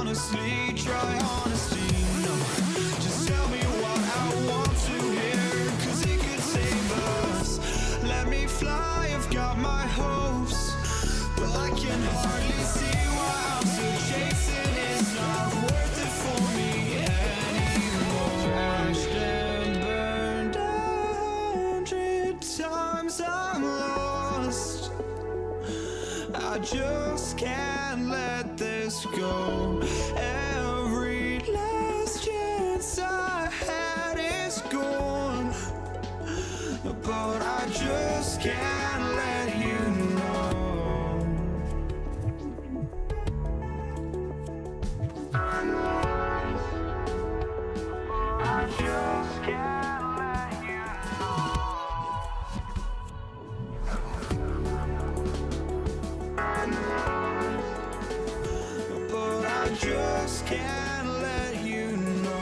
honestly, try honesty. No, just tell me what I want to hear, 'cause it could save us. Let me fly, I've got my hopes, but I can hardly see why I'm still chasing. It's not worth it for me anymore. Crashed and burned 100 times, I'm lost. I just can't let this go. Every last chance I had is gone, but I just can't let you know. I just can't let you know. But I just can't let you know.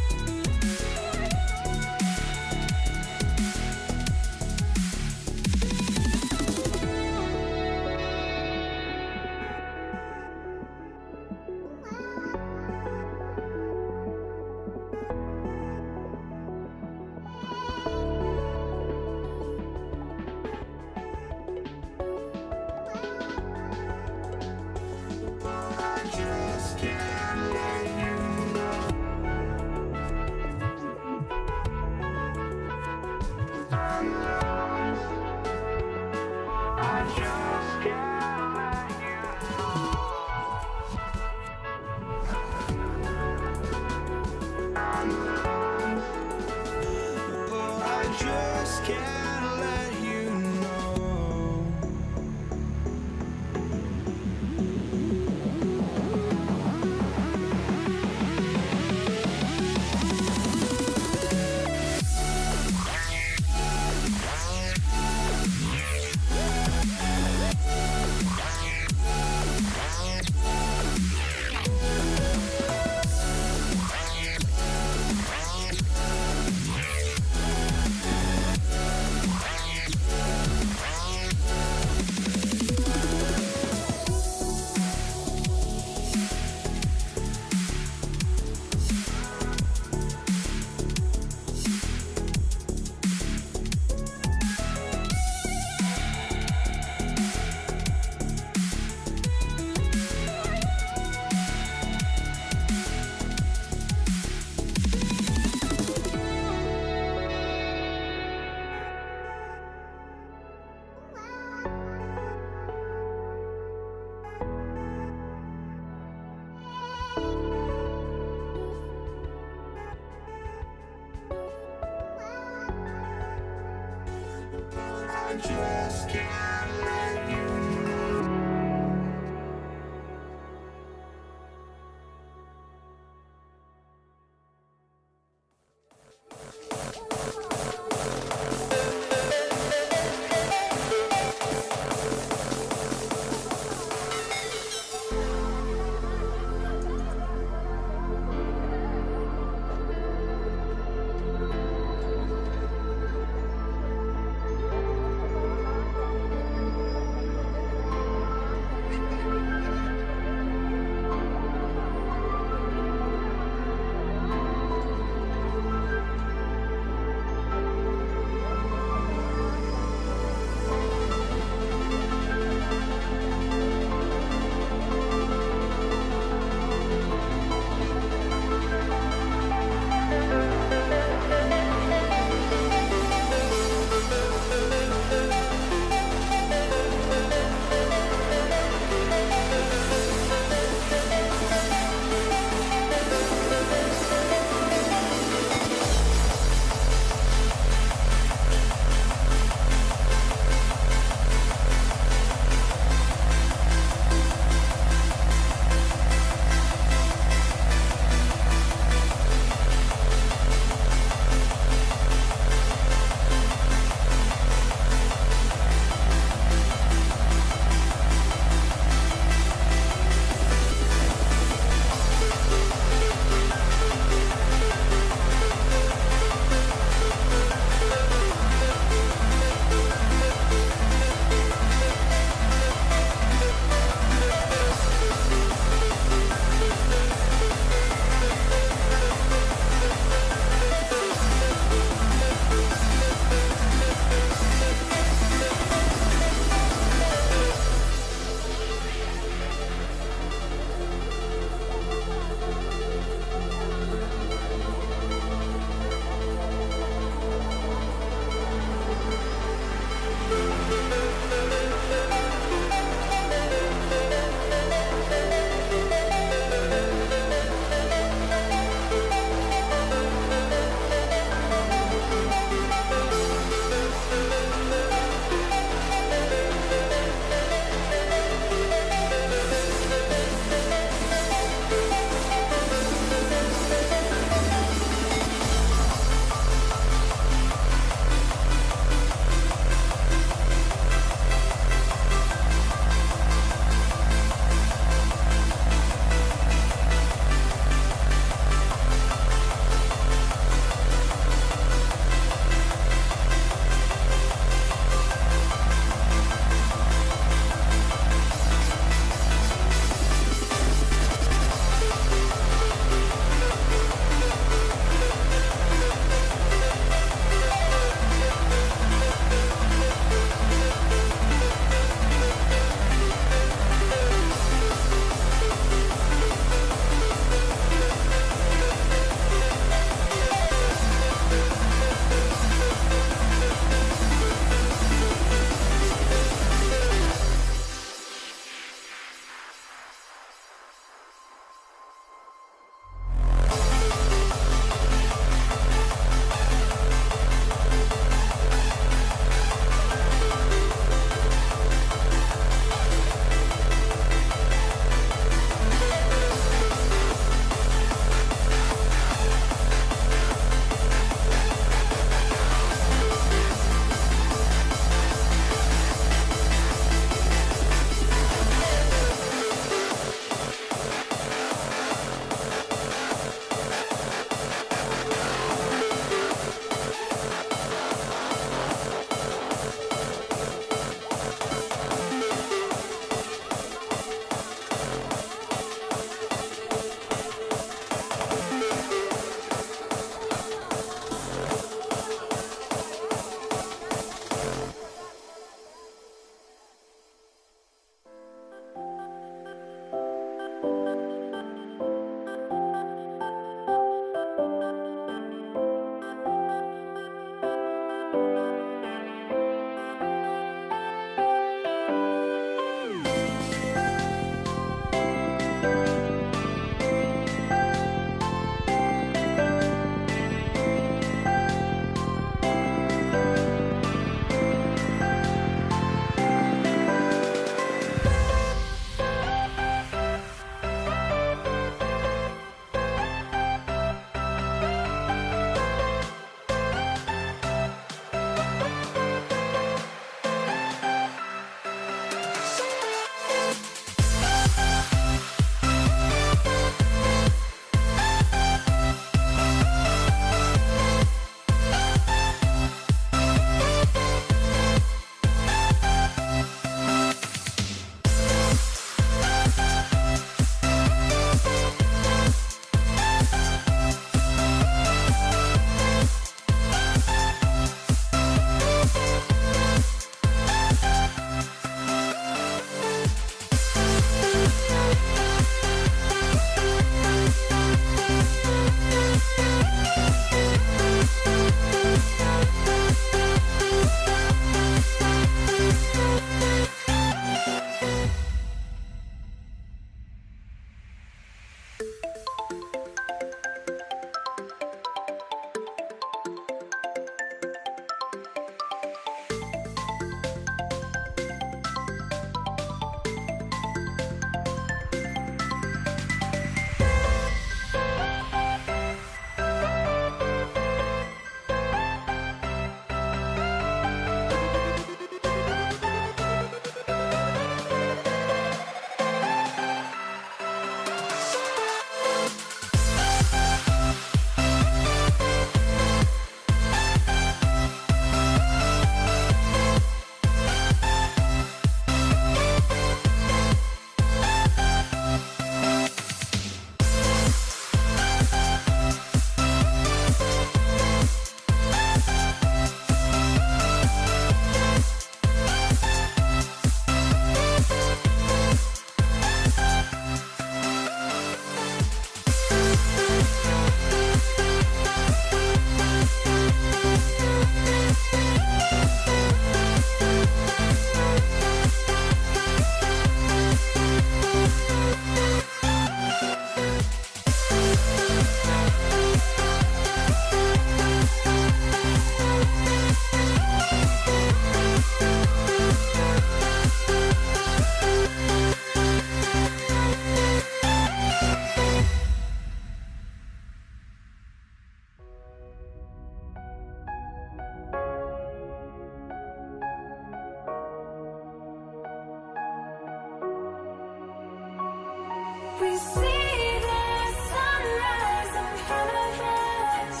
We see the sunrise in front of us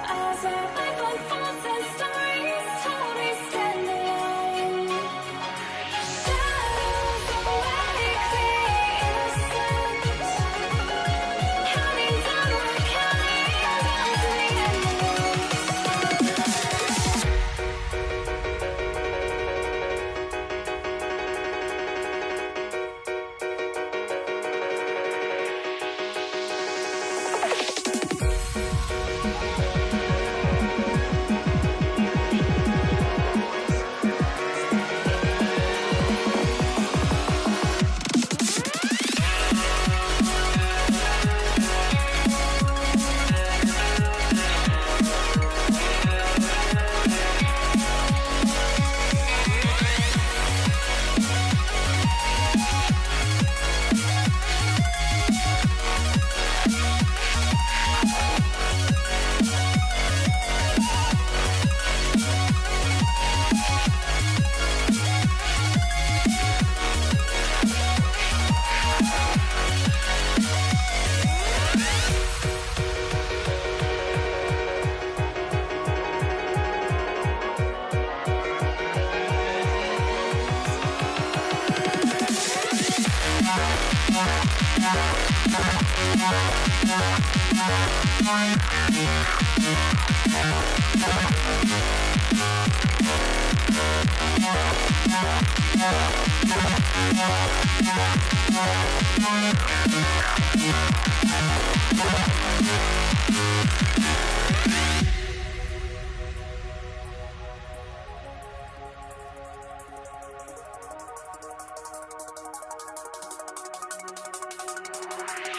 as our life unfolds and stories told. We stand alone. Shadows awake the innocent, counting down, we're counting down to the end.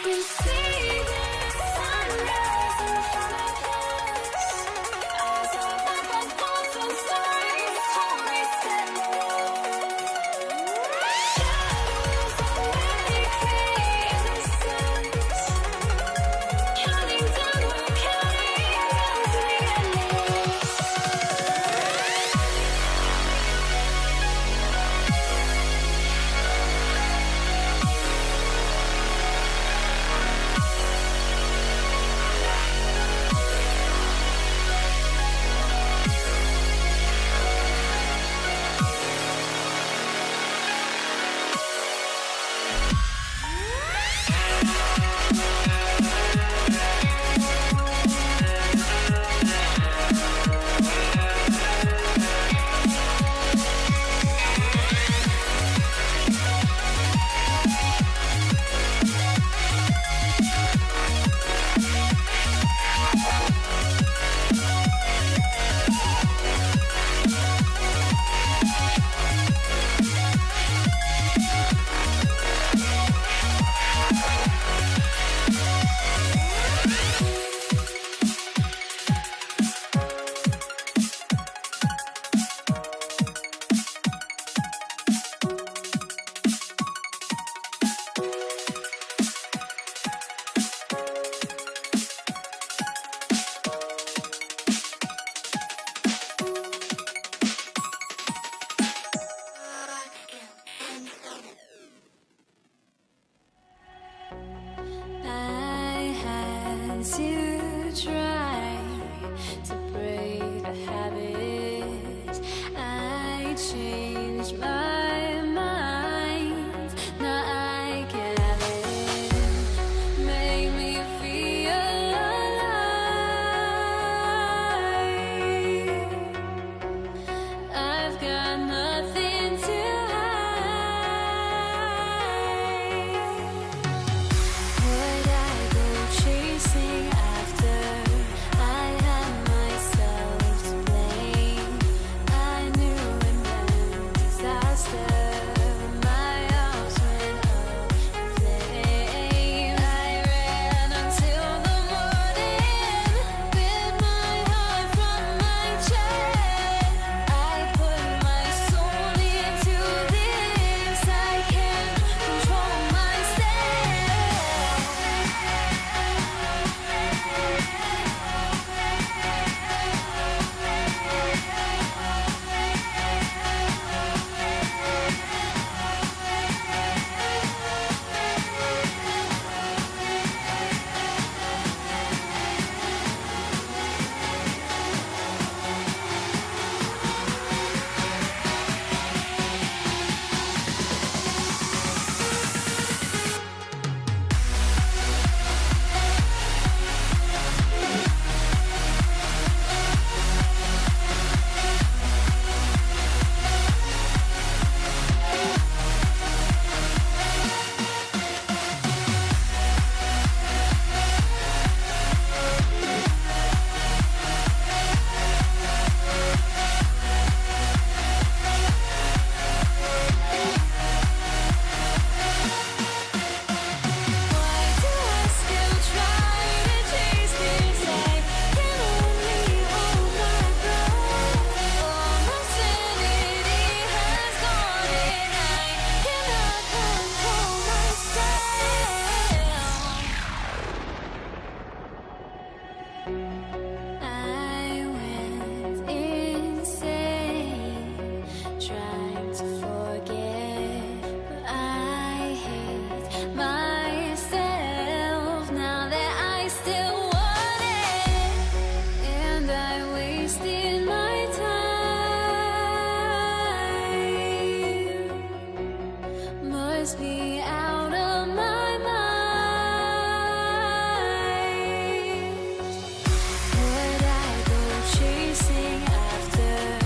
We see the sunrise in front of us as our life unfolds and stories told. We stand alone. Shadows awake the innocent, counting down, we're counting down to the endless. drives me out of my mind. Would I go chasing after?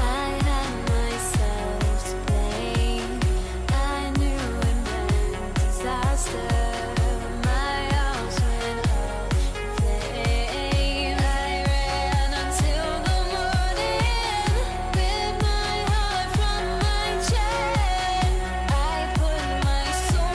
I had myself to blame. I knew it meant disaster. My house went up in flame. I ran until the morning with my heart from my chest. I put my soul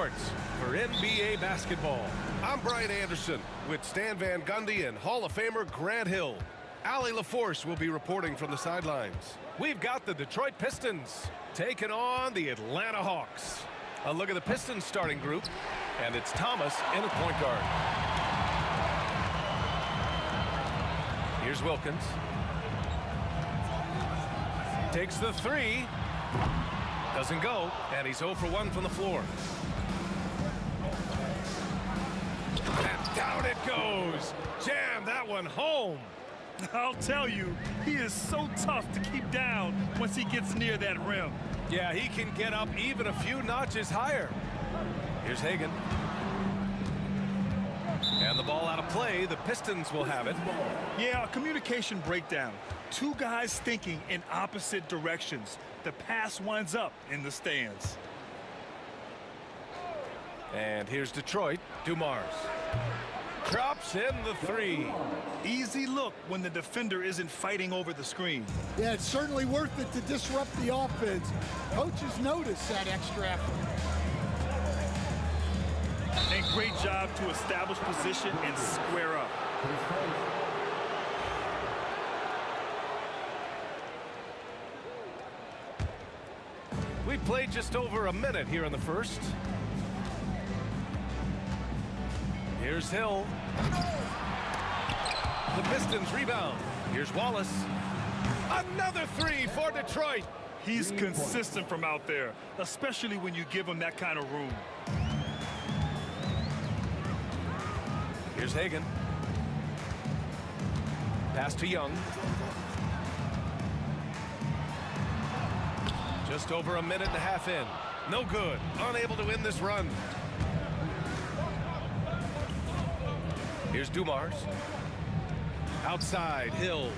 sports for NBA basketball. I'm Brian Anderson with Stan Van Gundy and Hall of Famer Grant Hill. Allie LaForce will be reporting from the sidelines. We've got the Detroit Pistons taking on the Atlanta Hawks. A look at the Pistons starting group, and it's Thomas in at point guard. Here's Wilkins. Takes the three. Doesn't go, and he's 0 for 1 from the floor. And down it goes. Jam that one home. I'll tell you, he is so tough to keep down once he gets near that rim. Yeah, he can get up even a few notches higher. Here's Hagan. And the ball out of play. The Pistons will have it. Yeah, a communication breakdown. Two guys thinking in opposite directions. The pass winds up in the stands. And here's Detroit. Dumars. Drops in the three. Easy look when the defender isn't fighting over the screen. Yeah, it's certainly worth it to disrupt the offense. Coaches notice that extra effort. And great job to establish position and square up. We played just over a minute here in the first. Here's Hill. The Pistons rebound. Here's Wallace. Another three for Detroit. He's consistent from out there, especially when you give him that kind of room. Here's Hagan. Pass to Young. Just over a minute and a half in. No good. Unable to win this run. Here's Dumars. Outside, Hill.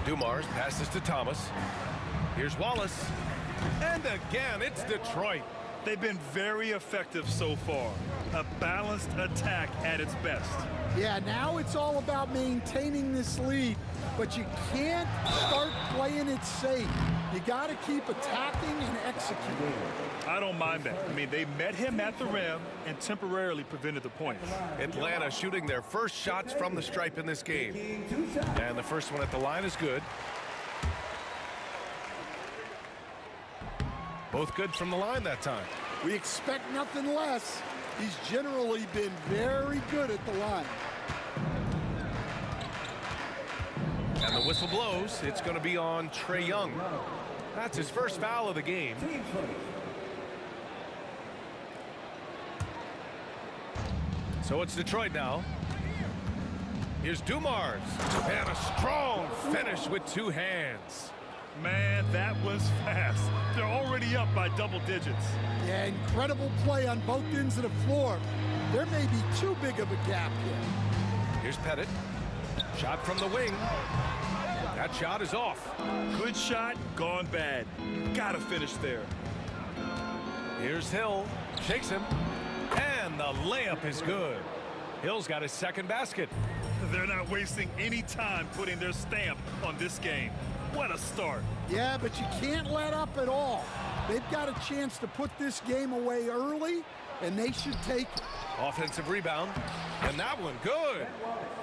Dumars passes to Thomas. Here's Wallace. And again, it's Detroit. They've been very effective so far. A balanced attack at its best. Yeah, now it's all about maintaining this lead, but you can't start playing it safe. You got to keep attacking and executing. I don't mind that. I mean, they met him at the rim and temporarily prevented the points. Atlanta shooting their first shots from the stripe in this game. And the first one at the line is good. Both good from the line that time. We expect nothing less. He's generally been very good at the line. And the whistle blows. It's going to be on Trae Young. That's his first foul of the game. So it's Detroit now. Here's Dumars. And a strong finish with two hands. Man, that was fast. They're already up by double digits. Yeah, incredible play on both ends of the floor. There may be too big of a gap here. Here's Pettit. Shot from the wing. That shot is off. Good shot, gone bad. Gotta finish there. Here's Hill. Shakes him. And the layup is good. Hill's got his second basket. They're not wasting any time putting their stamp on this game. What a start. Yeah, but you can't let up at all. They've got a chance to put this game away early, and they should take it. Offensive rebound. And that one good.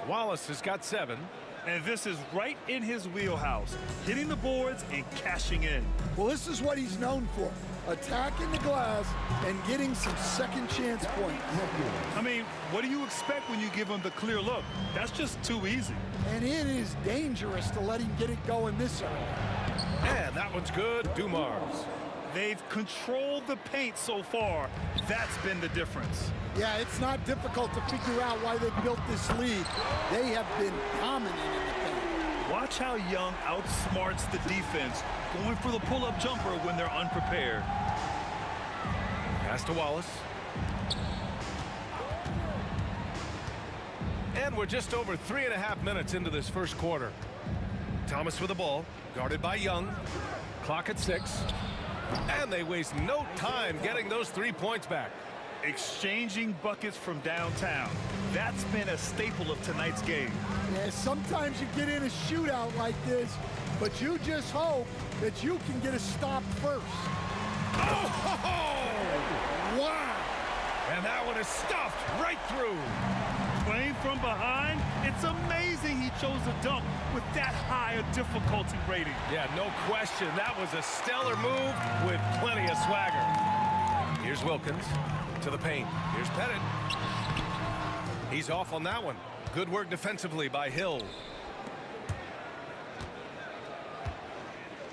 Wallace has got 7. And this is right in his wheelhouse, hitting the boards and cashing in. Well, this is what he's known for, attacking the glass and getting some second chance points. I mean, what do you expect when you give him the clear look? That's just too easy. And it is dangerous to let him get it going this early. And that one's good. Dumars. They've controlled the paint so far. That's been the difference. Yeah, it's not difficult to figure out why they built this lead. They have been dominant in the paint. Watch how Young outsmarts the defense, going for the pull-up jumper when they're unprepared. Pass to Wallace. And we're just over 3.5 minutes into this first quarter. Thomas with the ball, guarded by Young. Clock at 6. And they waste no time getting those 3 points back. Exchanging buckets from downtown. That's been a staple of tonight's game. Yeah, sometimes you get in a shootout like this, but you just hope that you can get a stop first. Oh! Wow! And that one is stuffed right through. Playing from behind, it's amazing he chose a dunk with that high a difficulty rating. Yeah, no question. That was a stellar move with plenty of swagger. Here's Wilkins to the paint. Here's Pettit. He's off on that one. Good work defensively by Hill.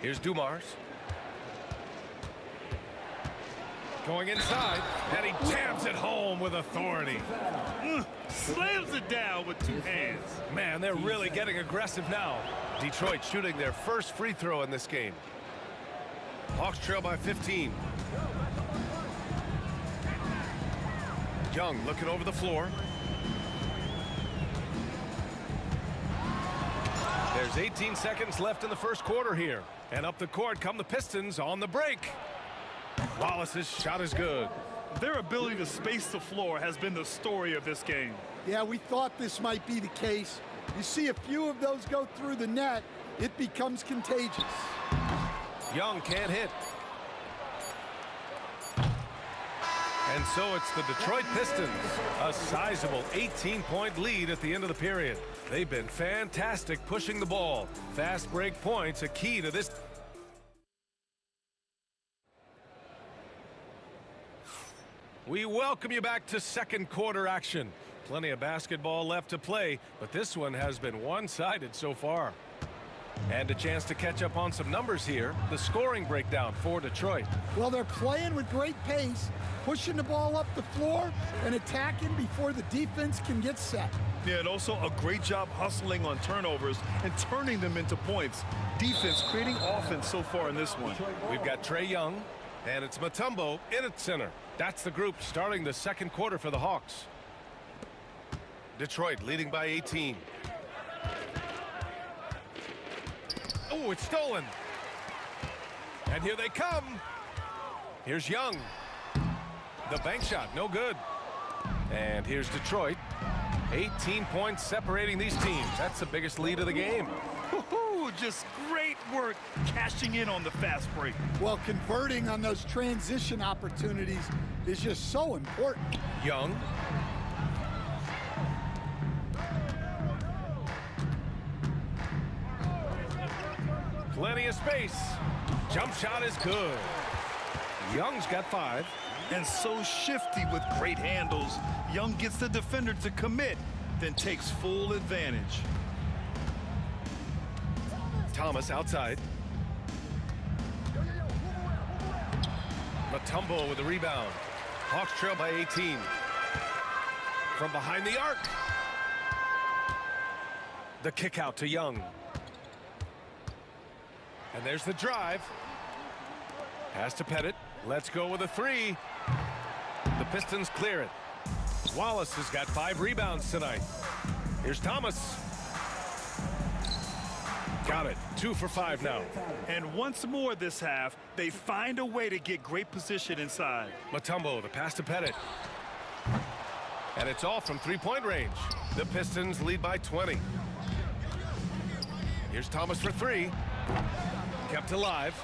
Here's Dumars. Going inside, and he jams it home with authority. Slams it down with two hands. Man, they're really getting aggressive now. Detroit shooting their first free throw in this game. Hawks trail by 15. Young looking over the floor. There's 18 seconds left in the first quarter here. And up the court come the Pistons on the break. Wallace's shot is good. Their ability to space the floor has been the story of this game. Yeah, we thought this might be the case. You see a few of those go through the net, it becomes contagious. Young can't hit. And so it's the Detroit Pistons, a sizable 18-point lead at the end of the period. They've been fantastic pushing the ball. Fast break points, a key to this. We welcome you back to second quarter action. Plenty of basketball left to play, but this one has been one-sided so far. And a chance to catch up on some numbers here. The scoring breakdown for Detroit. Well, they're playing with great pace, pushing the ball up the floor and attacking before the defense can get set. Yeah, and also a great job hustling on turnovers and turning them into points. Defense creating offense so far in this one. We've got Trae Young, and it's Mutombo in at center. That's the group starting the second quarter for the Hawks. Detroit leading by 18. Oh, it's stolen. And here they come. Here's Young. The bank shot, no good. And here's Detroit. 18 points separating these teams. That's the biggest lead of the game. Just great work cashing in on the fast break. Well, converting on those transition opportunities is just so important. Young. Plenty of space. Jump shot is good. Young's got 5. And so shifty with great handles. Young gets the defender to commit, then takes full advantage. Thomas outside. Mutombo with the rebound. Hawks trail by 18. From behind the arc. The kick out to Young. And there's the drive. Pass to Pettit. Let's go with a 3. The Pistons clear it. Wallace has got 5 rebounds tonight. Here's Thomas. Got it. 2 for 5 now. And once more this half, they find a way to get great position inside. Mutombo, the pass to Pettit. And it's off from 3-point range. The Pistons lead by 20. Here's Thomas for 3. Kept alive.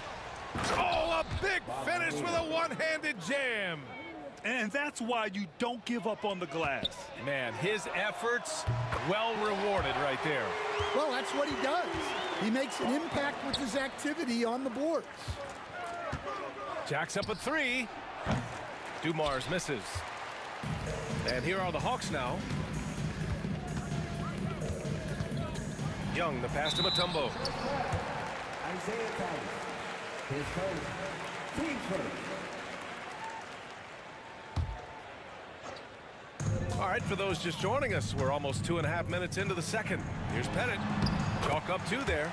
Oh, a big finish with a one-handed jam. And that's why you don't give up on the glass. Man, his efforts well rewarded right there. Well, that's what he does. He makes an impact with his activity on the boards. Jacks up a 3. Dumars misses. And here are the Hawks now. Young, the pass to Mutombo. Isaiah Thomas, his first, team first. All right, for those just joining us, we're almost 2.5 minutes into the second. Here's Pettit. Chalk up 2 there.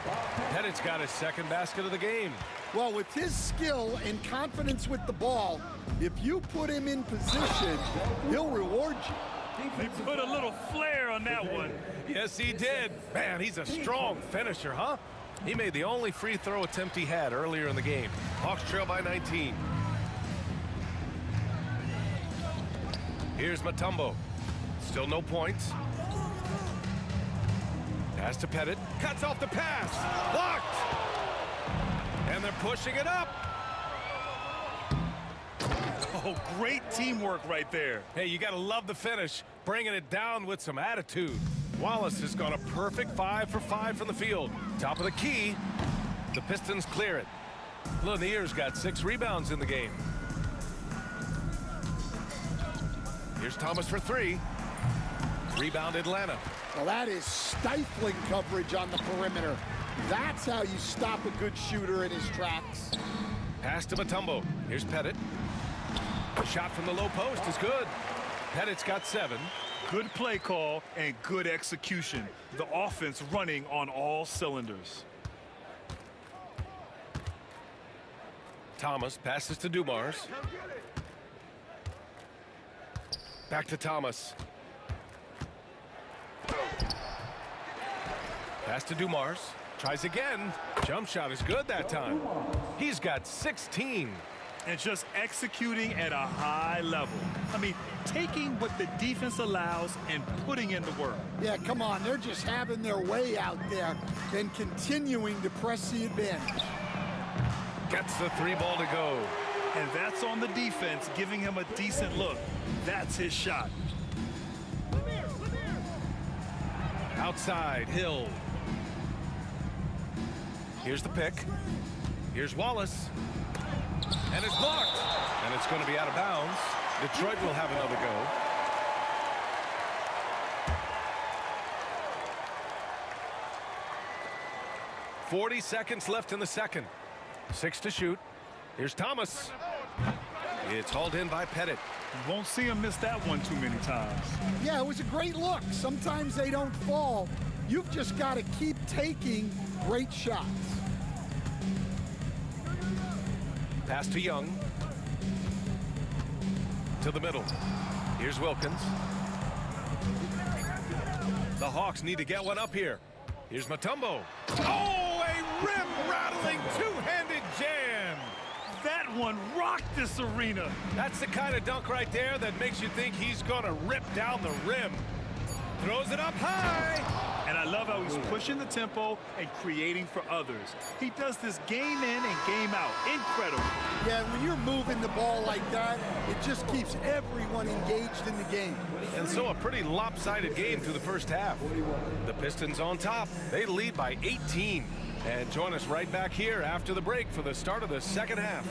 Pettit's got his second basket of the game. Well, with his skill and confidence with the ball, if you put him in position, he'll reward you. They put a little flair on that one. Yes, he did. Man, he's a strong finisher, huh? He made the only free throw attempt he had earlier in the game. Hawks trail by 19. Here's Mutombo. Still no points. Pass to Pettit. Cuts off the pass. Blocked. And they're pushing it up. Oh, great teamwork right there. Hey, you got to love the finish. Bringing it down with some attitude. Wallace has got a perfect 5 for 5 from the field. Top of the key. The Pistons clear it. Lanier's got 6 rebounds in the game. Here's Thomas for 3. Rebound Atlanta. Well, that is stifling coverage on the perimeter. That's how you stop a good shooter in his tracks. Pass to Mutombo. Here's Pettit. A shot from the low post is good. Pettit's got 7. Good play call and good execution. The offense running on all cylinders. Thomas passes to Dumars. Back to Thomas. Pass to Dumars. Tries again. Jump shot is good that time. He's got 16. And just executing at a high level. I mean, taking what the defense allows and putting in the work. Yeah, come on. They're just having their way out there and continuing to press the advantage. Gets the 3 ball to go. And that's on the defense, giving him a decent look. That's his shot. Outside, Hill. Here's the pick. Here's Wallace. And it's blocked. And it's going to be out of bounds. Detroit will have another go. .40 seconds left in the second. 6 to shoot. Here's Thomas. It's hauled in by Pettit. You won't see him miss that one too many times. Yeah, it was a great look. Sometimes they don't fall. You've just got to keep taking great shots. Pass to Young. To the middle. Here's Wilkins. The Hawks need to get one up here. Here's Mutombo. Oh, a rim-rattling two-handed jam. That one rocked this arena. That's the kind of dunk right there that makes you think he's going to rip down the rim. Throws it up high. And I love how he's pushing the tempo and creating for others. He does this game in and game out. Incredible. Yeah, when you're moving the ball like that, it just keeps everyone engaged in the game. And so a pretty lopsided game through the first half. The Pistons on top. They lead by 18. And join us right back here after the break for the start of the second half.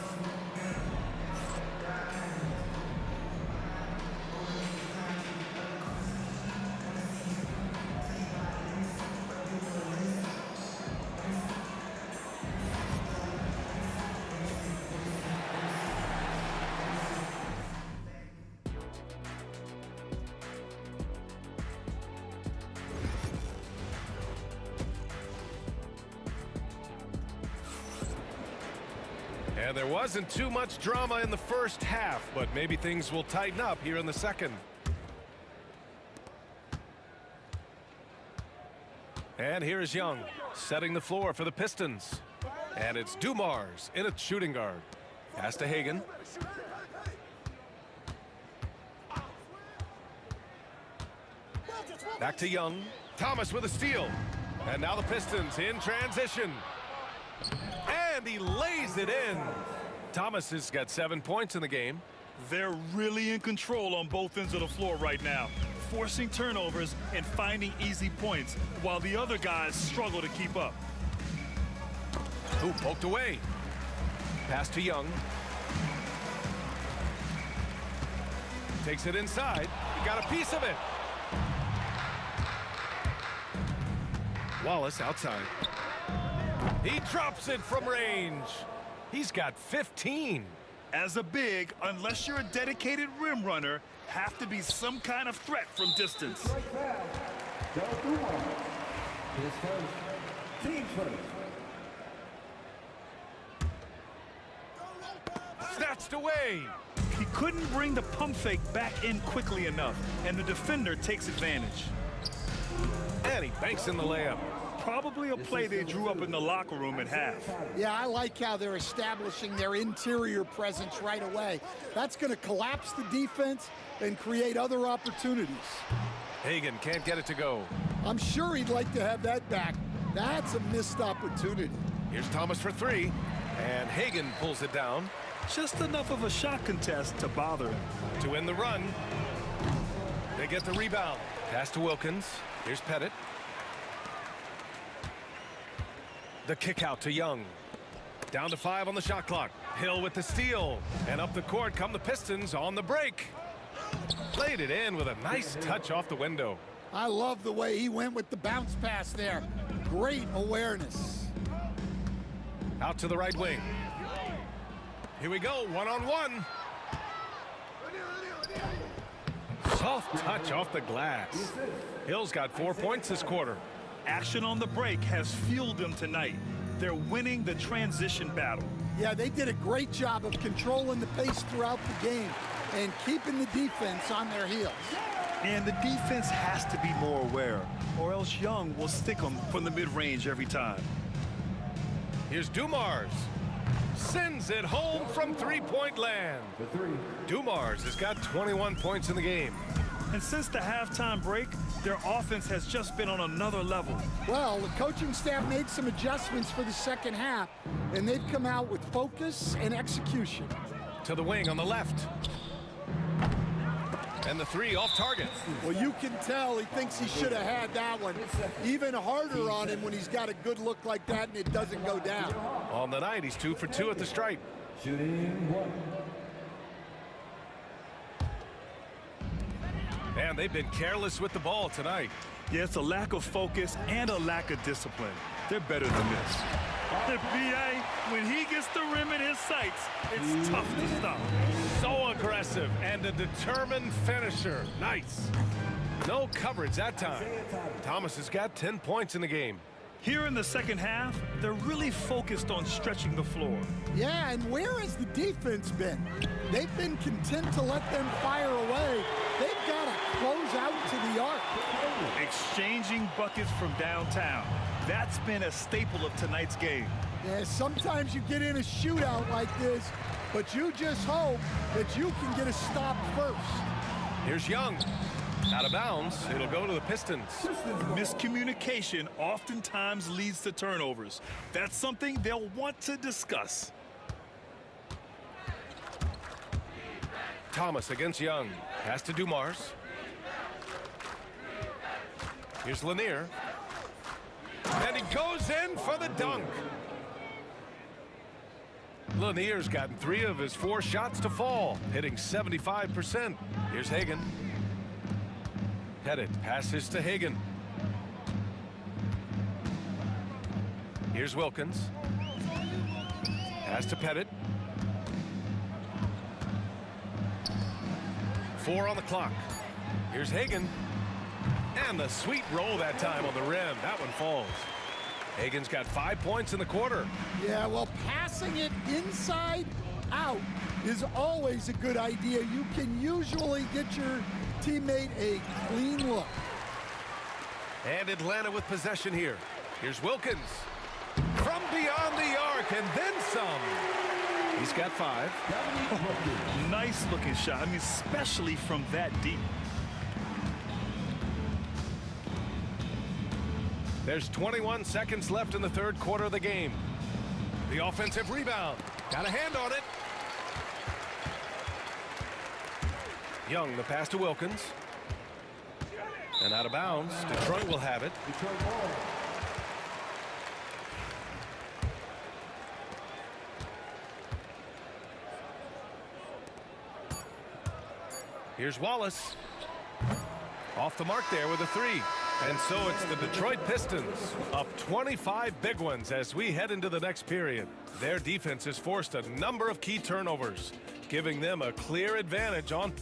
And there wasn't too much drama in the first half, but maybe things will tighten up here in the second. And here is Young, setting the floor for the Pistons. And it's Dumars in a shooting guard. Pass to Hagan. Back to Young. Thomas with a steal. And now the Pistons in transition. And he lays it in. Thomas has got 7 points in the game. They're really in control on both ends of the floor right now, forcing turnovers and finding easy points while the other guys struggle to keep up. Who poked away. Pass to Young. Takes it inside. He got a piece of it. Wallace outside. He drops it from range. He's got 15. As a big, unless you're a dedicated rim runner, have to be some kind of threat from distance. His first, team's first. Snatched away. He couldn't bring the pump fake back in quickly enough, and the defender takes advantage. And he banks in the layup. Probably a play they drew up in the locker room at half. Yeah, I like how they're establishing their interior presence right away. That's going to collapse the defense and create other opportunities. Hagan can't get it to go. I'm sure he'd like to have that back. That's a missed opportunity. Here's Thomas for three, and Hagan pulls it down Just enough of a shot contest to bother him. to win the run. They get the rebound. Pass to Wilkins. Here's Pettit. The kick out to Young. Down to 5 on the shot clock. Hill with the steal. And up the court come the Pistons on the break. Played it in with a nice touch off the window. I love the way he went with the bounce pass there. Great awareness. Out to the right wing. Here we go, one-on-one. Soft touch off the glass. Hill's got 4 points this quarter. Action on the break has fueled them tonight. They're winning the transition battle. Yeah, they did a great job of controlling the pace throughout the game and keeping the defense on their heels. And the defense has to be more aware, or else Young will stick them from the mid-range every time. Here's Dumars. Sends it home from three-point land. Dumars has got 21 points in the game. And since the halftime break, their offense has just been on another level. Well, the coaching staff made some adjustments for the second half, and they've come out with focus and execution. To the wing on the left. And the three off target. Well, you can tell he thinks he should have had that one. Even harder on him when he's got a good look like that and it doesn't go down. On the night, he's 2 for 2 at the stripe. Shooting one. And they've been careless with the ball tonight. Yeah, it's a lack of focus and a lack of discipline. They're better than this. The BA, when he gets the rim in his sights, it's tough to stop. So aggressive and a determined finisher. Nice. No coverage that time. Thomas has got 10 points in the game. Here in the second half, they're really focused on stretching the floor. Yeah, and where has the defense been? They've been content to let them fire away. They've got to close out to the arc. Exchanging buckets from downtown. That's been a staple of tonight's game. Yeah, sometimes you get in a shootout like this, but you just hope that you can get a stop first. Here's Young. Out of bounds. It'll go to the Pistons. Miscommunication oftentimes leads to turnovers. That's something they'll want to discuss. Thomas against Young. Pass to Dumars. Here's Lanier. And he goes in for the dunk. Lanier's gotten 3 of his 4 shots to fall, hitting 75%. Here's Hagan. Pettit passes to Hagan. Here's Wilkins. Pass to Pettit. 4 on the clock. Here's Hagan. And the sweet roll that time on the rim. That one falls. Hagan's got 5 points in the quarter. Yeah, well, passing it inside out is always a good idea. You can usually get your teammate a clean look. And Atlanta with possession here. Here's Wilkins. From beyond the arc and then some. He's got 5. Nice looking shot. I mean, especially from that deep. There's 21 seconds left in the third quarter of the game. The offensive rebound. Got a hand on it. Young, the pass to Wilkins. And out of bounds. Detroit will have it. Here's Wallace. Off the mark there with a 3. And so it's the Detroit Pistons up 25 big ones as we head into the next period. Their defense has forced a number of key turnovers, giving them a clear advantage on.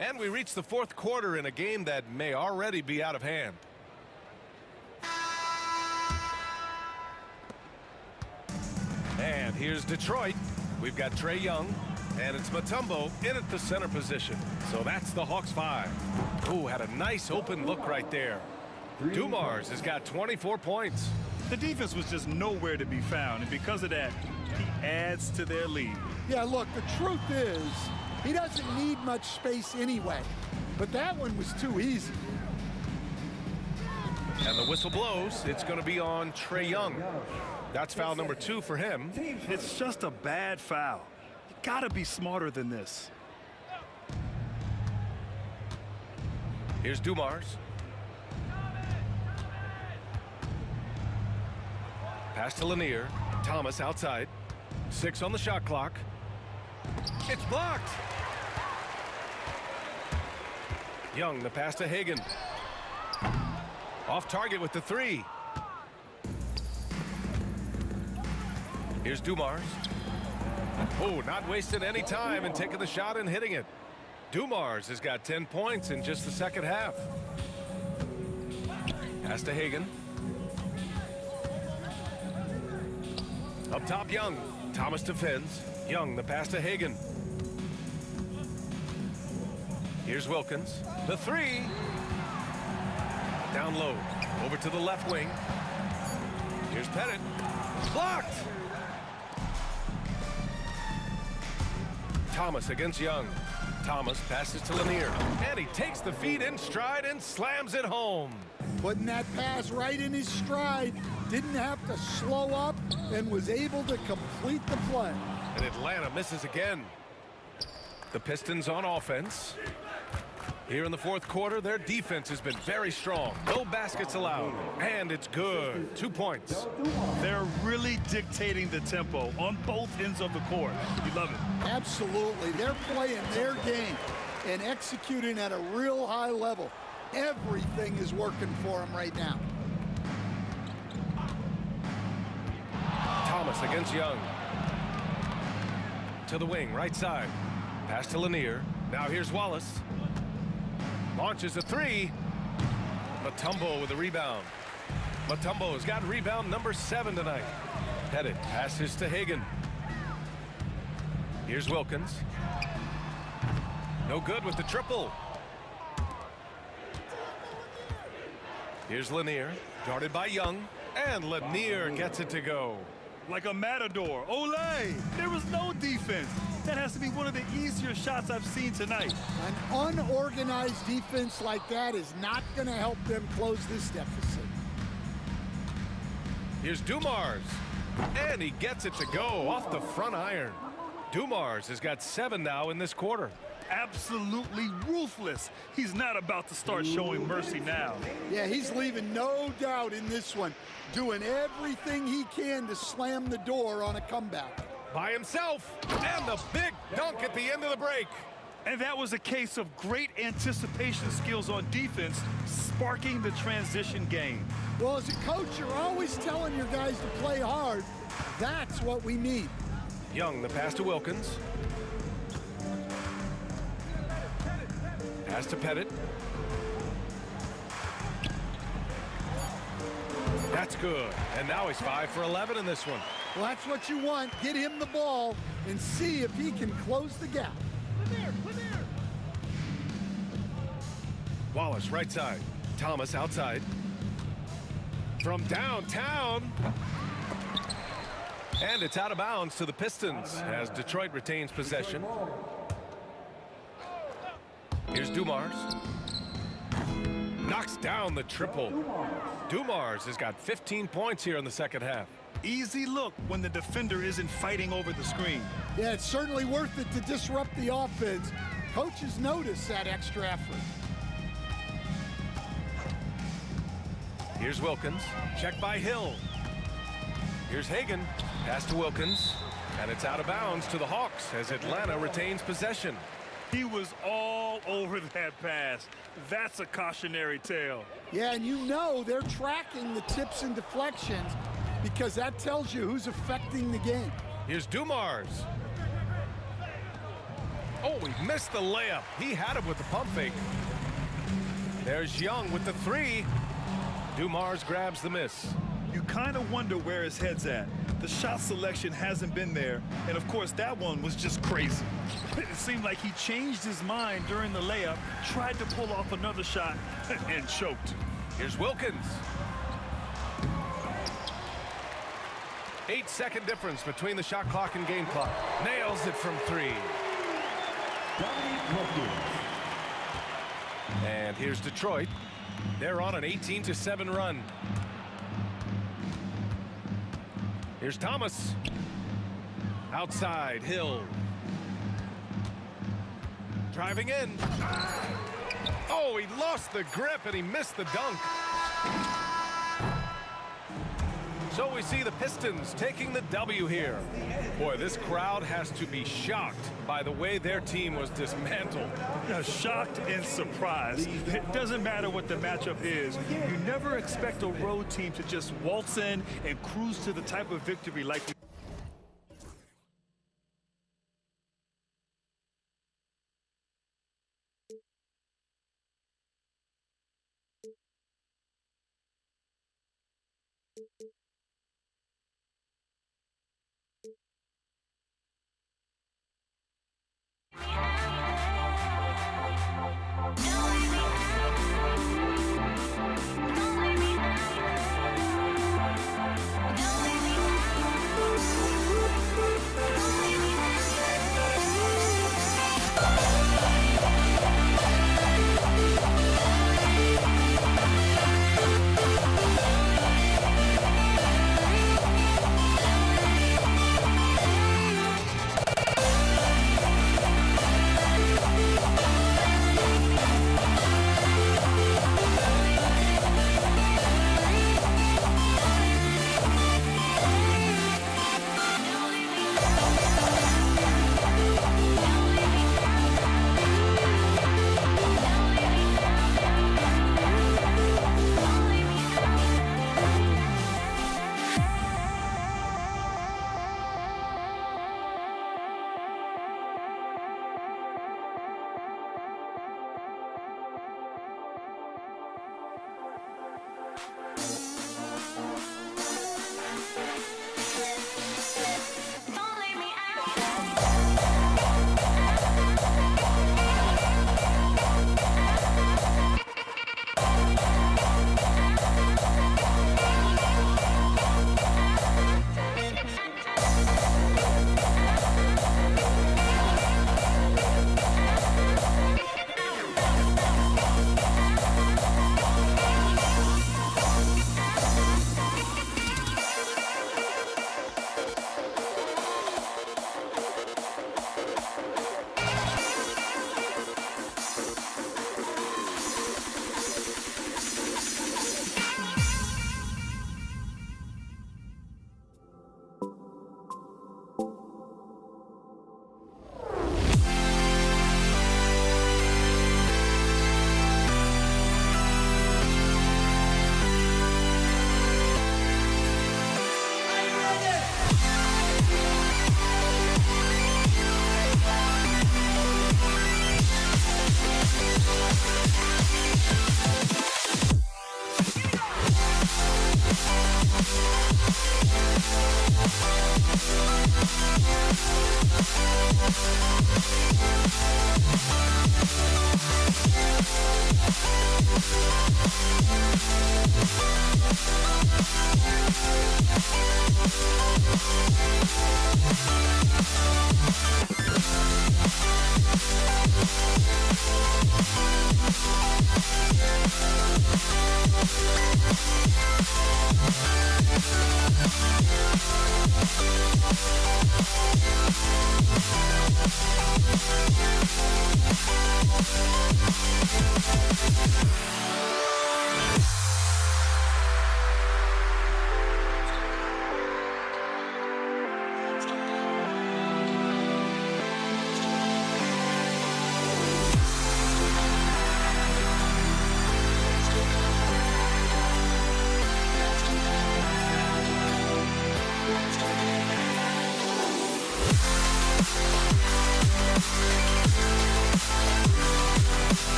And we reach the fourth quarter in a game that may already be out of hand. And here's Detroit. We've got Trae Young. And it's Mutombo in at the center position. So that's the Hawks 5. Ooh, had a nice open look right there. Dumars has got 24 points. The defense was just nowhere to be found, and because of that, he adds to their lead. Yeah, look, the truth is He doesn't need much space anyway. But that one was too easy. And the whistle blows. It's going to be on Trae Young. That's foul number 2 for him. It's just a bad foul. You gotta be smarter than this. Here's Dumars. Pass to Lanier. Thomas outside. 6 on the shot clock. It's blocked. Young, the pass to Hagan. Off target with the 3. Here's Dumars. Oh, not wasting any time and taking the shot and hitting it. Dumars has got 10 points in just the second half. Pass to Hagan. Up top, Young. Thomas defends. Young, the pass to Hagan. Here's Wilkins. The 3. Down low. Over to the left wing. Here's Pettit. Blocked! Thomas against Young. Thomas passes to Lanier. And he takes the feed in stride and slams it home. Putting that pass right in his stride. Didn't have to slow up and was able to complete the play. And Atlanta misses again. The Pistons on offense. Here in the fourth quarter, their defense has been very strong. No baskets allowed. And it's good. 2 points. They're really dictating the tempo on both ends of the court. You love it. Absolutely. They're playing their game and executing at a real high level. Everything is working for them right now. Thomas against Young. To the wing, right side. Pass to Lanier. Now here's Wallace. Launches a 3. Mutombo with a rebound. Mutombo has got rebound number 7 tonight. Pettit passes to Hagan. Here's Wilkins. No good with the triple. Here's Lanier, guarded by Young, and Lanier gets it to go. Like a matador. Olay! There was no defense. That has to be one of the easier shots I've seen tonight. An unorganized defense like that is not going to help them close this deficit. Here's Dumars, and he gets it to go off the front iron. Dumars has got 7 now in this quarter. Absolutely ruthless. He's not about to start showing mercy now. Yeah, he's leaving no doubt in this one, doing everything he can to slam the door on a comeback. By himself, and the big dunk at the end of the break. And that was a case of great anticipation skills on defense, sparking the transition game. Well, as a coach, you're always telling your guys to play hard. That's what we need. Young, the pass to Wilkins. Pass to Pettit. That's good. And now he's 5 for 11 in this one. Well, that's what you want. Get him the ball and see if he can close the gap. Wallace, right side. Thomas, outside. From downtown. And it's out of bounds to the Pistons as Detroit retains possession. Here's Dumars. Knocks down the triple. Dumars has got 15 points here in the second half. Easy look when the defender isn't fighting over the screen. Yeah, it's certainly worth it to disrupt the offense. Coaches notice that extra effort. Here's Wilkins. Check by Hill. Here's Hagan. Pass to Wilkins. And it's out of bounds to the Hawks as Atlanta retains possession. He was all over that pass. That's a cautionary tale. Yeah, and you know they're tracking the tips and deflections because that tells you who's affecting the game. Here's Dumars. Oh, he missed the layup. He had it with the pump fake. There's Young with the 3. Dumars grabs the miss. You kind of wonder where his head's at. The shot selection hasn't been there, and of course that one was just crazy. It seemed like he changed his mind during the layup, tried to pull off another shot, and choked. Here's Wilkins. 8-second difference between the shot clock and game clock. Nails it from 3. And here's Detroit. They're on an 18-7 run. Here's Thomas. Outside, Hill. Driving in. Oh, he lost the grip and he missed the dunk. So we see the Pistons taking the W here. Boy, this crowd has to be shocked by the way their team was dismantled. Yeah, shocked and surprised. It doesn't matter what the matchup is. You never expect a road team to just waltz in and cruise to the type of victory like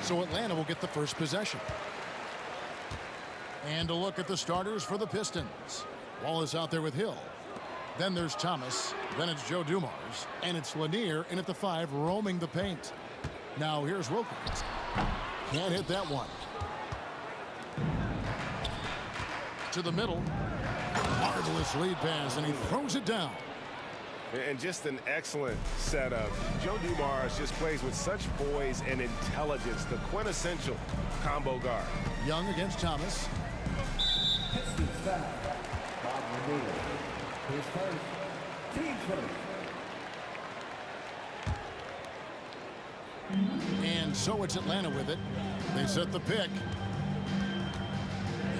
So Atlanta will get the first possession. And a look at the starters for the Pistons. Wallace out there with Hill. Then there's Thomas. Then it's Joe Dumars. And it's Lanier in at the 5 roaming the paint. Now here's Wilkins. Can't hit that one. To the middle. Marvelous lead pass, and he throws it down. And just an excellent setup. Joe Dumars just plays with such poise and intelligence, the quintessential combo guard. Young against Thomas. Pistons foul. Bob Lanier. His first. Team first. And so it's Atlanta with it. They set the pick.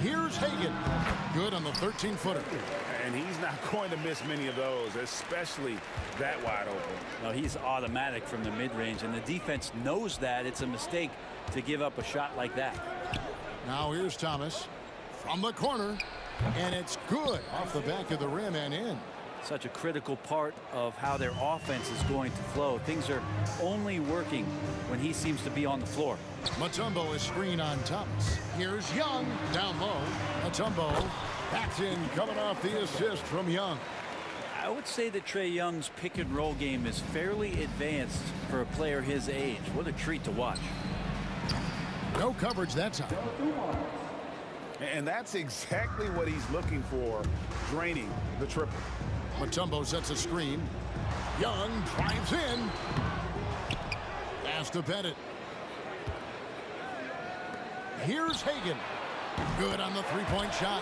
Here's Hagan. Good on the 13-footer. And he's not going to miss many of those, especially that wide open. No, he's automatic from the mid-range, and the defense knows that. It's a mistake to give up a shot like that. Now here's Thomas from the corner, and it's good off the back of the rim and in. Such a critical part of how their offense is going to flow. Things are only working when he seems to be on the floor. Mutombo is screen on Thomas. Here's Young down low. Mutombo backs in, coming off the assist from Young. I would say that Trae Young's pick and roll game is fairly advanced for a player his age. What a treat to watch. No coverage that time. And that's exactly what he's looking for, draining the triple. Mutombo sets a screen. Young drives in. Pass to Bennett. Here's Hagan. Good on the three-point shot.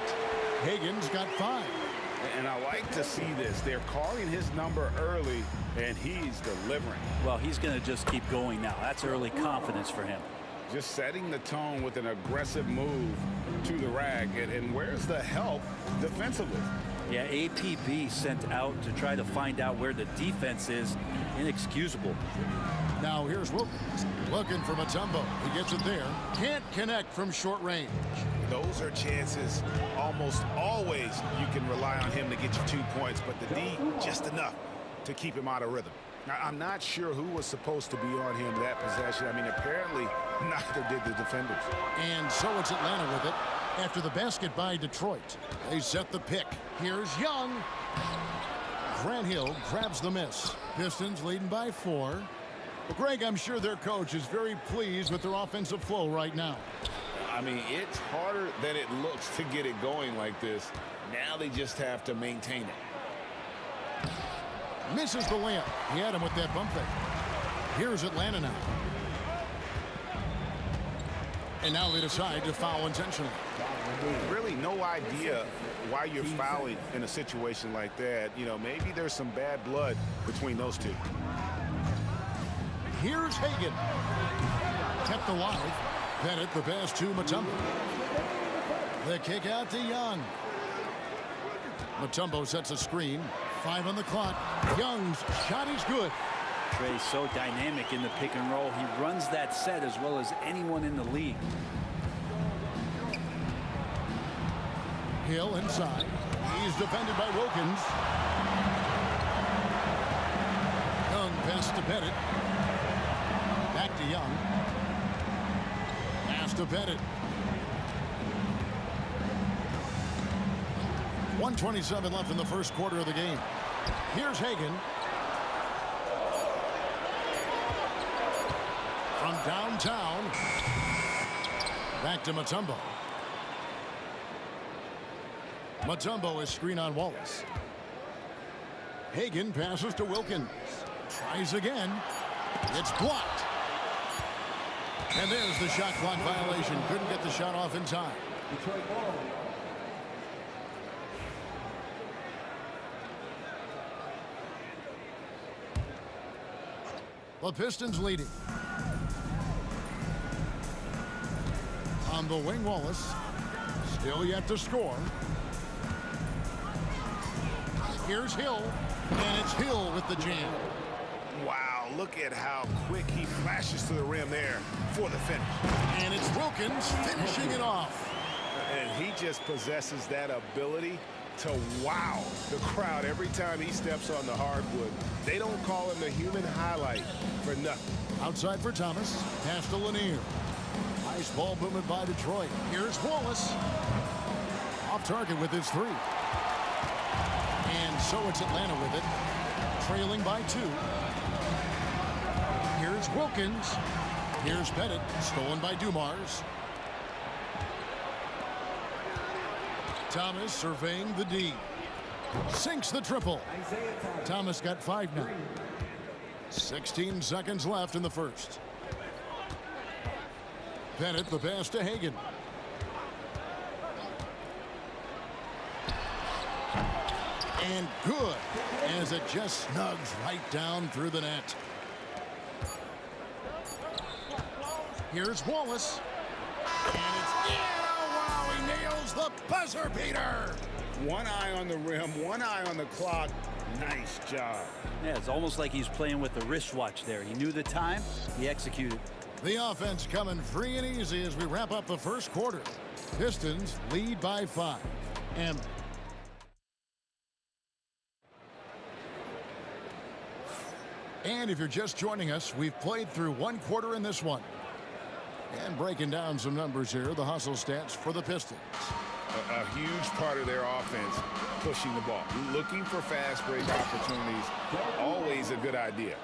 Hagan's got 5. And I like to see this. They're calling his number early, and he's delivering. Well, he's going to just keep going now. That's early confidence for him. Just setting the tone with an aggressive move to the rack. And where's the help defensively? Yeah, APB sent out to try to find out where the defense is. Inexcusable. Now here's Wilkins looking for Mutombo. He gets it there. Can't connect from short range. Those are chances. Almost always you can rely on him to get you 2 points, but the D, just enough to keep him out of rhythm. Now, I'm not sure who was supposed to be on him that possession. I mean, apparently neither did the defenders. And so it's Atlanta with it. After the basket by Detroit, they set the pick. Here's Young. Grant Hill grabs the miss. Pistons leading by 4. Well, Greg, I'm sure their coach is very pleased with their offensive flow right now. I mean, it's harder than it looks to get it going like this. Now they just have to maintain it. Misses the layup. He had him with that bump fake. Here's Atlanta now. And now they decide to foul intentionally. Really no idea why you're fouling in a situation like that. You know, maybe there's some bad blood between those two. Here's Hagan. Kept alive. Bennett the pass to Mutombo. The kick out to Young. Mutombo sets a screen. 5 on the clock. Young's shot is good. Trae's so dynamic in the pick and roll. He runs that set as well as anyone in the league. Hill inside. He's defended by Wilkins. Young pass to Bennett. Back to Young. Pass to Bennett. 1:27 left in the first quarter of the game. Here's Hagan. From downtown. Back to Mutombo. Mutombo is screen on Wallace. Hagan passes to Wilkins. Tries again. It's blocked. And there's the shot clock violation. Couldn't get the shot off in time. Detroit ball. The Pistons leading. On the wing, Wallace. Still yet to score. Here's Hill. And it's Hill with the jam. Wow, look at how quick he flashes to the rim there for the finish. And it's Wilkins finishing it off. And he just possesses that ability to wow the crowd every time he steps on the hardwood. They don't call him the human highlight for nothing. Outside for Thomas. Pass to Lanier. Nice ball movement by Detroit. Here's Wallace. Off target with his 3. And so it's Atlanta with it. Trailing by 2. Here's Wilkins. Here's Pettit. Stolen by Dumars. Thomas surveying the D. Sinks the triple. Thomas got 5 now. 16 seconds left in the first. Pettit the pass to Hagan. And good, as it just snugs right down through the net. Here's Wallace. And it's, yeah, wow, he nails the buzzer beater. One eye on the rim, one eye on the clock. Nice job. Yeah, it's almost like he's playing with the wristwatch there. He knew the time, he executed. The offense coming free and easy as we wrap up the first quarter. Pistons lead by 5. And if you're just joining us, we've played through 1 quarter in this one. And breaking down some numbers here, the hustle stats for the Pistons. A huge part of their offense, pushing the ball. Looking for fast break opportunities, always a good idea.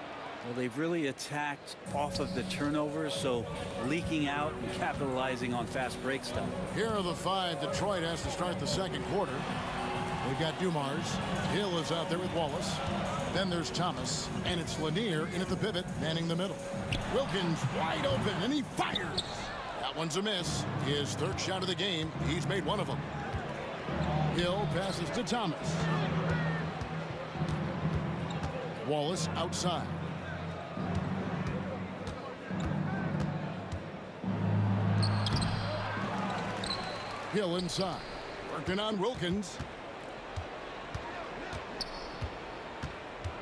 Well, they've really attacked off of the turnovers, so leaking out and capitalizing on fast break stuff. Here are the 5 Detroit has to start the second quarter. They've got Dumars. Hill is out there with Wallace. Then there's Thomas, and it's Lanier in at the pivot, manning the middle. Wilkins wide open, and he fires. That one's a miss. His 3rd shot of the game. He's made 1 of them. Hill passes to Thomas. Wallace outside. Hill inside. Working on Wilkins.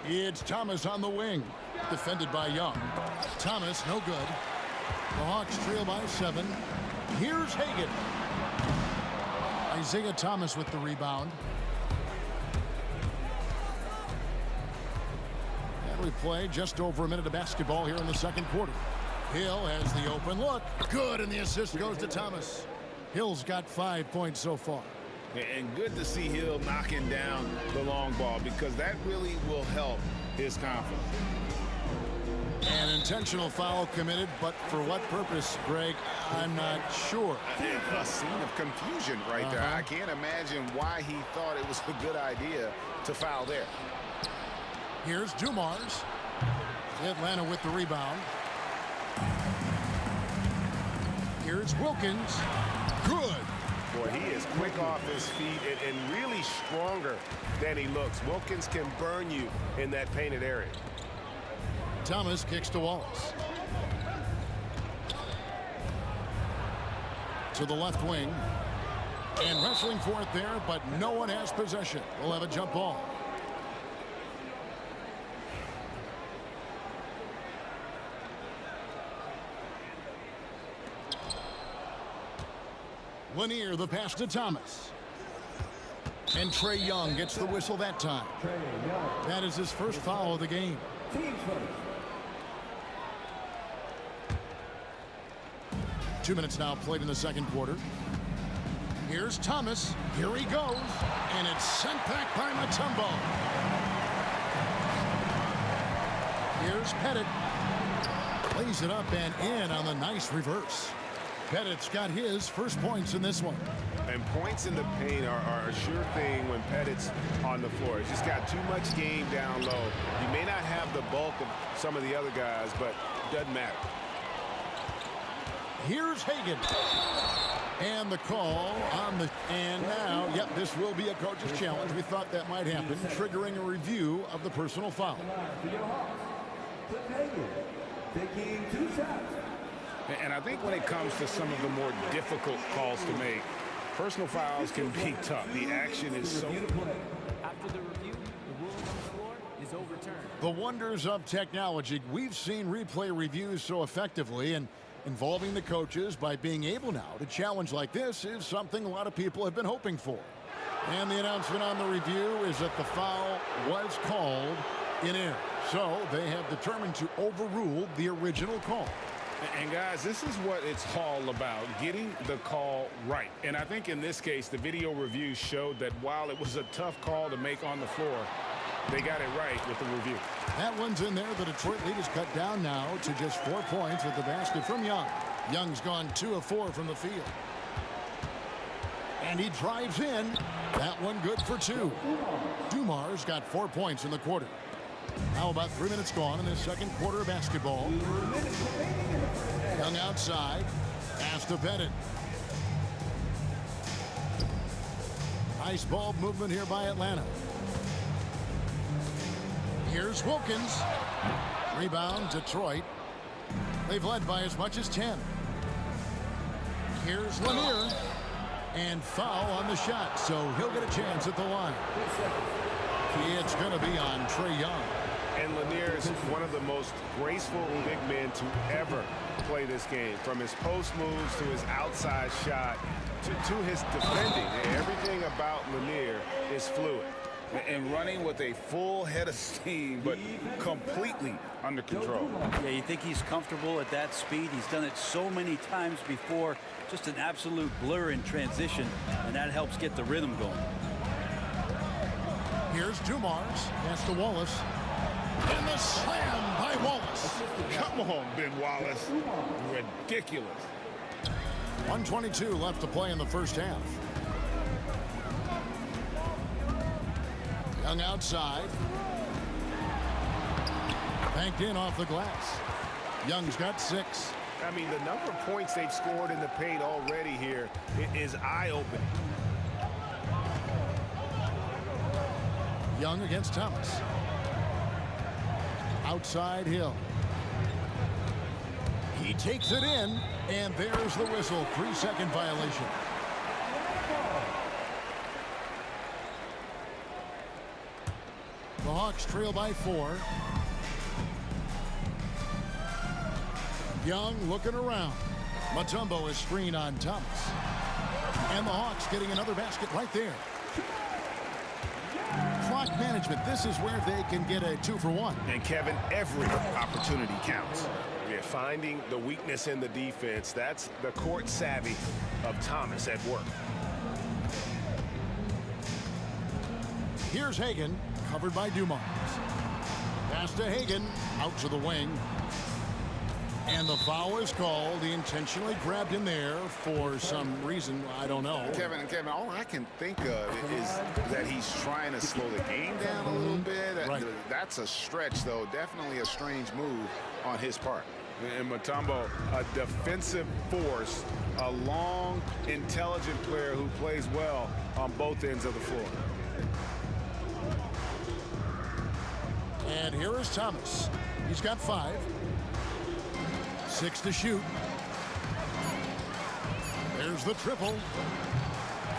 It's Thomas on the wing. Defended by Young. Thomas, no good. The Hawks trail by 7. Here's Hagan. Isaiah Thomas with the rebound. And we play just over a minute of basketball here in the second quarter. Hill has the open look. Good, and the assist goes to Thomas. Hill's got 5 points so far. And good to see Hill knocking down the long ball, because that really will help his confidence. An intentional foul committed, but for what purpose, Greg? I'm not sure. A scene of confusion right there. I can't imagine why he thought it was a good idea to foul there. Here's Dumars. Atlanta with the rebound. Here's Wilkins. Good. Boy, he is quick off his feet and really stronger than he looks. Wilkins can burn you in that painted area. Thomas kicks to Wallace. To the left wing. And wrestling for it there, but no one has possession. We'll have a jump ball. Lanier, the pass to Thomas. And Trae Young gets the whistle that time. That is his first foul of the game. Team first. 2 minutes now played in the second quarter. Here's Thomas. Here he goes. And it's sent back by Mutombo. Here's Pettit. Plays it up and in on the nice reverse. Pettit's got his first points in this one. And points in the paint are a sure thing when Pettit's on the floor. He's just got too much game down low. He may not have the bulk of some of the other guys, but it doesn't matter. Here's Hagan. And the call on the... And now, yep, this will be a coach's challenge. We thought that might happen, triggering a review of the personal foul. For your Hawks, Cliff Hagan, taking 2 shots. And I think when it comes to some of the more difficult calls to make, personal fouls can be tough. The action is so... After the review, the ruling on the floor is overturned. The wonders of technology. We've seen replay reviews so effectively, and involving the coaches by being able now to challenge like this is something a lot of people have been hoping for. And the announcement on the review is that the foul was called in error. So they have determined to overrule the original call. And guys, this is what it's all about, getting the call right. And I think in this case, the video review showed that while it was a tough call to make on the floor, they got it right with the review. That one's in there. The Detroit lead is cut down now to just 4 points with the basket from Young. Young's gone 2 of 4 from the field. And he drives in. That one good for 2. Dumar's got 4 points in the quarter. Now about 3 minutes gone in the second quarter of basketball. Young outside. Pass to Pettit. Nice ball movement here by Atlanta. Here's Wilkins. Rebound, Detroit. They've led by as much as 10. Here's Lanier. And foul on the shot, so he'll get a chance at the line. It's going to be on Trae Young. And Lanier is one of the most graceful big men to ever play this game. From his post moves to his outside shot to his defending. Everything about Lanier is fluid. And running with a full head of steam, but completely under control. Yeah, you think he's comfortable at that speed. He's done it so many times before. Just an absolute blur in transition, and that helps get the rhythm going. Here's Dumars. That's to Wallace. And the slam by Wallace. Come on, Ben Wallace. Ridiculous. 1:22 left to play in the first half. Young outside. Banked in off the glass. Young's got 6. I mean, the number of points they've scored in the paint already here is eye-opening. Young against Thomas. Outside Hill. He takes it in, and there's the whistle. 3-second violation. The Hawks trail by 4. Young looking around. Mutombo is screened on Thomas. And the Hawks getting another basket right there. Clock management. This is where they can get a 2-for-1. And Kevin, every opportunity counts. Yeah, finding the weakness in the defense. That's the court savvy of Thomas at work. Here's Hagan, covered by Dumars. Pass to Hagan, out to the wing. And the foul is called. He intentionally grabbed him there for some reason. I don't know. Kevin, all I can think of is that he's trying to slow the game down a little bit. Right. That's a stretch, though. Definitely a strange move on his part. And Mutombo, a defensive force, a long, intelligent player who plays well on both ends of the floor. And here is Thomas. He's got 5. 6 to shoot. There's the triple.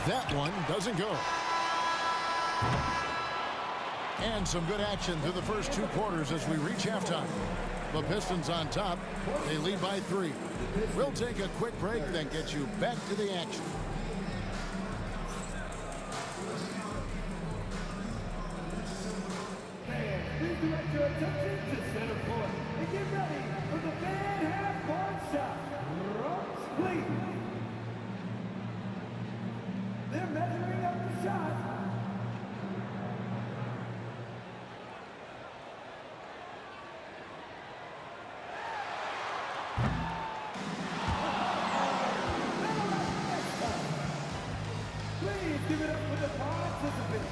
That one doesn't go. And some good action through the first 2 quarters as we reach halftime. The Pistons on top. They lead by 3. We'll take a quick break, then get you back to the action. Please direct your attention to center court and get ready for the fan half-court shot. Please. They're measuring up the shot. Please give it up for the participants.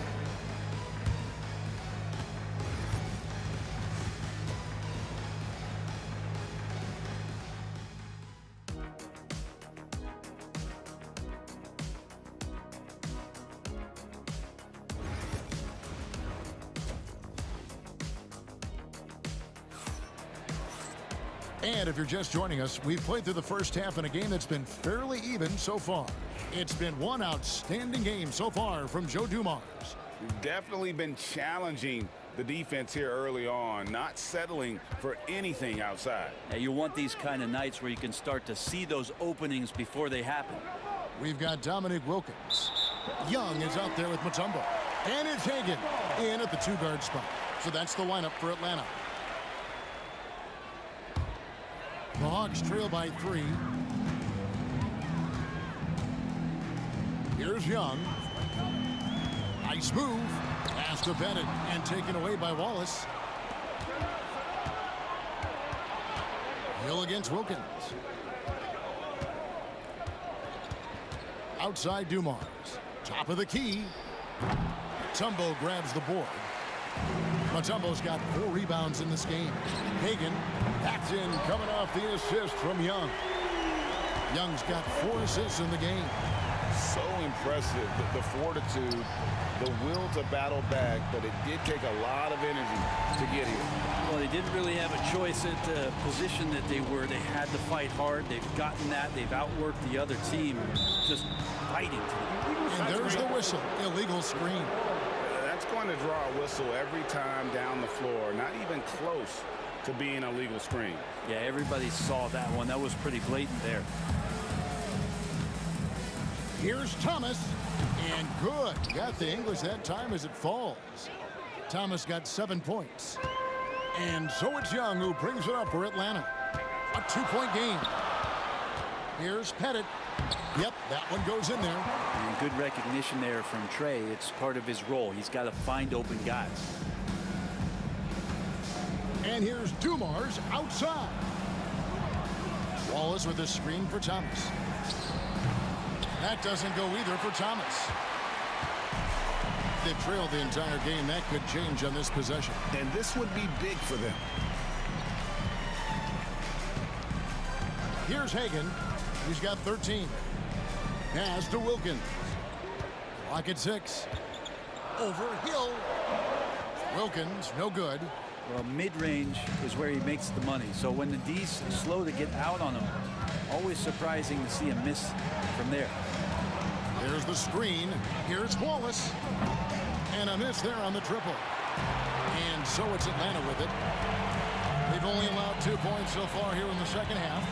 And if you're just joining us, we've played through the first half in a game that's been fairly even so far. It's been one outstanding game so far from Joe Dumars. Definitely been challenging the defense here early on, not settling for anything outside. Now, you want these kind of nights where you can start to see those openings before they happen. We've got Dominic Wilkins. Young is out there with Mutombo. And it's Hagan in at the 2-guard spot. So that's the lineup for Atlanta. The Hawks trail by 3. Here's Young. Nice move. Pass to Bennett and taken away by Wallace. Hill against Wilkins. Outside Dumars. Top of the key. Mutombo grabs the board. Mutombo's got 4 rebounds in this game. Hagan backs in, coming off the assist from Young. Young's got 4 assists in the game. So impressive, the fortitude, the will to battle back, but it did take a lot of energy to get here. Well, they didn't really have a choice at the position that they were. They had to fight hard. They've gotten that. They've outworked the other team, just fighting. And there's the whistle. Illegal screen. That's going to draw a whistle every time down the floor. Not even close to being a legal screen. Yeah, everybody saw that one. That was pretty blatant there. Here's Thomas, and good. Got the English that time as it falls. Thomas got 7 points. And so it's Young who brings it up for Atlanta. A 2-point game. Here's Pettit. Yep, that one goes in there. And good recognition there from Trey. It's part of his role. He's got to find open guys. And here's Dumars outside. Wallace with a screen for Thomas. That doesn't go either for Thomas. They've trailed the entire game. That could change on this possession. And this would be big for them. Here's Hagan. He's got 13. Pass to Wilkins. Clock at 6. Over Hill. Wilkins, no good. Well, mid-range is where he makes the money. So when the D's slow to get out on him, always surprising to see a miss from there. There's the screen. Here's Wallace. And a miss there on the triple. And so it's Atlanta with it. They've only allowed 2 points so far here in the second half.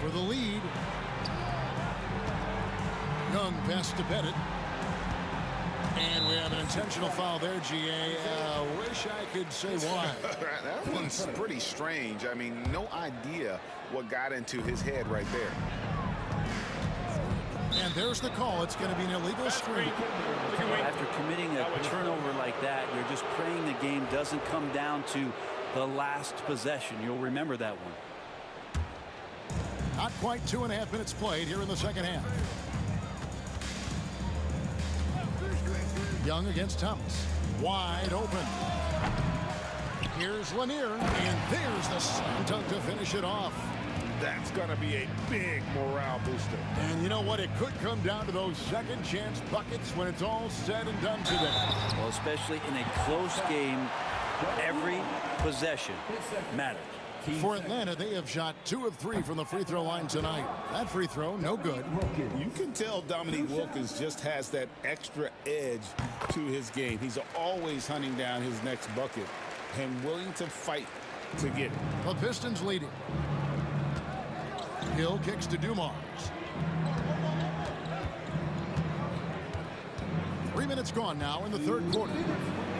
For the lead. Young pass to Pettit. And we have an intentional foul there, GA. Wish I could say why. That one's pretty strange. I mean, no idea what got into his head right there. And there's the call. It's going to be an illegal screen. After committing a turnover like that, you're just praying the game doesn't come down to the last possession. You'll remember that one. Not quite 2.5 minutes played here in the second half. Young against Thomas. Wide open. Here's Lanier. And there's the slam dunk to finish it off. That's going to be a big morale booster. And you know what? It could come down to those second chance buckets when it's all said and done today. Well, especially in a close game, every possession matters. For Atlanta, they have shot 2 of 3 from the free throw line tonight. That free throw, no good. You can tell Dominique Wilkins just has that extra edge to his game. He's always hunting down his next bucket and willing to fight to get it. The Pistons leading. Hill kicks to Dumars. 3 minutes gone now in the third quarter.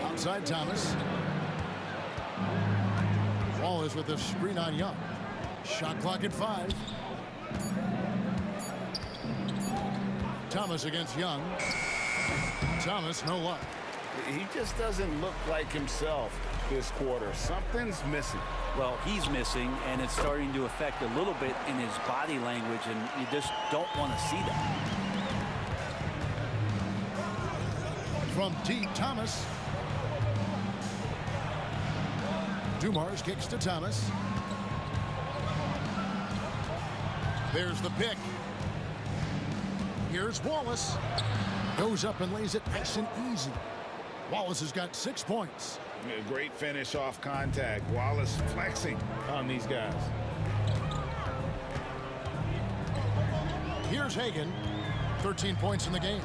Outside Thomas. Wallace with the screen on Young. Shot clock at 5. Thomas against Young. Thomas, no luck. He just doesn't look like himself this quarter. Something's missing. Well, he's missing, and it's starting to affect a little bit in his body language, and you just don't want to see that. From deep, Thomas. Dumars kicks to Thomas. There's the pick. Here's Wallace. Goes up and lays it nice and easy. Wallace has got 6 points. A great finish off contact. Wallace flexing on these guys. Here's Hagan. 13 points in the game.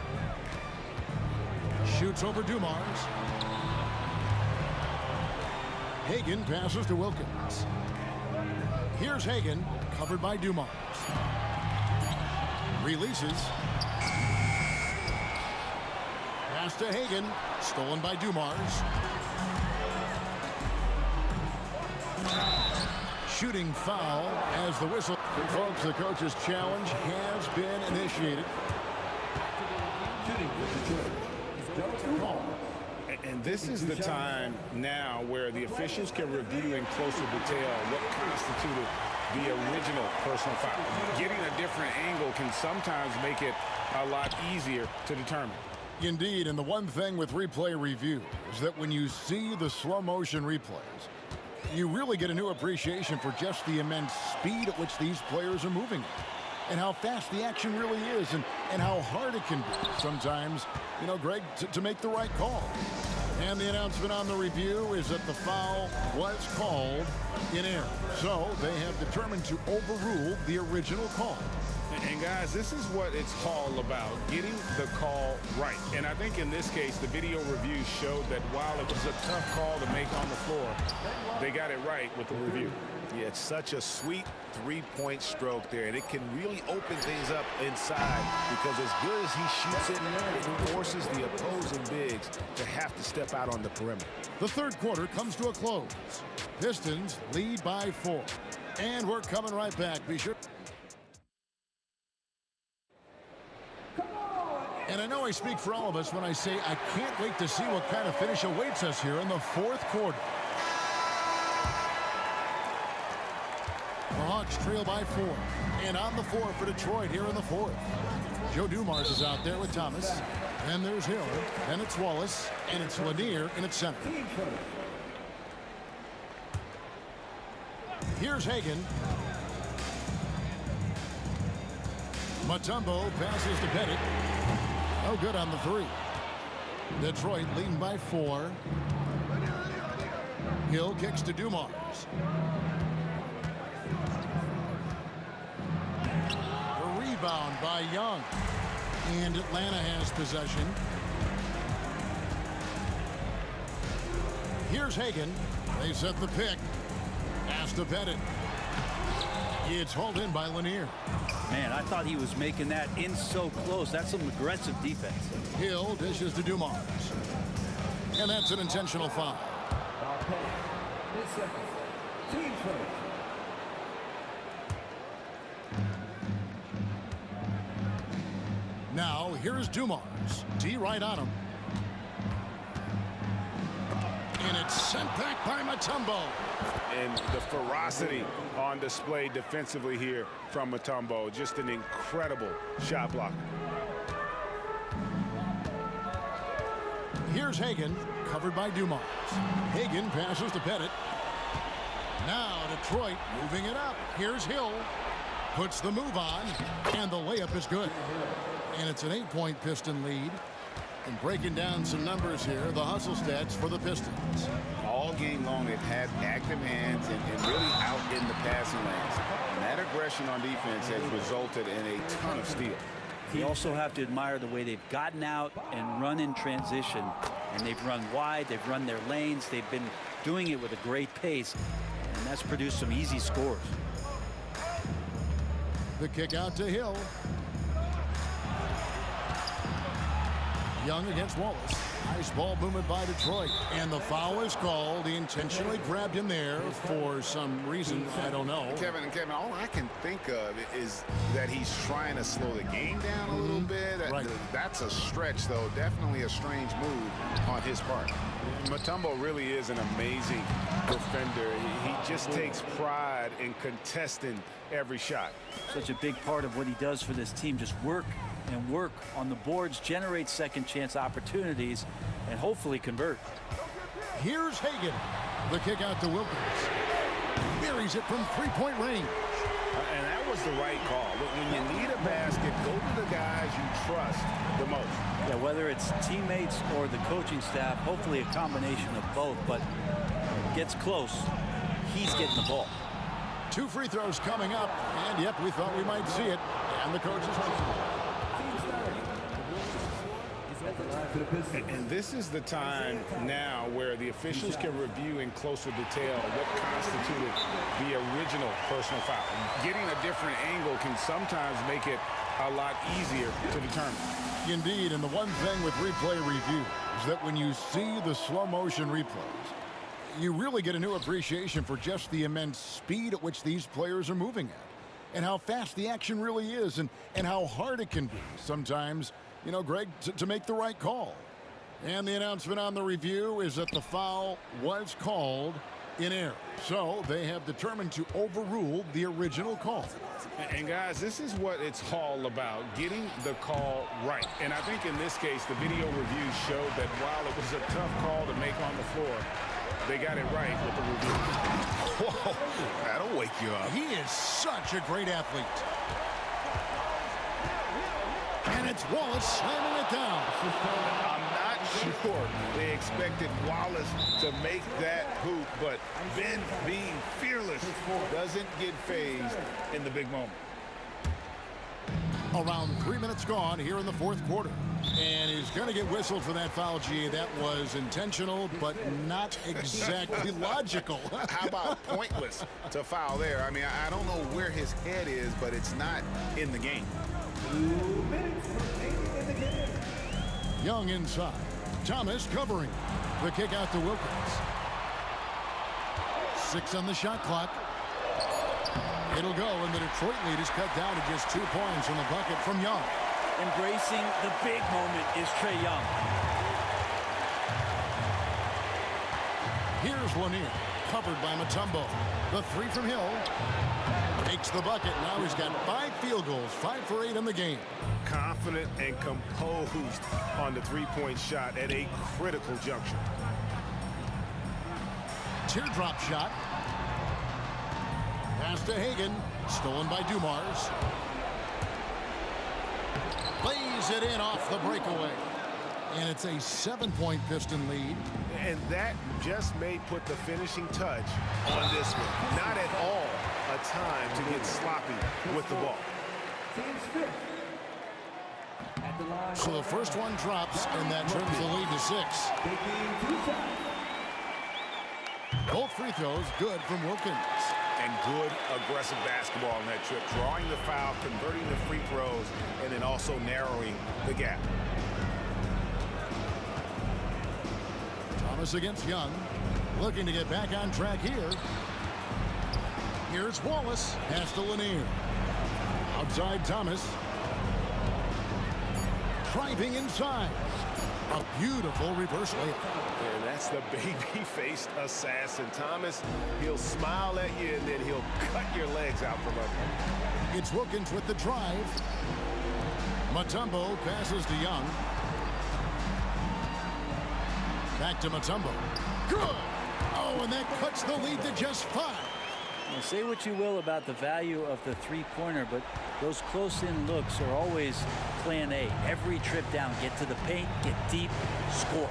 Shoots over Dumars. Hagan passes to Wilkins. Here's Hagan, covered by Dumars. Releases. Pass to Hagan, stolen by Dumars. shooting foul as the whistle. Folks, the coach's challenge has been initiated. And this is the time now where the officials can review in closer detail what constituted the original personal foul. Getting a different angle can sometimes make it a lot easier to determine. Indeed, and the one thing with replay review is that when you see the slow motion replays, you really get a new appreciation for just the immense speed at which these players are moving and how fast the action really is and how hard it can be sometimes, you know, Greg, to make the right call. And the announcement on the review is that the foul was called in error. So they have determined to overrule the original call. And guys, this is what it's all about, getting the call right. And I think in this case, the video review showed that while it was a tough call to make on the floor, they got it right with the review. Yeah, it's such a sweet three-point stroke there, and it can really open things up inside because as good as he shoots it, it forces the opposing bigs to have to step out on the perimeter. The third quarter comes to a close. Pistons lead by 4. And we're coming right back. Be sure. And I know I speak for all of us when I say I can't wait to see what kind of finish awaits us here in the fourth quarter. The Hawks trail by 4. And on the floor for Detroit here in the fourth. Joe Dumars is out there with Thomas. And there's Hill. And it's Wallace. And it's Lanier in its center. Here's Hagan. Mutombo passes to Pettit. Oh, good on the 3. Detroit leading by 4. Hill kicks to Dumars. The rebound by Young. And Atlanta has possession. Here's Hagan. They set the pick. Pass to Pettit. It's hauled in by Lanier. Man, I thought he was making that in so close. That's some aggressive defense. Hill dishes to Dumars. And that's an intentional foul. Team first. Now, here's Dumars. D right on him. And it's sent back by Mutombo. And the ferocity on display defensively here from Mutombo. Just an incredible shot blocker. Here's Hagan, covered by Dumars. Hagan passes to Pettit. Now Detroit moving it up. Here's Hill. Puts the move on, and the layup is good. And it's an 8-point Piston lead. And breaking down some numbers here, the hustle stats for the Pistons. All game long, they've had active hands and really out in the passing lanes. And that aggression on defense has resulted in a ton of steals. You also have to admire the way they've gotten out and run in transition. And they've run wide, they've run their lanes, they've been doing it with a great pace. And that's produced some easy scores. The kick out to Hill. Young against Wallace. Nice ball movement by Detroit. And the foul is called. He intentionally grabbed him there for some reason. I don't know. Kevin, all I can think of is that he's trying to slow the game down a little bit. Right. That's a stretch, though. Definitely a strange move on his part. Mutombo really is an amazing defender. He just takes pride in contesting every shot. Such a big part of what he does for this team. Just work and work on the boards, generate second chance opportunities, and hopefully convert. Here's Hagan. The kick out to Wilkins. Buries it from three-point range. And that was the right call. When you need a basket, go to the guys you trust the most. Yeah, whether it's teammates or the coaching staff, hopefully a combination of both, but gets close, he's getting the ball. 2 free throws coming up, and yep, we thought we might see it. And the coach is And this is the time now where the officials can review in closer detail what constituted the original personal foul. Getting a different angle can sometimes make it a lot easier to determine. Indeed, and the one thing with replay review is that when you see the slow motion replays, You really get a new appreciation for just the immense speed at which these players are moving at, and how fast the action really is, and how hard it can be sometimes, you know, Greg, to make the right call. And the announcement on the review is that the foul was called in error. So they have determined to overrule the original call. And guys, this is what it's all about, getting the call right. And I think in this case, the video review showed that while it was a tough call to make on the floor, they got it right with the review. Whoa, that'll wake you up. He is such a great athlete. And it's Wallace slamming it down. I'm not sure they expected Wallace to make that hoop, but Ben, being fearless, doesn't get phased in the big moment. Around 3 minutes gone here in the fourth quarter. And he's going to get whistled for that foul, G. That was intentional, but not exactly logical. How about pointless to foul there? I mean, I don't know where his head is, but it's not in the game. 2 minutes remaining in the game. Young inside. Thomas covering. The kick out to Wilkins. 6 on the shot clock. It'll go, and the Detroit lead is cut down to just 2 points from the bucket from Young. Embracing the big moment is Trae Young. Here's Lanier, covered by Mutombo. The 3 from Hill. Makes the bucket. Now he's got 5 field goals, 5 for 8 in the game. Confident and composed on the three-point shot at a critical juncture. Teardrop shot. Pass to Hagan. Stolen by Dumars. Lays it in off the breakaway. And it's a 7-point Piston lead. And that just may put the finishing touch on this one. Not at all a time to get sloppy with the ball. Team Smith. At the line. So the first one drops, and that trims the lead to 6. Taking 2 shots. Both free throws good from Wilkins. And good aggressive basketball on that trip. Drawing the foul, converting the free throws, and then also narrowing the gap. Thomas against Young. Looking to get back on track here. Here's Wallace. Pass to Lanier. Outside Thomas. Driving inside. A beautiful reverse layup. And that's the baby-faced assassin. Thomas, he'll smile at you, and then he'll cut your legs out from under. It's Wilkins with the drive. Mutombo passes to Young. Back to Mutombo. Good! Oh, and that cuts the lead to just 5. Now, say what you will about the value of the three-pointer, but those close-in looks are always plan A. Every trip down, get to the paint, get deep, score.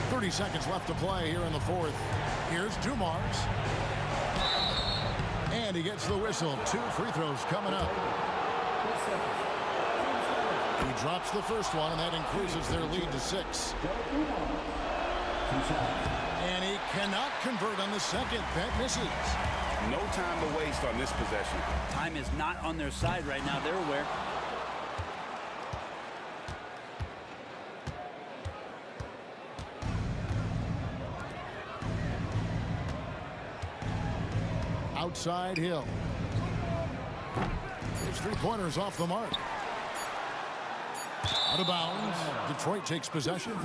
30 seconds left to play here in the fourth. Here's Dumars. And he gets the whistle. 2 free throws coming up. He drops the first one, and that increases their lead to 6. And he cannot convert on the second. That misses. No time to waste on this possession. Time is not on their side right now. They're aware. Outside Hill. His 3-pointers off the mark. Out of bounds. Detroit takes possession.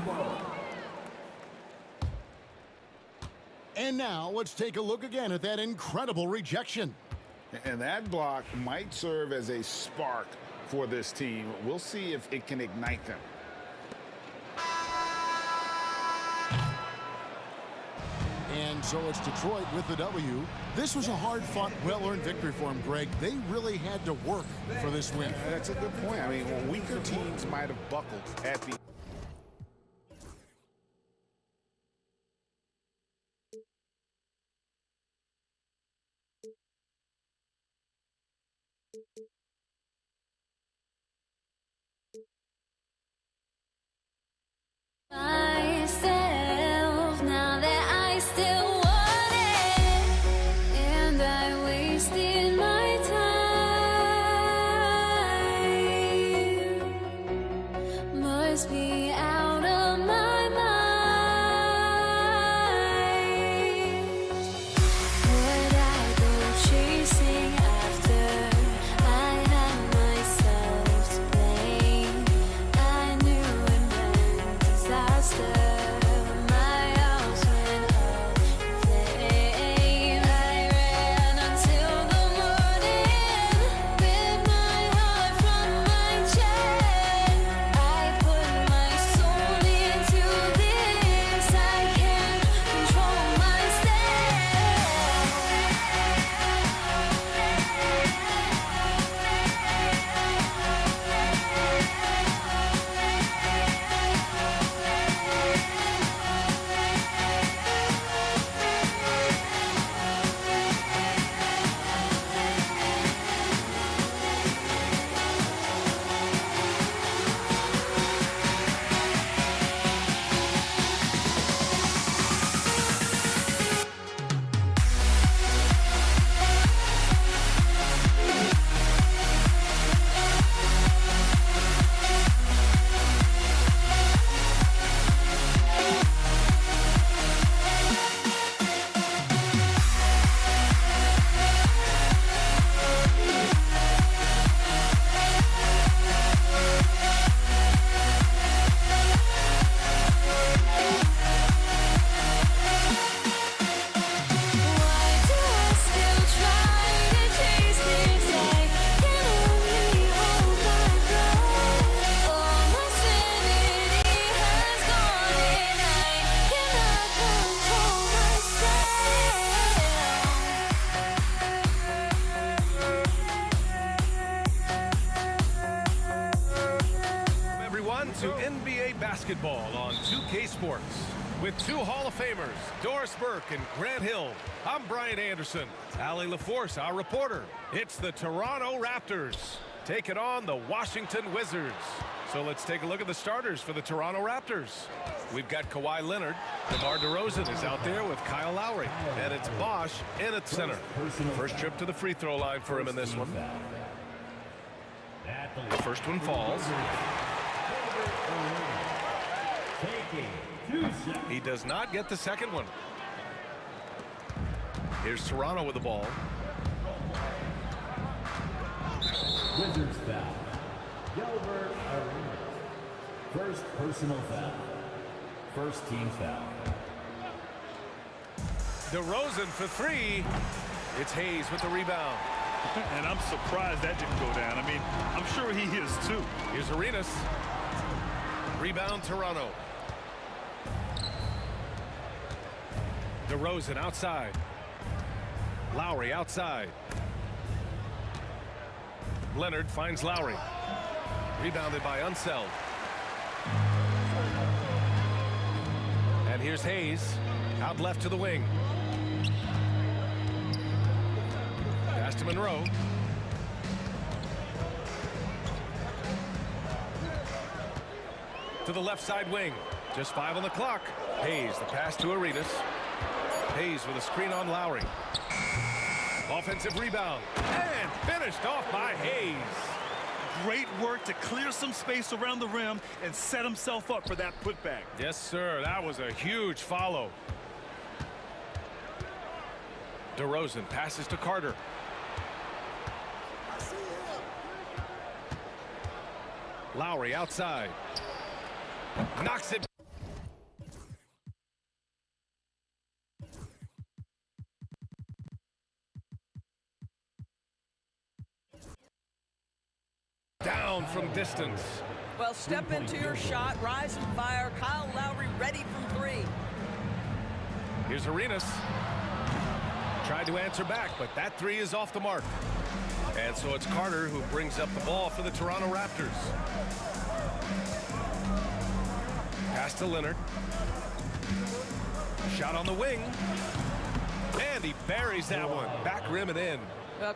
And now let's take a look again at that incredible rejection. And that block might serve as a spark for this team. We'll see if it can ignite them. And so it's Detroit with the W. This was a hard-fought, well-earned victory for them, Greg. They really had to work for this win. That's a good point. I mean, weaker teams might have buckled at the Myself, now that I still want it, and I wasted my time. Must be out of basketball on 2K Sports. With two Hall of Famers, Doris Burke and Grant Hill. I'm Brian Anderson. Allie LaForce, our reporter. It's the Toronto Raptors taking on the Washington Wizards. So let's take a look at the starters for the Toronto Raptors. We've got Kawhi Leonard. DeMar DeRozan is out there with Kyle Lowry. And it's Bosch in at center. First trip to the free throw line for him in this one. The first one falls. He does not get the second one. Here's Toronto with the ball. Wizards foul. Gilbert Arenas. First personal foul. First team foul. DeRozan for three. It's Hayes with the rebound. And I'm surprised that didn't go down. I mean, I'm sure he is too. Here's Arenas. Rebound Toronto. DeRozan outside. Lowry outside. Leonard finds Lowry. Rebounded by Unseld. And here's Hayes. Out left to the wing. Pass to Monroe. To the left side wing. Just 5 on the clock. Hayes, the pass to Arenas. Hayes with a screen on Lowry. Offensive rebound. And finished off by Hayes. Great work to clear some space around the rim and set himself up for that putback. Yes, sir. That was a huge follow. DeRozan passes to Carter. Lowry outside. Knocks it. Down from distance. Well, step into your shot, rise and fire. Kyle Lowry ready from three. Here's Arenas. Tried to answer back, but that three is off the mark. And so it's Carter who brings up the ball for the Toronto Raptors. Pass to Leonard. Shot on the wing. And he buries that one. Back rim and in.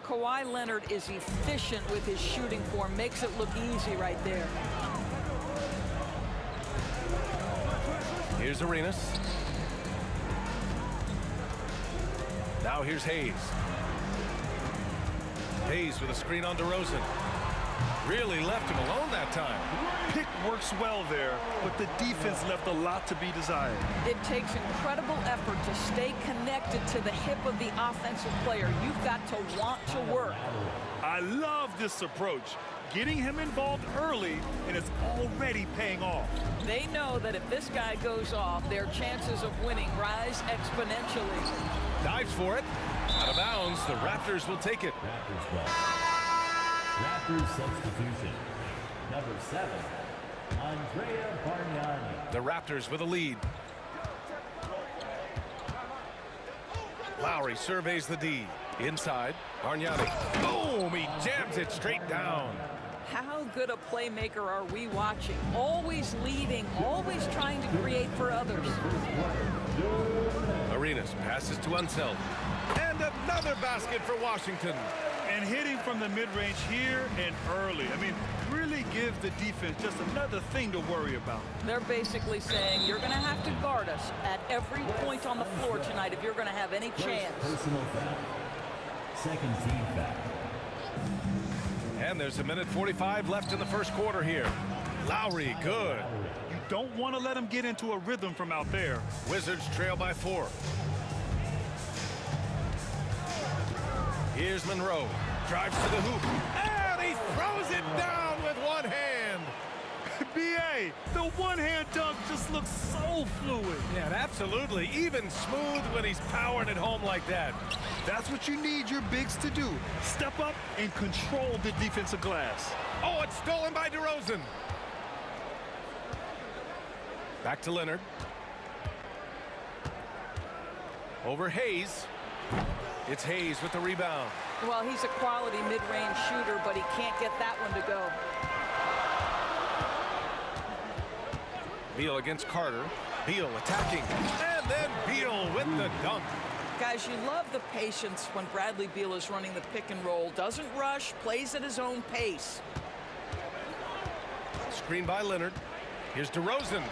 Kawhi Leonard is efficient with his shooting form. Makes it look easy right there. Here's Arenas. Now here's Hayes. Hayes with a screen on DeRozan. Really left him alone that time. Pick works well there, but the defense left a lot to be desired. It takes incredible effort to stay connected to the hip of the offensive player. You've got to want to work. I love this approach. Getting him involved early, and it's already paying off. They know that if this guy goes off, their chances of winning rise exponentially. Dives for it. Out of bounds. The Raptors will take it. Raptors ball. Raptors substitution. Number 7, Andrea Bargnani. The Raptors with a lead. Lowry surveys the D. Inside. Bargnani. Boom! He jams it straight down. How good a playmaker are we watching? Always leading, always trying to create for others. Arenas passes to Unseld. And another basket for Washington. And hitting from the mid-range here and early. I mean, really give the defense just another thing to worry about. They're basically saying you're going to have to guard us at every point on the floor tonight if you're going to have any chance. Personal foul. Second team foul. And there's 1:45 left in the first quarter here. Lowry, good. You don't want to let him get into a rhythm from out there. Wizards trail by 4. Here's Monroe. Drives to the hoop. And he throws it down with one hand. B.A., the one-hand dunk just looks so fluid. Yeah, absolutely. Even smooth when he's powering it home like that. That's what you need your bigs to do. Step up and control the defensive glass. Oh, it's stolen by DeRozan. Back to Leonard. Over Hayes. It's Hayes with the rebound. Well, he's a quality mid-range shooter, but he can't get that one to go. Beal against Carter. Beal attacking. And then Beal with the dunk. Guys, you love the patience when Bradley Beal is running the pick and roll. Doesn't rush, plays at his own pace. Screen by Leonard. Here's DeRozan.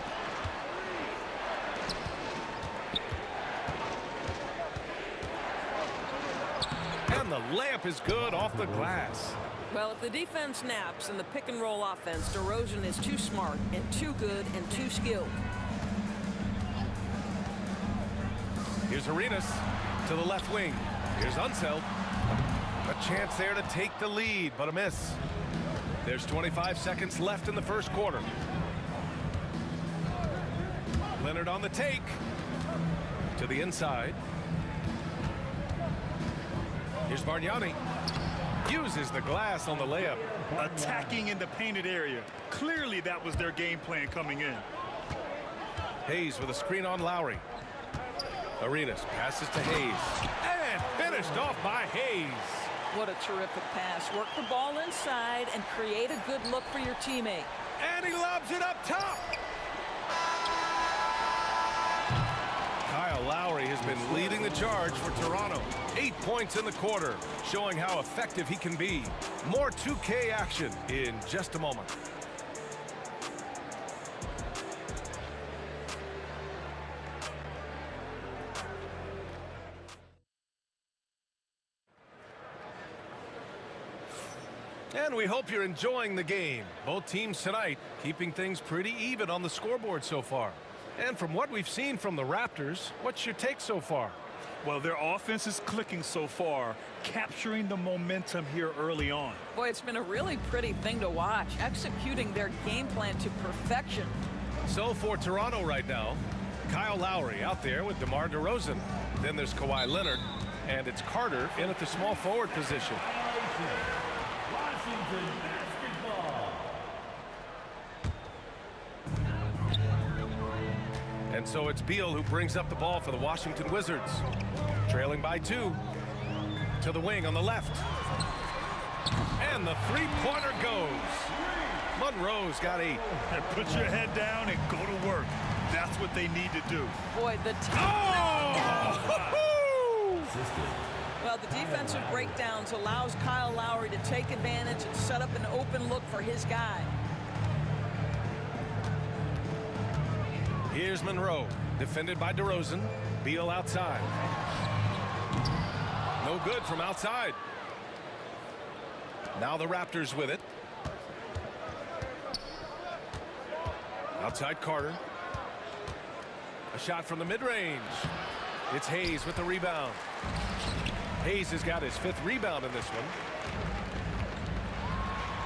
And the layup is good off the glass. Well, if the defense naps and the pick and roll offense, DeRozan is too smart and too good and too skilled. Here's Arenas to the left wing. Here's Unseld. A chance there to take the lead, but a miss. There's 25 seconds left in the first quarter. Leonard on the take. To the inside. Here's Bargnani. Uses the glass on the layup. Attacking in the painted area. Clearly that was their game plan coming in. Hayes with a screen on Lowry. Arenas passes to Hayes. And finished off by Hayes. What a terrific pass. Work the ball inside and create a good look for your teammate. And he lobs it up top. Kyle Lowry has been leading the charge for Toronto. 8 points in the quarter, showing how effective he can be. More 2K action in just a moment. And we hope you're enjoying the game. Both teams tonight keeping things pretty even on the scoreboard so far. And from what we've seen from the Raptors, what's your take so far? Well, their offense is clicking so far, capturing the momentum here early on. Boy, it's been a really pretty thing to watch, executing their game plan to perfection. So for Toronto right now, Kyle Lowry out there with DeMar DeRozan. Then there's Kawhi Leonard, and it's Carter in at the small forward position. Washington basketball. And so it's Beal who brings up the ball for the Washington Wizards. Trailing by 2. To the wing on the left. And the three-pointer goes. Monroe's got 8. And put your head down and go to work. That's what they need to do. Boy, the Well, the defensive breakdowns allows Kyle Lowry to take advantage and set up an open look for his guy. Here's Monroe, defended by DeRozan. Beal outside. No good from outside. Now the Raptors with it. Outside Carter. A shot from the mid-range. It's Hayes with the rebound. Hayes has got his 5th rebound in this one.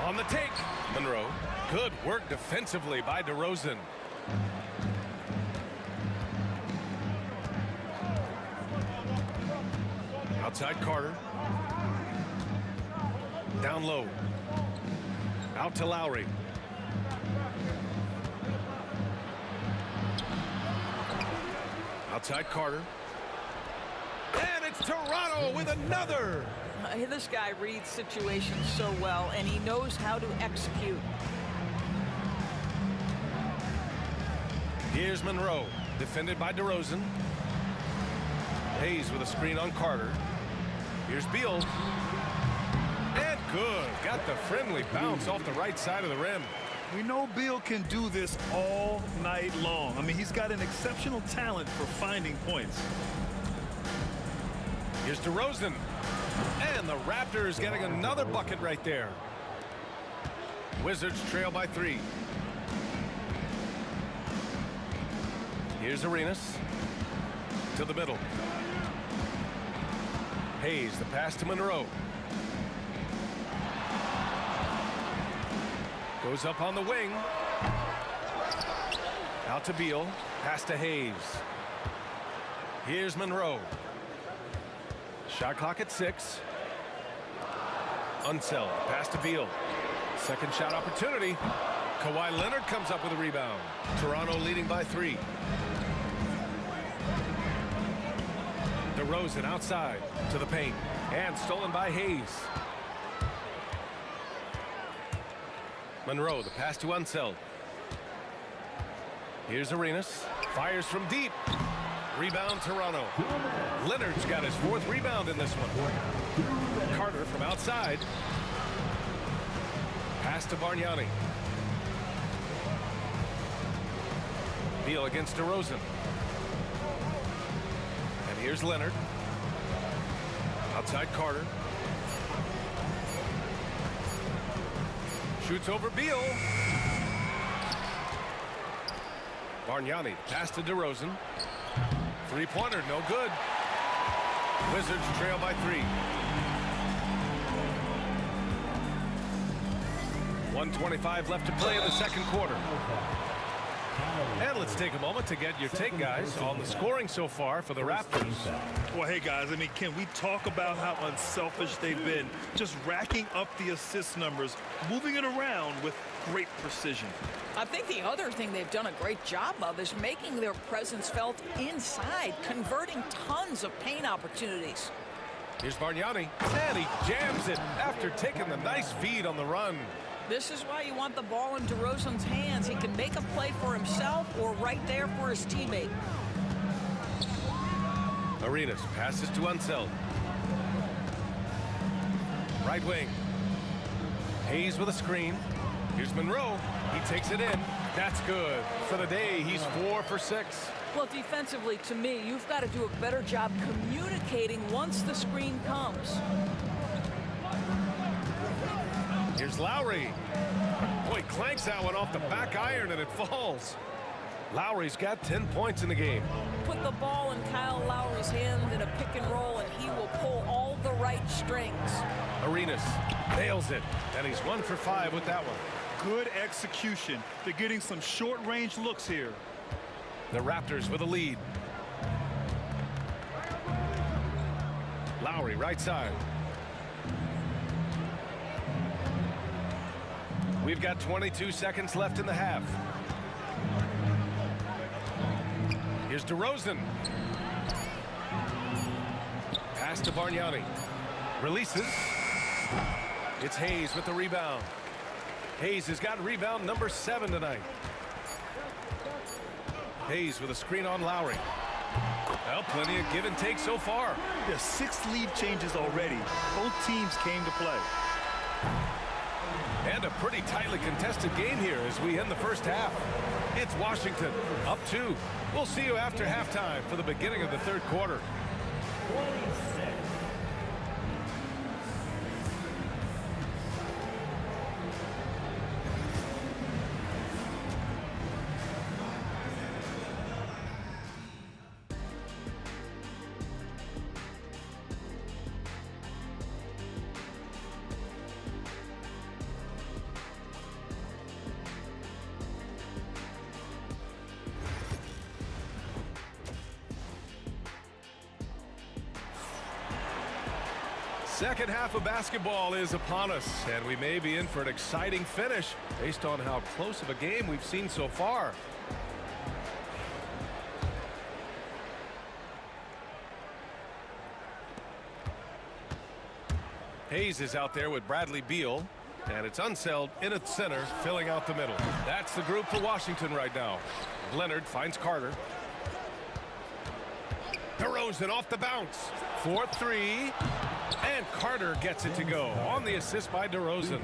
On the take, Monroe. Good work defensively by DeRozan. Outside Carter. Down low. Out to Lowry. Outside Carter. And it's Toronto with another. This guy reads situations so well, and he knows how to execute. Here's Monroe, defended by DeRozan. Hayes with a screen on Carter. Here's Beal. And good. Got the friendly bounce off the right side of the rim. We know Beal can do this all night long. I mean, he's got an exceptional talent for finding points. Here's DeRozan. And the Raptors getting another bucket right there. Wizards trail by 3. Here's Arenas. To the middle. Hayes, the pass to Monroe. Goes up on the wing. Out to Beal. Pass to Hayes. Here's Monroe. Shot clock at 6. Unseld. Pass to Beal. Second shot opportunity. Kawhi Leonard comes up with a rebound. Toronto leading by 3. DeRozan outside to the paint. And stolen by Hayes. Monroe, the pass to Unseld. Here's Arenas. Fires from deep. Rebound Toronto. Leonard's got his 4th rebound in this one. Carter from outside. Pass to Bargnani. Beal against DeRozan. And here's Leonard. Outside Carter. Shoots over Beal. Bargnani pass to DeRozan. Three-pointer, no good. Wizards trail by 3. 1:25 left to play in the second quarter. And let's take a moment to get your take, guys, on the scoring so far for the Raptors. Well, hey, guys, I mean, can we talk about how unselfish they've been? Just racking up the assist numbers, moving it around with great precision. I think the other thing they've done a great job of is making their presence felt inside, converting tons of paint opportunities. Here's Bargnani, and he jams it after taking the nice feed on the run. This is why you want the ball in DeRozan's hands. He can make a play for himself or right there for his teammate. Arenas passes to Unseld. Right wing. Hayes with a screen. Here's Monroe. He takes it in. That's good. For the day, he's 4 for 6. Well, defensively, to me, you've got to do a better job communicating once the screen comes. Here's Lowry. Boy, clanks that one off the back iron and it falls. Lowry's got 10 points in the game. Put the ball in Kyle Lowry's hand in a pick and roll and he will pull all the right strings. Arenas nails it, and he's 1 for 5 with that one. Good execution. They're getting some short-range looks here. The Raptors with a lead. Lowry right side. We've got 22 seconds left in the half. Here's DeRozan. Pass to Bargnani. Releases. It's Hayes with the rebound. Hayes has got rebound number 7 tonight. Hayes with a screen on Lowry. Well, plenty of give and take so far. There's 6 lead changes already. Both teams came to play. And a pretty tightly contested game here as we end the first half. It's Washington up 2. We'll see you after halftime for the beginning of the third quarter. 26. Second half of basketball is upon us, and we may be in for an exciting finish based on how close of a game we've seen so far. Hayes is out there with Bradley Beal, and it's Unseld in at center, filling out the middle. That's the group for Washington right now. Leonard finds Carter. DeRozan off the bounce. 4-3. And Carter gets it to go on the assist by DeRozan.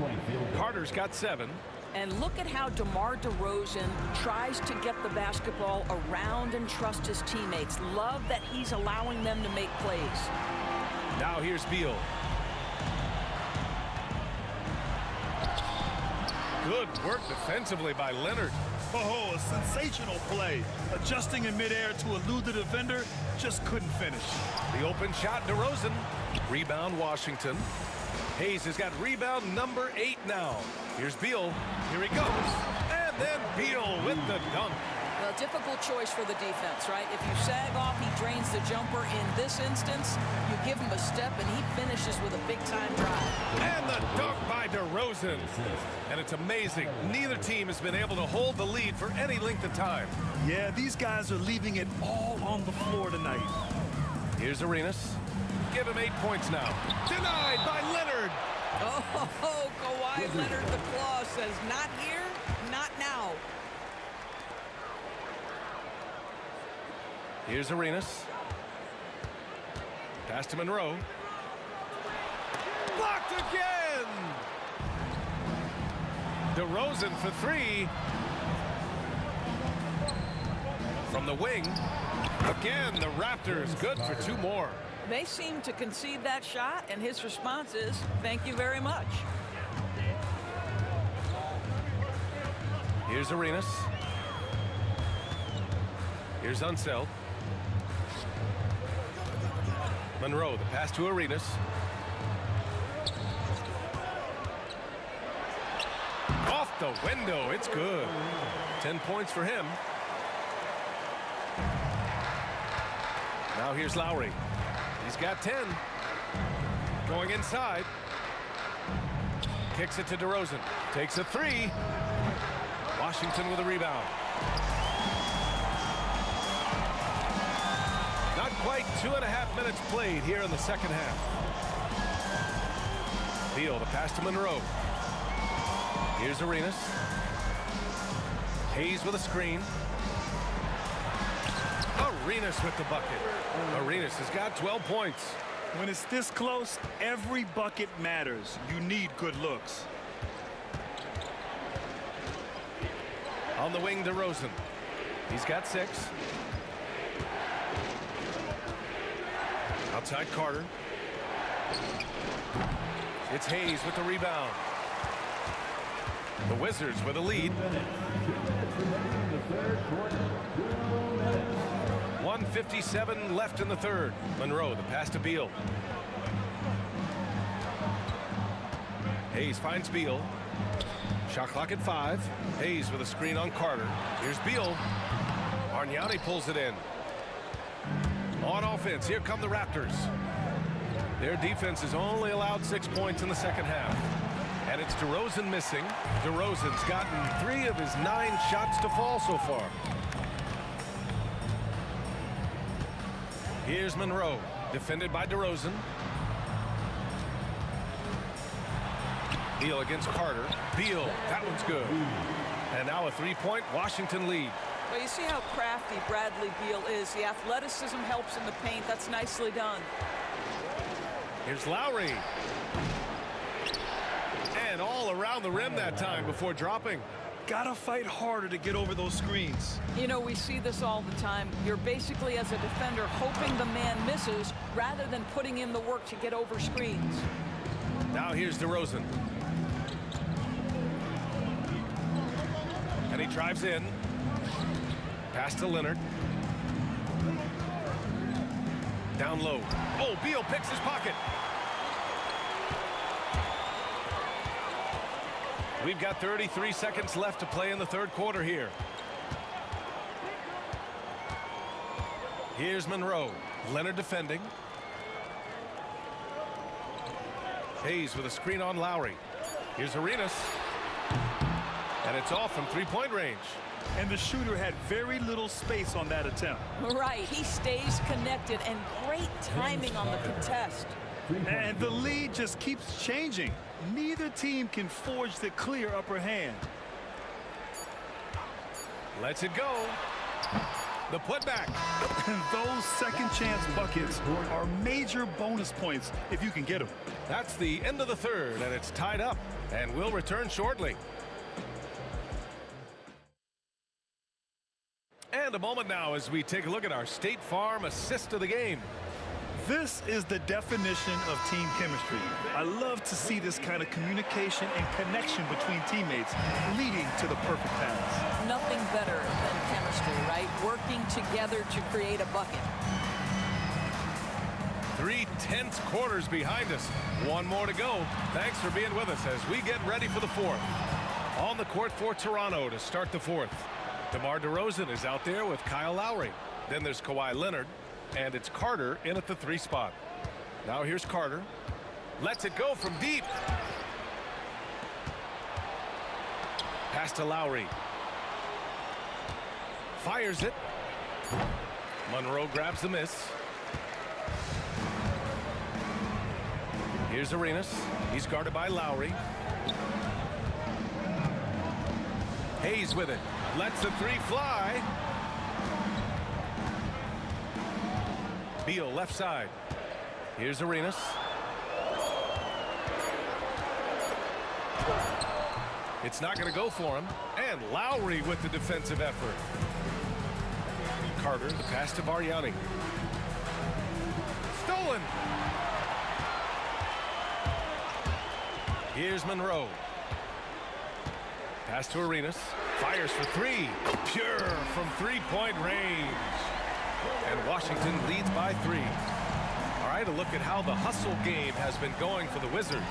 Carter's got 7. And look at how DeMar DeRozan tries to get the basketball around and trust his teammates. Love that he's allowing them to make plays. Now here's Beal. Good work defensively by Leonard. Oh, a sensational play. Adjusting in midair to elude the defender, just couldn't finish. The open shot, DeRozan. Rebound, Washington. Hayes has got rebound number 8 now. Here's Beal. Here he goes. And then Beal with the dunk. Well, difficult choice for the defense, right? If you sag off, he drains the jumper. In this instance, you give him a step, and he finishes with a big-time drive. And the dunk by DeRozan. And it's amazing. Neither team has been able to hold the lead for any length of time. Yeah, these guys are leaving it all on the floor tonight. Here's Arenas. Give him 8 points now. Denied by Leonard. Oh, Kawhi Leonard, the claw says, not here, not now. Here's Arenas. Pass to Monroe. Blocked again! DeRozan for three. From the wing. Again, the Raptors good for two more. They seem to concede that shot, and his response is, thank you very much. Here's Arenas. Here's Unseld. Monroe, the pass to Arenas. Off the window, it's good. 10 points for him. Now here's Lowry. He's got 10. Going inside. Kicks it to DeRozan. Takes a three. Washington with a rebound. Not quite 2.5 minutes played here in the second half. Beal, the pass to Monroe. Here's Arenas. Hayes with a screen. Arenas with the bucket. Arenas has got 12 points. When it's this close, every bucket matters. You need good looks. On the wing, DeRozan. He's got 6. Outside Carter. It's Hayes with the rebound. The Wizards with a lead. 1:57 left in the third. Monroe, the pass to Beal. Hayes finds Beal. Shot clock at 5. Hayes with a screen on Carter. Here's Beal. Bargnani pulls it in. On offense, here come the Raptors. Their defense has only allowed 6 points in the second half. And it's DeRozan missing. DeRozan's gotten 3 of his 9 shots to fall so far. Here's Monroe, defended by DeRozan. Beal against Carter. Beal, that one's good. And now a 3-point Washington lead. Well, you see how crafty Bradley Beal is. The athleticism helps in the paint. That's nicely done. Here's Lowry. And all around the rim that time before dropping. Gotta fight harder to get over those screens. You know, we see this all the time. You're basically, as a defender, hoping the man misses rather than putting in the work to get over screens. Now here's DeRozan. And he drives in. Pass to Leonard. Down low. Oh, Beal picks his pocket. We've got 33 seconds left to play in the third quarter here. Here's Monroe. Leonard defending. Hayes with a screen on Lowry. Here's Arenas. And it's off from three-point range. And the shooter had very little space on that attempt. Right. He stays connected, and great timing on the contest. And the lead just keeps changing. Neither team can forge the clear upper hand. Lets it go. The putback. And those second chance buckets are major bonus points if you can get them. That's the end of the third, and it's tied up. And we'll return shortly. And a moment now as we take a look at our State Farm assist of the game. This is the definition of team chemistry. I love to see this kind of communication and connection between teammates leading to the perfect pass. Nothing better than chemistry, right? Working together to create a bucket. 3 tense quarters behind us. One more to go. Thanks for being with us as we get ready for the fourth. On the court for Toronto to start the fourth. DeMar DeRozan is out there with Kyle Lowry. Then there's Kawhi Leonard. And it's Carter in at the 3 spot. Now here's Carter. Lets it go from deep. Pass to Lowry. Fires it. Monroe grabs the miss. Here's Arenas. He's guarded by Lowry. Hayes with it. Lets the 3 fly. Beal left side. Here's Arenas. It's not going to go for him. And Lowry with the defensive effort. Carter, the pass to Bargnani. Stolen. Here's Monroe. Pass to Arenas. Fires for three. Pure from three-point range. And Washington leads by 3. All right, a look at how the hustle game has been going for the Wizards.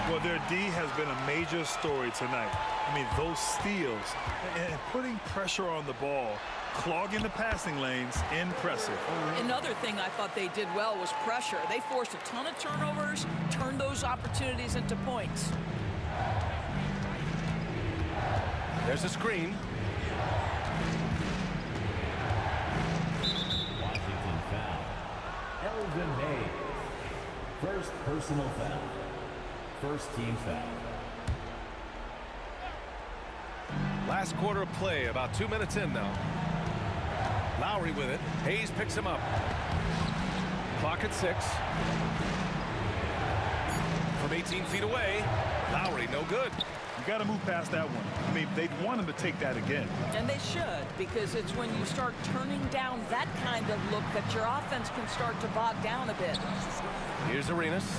Well, their D has been a major story tonight. I mean, those steals and putting pressure on the ball, clogging the passing lanes, impressive. Another thing I thought they did well was pressure. They forced a ton of turnovers, turned those opportunities into points. There's a screen. Washington foul. Elvin Hayes. First personal foul. First team foul. Last quarter of play, about 2 minutes in now. Lowry with it. Hayes picks him up. Clock at 6. From 18 feet away, Lowry no good. You got to move past that one. I mean, they'd want him to take that again. And they should, because it's when you start turning down that kind of look that your offense can start to bog down a bit. Here's Arenas.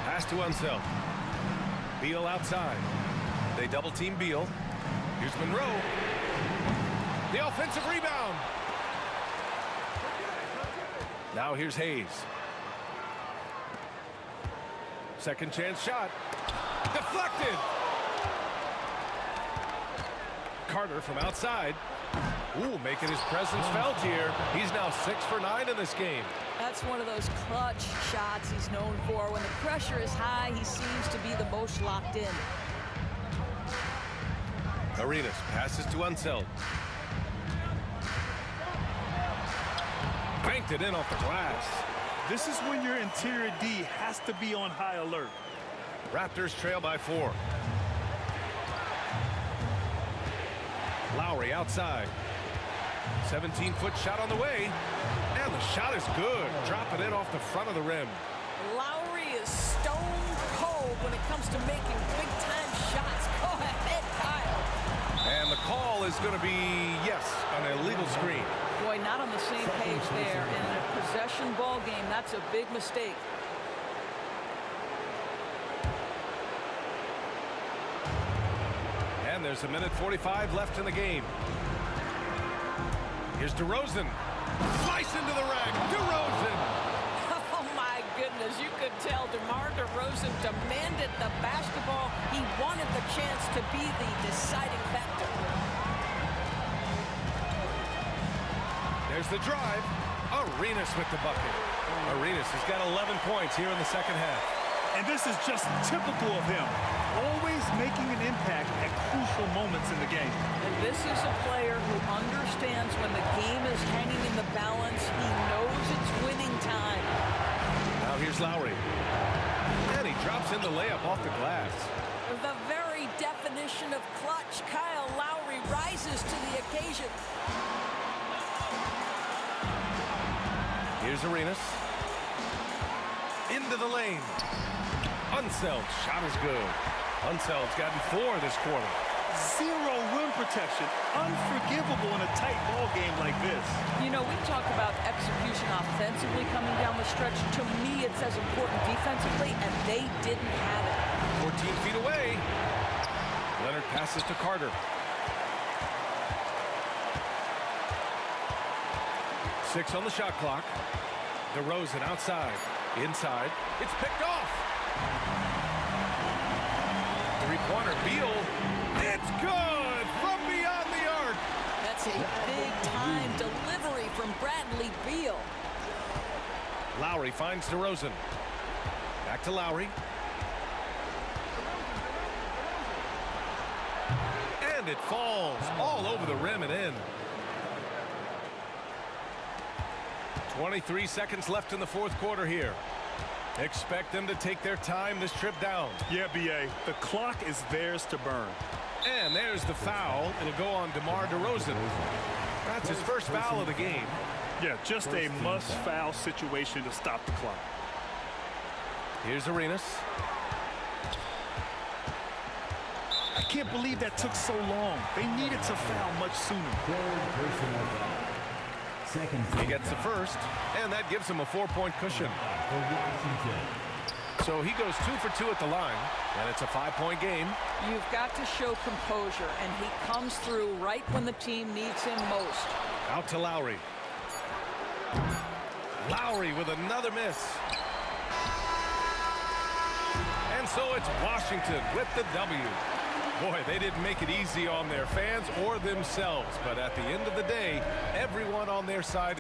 Pass to Unseld. Beal outside. They double team Beal. Here's Monroe. The offensive rebound. Now here's Hayes. Second chance shot. Deflected. Carter from outside. Ooh, making his presence felt here. He's now 6 for 9 in this game. That's one of those clutch shots he's known for. When the pressure is high, he seems to be the most locked in. Arenas passes to Unseld. Banked it in off the glass. This is when your interior D has to be on high alert. Raptors trail by 4. Lowry outside. 17-foot shot on the way. And the shot is good. Dropping it off the front of the rim. Lowry is stone cold when it comes to making big-time shots. Go ahead, Kyle. And the call is going to be, yes, an illegal screen. Boy, not on the same page there. In a possession ball game, that's a big mistake. And there's a minute 45 left in the game. Here's DeRozan. Slice into the rack. DeRozan. Oh, my goodness. You could tell DeMar DeRozan demanded the basketball. He wanted the chance to be the deciding factor. There's the drive. Arenas with the bucket. Arenas has got 11 points here in the second half. And this is just typical of him. Always making an impact at crucial moments in the game. And this is a player who understands when the game is hanging in the balance. He knows it's winning time. Now here's Lowry. And he drops in the layup off the glass. The very definition of clutch. Kyle Lowry rises to the occasion. Here's Arenas. Into the lane. Unseld. Shot is good. Unseld's gotten 4 this quarter. Zero rim protection. Unforgivable in a tight ball game like this. You know, we talk about execution offensively coming down the stretch. To me, it's as important defensively, and they didn't have it. 14 feet away. Leonard passes to Carter. 6 on the shot clock. DeRozan outside. Inside. It's picked off. Three-pointer. Beal. It's good from beyond the arc. That's a big-time delivery from Bradley Beal. Lowry finds DeRozan. Back to Lowry. And it falls all over the rim and in. 23 seconds left in the fourth quarter here. Expect them to take their time this trip down. Yeah, B.A. The clock is theirs to burn. And there's the foul. It'll go on DeMar DeRozan. That's his first foul of the game. Yeah, just a must-foul situation to stop the clock. Here's Arenas. I can't believe that took so long. They needed to foul much sooner. He gets the first, and that gives him a 4-point cushion. So he goes 2 for 2 at the line, and it's a 5-point game. You've got to show composure, and he comes through right when the team needs him most. Out to Lowry. Lowry with another miss. And so it's Washington with the W. Boy, they didn't make it easy on their fans or themselves, but at the end of the day, everyone on their side.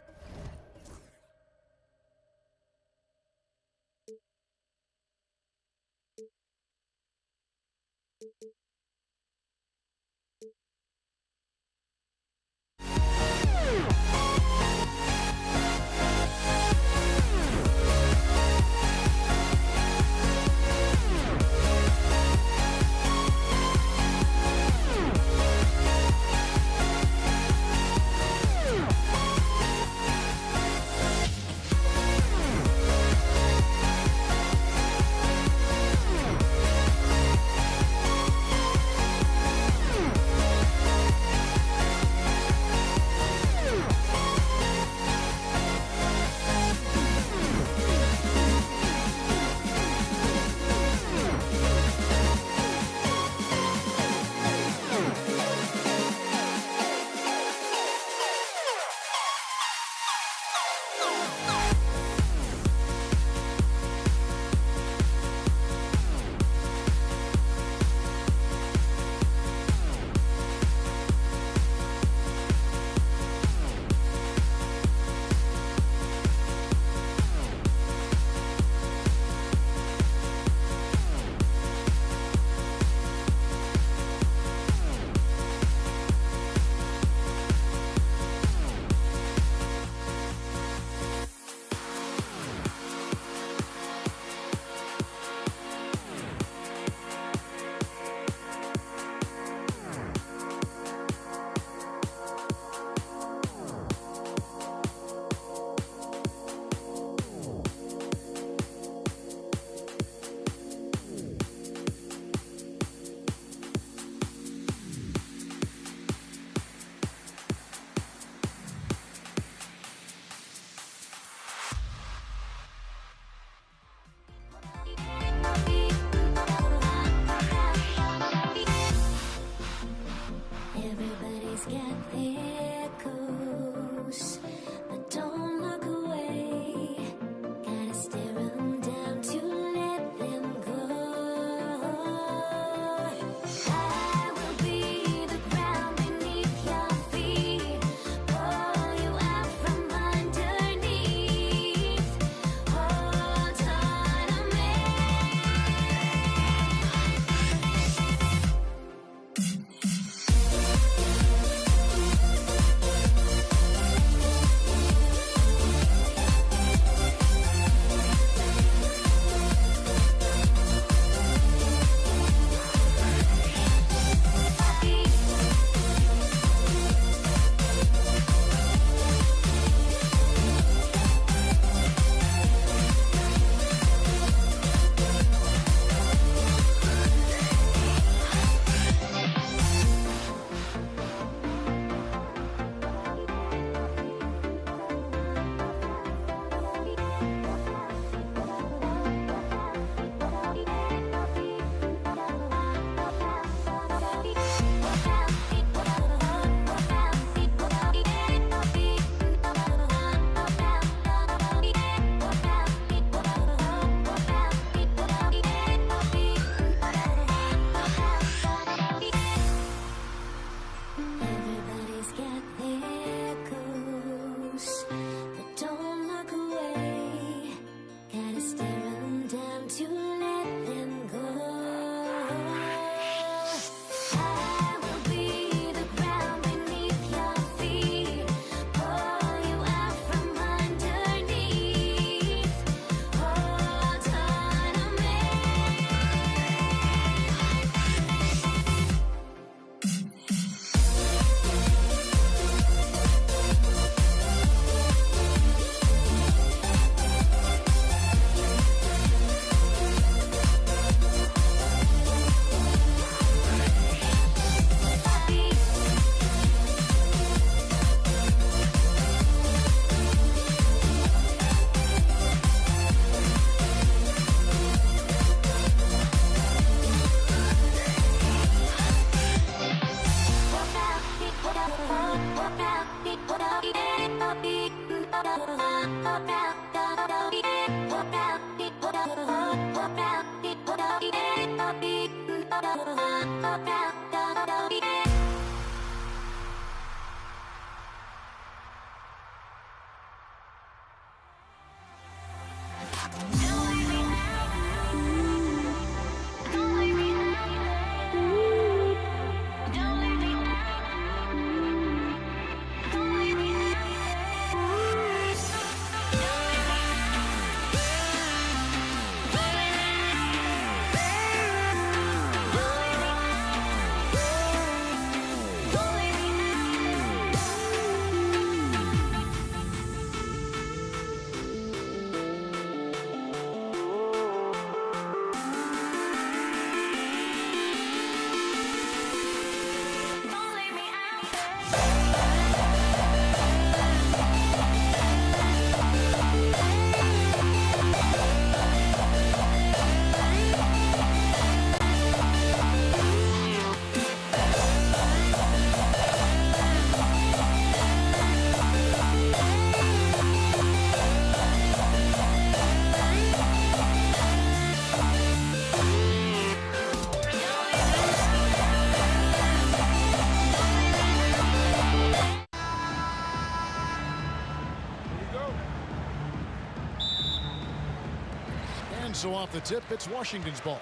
So off the tip, it's Washington's ball.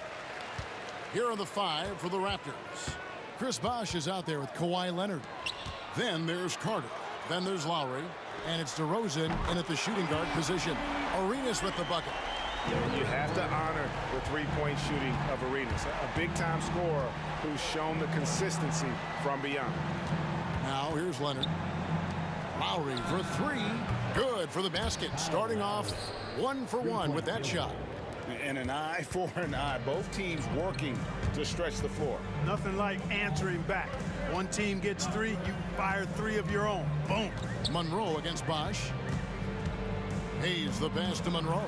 Here are the 5 for the Raptors. Chris Bosh is out there with Kawhi Leonard. Then there's Carter. Then there's Lowry. And it's DeRozan in at the shooting guard position. Arenas with the bucket. You have to honor the three-point shooting of Arenas. A big-time scorer who's shown the consistency from beyond. Now here's Leonard. Lowry for 3. Good for the basket. Starting off 1 for 1 with that shot. And an eye for an eye. Both teams working to stretch the floor. Nothing like answering back. One team gets 3, you fire 3 of your own. Boom. Monroe against Bosh. Hayes the pass to Monroe.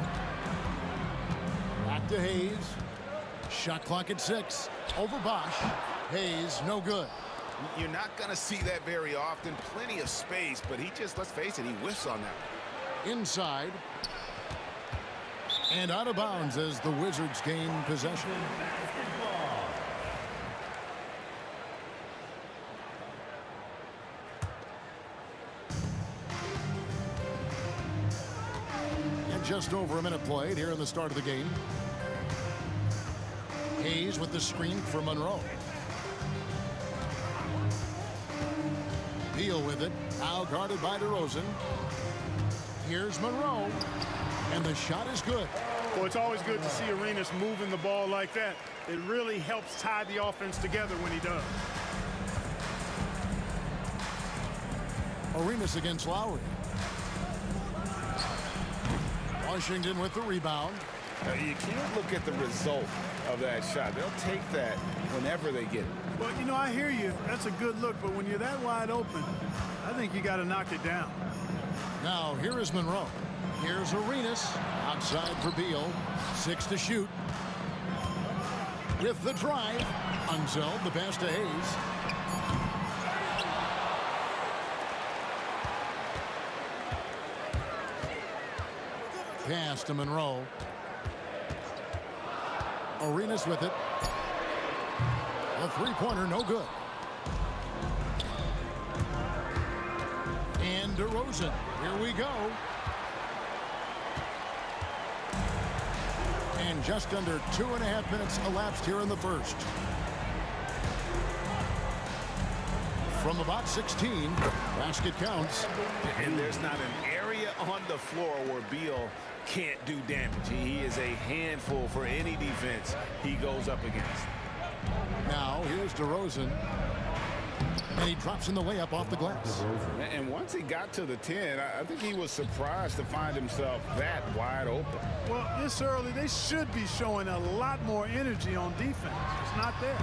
Back to Hayes. Shot clock at 6. Over Bosh. Hayes, no good. You're not going to see that very often. Plenty of space, but he just, let's face it, he whiffs on that. Inside. And out of bounds as the Wizards gain possession. And just over a minute played here in the start of the game. Hayes with the screen for Monroe. Beal with it. Now guarded by DeRozan. Here's Monroe. And the shot is good. Well, it's always good to see Arenas moving the ball like that. It really helps tie the offense together when he does. Arenas against Lowry. Washington with the rebound. Now, you can't look at the result of that shot. They'll take that whenever they get it. Well, you know, I hear you. That's a good look, but when you're that wide open, I think you got to knock it down. Now, here is Monroe. Here's Arenas. Outside for Beal. 6 to shoot. With the drive. Unzeld the pass to Hayes. Pass to Monroe. Arenas with it. A three-pointer, no good. And DeRozan. Here we go. And just under 2.5 minutes elapsed here in the first. From about 16, basket counts. And there's not an area on the floor where Beal can't do damage. He is a handful for any defense he goes up against. Now here's DeRozan. And he drops in the layup off the glass. And once he got to the 10, I think he was surprised to find himself that wide open. Well, this early, they should be showing a lot more energy on defense. It's not there.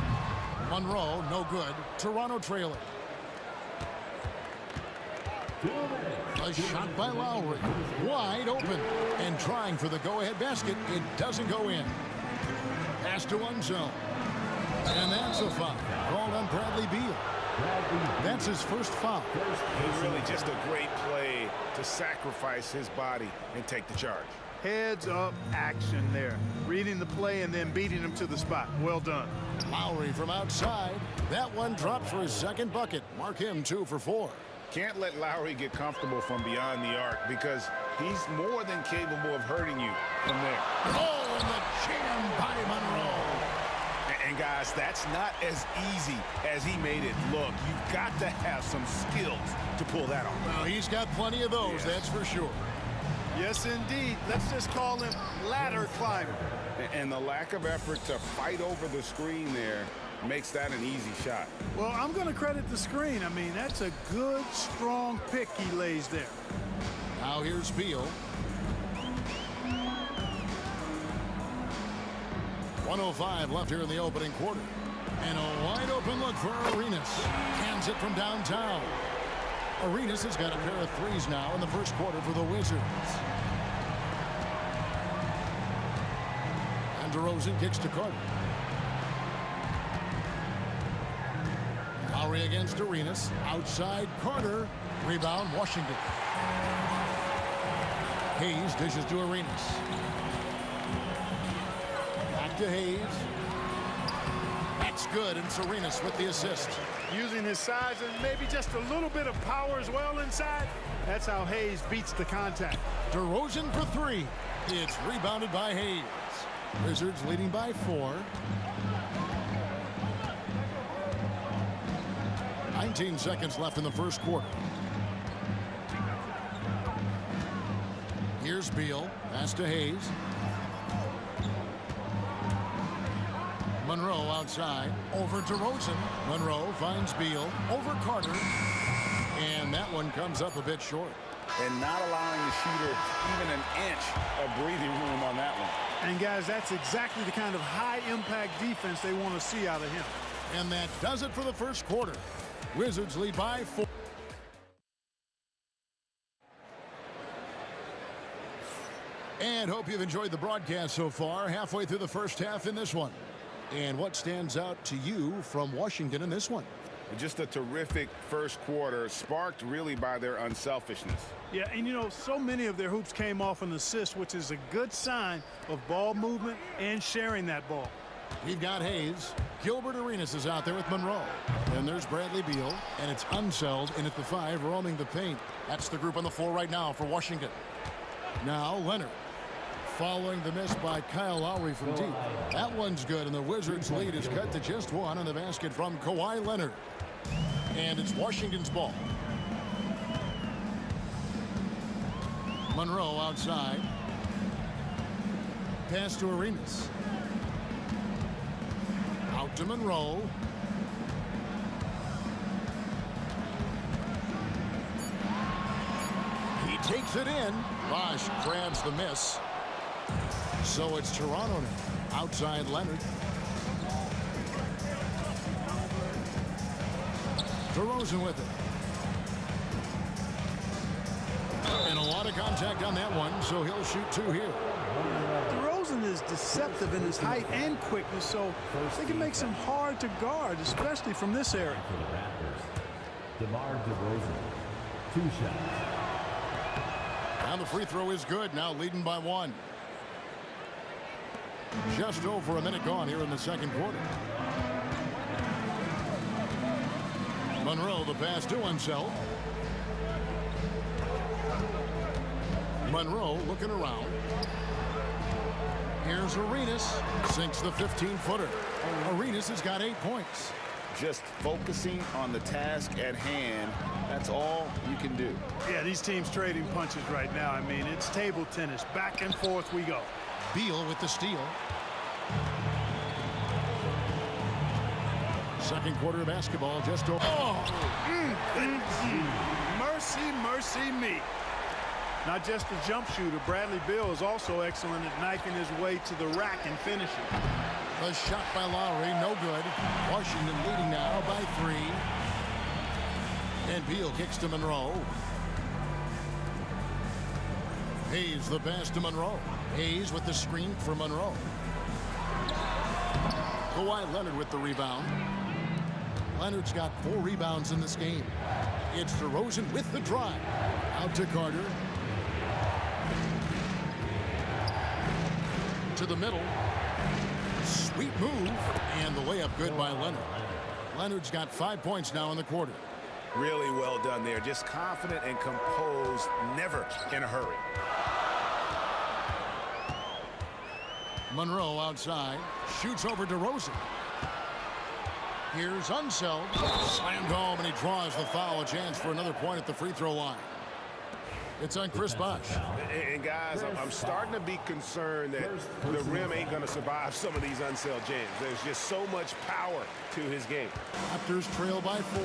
Monroe, no good. Toronto trailing. A shot by Lowry. Wide open. And trying for the go-ahead basket. It doesn't go in. Pass to Unzeld. And that's a foul. Called on Bradley Beal. That's his first foul. It was really just a great play to sacrifice his body and take the charge. Heads-up action there. Reading the play and then beating him to the spot. Well done. Lowry from outside. That one drops for his second bucket. Mark him 2 for 4. Can't let Lowry get comfortable from beyond the arc because he's more than capable of hurting you from there. Oh, and the jam by Monroe. And guys, that's not as easy as he made it look. You've got to have some skills to pull that off. Well, he's got plenty of those, that's for sure. Yes, indeed. Let's just call him ladder climber. And the lack of effort to fight over the screen there makes that an easy shot. Well, I'm going to credit the screen. I mean, that's a good, strong pick he lays there. Now here's Beal. 1:05 left here in the opening quarter. And a wide open look for Arenas. Cans it from downtown. Arenas has got a pair of threes now in the first quarter for the Wizards. And DeRozan kicks to Carter. Lowry against Arenas. Outside Carter. Rebound Washington. Hayes dishes to Arenas. Back to Hayes. That's good, and Arenas with the assist. Using his size and maybe just a little bit of power as well inside. That's how Hayes beats the contact. DeRozan for 3. It's rebounded by Hayes. Wizards leading by 4. 19 seconds left in the first quarter. Here's Beal. Pass to Hayes. Monroe outside. Over DeRozan. Monroe finds Beal. Over Carter. And that one comes up a bit short. And not allowing the shooter even an inch of breathing room on that one. And guys, that's exactly the kind of high-impact defense they want to see out of him. And that does it for the first quarter. Wizards lead by 4. And hope you've enjoyed the broadcast so far. Halfway through the first half in this one. And what stands out to you from Washington in this one? Just a terrific first quarter, sparked really by their unselfishness. Yeah, and you know, so many of their hoops came off an assist, which is a good sign of ball movement and sharing that ball. We've got Hayes. Gilbert Arenas is out there with Monroe. And there's Bradley Beal, and it's Unseld in at the 5, roaming the paint. That's the group on the floor right now for Washington. Now Leonard. Following the miss by Kyle Lowry from deep. That one's good, and the Wizards' lead is cut to just 1 on the basket from Kawhi Leonard. And it's Washington's ball. Monroe outside. Pass to Arenas. Out to Monroe. He takes it in. Bosch grabs the miss. So it's Toronto now. Outside Leonard. DeRozan with it. And a lot of contact on that one, so he'll shoot 2 here. DeRozan is deceptive in his height and quickness, so they can make him hard to guard, especially from this area. For the Raptors, DeMar DeRozan, 2 shots. And the free throw is good, now leading by 1. Just over a minute gone here in the second quarter. Monroe, the pass to himself. Monroe looking around. Here's Arenas. Sinks the 15-footer. Arenas has got 8 points. Just focusing on the task at hand, that's all you can do. Yeah, these teams trading punches right now. I mean, it's table tennis. Back and forth we go. Beal with the steal. Second quarter of basketball just over. Mercy, mercy me. Not just a jump shooter, Bradley Beal is also excellent at knifing his way to the rack and finishing. The shot by Lowry, no good. Washington leading now by 3. And Beal kicks to Monroe. Hayes the pass to Monroe. Hayes with the screen for Monroe. Kawhi Leonard with the rebound. Leonard's got 4 rebounds in this game. It's DeRozan with the drive. Out to Carter. to the middle. Sweet move. And the layup good by Leonard. Leonard's got 5 points now in the quarter. Really well done there. Just confident and composed, never in a hurry. Monroe outside. Shoots over DeRozan. Here's Unseld. Slammed home, and he draws the foul. A chance for another point at the free throw line. It's on Chris Bosh. And guys, I'm starting to be concerned that the rim ain't going to survive some of these Unseld jams. There's just so much power to his game. Raptors trail by 4.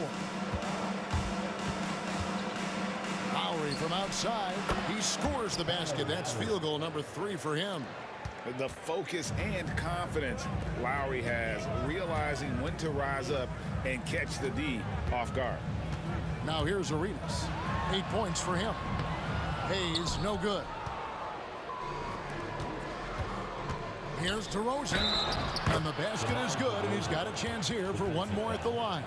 Lowry from outside. He scores the basket. That's field goal number 3 for him. The focus and confidence Lowry has, realizing when to rise up and catch the D off guard. Now here's Arenas. 8 points for him. Hayes, no good. Here's DeRozan. And the basket is good, and he's got a chance here for one more at the line.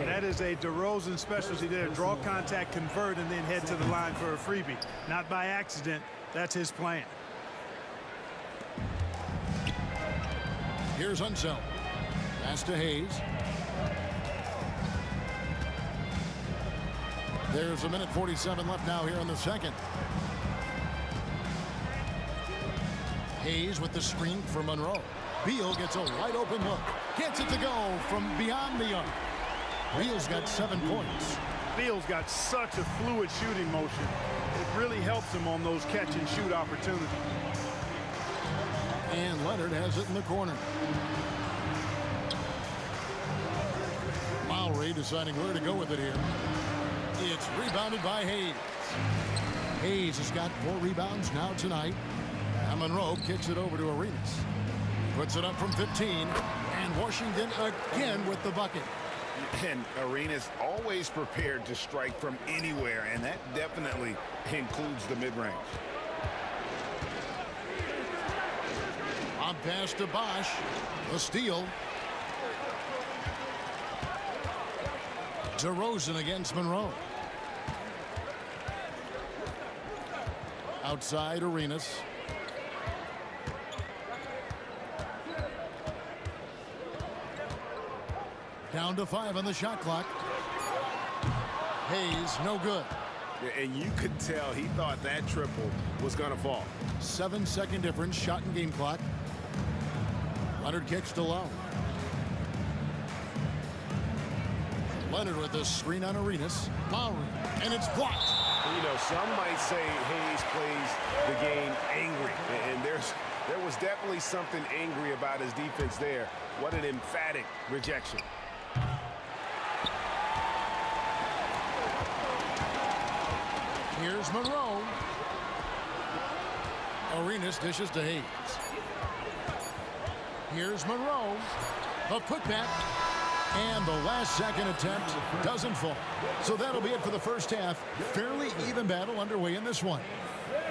That is a DeRozan specialty there. Draw contact, convert, and then head to the line for a freebie. Not by accident. That's his plan. Here's Unseld. Pass to Hayes. There's a minute 47 left now here in the second. Hayes with the screen for Monroe. Beal gets a wide open look. Gets it to go from beyond the arc. Beal's got 7 points. Beal's got such a fluid shooting motion. It really helps him on those catch and shoot opportunities. And Leonard has it in the corner. Lowry deciding where to go with it here. It's rebounded by Hayes. Hayes has got 4 rebounds now tonight. And Monroe kicks it over to Arenas. Puts it up from 15. And Washington again with the bucket. And Arenas always prepared to strike from anywhere, and that definitely includes the mid-range. On pass to Bosh. The steal. DeRozan against Monroe. Outside Arenas. Down to 5 on the shot clock. Hayes, no good. And you could tell he thought that triple was going to fall. 7-second difference, shot and game clock. Leonard kicks to Lowe. Leonard with the screen on Arenas. Lowry, and it's blocked. You know, some might say Hayes plays the game angry. And there was definitely something angry about his defense there. What an emphatic rejection. Here's Monroe. Arenas dishes to Hayes. Here's Monroe. The putback. And the last second attempt doesn't fall. So that'll be it for the first half. Fairly even battle underway in this one.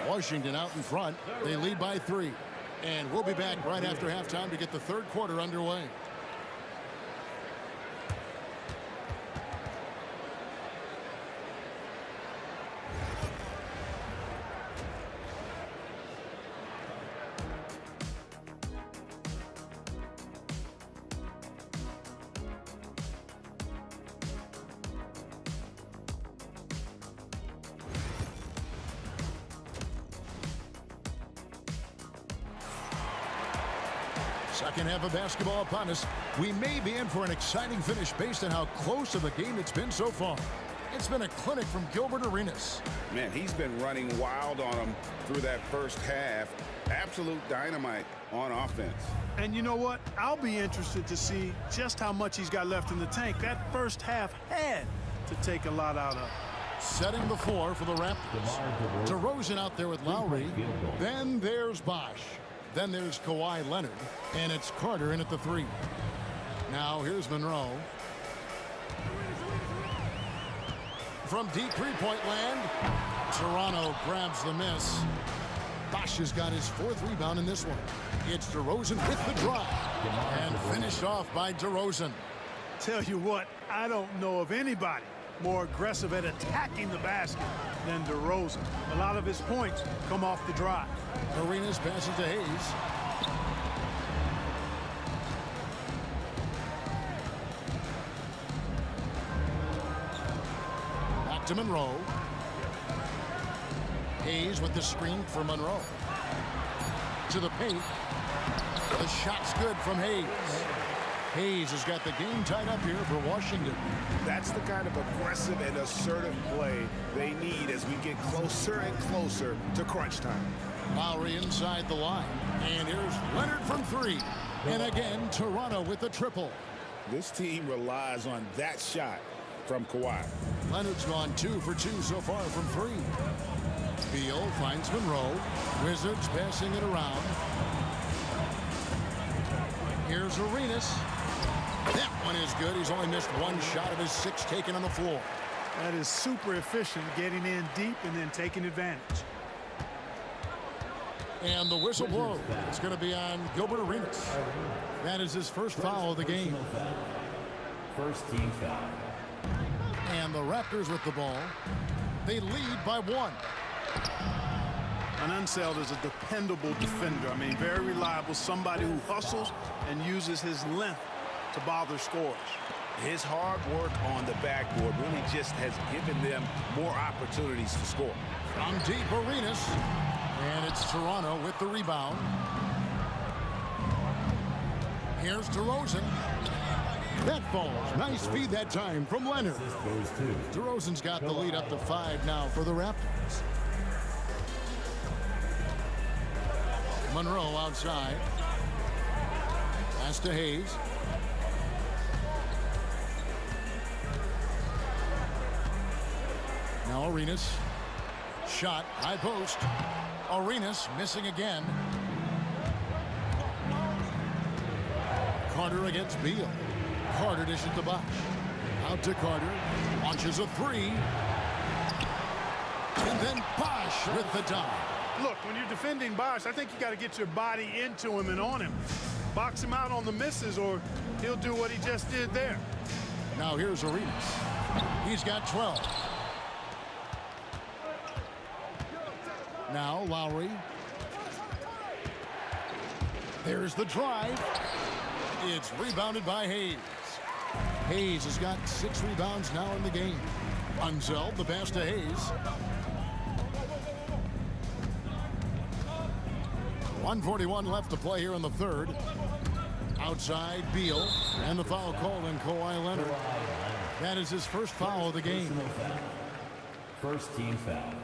Washington out in front. They lead by 3. And we'll be back right after halftime to get the third quarter underway. Second half of basketball upon us. We may be in for an exciting finish based on how close of a game it's been so far. It's been a clinic from Gilbert Arenas. Man, he's been running wild on him through that first half. Absolute dynamite on offense. And you know what? I'll be interested to see just how much he's got left in the tank. That first half had to take a lot out of. Setting the floor for the Raptors. DeRozan out there with Lowry. Then there's Bosh. Then there's Kawhi Leonard. And it's Carter in at the 3. Now here's Monroe. From deep three-point land, Toronto grabs the miss. Bosh has got his 4th rebound in this one. It's DeRozan with the drive. And finished off by DeRozan. Tell you what, I don't know of anybody more aggressive at attacking the basket than DeRozan. A lot of his points come off the drive. Arenas passes to Hayes. Back to Monroe. Hayes with the screen for Monroe. To the paint. The shot's good from Hayes. Hayes has got the game tied up here for Washington. That's the kind of aggressive and assertive play they need as we get closer and closer to crunch time. Lowry inside the line. And here's Leonard from three. And again, Toronto with the triple. This team relies on that shot from Kawhi. Leonard's gone 2 for 2 so far from three. Beal finds Monroe. Wizards passing it around. Here's Arenas. That one is good. He's only missed one shot of his 6 taken on the floor. That is super efficient, getting in deep and then taking advantage. And the whistle blows. It's going to be on Gilbert Arenas. That is his first foul of the game. First team foul. And the Raptors with the ball. They lead by 1. And Unseld is a dependable defender. I mean, very reliable, somebody who hustles and uses his length to bother scorers. His hard work on the backboard really just has given them more opportunities to score. From deep, Arenas. And it's Toronto with the rebound. Here's DeRozan. That falls. Nice feed that time from Leonard. DeRozan's got the lead up to 5 now for the Raptors. Monroe outside. Pass to Hayes. Now Arenas. Shot. High post. Arenas missing again. Carter against Beal. Carter dishes to Bosh. Out to Carter. Launches a 3. And then Bosh with the dunk. Look, when you're defending Bosh, I think you got to get your body into him and on him. Box him out on the misses or he'll do what he just did there. Now here's Arenas. He's got 12. Now Lowry. There's the drive. It's rebounded by Hayes. Hayes has got 6 rebounds now in the game. Unseld, the pass to Hayes. 1:41 left to play here in the third. Outside, Beal. And the foul called on Kawhi Leonard. That is his first foul of the game. First team foul.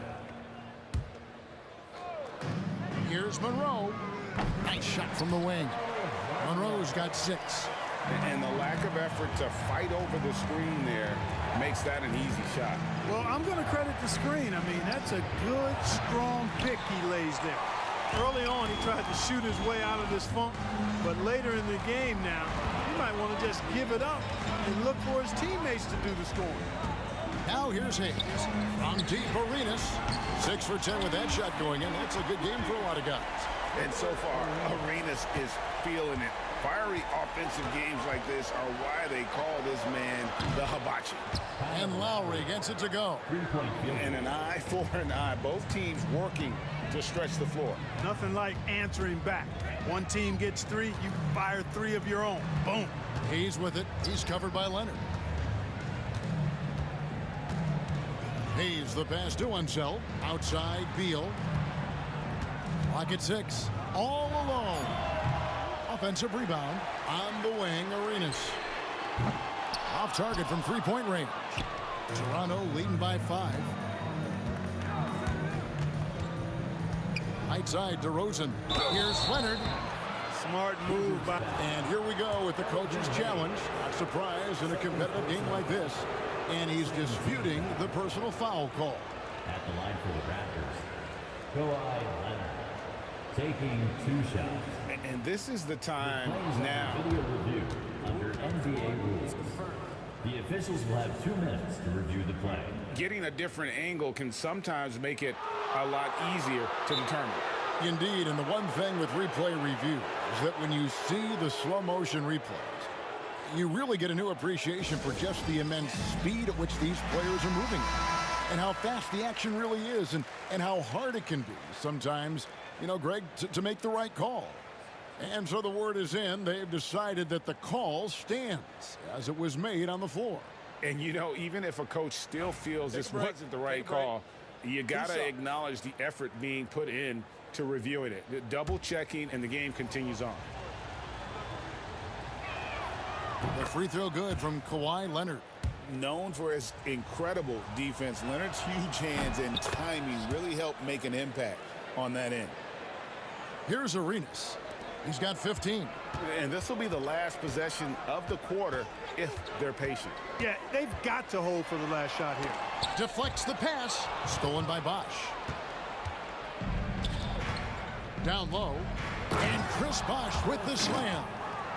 Here's Monroe. Nice shot from the wing. Monroe's got 6. And the lack of effort to fight over the screen there makes that an easy shot. Well, I'm going to credit the screen. I mean, that's a good, strong pick he lays there. Early on, he tried to shoot his way out of this funk, but later in the game now, he might want to just give it up and look for his teammates to do the scoring. Now here's Hayes. From deep, Arenas. 6 for 10 with that shot going in. That's a good game for a lot of guys. And so far, Arenas is feeling it. Fiery offensive games like this are why they call this man the hibachi. And Lowry gets it to go. And an eye for an eye. Both teams working to stretch the floor. Nothing like answering back. One team gets 3, you fire 3 of your own. Boom. Hayes with it. He's covered by Leonard. Hayes the pass to Unseld. Outside, Beal. Clock at 6. All alone. Offensive rebound on the wing, Arenas. Off target from 3-point range. Toronto leading by 5. Right side, DeRozan. Here's Leonard. Smart move by... And here we go with the coach's challenge. Not surprised in a competitive game like this. And he's disputing the personal foul call. At the line for the Raptors, Kawhi Leonard taking 2 shots. And this is the time now. Video review under NBA rules. The officials will have 2 minutes to review the play. Getting a different angle can sometimes make it a lot easier to determine. Indeed, and the one thing with replay review is that when you see the slow motion replays, You really get a new appreciation for just the immense speed at which these players are moving and how fast the action really is and how hard it can be sometimes, you know, Greg, to make the right call. And so the word is in. They've decided that the call stands as it was made on the floor. And, you know, even if a coach still feels this wasn't the right call, you got to acknowledge the effort being put in to reviewing it. Double checking, and the game continues on. The free throw good from Kawhi Leonard. Known for his incredible defense, Leonard's huge hands and timing really helped make an impact on that end. Here's Arenas. He's got 15. And this will be the last possession of the quarter if they're patient. Yeah, they've got to hold for the last shot here. Deflects the pass. Stolen by Bosch. Down low. And Chris Bosch with the slam.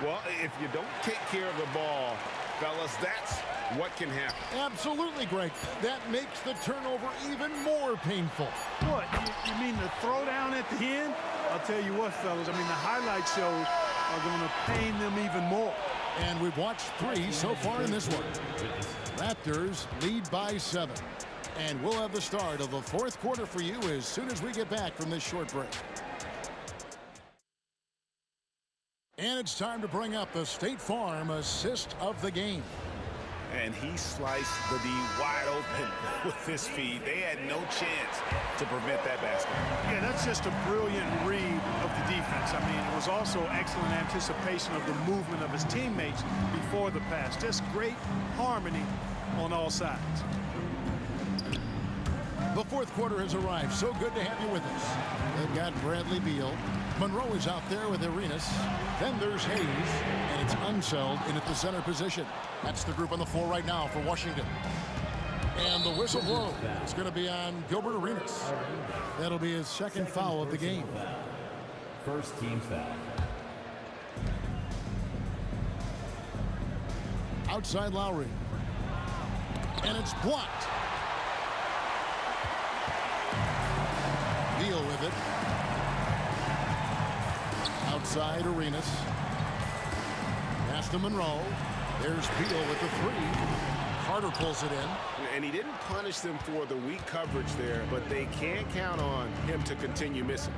Well, if you don't take care of the ball, fellas, that's what can happen. Absolutely, Greg. That makes the turnover even more painful. What, you mean the throwdown at the end? I'll tell you what, fellas, I mean, the highlight shows are going to pain them even more. And we've watched 3 so far in this one. Raptors lead by 7. And we'll have the start of the 4th quarter for you as soon as we get back from this short break. And it's time to bring up the State Farm assist of the game. And he sliced the D wide open with his feet. They had no chance to prevent that basket. Yeah, that's just a brilliant read of the defense. I mean, it was also excellent anticipation of the movement of his teammates before the pass. Just great harmony on all sides. The 4th quarter has arrived. So good to have you with us. They've got Bradley Beal. Monroe is out there with Arenas. Then there's Hayes, and it's Unseld in at the center position. That's the group on the floor right now for Washington. And the whistle blow is going to be on Gilbert Arenas. That'll be his second foul of the game. First team foul. Outside Lowry. And it's blocked. Beal with it. Outside Arenas. Pass to Monroe. There's Beal with the 3. Carter pulls it in. And he didn't punish them for the weak coverage there, but they can't count on him to continue missing.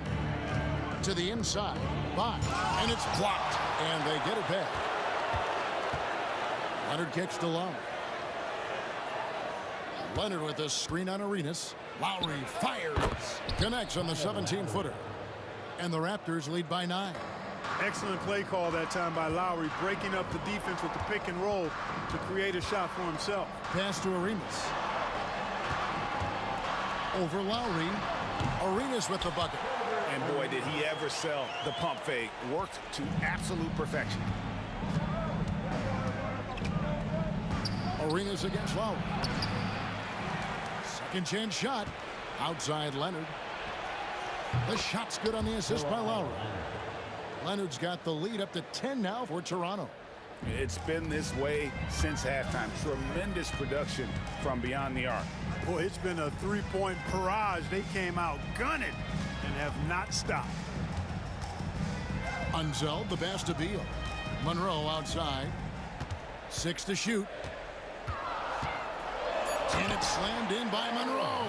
To the inside. Bosch. And it's blocked. And they get it back. Leonard kicks to Lowry. Leonard with a screen on Arenas. Lowry fires. Connects on the 17-footer. And the Raptors lead by 9. Excellent play call that time by Lowry, breaking up the defense with the pick and roll to create a shot for himself. Pass to Arenas. Over Lowry. Arenas with the bucket. And boy, did he ever sell the pump fake. Worked to absolute perfection. Arenas against Lowry. Second chance shot. Outside Leonard. The shot's good on the assist by Lowry. Leonard's got the lead up to 10 now for Toronto. It's been this way since halftime. Tremendous production from beyond the arc. Boy, it's been a three-point barrage. They came out gunning and have not stopped. Unseld, the pass to Beal. Monroe outside. 6 to shoot. And it's slammed in by Monroe.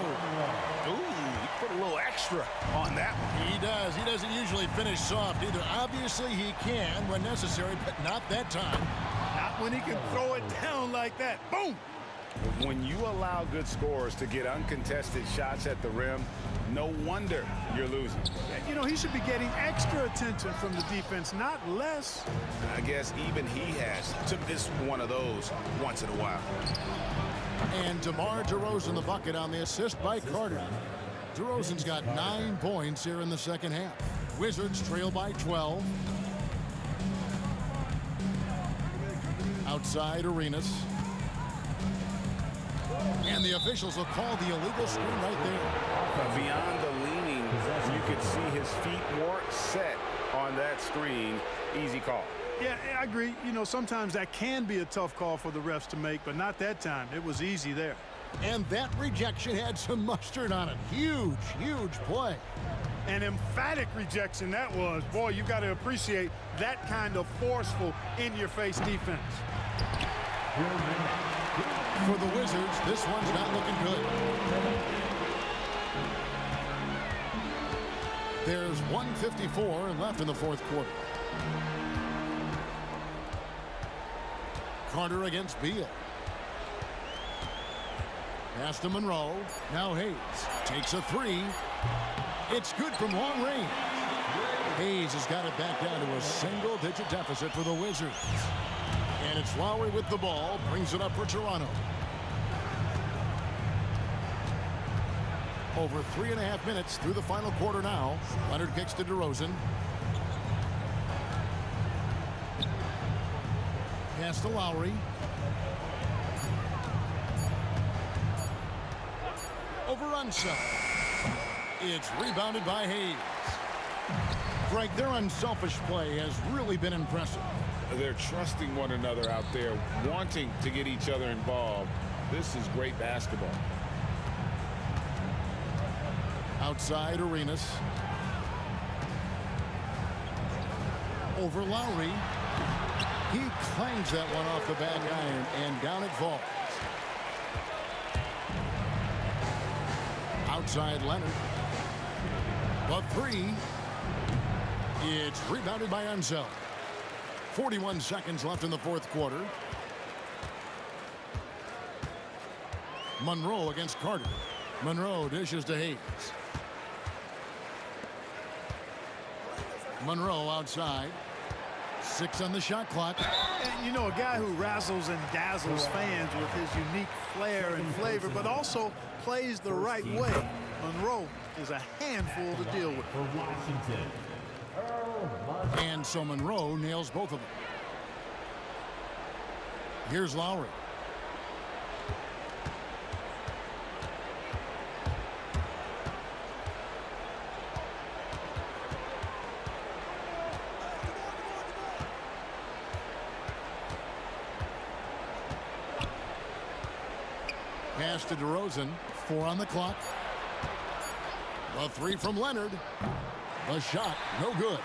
Ooh, he put a little extra on that one. He does. He doesn't usually finish soft either. Obviously, he can when necessary, but not that time. Not when he can throw it down like that. Boom! When you allow good scorers to get uncontested shots at the rim, no wonder you're losing. You know, he should be getting extra attention from the defense, not less. I guess even he has to miss one of those once in a while. And DeMar DeRozan the bucket on the assist by Carter. DeRozan's got 9 points here in the second half. Wizards trail by 12. Outside Arenas. And the officials will call the illegal screen right there. Beyond the leaning, you could see his feet weren't set on that screen. Easy call. Yeah, I agree. You know, sometimes that can be a tough call for the refs to make, but not that time. It was easy there. And that rejection had some mustard on it. Huge, huge play. An emphatic rejection that was. Boy, you got to appreciate that kind of forceful, in-your-face defense. For the Wizards, this one's not looking good. There's 1:54 left in the fourth quarter. Carter against Beal. Pass to Monroe. Now Hayes takes a three. It's good from long range. Hayes has got it back down to a single-digit deficit for the Wizards. And it's Lowry with the ball. Brings it up for Toronto. Over 3.5 minutes through the final quarter now. Leonard kicks to DeRozan. Pass to Lowry. Overrun shot. It's rebounded by Hayes. Greg, their unselfish play has really been impressive. They're trusting one another out there, wanting to get each other involved. This is great basketball. Outside Arenas. Over Lowry. He clangs that one off the back iron, and down it falls. Outside Leonard. A three. It's rebounded by Ansel. 41 seconds left in the fourth quarter. Monroe against Carter. Monroe dishes to Hayes. Monroe outside. 6 on the shot clock. And you know, a guy who razzles and dazzles fans with his unique flair and flavor, but also plays the right way. Monroe is a handful to deal with. For Washington, And so Monroe nails both of them. Here's Lowry. Pass to DeRozan. 4 on the clock. The three from Leonard. The shot, no good.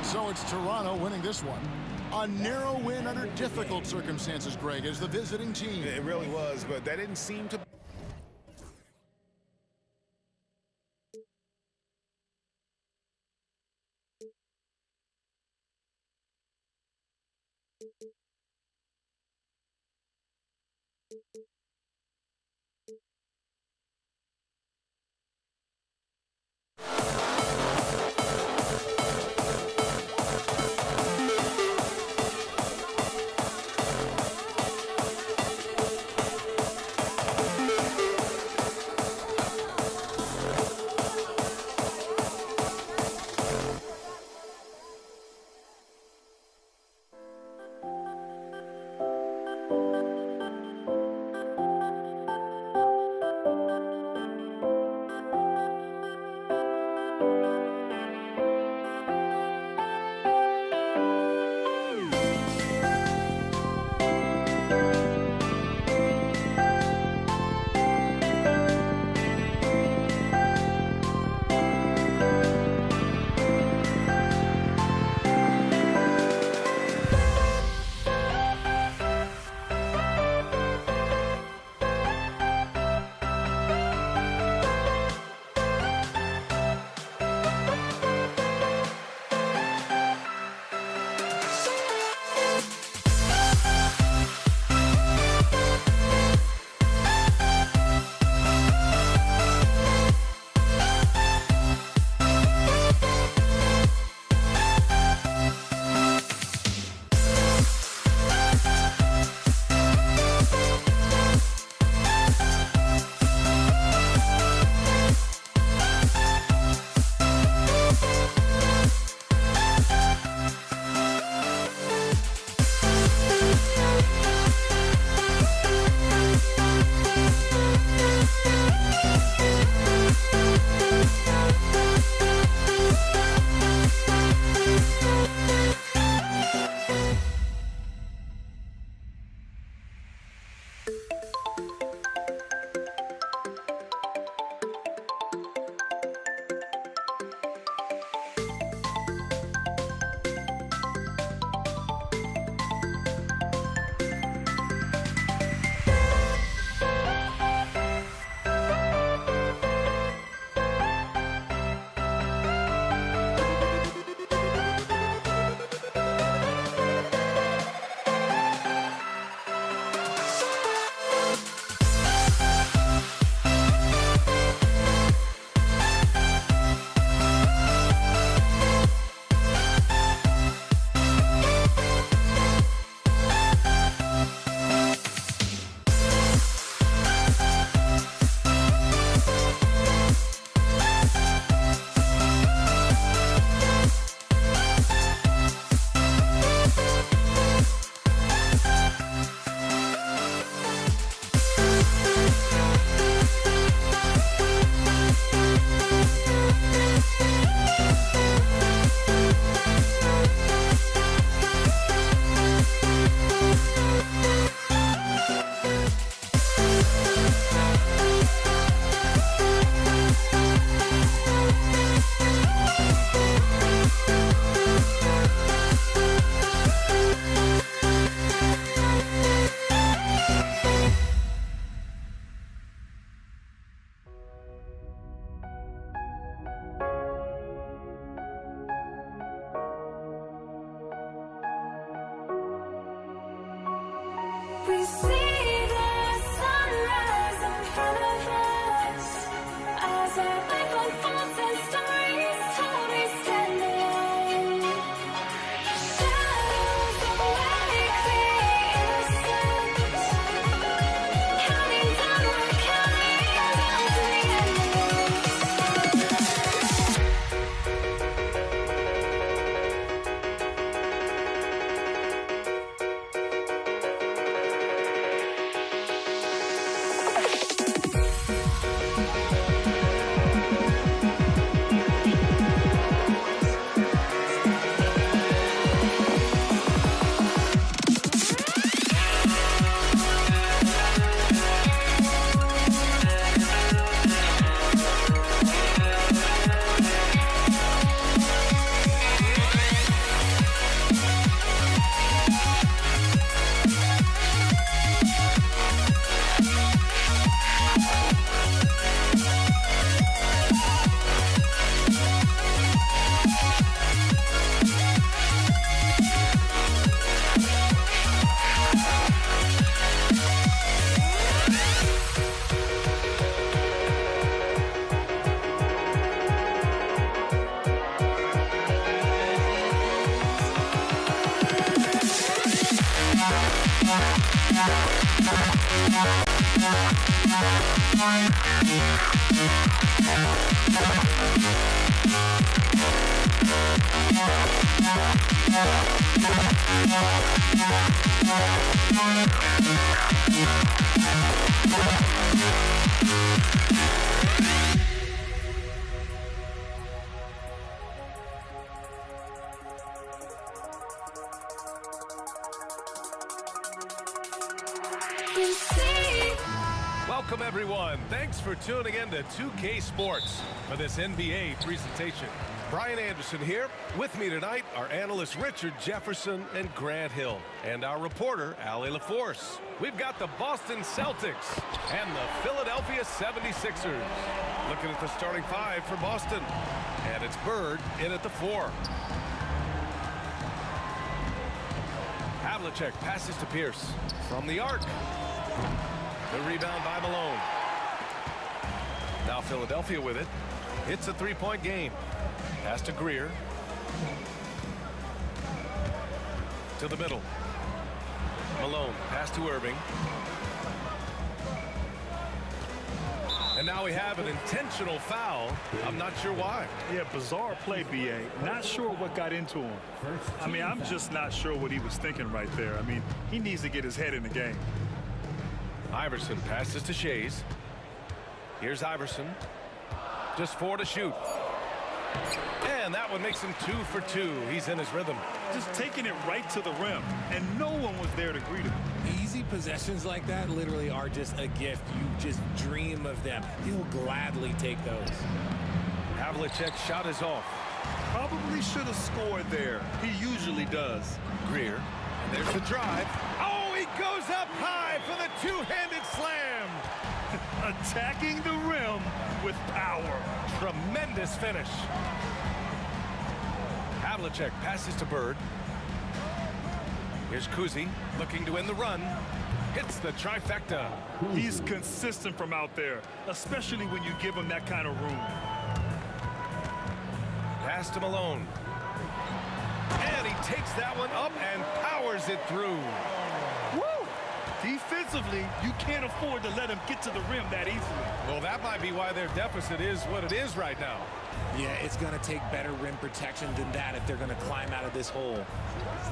So it's Toronto winning this one. A narrow win under difficult circumstances, Greg, as the visiting team. It really was, but that didn't seem to... We see the sunrise in front of us as our life unfolds and stories told we stand alone. Shadows awake the innocence, counting down, we're counting down to the end of Welcome, everyone. Thanks for tuning in to 2K Sports for this NBA presentation. Brian Anderson here. With me tonight are analysts Richard Jefferson and Grant Hill, and our reporter, Allie LaForce. We've got the Boston Celtics and the Philadelphia 76ers. Looking at the starting five for Boston. And it's Bird in at the 4. Havlicek passes to Pierce from the arc. The rebound by Malone. Now Philadelphia with it. It's a three-point game. Pass to Greer. To the middle. Malone. Pass to Irving. And now we have an intentional foul. I'm not sure why. Yeah, bizarre play, B.A. Not sure what got into him. I mean, I'm just not sure what he was thinking right there. I mean, he needs to get his head in the game. Iverson passes to Shays. Here's Iverson. Just 4 to shoot. And that one makes him 2 for 2. He's in his rhythm. Just taking it right to the rim, and no one was there to greet him. Easy possessions like that literally are just a gift. You just dream of them. He'll gladly take those. Havlicek's shot is off. Probably should have scored there. He usually does. Greer. And there's the drive. Oh, he goes up high for the two-handed slam. Attacking the rim with power. Tremendous finish. Havlicek passes to Bird. Here's Kuzi looking to end the run. Hits the trifecta. He's consistent from out there, especially when you give him that kind of room. Pass to Malone. And he takes that one up and powers it through. Woo! Defensively, you can't afford to let him get to the rim that easily. Well, that might be why their deficit is what it is right now. Yeah, it's going to take better rim protection than that if they're going to climb out of this hole.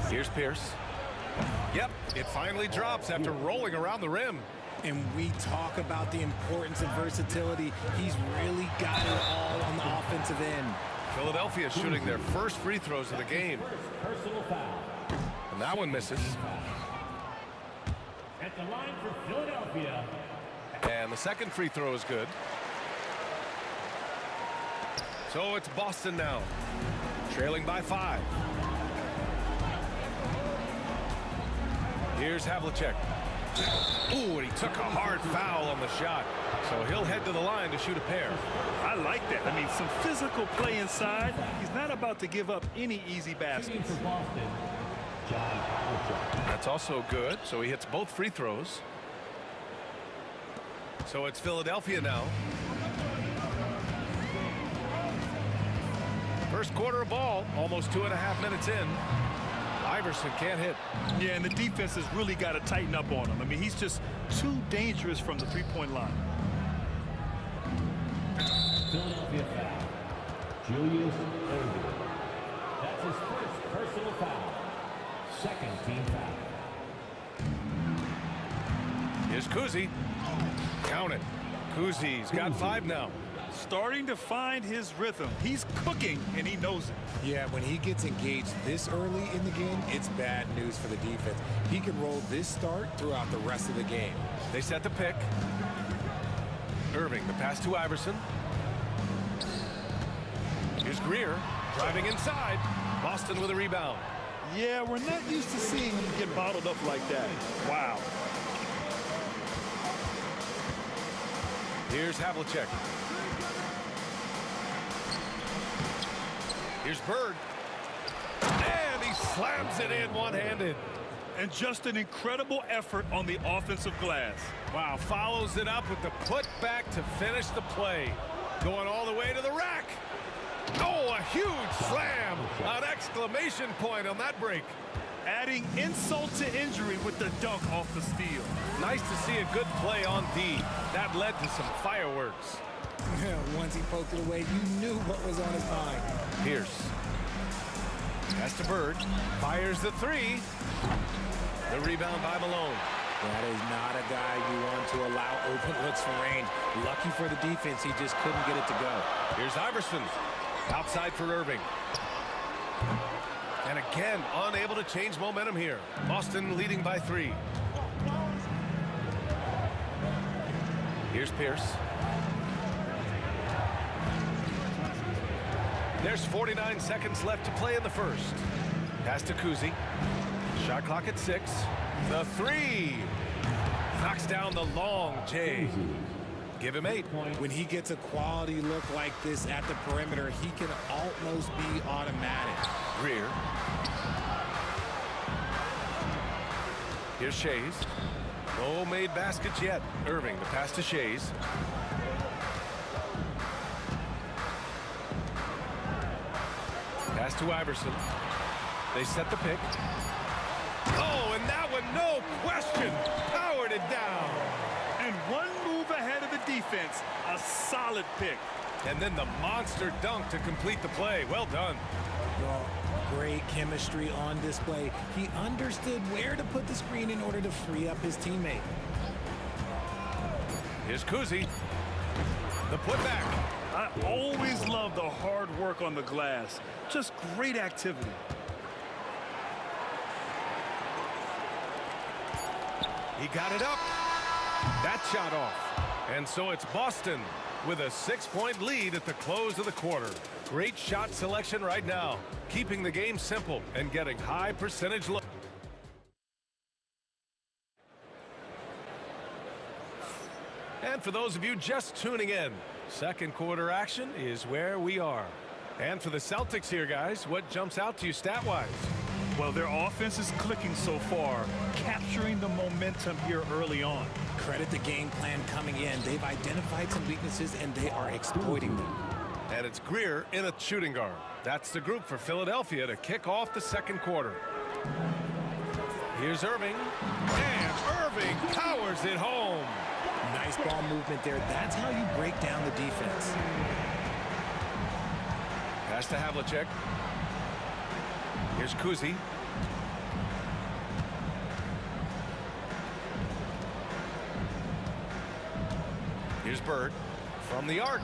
Here's Pierce. Yep, it finally drops after rolling around the rim. And we talk about the importance of versatility. He's really got it all on the offensive end. Philadelphia shooting their first free throws of the game. Personal foul. And that one misses. At the line for Philadelphia. And the second free throw is good. So it's Boston now, trailing by 5. Here's Havlicek. Ooh, and he took a hard foul on the shot. So he'll head to the line to shoot a pair. I like that. I mean, some physical play inside. He's not about to give up any easy baskets. For Boston, That's also good. So he hits both free throws. So it's Philadelphia now. First quarter of ball, almost 2.5 minutes in. Iverson can't hit. Yeah, and the defense has really got to tighten up on him. I mean, he's just too dangerous from the three-point line. Philadelphia foul. Julius Erving. That's his first personal foul. Second team foul. Here's Kuzi. Count it. Kuzi's got 5 now. Starting to find his rhythm. He's cooking, and he knows it. Yeah, when he gets engaged this early in the game, it's bad news for the defense. He can roll this start throughout the rest of the game. They set the pick. Irving, the pass to Iverson. Here's Greer, driving inside. Boston with a rebound. Yeah, we're not used to seeing him get bottled up like that. Wow. Here's Havlicek. Here's Bird. And he slams it in one-handed. And just an incredible effort on the offensive glass. Wow, follows it up with the putback to finish the play. Going all the way to the rack. Oh, a huge slam. An exclamation point on that break. Adding insult to injury with the dunk off the steal. Nice to see a good play on D. That led to some fireworks. Once he poked it away, you knew what was on his mind. Pierce. Pass to Bird. Fires the 3. The rebound by Malone. That is not a guy you want to allow open looks for range. Lucky for the defense, he just couldn't get it to go. Here's Iverson. Outside for Irving. And again, unable to change momentum here. Boston leading by 3. Here's Pierce. There's 49 seconds left to play in the first. Pass to Kuzi. Shot clock at 6. The 3. Knocks down the long J. Give him 8. When he gets a quality look like this at the perimeter, he can almost be automatic. Greer. Here's Shays. No made baskets yet. Irving, the pass to Shays. Pass to Iverson. They set the pick. Oh, and that one, no question, powered it down. And one move ahead of the defense. A solid pick. And then the monster dunk to complete the play. Well done. Well, great chemistry on display. He understood where to put the screen in order to free up his teammate. Here's Kuzi. The putback. I always love the hard work on the glass. Just great activity. He got it up. That shot off. And so it's Boston with a 6-point lead at the close of the quarter. Great shot selection right now, keeping the game simple and getting high percentage look. And for those of you just tuning in, second quarter action is where we are. And for the Celtics here, guys, what jumps out to you stat-wise? Well, their offense is clicking so far, capturing the momentum here early on. Credit the game plan coming in. They've identified some weaknesses, and they are exploiting them. And it's Greer in a shooting guard. That's the group for Philadelphia to kick off the second quarter. Here's Irving. And Irving powers it home. Nice ball movement there. That's how you break down the defense. Pass to Havlicek. Here's Kuzi. Here's Bird from the arc.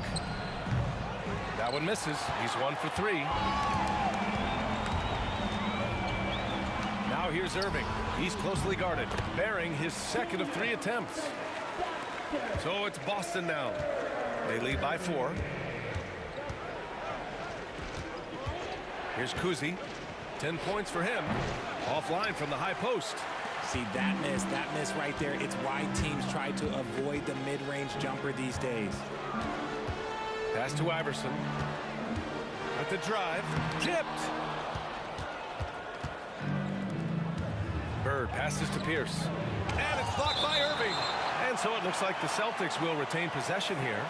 That one misses. He's 1 for 3. Now here's Irving. He's closely guarded, bearing his second of 3 attempts. So it's Boston now. They lead by 4. Here's Kuzi. 10 points for him. Offline from the high post. See, that miss right there. It's why teams try to avoid the mid-range jumper these days. Pass to Iverson. With the drive. Tipped. Bird passes to Pierce. And it's blocked by Irving. And so it looks like the Celtics will retain possession here.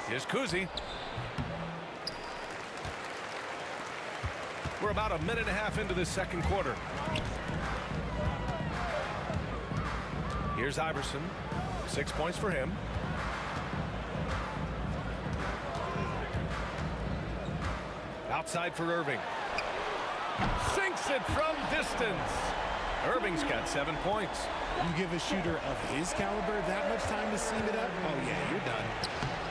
Here's Kuzi. We're about a minute and a half into this second quarter. Here's Iverson. 6 points for him. Outside for Irving. Sinks it from distance. Irving's got 7 points. You give a shooter of his caliber that much time to seam it up, oh yeah, you're done.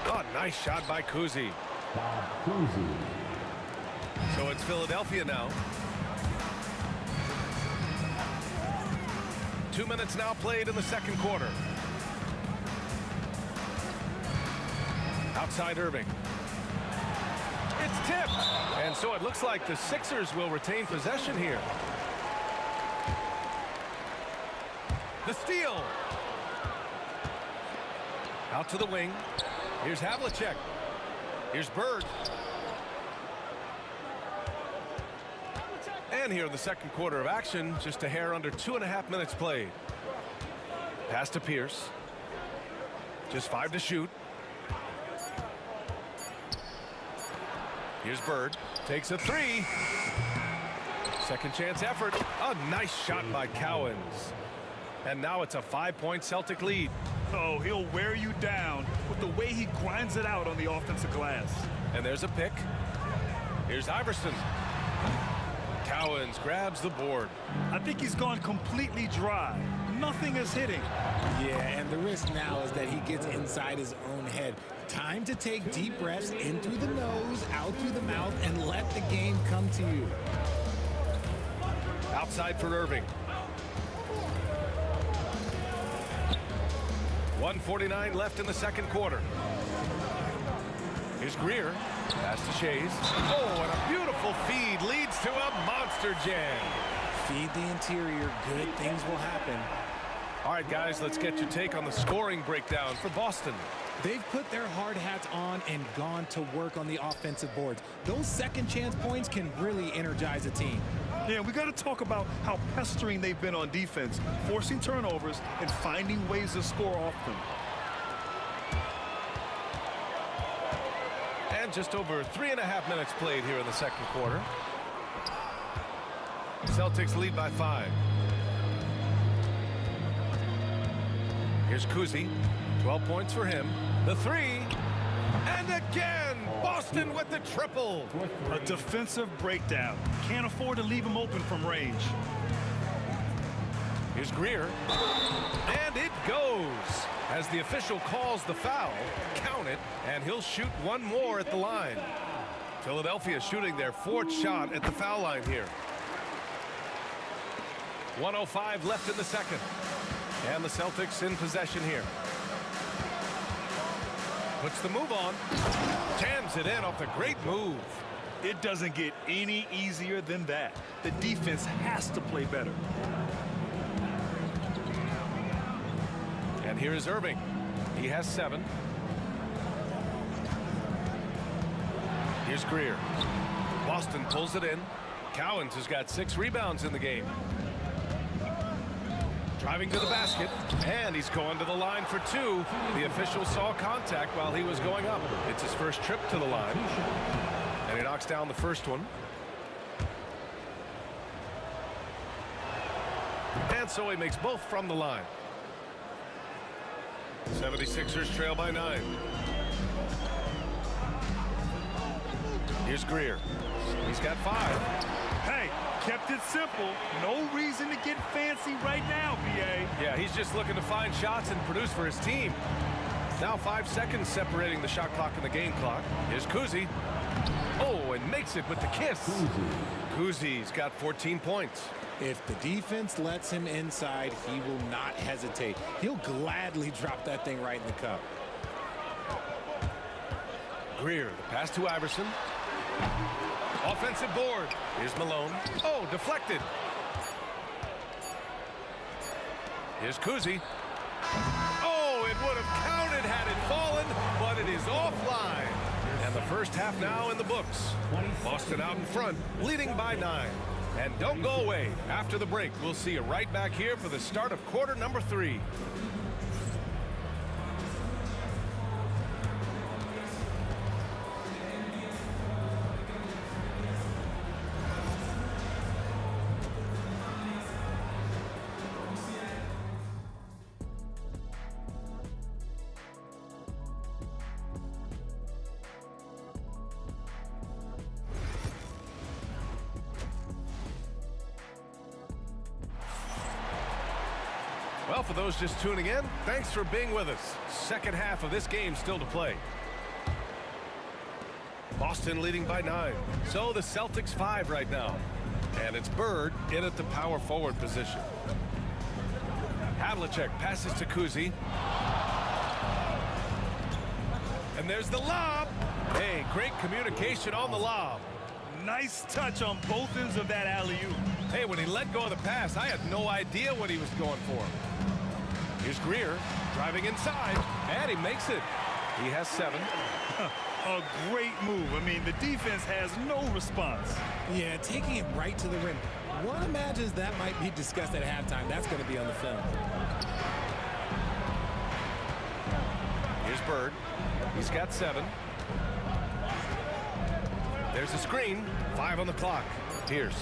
Oh, nice shot by Kuzi. So it's Philadelphia now. 2 minutes now played in the second quarter. Outside Irving. It's tipped. And so it looks like the Sixers will retain possession here. The steal. Out to the wing. Here's Havlicek. Here's Bird. And here in the second quarter of action, just a hair under 2.5 minutes played. Pass to Pierce. Just 5 to shoot. Here's Bird. Takes a 3. Second chance effort. A nice shot by Cowens. And now it's a 5-point Celtic lead. Oh, he'll wear you down with the way he grinds it out on the offensive glass. And there's a pick. Here's Iverson. Cowens grabs the board. I think he's gone completely dry. Nothing is hitting. Yeah, and the risk now is that he gets inside his own head. Time to take deep breaths in through the nose, out through the mouth, and let the game come to you. Outside for Irving. 1:49 left in the second quarter. Here's Greer. Pass to Shays. Oh, and a beautiful feed leads to a monster jam. Feed the interior. Good things will happen. All right, guys, let's get your take on the scoring breakdown for Boston. They've put their hard hats on and gone to work on the offensive boards. Those second chance points can really energize a team. Yeah, we got to talk about how pestering they've been on defense, forcing turnovers and finding ways to score off them. And just over 3.5 minutes played here in the second quarter. Celtics lead by 5. Here's Kuzi. 12 points for him. The 3. And again, Boston with the triple. A defensive breakdown. Can't afford to leave him open from range. Here's Greer. And it goes. As the official calls the foul, count it, and he'll shoot one more at the line. Philadelphia shooting their 4th shot at the foul line here. 1:05 left in the second. And the Celtics in possession here. Puts the move on. Jams it in off the great move. It doesn't get any easier than that. The defense has to play better. And here is Irving. He has 7. Here's Greer. Boston pulls it in. Cowens has got 6 rebounds in the game. Driving to the basket, and he's going to the line for 2. The official saw contact while he was going up. It's his first trip to the line, and he knocks down the first one. And so he makes both from the line. 76ers trail by 9. Here's Greer. He's got 5. Hey, kept it simple. No reason to get fancy right now, B.A. Yeah, he's just looking to find shots and produce for his team. Now 5 seconds separating the shot clock and the game clock. Here's Kuzi. Oh, and makes it with the kiss. Kuzi's got 14 points. If the defense lets him inside, he will not hesitate. He'll gladly drop that thing right in the cup. Greer, the pass to Iverson. Offensive board. Here's Malone. Oh, deflected. Here's Kuzi. Oh, it would have counted had it fallen, but it is offline. And The first half now in the books. Boston out in front, leading by 9. And don't go away. After the break, we'll see you right back here for the start of quarter number 3. Well, for those just tuning in, thanks for being with us. Second half of this game still to play. Boston leading by 9. So the Celtics 5 right now. And it's Bird in at the power forward position. Havlicek passes to Kuzi. And there's the lob. Hey, great communication on the lob. Nice touch on both ends of that alley-oop. Hey, when he let go of the pass, I had no idea what he was going for. Here's Greer driving inside, and he makes it. He has 7. A great move. I mean, the defense has no response. Yeah, taking it right to the rim. One imagines that might be discussed at halftime. That's going to be on the film. Here's Bird. He's got 7. There's a screen. 5 on the clock. Pierce.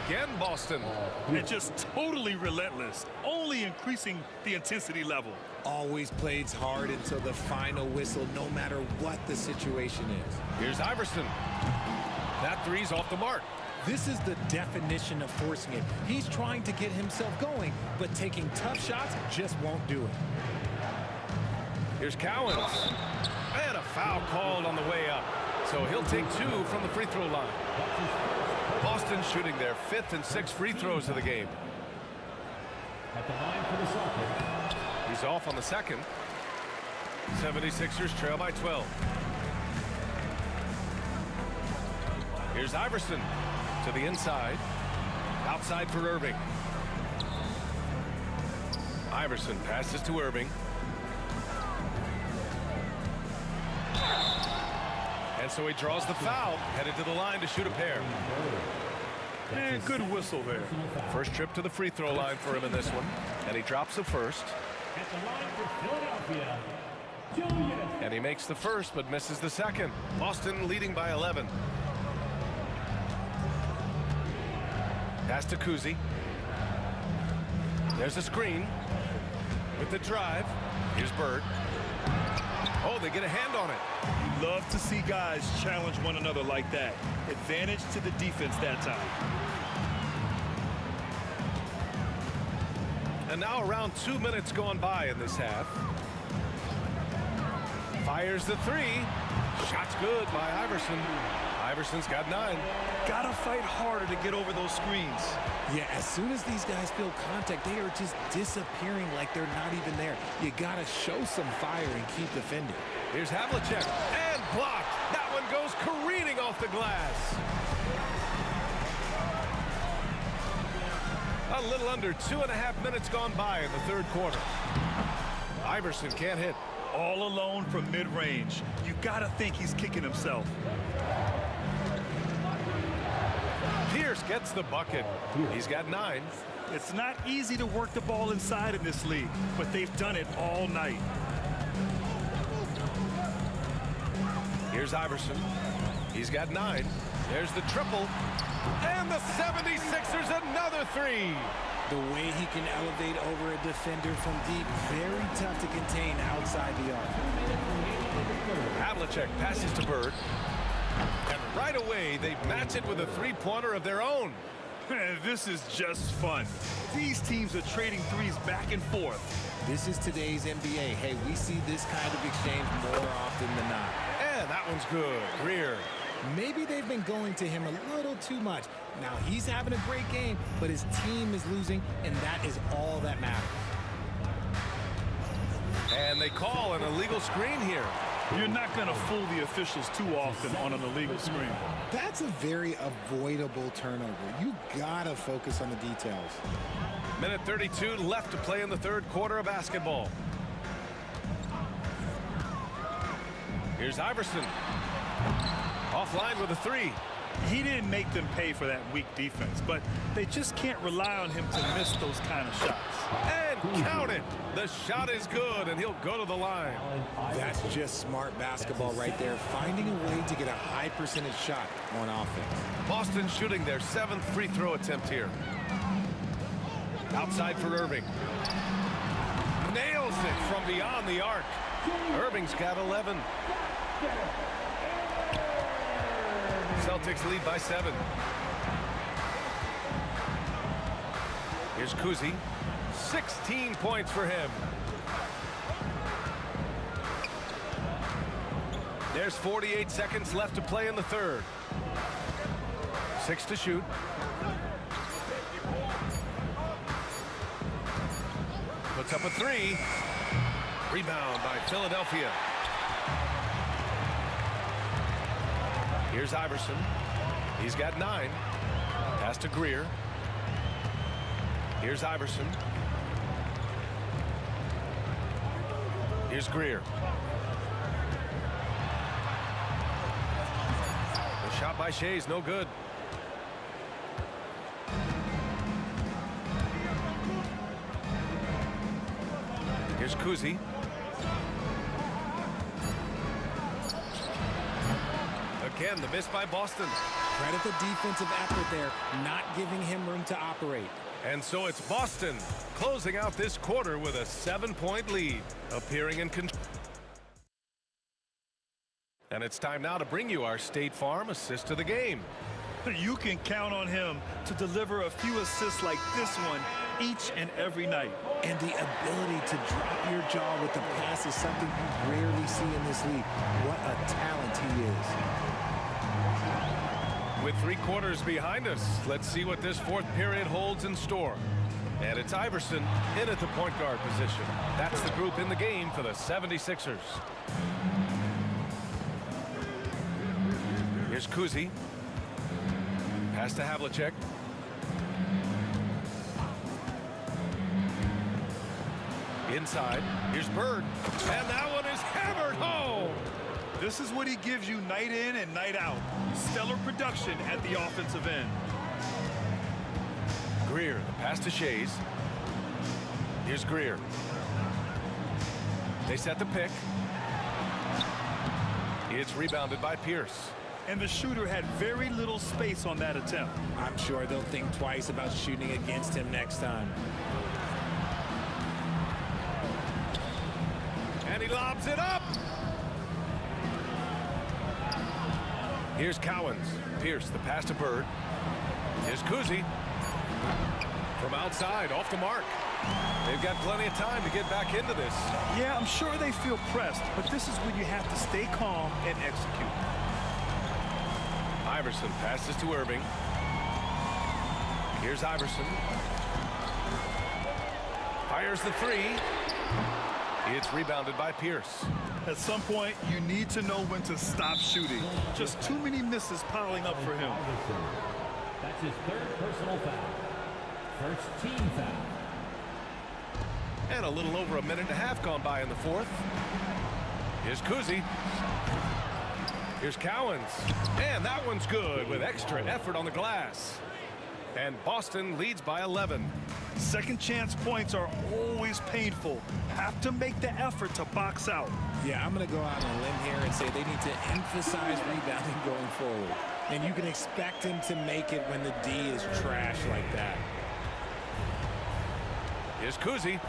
Again, Boston. And just totally relentless, only increasing the intensity level. Always plays hard until the final whistle, no matter what the situation is. Here's Iverson. That three's off the mark. This is the definition of forcing it. He's trying to get himself going, but taking tough shots just won't do it. Here's Cowens. And a foul called on the way up. So he'll take 2 from the free throw line. Boston shooting their 5th and 6th free throws of the game. At the line for the Celtics. He's off on the second. 76ers trail by 12. Here's Iverson to the inside. Outside for Irving. Iverson passes to Irving. And so he draws the foul, headed to the line to shoot a pair. And good whistle there. First trip to the free throw line for him in this one. And he drops the first. At the line for Philadelphia, Julius. And he makes the first, but misses the second. Boston leading by 11. Pass to Kuzi. There's a screen. With the drive. Here's Bird. Oh, they get a hand on it. You love to see guys challenge one another like that. Advantage to the defense that time. And now around 2 minutes gone by in this half. Fires the 3. Shot's good by Iverson. Iverson's got 9. Gotta fight harder to get over those screens. Yeah, as soon as these guys feel contact, they are just disappearing like they're not even there. You gotta show some fire and keep defending. Here's Havlicek, and blocked. That one goes careening off the glass. A little under 2.5 minutes gone by in the third quarter. Iverson can't hit. All alone from mid-range. You gotta think he's kicking himself. Pierce gets the bucket. He's got 9. It's not easy to work the ball inside in this league, but they've done it all night. Here's Iverson. He's got 9. There's the triple. And the 76ers another 3. The way he can elevate over a defender from deep, very tough to contain outside the arc. Havlicek passes to Bird. And right away, they match it with a three-pointer of their own. This is just fun. These teams are trading threes back and forth. This is today's NBA. Hey, we see this kind of exchange more often than not. And that one's good. Greer. Maybe they've been going to him a little too much. Now, he's having a great game, but his team is losing, and that is all that matters. And they call an illegal screen here. You're not going to fool the officials too often on an illegal screen. That's a very avoidable turnover. You gotta focus on the details. Minute 32 left to play in the third quarter of basketball. Here's Iverson. Offline with a three. He didn't make them pay for that weak defense, but they just can't rely on him to miss those kind of shots. And count it. The shot is good, and he'll go to the line. That's just smart basketball right there, finding a way to get a high percentage shot on offense. Boston shooting their 7th free throw attempt here. Outside for Irving. Nails it from beyond the arc. Irving's got 11. Celtics lead by 7. Here's Kuzi. 16 points for him. There's 48 seconds left to play in the third. 6 to shoot. Puts up a 3. Rebound by Philadelphia. Here's Iverson. He's got 9. Pass to Greer. Here's Iverson. Here's Greer. The shot by Shea's no good. Here's Kuzi. Again, the miss by Boston. Credit the defensive effort there, not giving him room to operate. And so it's Boston closing out this quarter with a 7-point lead, appearing in control. And it's time now to bring you our State Farm assist of the game. You can count on him to deliver a few assists like this one each and every night. And the ability to drop your jaw with the pass is something you rarely see in this league. What a talent he is. With 3 quarters behind us, let's see what this 4th period holds in store. And it's Iverson in at the point guard position. That's the group in the game for the 76ers. Here's Kuzi. Pass to Havlicek. Inside. Here's Bird. And that one is hammered home. This is what he gives you night in and night out. Stellar production at the offensive end. Greer, the pass to Shea's. Here's Greer. They set the pick. It's rebounded by Pierce. And the shooter had very little space on that attempt. I'm sure they'll think twice about shooting against him next time. And he lobs it up. Here's Cowens. Pierce, the pass to Bird. Here's Kuzi. From outside, off the mark. They've got plenty of time to get back into this. Yeah, I'm sure they feel pressed, but this is when you have to stay calm and execute. Iverson passes to Irving. Here's Iverson. Fires the 3. It's rebounded by Pierce. At some point, you need to know when to stop shooting. Just too many misses piling up for him. That's his 3rd personal foul. First team foul. And a little over a minute and a half gone by in the 4th. Here's Kuzi. Here's Cowens. And that one's good with extra effort on the glass. And Boston leads by 11. Second chance points are always painful. Have to make the effort to box out. Yeah, I'm going to go out on a limb here and say they need to emphasize rebounding going forward. And you can expect him to make it when the D is trash like that. Here's Kuzi.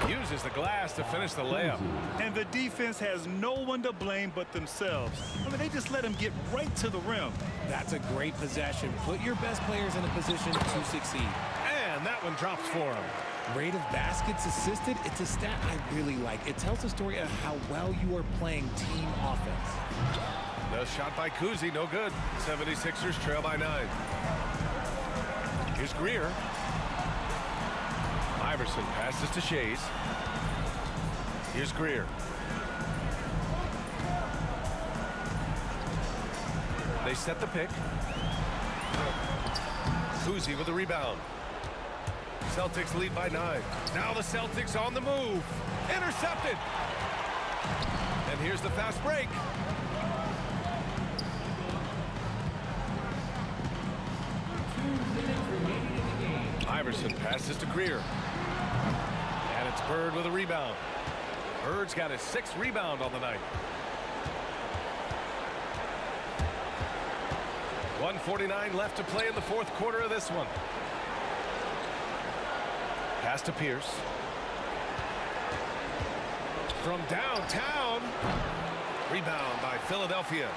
Uses the glass to finish the layup. And the defense has no one to blame but themselves. I mean, they just let him get right to the rim. That's a great possession. Put your best players in a position to succeed. And that one drops for him. Rate of baskets assisted, it's a stat I really like. It tells a story of how well you are playing team offense. The shot by Kuzi, no good. 76ers trail by 9. Here's Greer. Iverson passes to Shea's. Here's Greer. They set the pick. Kuzi with the rebound. Celtics lead by 9. Now the Celtics on the move. Intercepted. And here's the fast break. Iverson passes to Greer. And it's Bird with a rebound. Bird's got his 6th rebound on the night. 1:49 left to play in the 4th quarter of this one. Pass to Pierce. From downtown. Rebound by Philadelphia.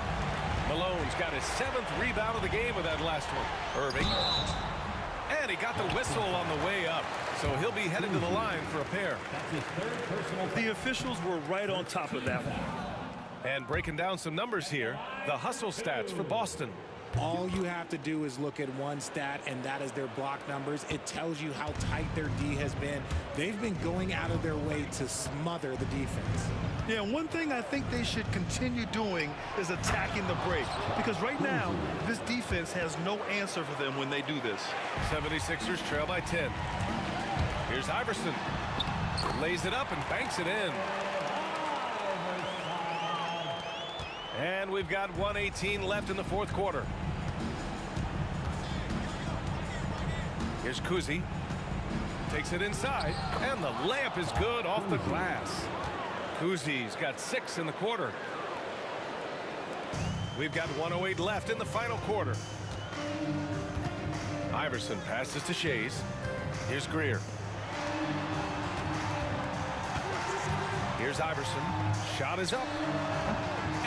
Malone's got his 7th rebound of the game with that last one. Irving. And he got the whistle on the way up. So he'll be headed to the line for a pair. The officials were right on top of that one. And breaking down some numbers here, the hustle stats for Boston. All you have to do is look at one stat, and that is their block numbers. It tells you how tight their D has been. They've been going out of their way to smother the defense. Yeah, one thing I think they should continue doing is attacking the break. Because right now, this defense has no answer for them when they do this. 76ers trail by 10. Here's Iverson. Lays it up and banks it in. And we've got 1:18 left in the 4th quarter. Here's Kuzi. Takes it inside, and the layup is good off the glass. Kuzi's got 6 in the quarter. We've got 1:08 left in the final quarter. Iverson passes to Shays. Here's Greer. Here's Iverson. Shot is up.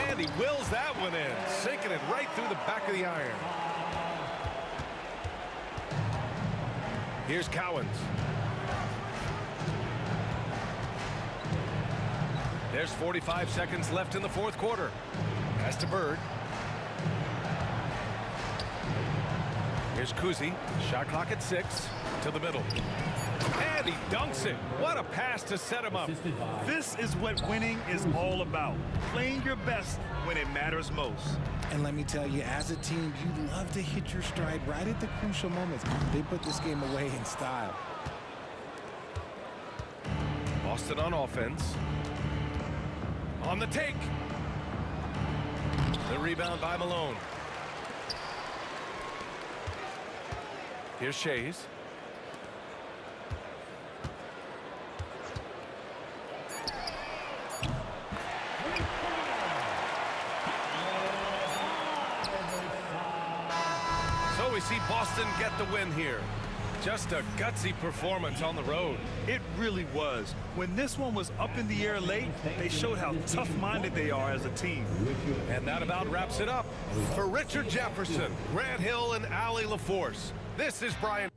And he wills that one in, sinking it right through the back of the iron. Here's Cowens. There's 45 seconds left in the 4th quarter. Pass to Bird. Here's Kuzi. Shot clock at 6. To the middle. And he dunks it. What a pass to set him up. This is what winning is all about. Playing your best when it matters most. And let me tell you, as a team, you love to hit your stride right at the crucial moments. They put this game away in style. Boston on offense. On the take. The rebound by Malone. Here's Shays. So we see Boston get the win here. Just a gutsy performance on the road. It really was. When this one was up in the air late, they showed how tough-minded they are as a team. And that about wraps it up. For Richard Jefferson, Grant Hill, and Allie LaForce, this is Brian.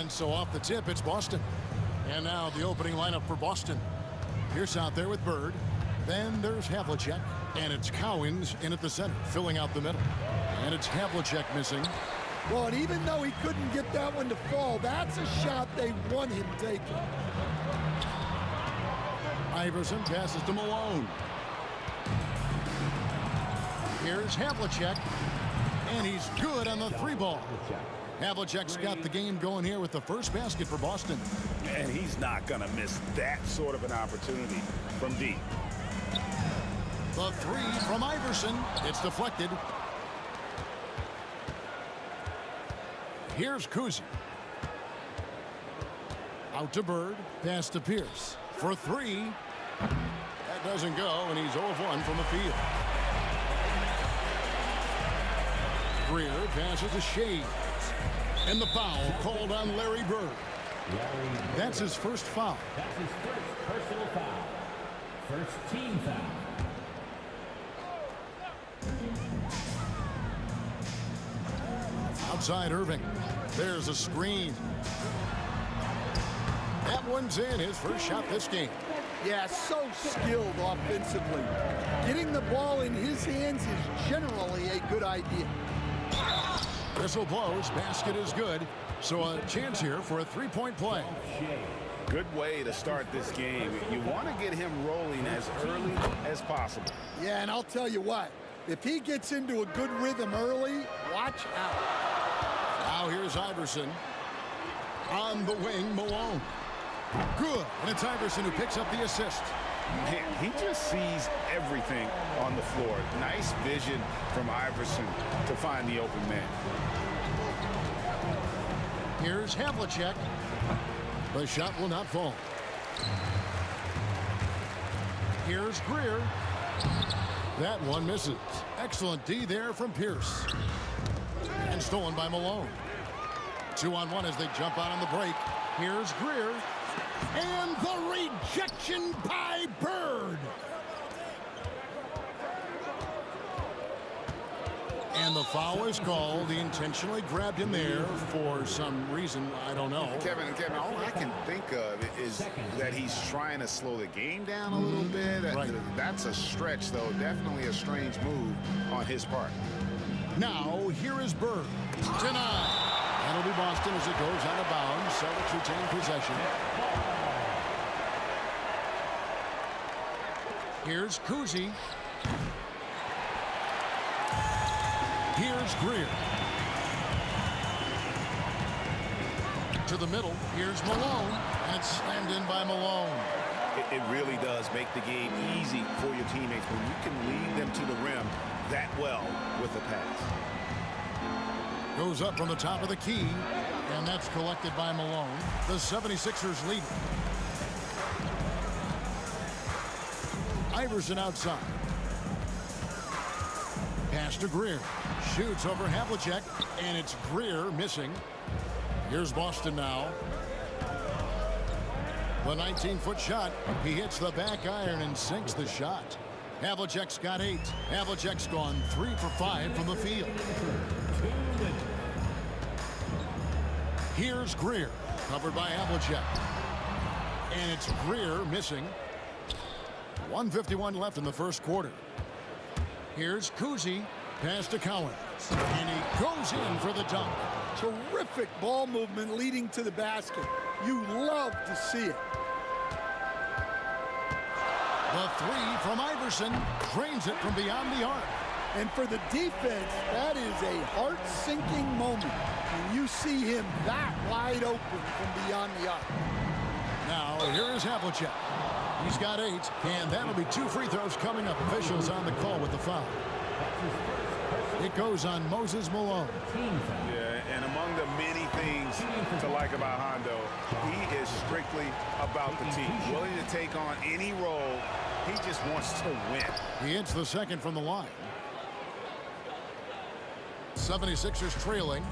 And so off the tip, it's Boston. And now the opening lineup for Boston. Pierce out there with Bird. Then there's Havlicek. And it's Cowens in at the center, filling out the middle. And it's Havlicek missing. Well, and even though he couldn't get that one to fall, that's a shot they want him taking. Iverson passes to Malone. Here's Havlicek. And he's good on the three ball. Havlicek's got the game going here with the first basket for Boston. And he's not going to miss that sort of an opportunity from deep. The three from Iverson. It's deflected. Here's Kuzi. Out to Bird. Pass to Pierce. For three. That doesn't go, and he's 0 of 1 from the field. Greer passes to Shades. And the foul called on Larry Bird. That's his first foul. That's his first personal foul. First team foul. Outside Irving. There's a screen. That one's in, his first shot this game. Yeah, so skilled offensively. Getting the ball in his hands is generally a good idea. Whistle blows, basket is good. So a chance here for a three-point play. Good way to start this game. You want to get him rolling as early as possible. Yeah, and I'll tell you what, if he gets into a good rhythm early, watch out. Now here's Iverson. On the wing, Malone. Good, and it's Iverson who picks up the assist. Man, he just sees everything on the floor. Nice vision from Iverson to find the open man. Here's Havlicek. The shot will not fall. Here's Greer. That one misses. Excellent D there from Pierce. And stolen by Malone. 2-on-1 as they jump out on the break. Here's Greer. And the rejection by Bird. And the foul is called. He intentionally grabbed him there for some reason. I don't know. Kevin, all I can think of is that he's trying to slow the game down a little bit. Right. That's a stretch, though. Definitely a strange move on his part. Now, here is Bird. Denied. That'll be Boston as it goes out of bounds. Celtics retain possession. Here's Kuzi. Here's Greer. To the middle. Here's Malone. And it's slammed in by Malone. It really does make the game easy for your teammates when you can lead them to the rim that well with a pass. Goes up from the top of the key. And that's collected by Malone. The 76ers lead. Iverson outside. Pass to Greer. Shoots over Havlicek. And it's Greer missing. Here's Boston now. The 19-foot shot. He hits the back iron and sinks the shot. Havlicek's got 8. Havlicek's gone 3 for 5 from the field. Here's Greer. Covered by Havlicek. And it's Greer missing. 1:51 left in the first quarter. Here's Kuzi. Pass to Collins. And he goes in for the dunk. Terrific ball movement leading to the basket. You love to see it. The 3 from Iverson drains it from beyond the arc. And for the defense, that is a heart-sinking moment when you see him that wide open from beyond the arc. Now, here is Havlicek. He's got 8, and that'll be 2 free throws coming up. Officials on the call with the foul. It goes on Moses Malone. Yeah, and among the many things to like about Hondo, he is strictly about the team. Willing to take on any role. He just wants to win. He hits the second from the line. 76ers trailing.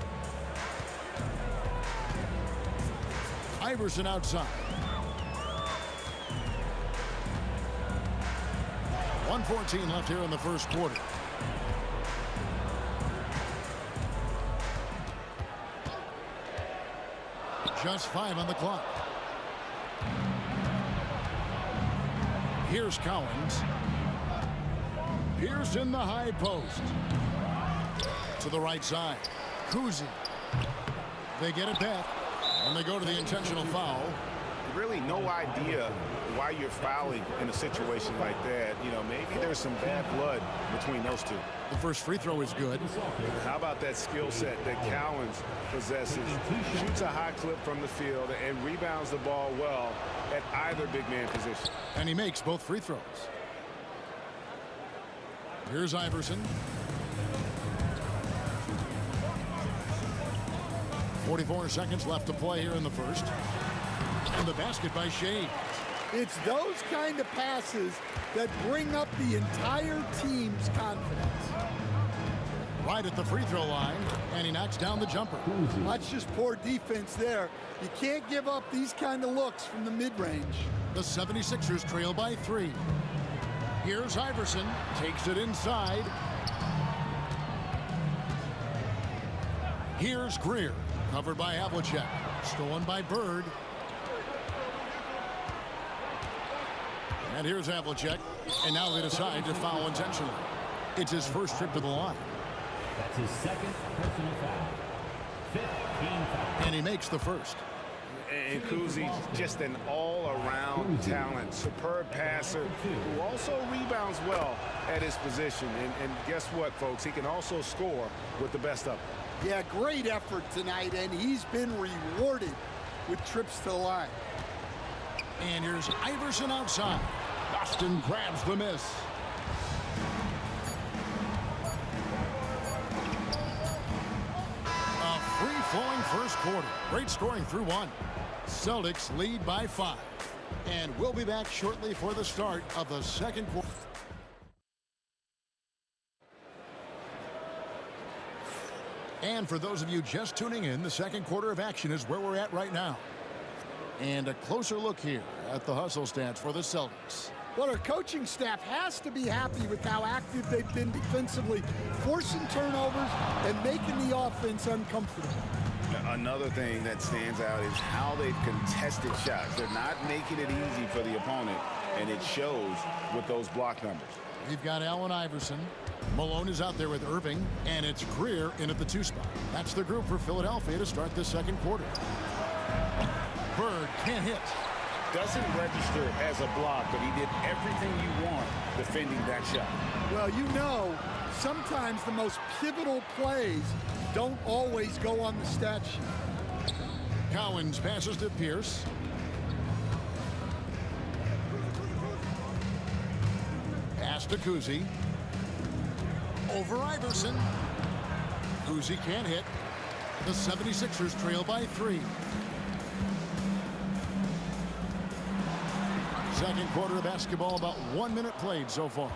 Iverson outside. 1:14 left here in the first quarter. Just 5 on the clock. Here's Collins. Pierce in the high post. To the right side. Kuzi. They get it back. And they go to the intentional foul. Really no idea why you're fouling in a situation like that. You know, maybe there's some bad blood between those two. The first free throw is good. How about that skill set that Collins possesses? Shoots a high clip from the field and rebounds the ball well at either big man position. And he makes both free throws. Here's Iverson. 44 seconds left to play here in the first. And the basket by Shea. It's those kind of passes that bring up the entire team's confidence. Right at the free throw line, and he knocks down the jumper. That's just poor defense there. You can't give up these kind of looks from the mid-range. The 76ers trail by 3. Here's Iverson. Takes it inside. Here's Greer. Covered by Havlicek. Stolen by Bird. And here's Havlicek. And now they decide to foul intentionally. It's his first trip to the line. That's his second personal foul. 15 fouls. And he makes the first. And Kuzi's just an all-around talent. Superb passer who also rebounds well at his position. And guess what, folks? He can also score with the best of them. Yeah, great effort tonight, and he's been rewarded with trips to the line. And here's Iverson outside. Boston grabs the miss. A free-flowing first quarter. Great scoring through 1. Celtics lead by 5. And we'll be back shortly for the start of the second quarter. And for those of you just tuning in, the second quarter of action is where we're at right now. And a closer look here at the hustle stats for the Celtics. Well, our coaching staff has to be happy with how active they've been defensively, forcing turnovers and making the offense uncomfortable. Another thing that stands out is how they've contested shots. They're not making it easy for the opponent, and it shows with those block numbers. We've got Allen Iverson. Malone is out there with Irving, and it's Greer in at the 2 spot. That's the group for Philadelphia to start this second quarter. Bird can't hit. Doesn't register as a block, but he did everything you want defending that shot. Well, you know, sometimes the most pivotal plays don't always go on the stat sheet. Cowens passes to Pierce. Pass to Kuzi. Over Iverson. Kuzi can't hit. The 76ers trail by 3. Second quarter of basketball, about 1 minute played so far.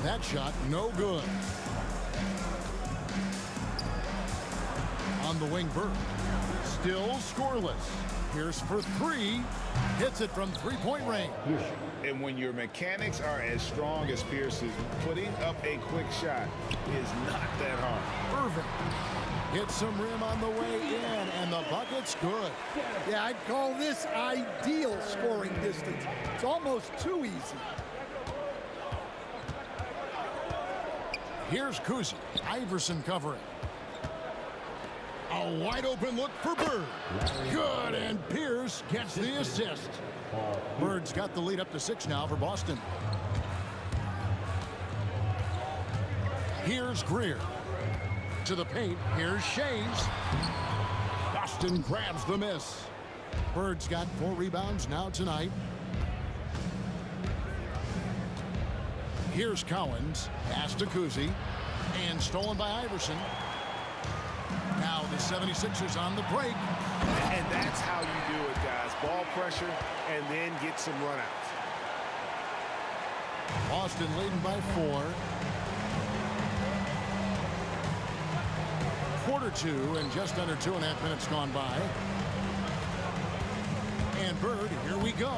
That shot, no good. On the wing, Bird. Still scoreless. Pierce for 3. Hits it from 3-point range. And when your mechanics are as strong as Pierce's, putting up a quick shot is not that hard. Irving hits some rim on the way in, and the bucket's good. Yeah, I'd call this ideal scoring distance. It's almost too easy. Here's Kuzi. Iverson covering. A wide open look for Bird. Good, and Pierce gets the assist. Bird's got the lead up to 6 now for Boston. Here's Greer. To the paint. Here's Shays. Boston grabs the miss. Bird's got 4 rebounds now tonight. Here's Cowens. Pass to Kuzi. And stolen by Iverson. Now the 76ers on the break. And that's how you do it, guys. Ball pressure and then get some runouts. Boston leading by 4. Quarter 2 and just under 2.5 minutes gone by. And Bird, here we go.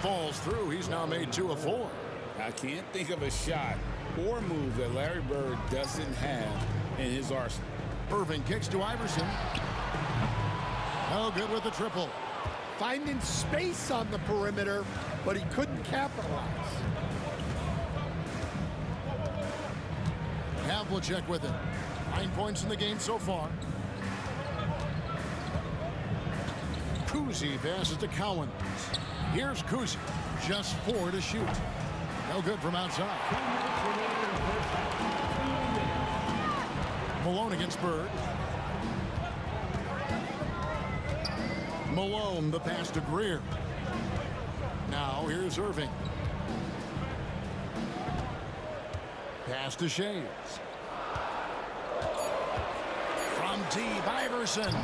Falls through. He's now made 2 of 4. I can't think of a shot or move that Larry Bird doesn't have in his arsenal. Irving kicks to Iverson. No good with the triple. Finding space on the perimeter, but he couldn't capitalize. Havlicek with it. 9 points in the game so far. Kuzi passes to Cowens. Here's Kuzi. Just 4 to shoot. No good from outside. Malone against Bird. Malone, the pass to Greer. Now here's Irving. Pass to Shays. From deep, Iverson.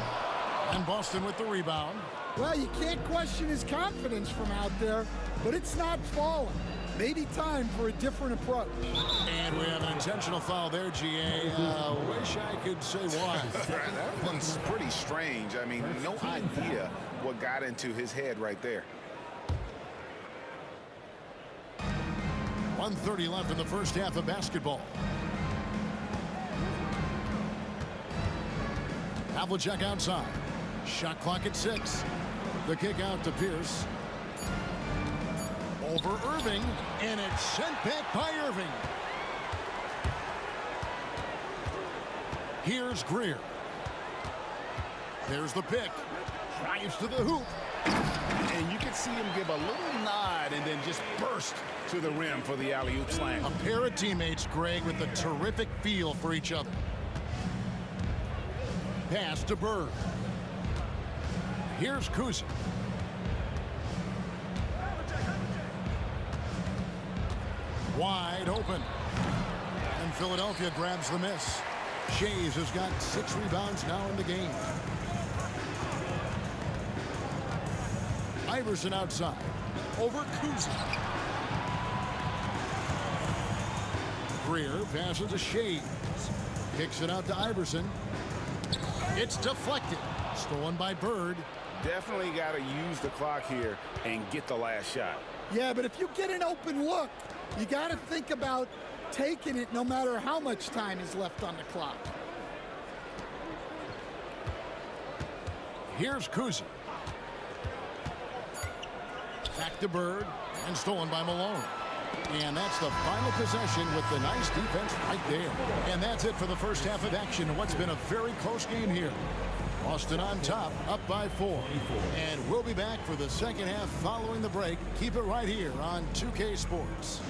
And Boston with the rebound. Well, you can't question his confidence from out there, but it's not falling. Maybe time for a different approach. And we have an intentional foul there, GA. Wish I could say why. That one's pretty strange. I mean, no idea what got into his head right there. 1:30 left in the first half of basketball. Havlicek outside. Shot clock at 6. The kick out to Pierce. Over Irving, and it's sent back by Irving. Here's Greer. There's the pick. Drives to the hoop. And you can see him give a little nod and then just burst to the rim for the alley-oop slam. A pair of teammates, Greg, with a terrific feel for each other. Pass to Bird. Here's Kuzi. Wide open. And Philadelphia grabs the miss. Shays has got 6 rebounds now in the game. Iverson outside. Over Kuzi. Greer passes to Shays. Kicks it out to Iverson. It's deflected. Stolen by Bird. Definitely got to use the clock here and get the last shot. Yeah, but if you get an open look, you got to think about taking it no matter how much time is left on the clock. Here's Kuzi. Back to Bird, and stolen by Malone. And that's the final possession with the nice defense right there. And that's it for the first half of action in what's been a very close game here. Boston on top, up by 4. And we'll be back for the second half following the break. Keep it right here on 2K Sports.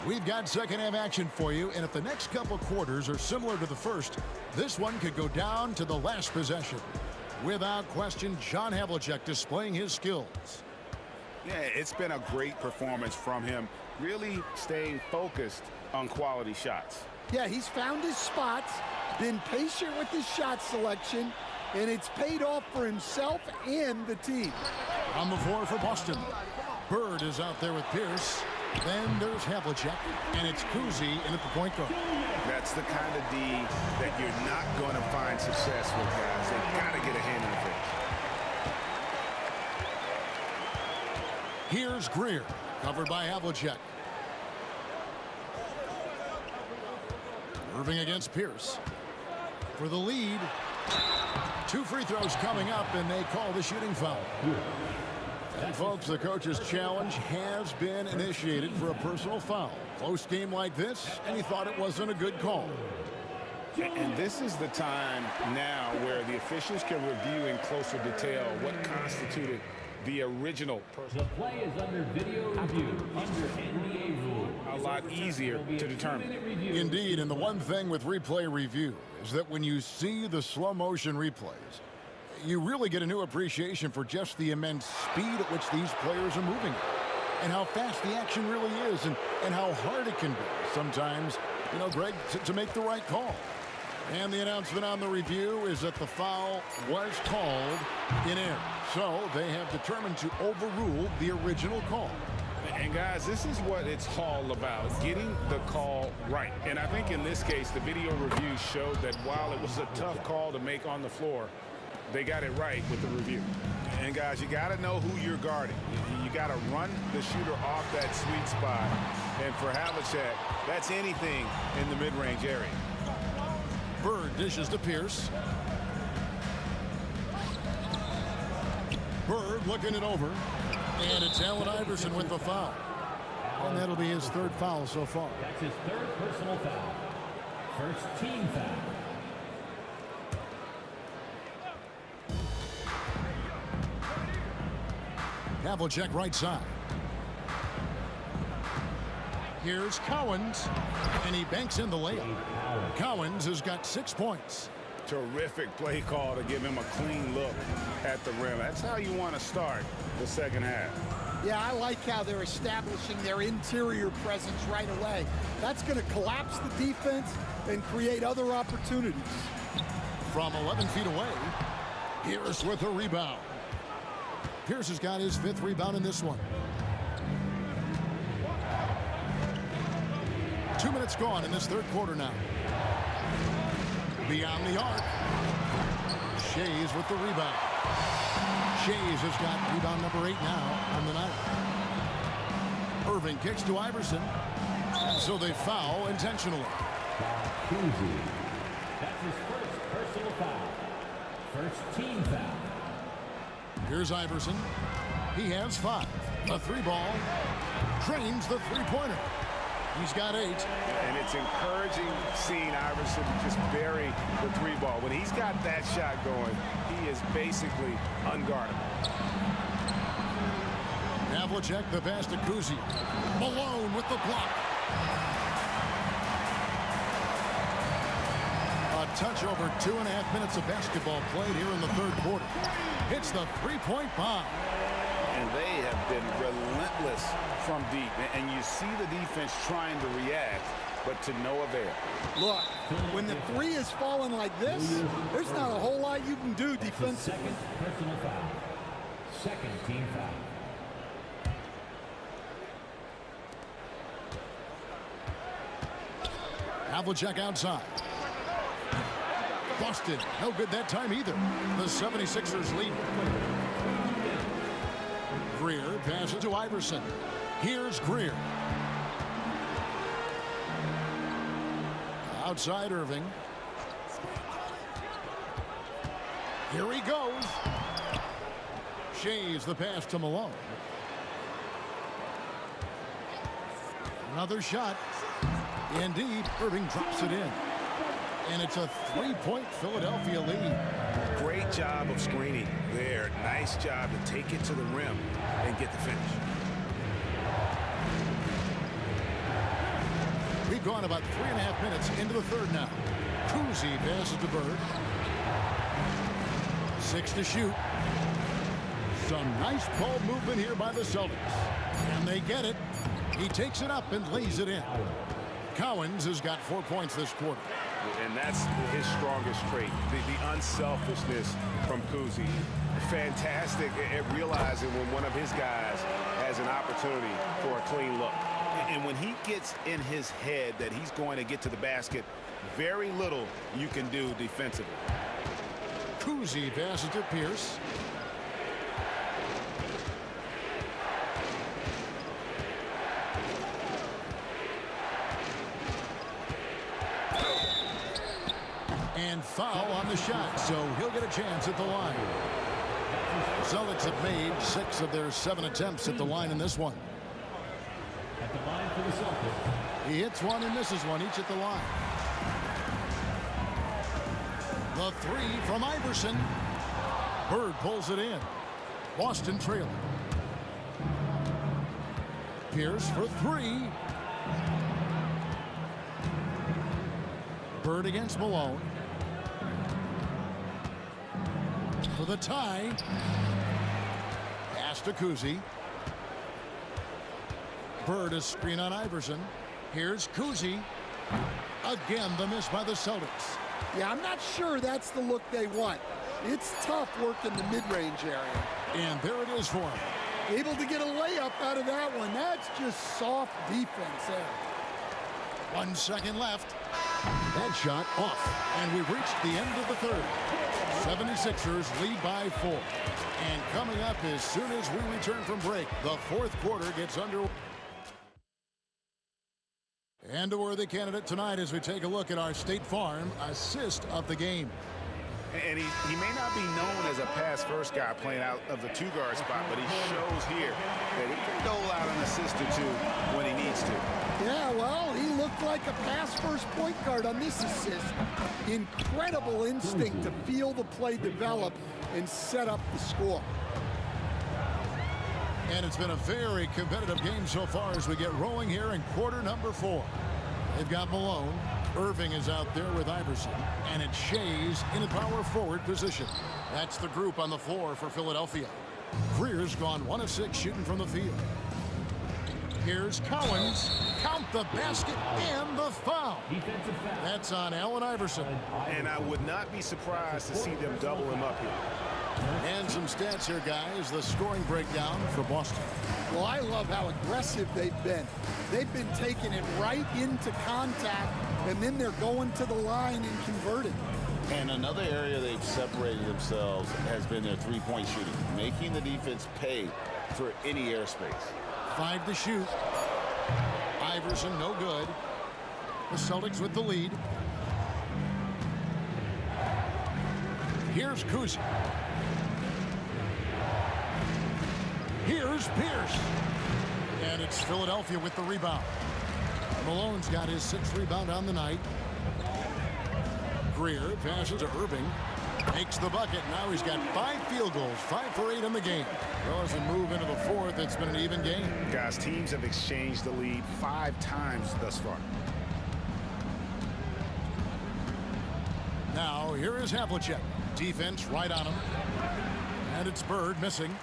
We've got second half action for you, and if the next couple quarters are similar to the first, this one could go down to the last possession. Without question, John Havlicek displaying his skills. Yeah, it's been a great performance from him, really staying focused on quality shots. Yeah, he's found his spots, been patient with his shot selection, and it's paid off for himself and the team. On the floor for Boston. Bird is out there with Pierce. Then there's Havlicek, and it's Kuzi in at the point guard. That's the kind of D that you're not going to find success with, guys. They've got to get a hand in the face. Here's Greer, covered by Havlicek. Irving against Pierce. For the lead. 2 free throws coming up, and they call the shooting foul. And folks, the coach's challenge has been initiated for a personal foul. Close game like this, and he thought it wasn't a good call. And this is the time now where the officials can review in closer detail what constituted the original personal. The play is under video review, under NBA rules. A lot easier to determine. Indeed, and the one thing with replay review is that when you see the slow motion replays, you really get a new appreciation for just the immense speed at which these players are moving and how fast the action really is and how hard it can be sometimes, you know, Greg, to make the right call. And the announcement on the review is that the foul was called in error. So they have determined to overrule the original call. And guys, this is what it's all about, getting the call right. And I think in this case, the video review showed that while it was a tough call to make on the floor, they got it right with the review. And guys, you got to know who you're guarding. You got to run the shooter off that sweet spot. And for Havlicek, that's anything in the mid-range area. Bird dishes to Pierce. Bird looking it over. And it's Allen Iverson with the foul. And that'll be his 3rd foul so far. That's his 3rd personal foul. First team foul. Havlicek right side. Here's Cowens, and he banks in the layup. Cowens has got 6 points. Terrific play call to give him a clean look at the rim. That's how you want to start the second half. Yeah, I like how they're establishing their interior presence right away. That's going to collapse the defense and create other opportunities. From 11 feet away, Pierce with a rebound. Pierce has got his 5th rebound in this one. 2 minutes gone in this 3rd quarter now. Beyond the arc. Shays with the rebound. Shays has got rebound number 8 now on the night. Irving kicks to Iverson. So they foul intentionally. Kuzi. That's his 1st personal foul. First team foul. Here's Iverson. He has 5. A 3-ball. Trains the 3-pointer. He's got 8. And it's encouraging seeing Iverson just bury the 3-ball. When he's got that shot going, he is basically unguardable. Havlicek the pass to Kuzi. Malone with the block. A touch over 2.5 minutes of basketball played here in the third quarter. Hits the three-point bomb. And they have been relentless from deep. And you see the defense trying to react, but to no avail. Look, when the three is falling like this, there's not a whole lot you can do defensively. Second personal foul. Second team foul. Havlicek outside. Boston, no good that time either. The 76ers lead. Greer passes to Iverson. Here's Greer. Outside Irving. Here he goes. Shays the pass to Malone. Another shot. Indeed, Irving drops it in. And it's a three-point Philadelphia lead. Great job of screening there. Nice job to take it to the rim and get the finish. We've gone about 3.5 minutes into the third now. Cousy passes to Bird. 6 to shoot. Some nice ball movement here by the Celtics. And they get it. He takes it up and lays it in. Cowens has got 4 points this quarter. And that's his strongest trait, the unselfishness from Cousy. Fantastic at realizing when one of his guys has an opportunity for a clean look. And when he gets in his head that he's going to get to the basket, very little you can do defensively. Cousy passes to Pierce. And foul on the shot, so he'll get a chance at the line. The Celtics have made 6 of their 7 attempts at the line in this one. At the line for the Celtics. He hits one and misses one, each at the line. The 3 from Iverson. Bird pulls it in. Boston trailing. Pierce for 3. Bird against Malone. For the tie. Pass to Cousy. Bird, a screen on Iverson. Here's Cousy. Again, the miss by the Celtics. Yeah, I'm not sure that's the look they want. It's tough working the mid-range area. And there it is for him. Able to get a layup out of that one. That's just soft defense there. 1 second left. That shot off. And we've reached the end of the third. 76ers lead by 4. And coming up as soon as we return from break, the fourth quarter gets underway. And a worthy candidate tonight as we take a look at our State Farm assist of the game. And he may not be known as a pass-first guy playing out of the 2-guard spot, but he shows here that he can dole out an assist or 2 when he needs to. Yeah, well, he looked like a pass-first point guard on this assist. Incredible instinct to feel the play develop and set up the score. And it's been a very competitive game so far as we get rolling here in quarter number 4. They've got Malone. Irving is out there with Iverson. And it's Shays in a power forward position. That's the group on the floor for Philadelphia. Greer's gone 1 of 6 shooting from the field. Here's Cowens. Count the basket and the foul. Defensive foul. That's on Allen Iverson. And I would not be surprised to see them double him up here. And some stats here, guys. The scoring breakdown for Boston. Well, I love how aggressive they've been. They've been taking it right into contact, and then they're going to the line and converting. And another area they've separated themselves has been their three-point shooting, making the defense pay for any airspace. 5 to shoot. Iverson, no good. The Celtics with the lead. Here's Cousy. Here's Pierce. And it's Philadelphia with the rebound. Malone's got his 6th rebound on the night. Greer passes to Irving. Makes the bucket. Now he's got 5 field goals, 5 for 8 in the game. Well, as we move into the fourth, it's been an even game. Guys, teams have exchanged the lead 5 times thus far. here is Havlicek. Defense right on him. And it's Bird missing.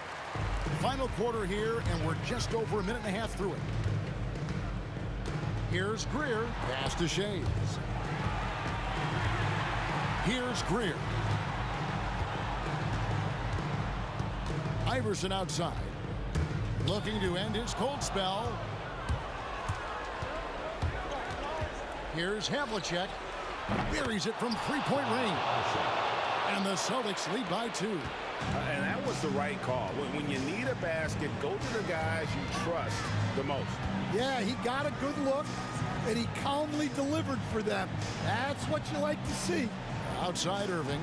Final quarter here, and we're just over a minute and a half through it. Here's Greer. Pass to Shays. Here's Greer. Iverson outside. Looking to end his cold spell. Here's Havlicek. Buries it from three-point range. And the Celtics lead by 2. And that was the right call. When you need a basket, go to the guys you trust the most. Yeah, he got a good look, and he calmly delivered for them. That's what you like to see. Outside Irving.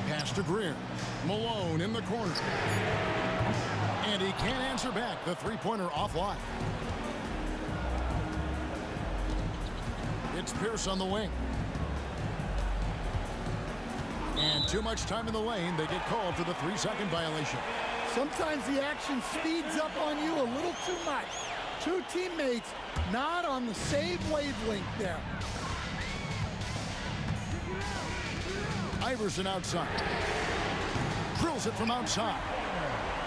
Pass to Greer. Malone in the corner. And he can't answer back. The three-pointer offline. It's Pierce on the wing. And too much time in the lane. They get called for the 3-second violation. Sometimes the action speeds up on you a little too much. Two teammates not on the same wavelength there. Iverson outside. Drills it from outside.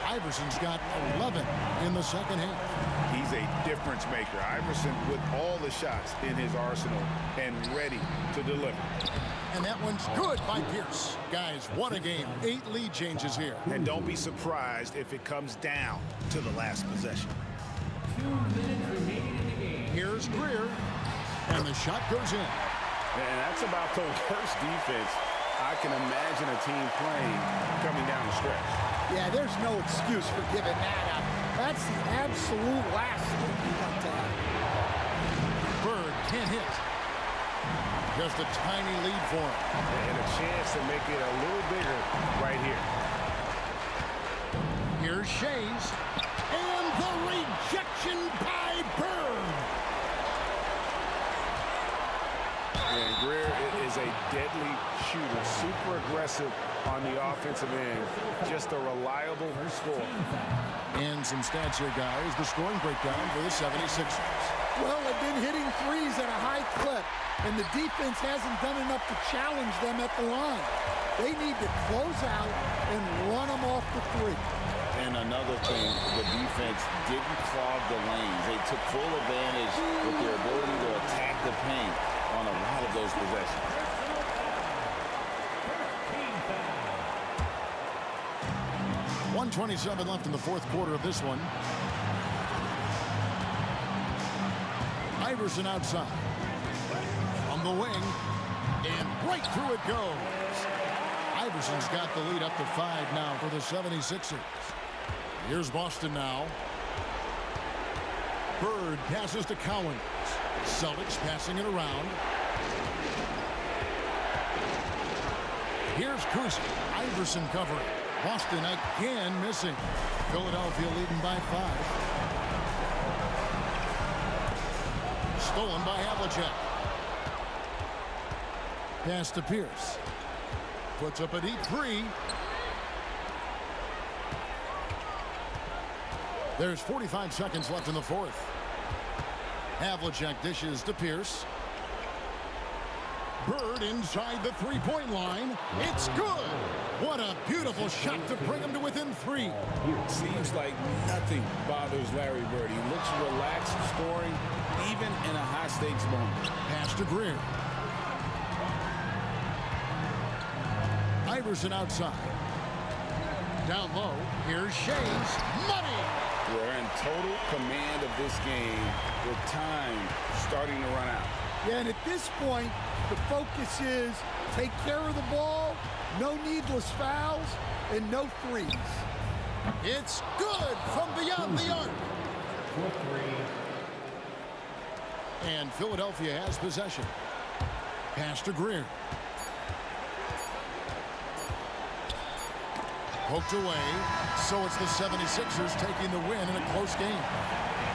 Iverson's got 11 in the second half. He's a difference maker. Iverson with all the shots in his arsenal and ready to deliver. And that one's good by Pierce. Guys, what a game. 8 lead changes here. And don't be surprised if it comes down to the last possession. 2 minutes remaining in the game. Here's Greer. And the shot goes in. And that's about the worst defense I can imagine a team playing coming down the stretch. Yeah, there's no excuse for giving that up. That's the absolute last thing you want to have. Bird can't hit. Just a tiny lead for him. And a chance to make it a little bigger right here. Here's Shays. And the rejection by Bird. And Greer is a deadly shooter, super aggressive on the offensive end, just a reliable scorer. And some stats here, guys. The scoring breakdown for the 76ers. Well, they've been hitting threes at a high clip, and the defense hasn't done enough to challenge them at the line. They need to close out and run them off the three. And another thing, the defense didn't clog the lanes. They took full advantage with their ability to attack the paint on a lot of those possessions. .127 left in the fourth quarter of this one. Iverson outside. From the wing. And right through it goes. Iverson's got the lead up to 5 now for the 76ers. Here's Boston now. Bird passes to Cowens. Celtics passing it around. Here's Kuz. Iverson covering. Boston again missing. Philadelphia leading by 5. Stolen by Havlicek. Pass to Pierce. Puts up a deep 3. There's 45 seconds left in the fourth. Havlicek dishes to Pierce. Bird inside the three-point line. It's good. What a beautiful shot to bring him to within 3. Seems like nothing bothers Larry Bird. He looks relaxed scoring, even in a high-stakes moment. Pass to Greer. Iverson outside. Down low. Here's Shays. Money! We're in total command of this game with time starting to run out. Yeah, and at this point, the focus is take care of the ball, no needless fouls, and no threes. It's good from beyond the arc. And Philadelphia has possession. Pass to Greer. Poked away. So it's the 76ers taking the win in a close game.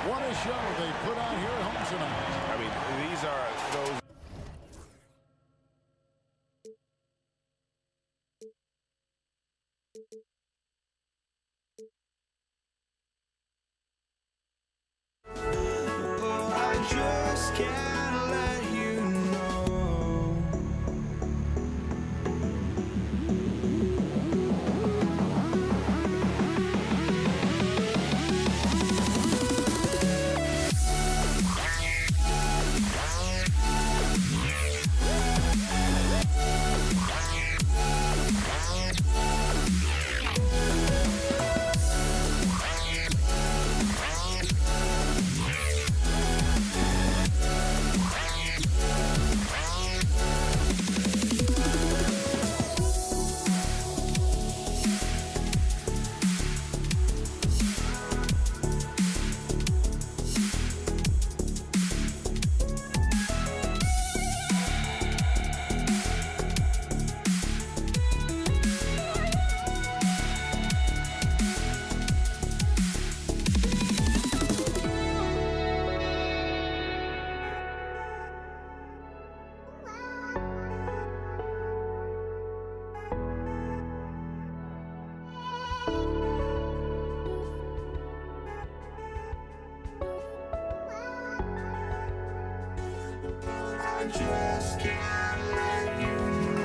What a show they put on here at home tonight. I mean, these are those. Oh, I just can't let you know. just can't let you go.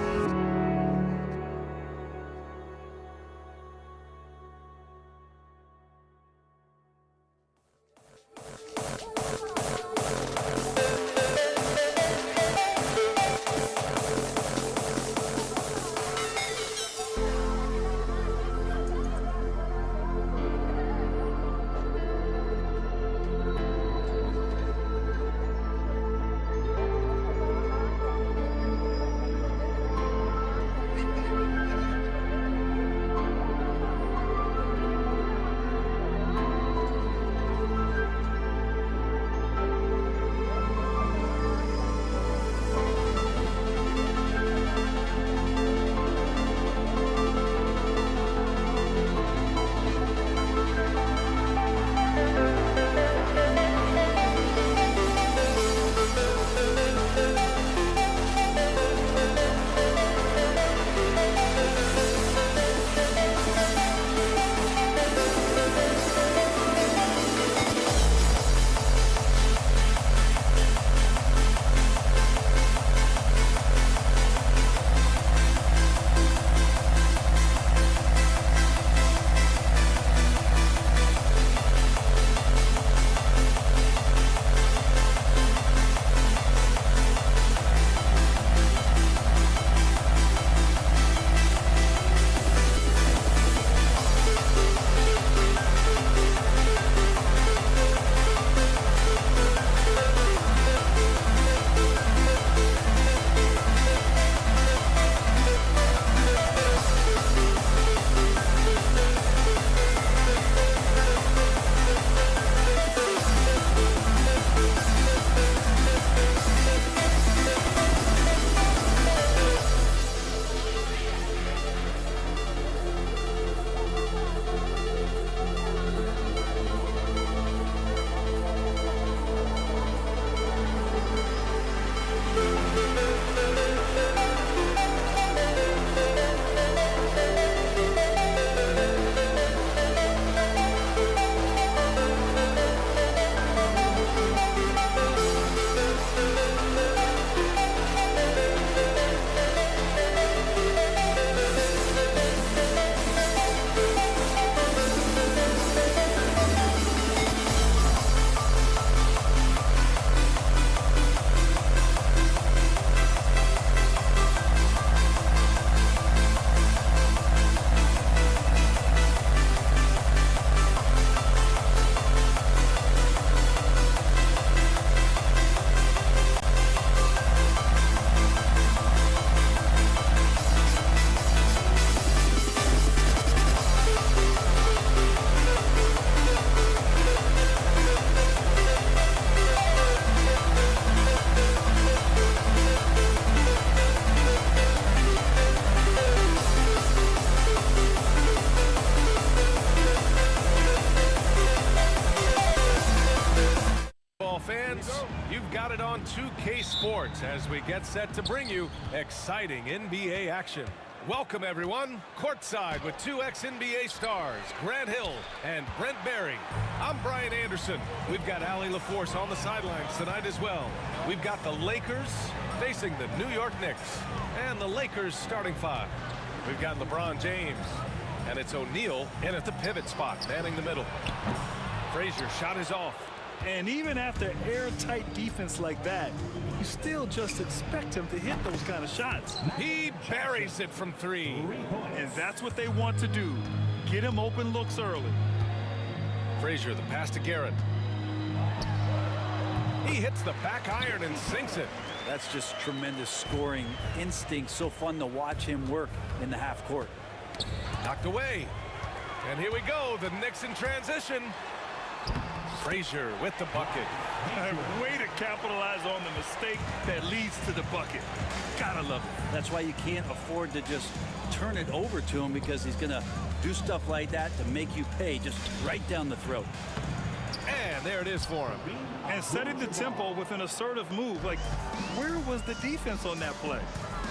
got it on 2K Sports as we get set to bring you exciting NBA action. Welcome, everyone. Courtside with two ex-NBA stars, Grant Hill and Brent Barry. I'm Brian Anderson. We've got Allie LaForce on the sidelines tonight as well. We've got the Lakers facing the New York Knicks. And the Lakers starting five. We've got LeBron James. And it's O'Neal in at the pivot spot, manning the middle. Frazier shot is off. And even after airtight defense like that, you still just expect him to hit those kind of shots. He buries it from three. And that's what they want to do. Get him open looks early. Frazier, the pass to Garrett. He hits the back iron and sinks it. That's just tremendous scoring instinct. So fun to watch him work in the half court. Knocked away. And here we go. The Knicks in transition. Frazier with the bucket. Way to capitalize on the mistake that leads to the bucket. Gotta love it. That's why you can't afford to just turn it over to him, because he's going to do stuff like that to make you pay just right down the throat. And there it is for him. And setting the tempo with an assertive move. Like, where was the defense on that play?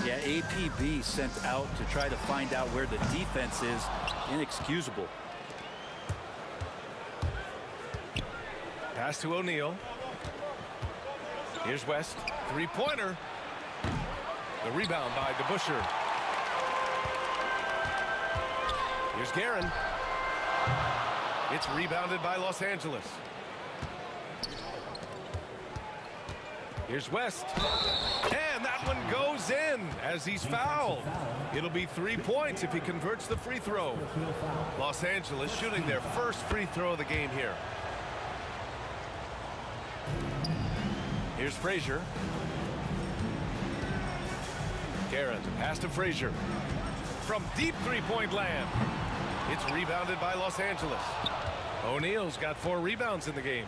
Yeah, APB sent out to try to find out where the defense is. Inexcusable. Pass to O'Neal. Here's West. Three-pointer. The rebound by DeBusschere. Here's Guerin. It's rebounded by Los Angeles. Here's West. And that one goes in as he's fouled. It'll be 3 points if he converts the free throw. Los Angeles shooting their first free throw of the game here. Here's Frazier. Guerin, pass to Frazier. From deep three-point land. It's rebounded by Los Angeles. O'Neal's got 4 rebounds in the game.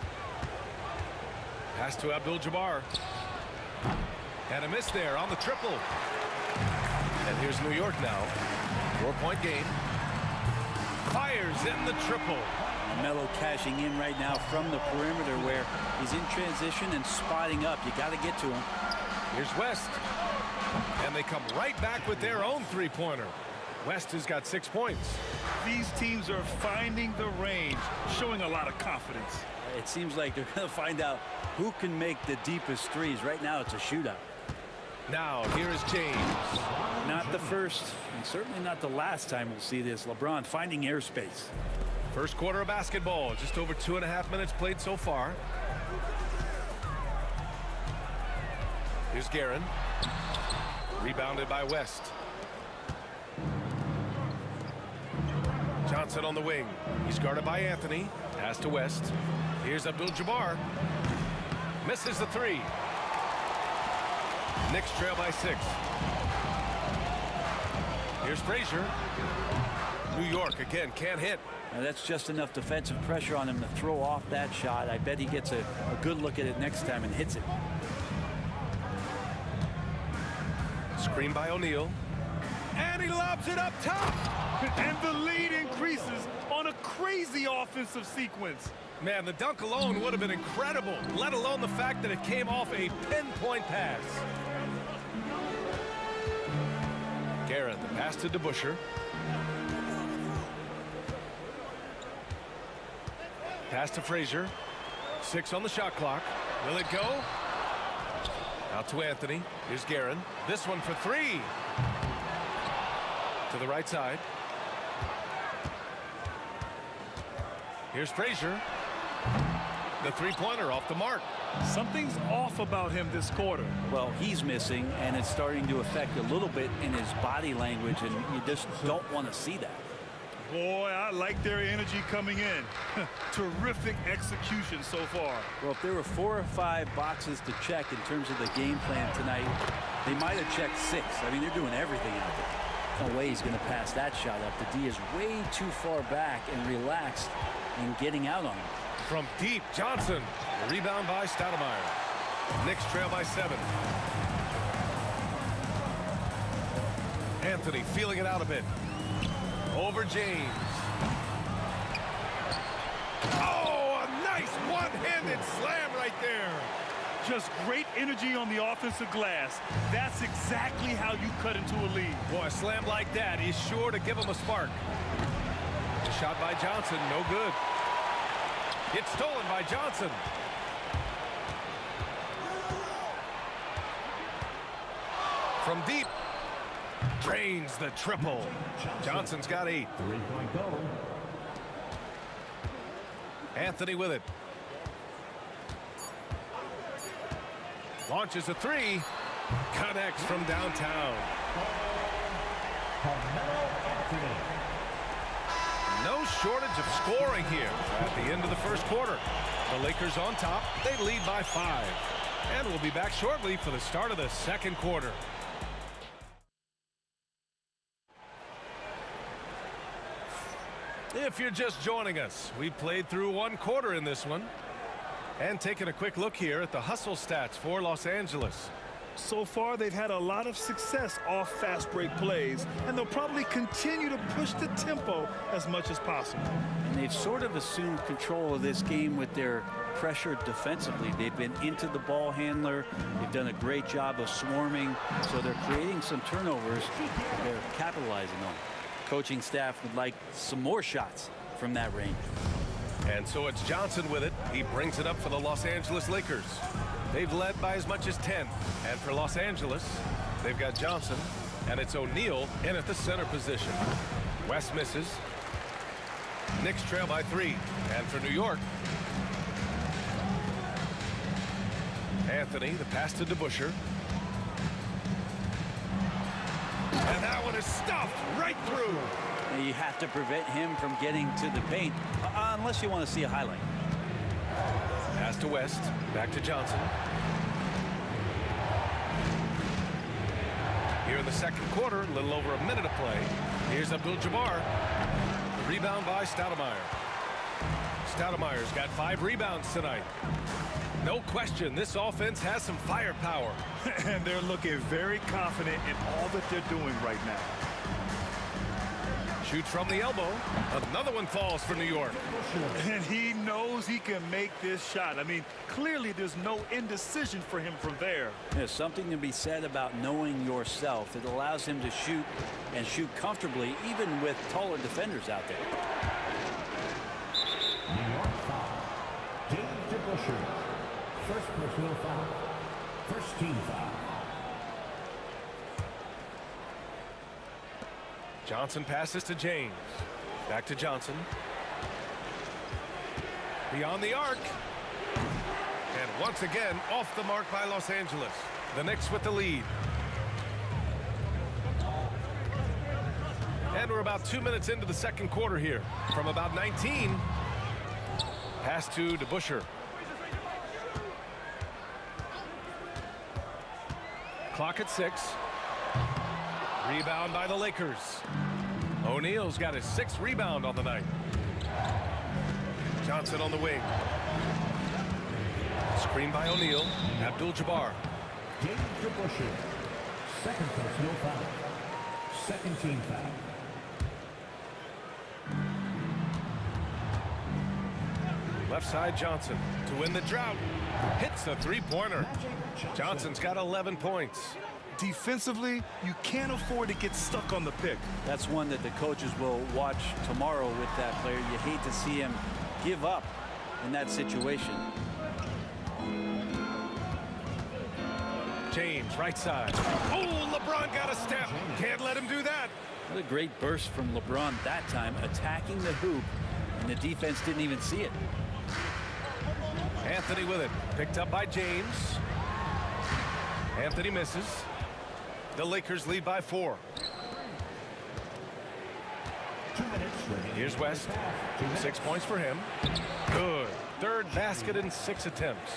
Pass to Abdul-Jabbar. And a miss there on the triple. And here's New York now. 4-point game. Fires in the triple. Melo cashing in right now from the perimeter where he's in transition and spotting up. You got to get to him. Here's West. And they come right back with their own three-pointer. West has got 6 points. These teams are finding the range, showing a lot of confidence. It seems like they're going to find out who can make the deepest threes. Right now, it's a shootout. Now, here is James. Not the first, and certainly not the last time we'll see this. LeBron finding airspace. First quarter of basketball. Just over 2.5 minutes played so far. Here's Guerin. Rebounded by West. Johnson on the wing. He's guarded by Anthony. Pass to West. Here's Abdul-Jabbar. Misses the three. Knicks trail by 6. Here's Frazier. New York again can't hit. Now that's just enough defensive pressure on him to throw off that shot. I bet he gets a good look at it next time and hits it. Screen by O'Neal. And he lobs it up top. And the lead increases on a crazy offensive sequence. Man, the dunk alone would have been incredible, let alone the fact that it came off a pinpoint pass. Guerin, the pass to DeBusschere. Pass to Frazier. 6 on the shot clock. Will it go? Out to Anthony. Here's Guerin. This one for 3. To the right side. Here's Frazier. The three-pointer off the mark. Something's off about him this quarter. Well, he's missing, and it's starting to affect a little bit in his body language, and you just don't want to see that. Boy, I like their energy coming in. Terrific execution so far. Well, if there were 4 or 5 boxes to check in terms of the game plan tonight, they might have checked 6. I mean, they're doing everything out there. No way he's going to pass that shot up. The D is way too far back and relaxed in getting out on him. From deep, Johnson. The rebound by Stoudemire. Knicks trail by 7. Anthony feeling it out a bit. Over James. Oh, a nice one-handed slam right there. Just great energy on the offensive glass. That's exactly how you cut into a lead. Boy, a slam like that is sure to give him a spark. The shot by Johnson, no good. It's stolen by Johnson. From deep. Drains the triple. Johnson's got 8. Three-point goal. Anthony with it. Launches a 3. Connects from downtown. No shortage of scoring here at the end of the first quarter. The Lakers on top. They lead by 5. And we'll be back shortly for the start of the second quarter. If you're just joining us, we played through 1 quarter in this one. And taking a quick look here at the hustle stats for Los Angeles. So far, they've had a lot of success off fast break plays, and they'll probably continue to push the tempo as much as possible. And they've sort of assumed control of this game with their pressure defensively. They've been into the ball handler. They've done a great job of swarming, so they're creating some turnovers. They're capitalizing on. Coaching staff would like some more shots from that range. And so it's Johnson with it. He brings it up for the Los Angeles Lakers. They've led by as much as 10. And for Los Angeles, they've got Johnson, and it's O'Neal in at the center position. West misses. Knicks trail by 3. And for New York, Anthony, the pass to DeBusschere. And that one is stuffed right through. You have to prevent him from getting to the paint, unless you want to see a highlight. Pass to West, back to Johnson. Here in the second quarter, a little over a minute of play. Here's Abdul-Jabbar. Rebound by Stoudemire. Stoudemire's got 5 rebounds tonight. No question, this offense has some firepower. And they're looking very confident in all that they're doing right now. Shoots from the elbow. Another one falls for New York. And he knows he can make this shot. I mean, clearly there's no indecision for him from there. There's something to be said about knowing yourself. It allows him to shoot and shoot comfortably, even with taller defenders out there. New York foul. James DeBusschere. First personal foul. First team foul. Johnson passes to James. Back to Johnson. Beyond the arc. And once again, off the mark by Los Angeles. The Knicks with the lead. And we're about 2 minutes into the second quarter here. From about 19. Pass to DeBusschere. Clock at 6. Rebound by the Lakers. O'Neal's got his 6th rebound on the night. Johnson on the wing. Screen by O'Neal. Abdul-Jabbar. James DeBusschere. Second personal foul. Second team foul. Left side Johnson to win the drought. Hits the three-pointer. Johnson's got 11 points. Defensively, you can't afford to get stuck on the pick. That's one that the coaches will watch tomorrow with that player. You hate to see him give up in that situation. James, right side. Oh, LeBron got a step. Can't let him do that. What a great burst from LeBron that time, attacking the hoop, and the defense didn't even see it. Anthony with it. Picked up by James. Anthony misses. The Lakers lead by 4. 2 minutes remaining. Here's West. 6 points for him. Good. 3rd basket in 6 attempts.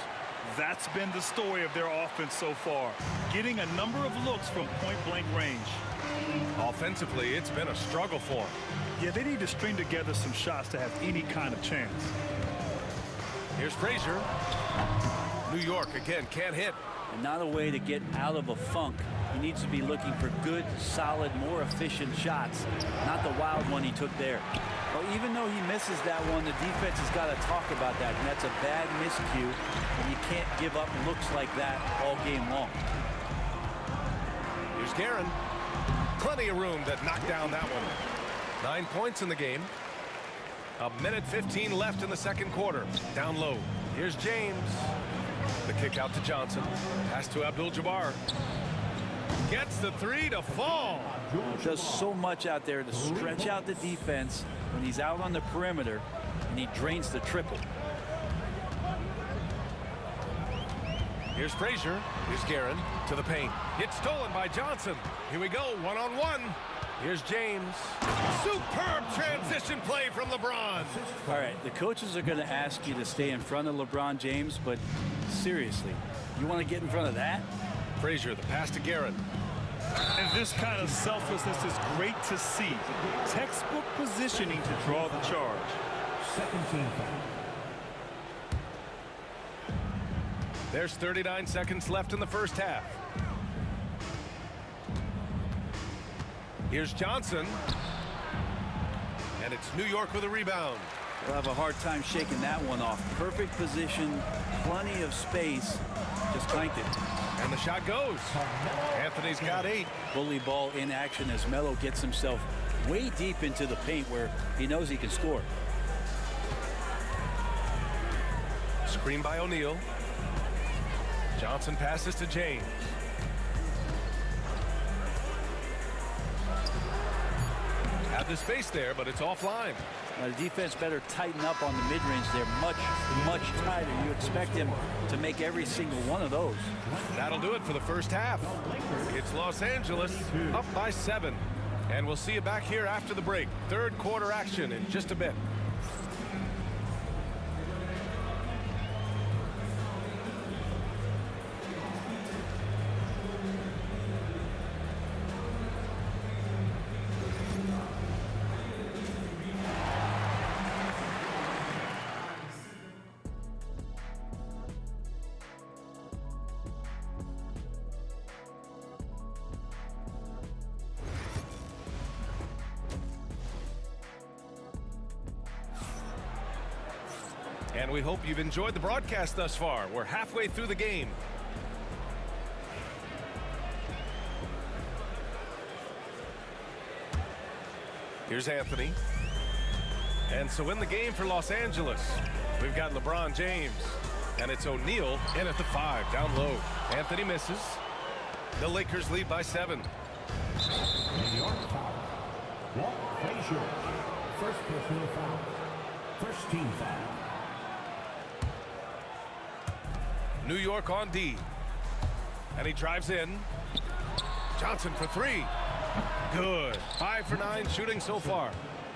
That's been the story of their offense so far. Getting a number of looks from point-blank range. Offensively, it's been a struggle for them. Yeah, they need to string together some shots to have any kind of chance. Here's Frazier. New York, again, can't hit. And not a way to get out of a funk. He needs to be looking for good, solid, more efficient shots, not the wild one he took there. Well, even though he misses that one, the defense has got to talk about that, and that's a bad miscue, and you can't give up looks like that all game long. Here's Guerin. Plenty of room to knock down that one. 9 points in the game. A minute 15 left in the second quarter. Down low. Here's James. The kick out to Johnson. Pass to Abdul-Jabbar. Gets the 3 to fall. Does so much out there to stretch out the defense when he's out on the perimeter, and he drains the triple. Here's Frazier. Here's Guerin to the paint. It's stolen by Johnson. Here we go, one-on-one. Here's James. Superb transition play from LeBron. All right, the coaches are going to ask you to stay in front of LeBron James, but seriously, you want to get in front of that? Frazier, the pass to Guerin. And this kind of selflessness is great to see. Textbook positioning to draw the charge. Second team foul. There's 39 seconds left in the first half. Here's Johnson. And it's New York with a rebound. They'll have a hard time shaking that one off. Perfect position, plenty of space. Just clanked it. And the shot goes. Anthony's got 8. Bully ball in action as Melo gets himself way deep into the paint where he knows he can score. Screen by O'Neal. Johnson passes to James. Had the space there, but it's offline. The defense better tighten up on the mid-range. They're much, much tighter. You expect him to make every single one of those. That'll do it for the first half. It's Los Angeles up by 7. And we'll see you back here after the break. Third quarter action in just a bit. And we hope you've enjoyed the broadcast thus far. We're halfway through the game. Here's Anthony. And so in the game for Los Angeles, we've got LeBron James. And it's O'Neal in at the 5, down low. Anthony misses. The Lakers lead by 7. New York foul. Walt Frazier. First personal foul. First team foul. New York on D. And he drives in. Johnson for 3. Good. 5 for 9 shooting so far.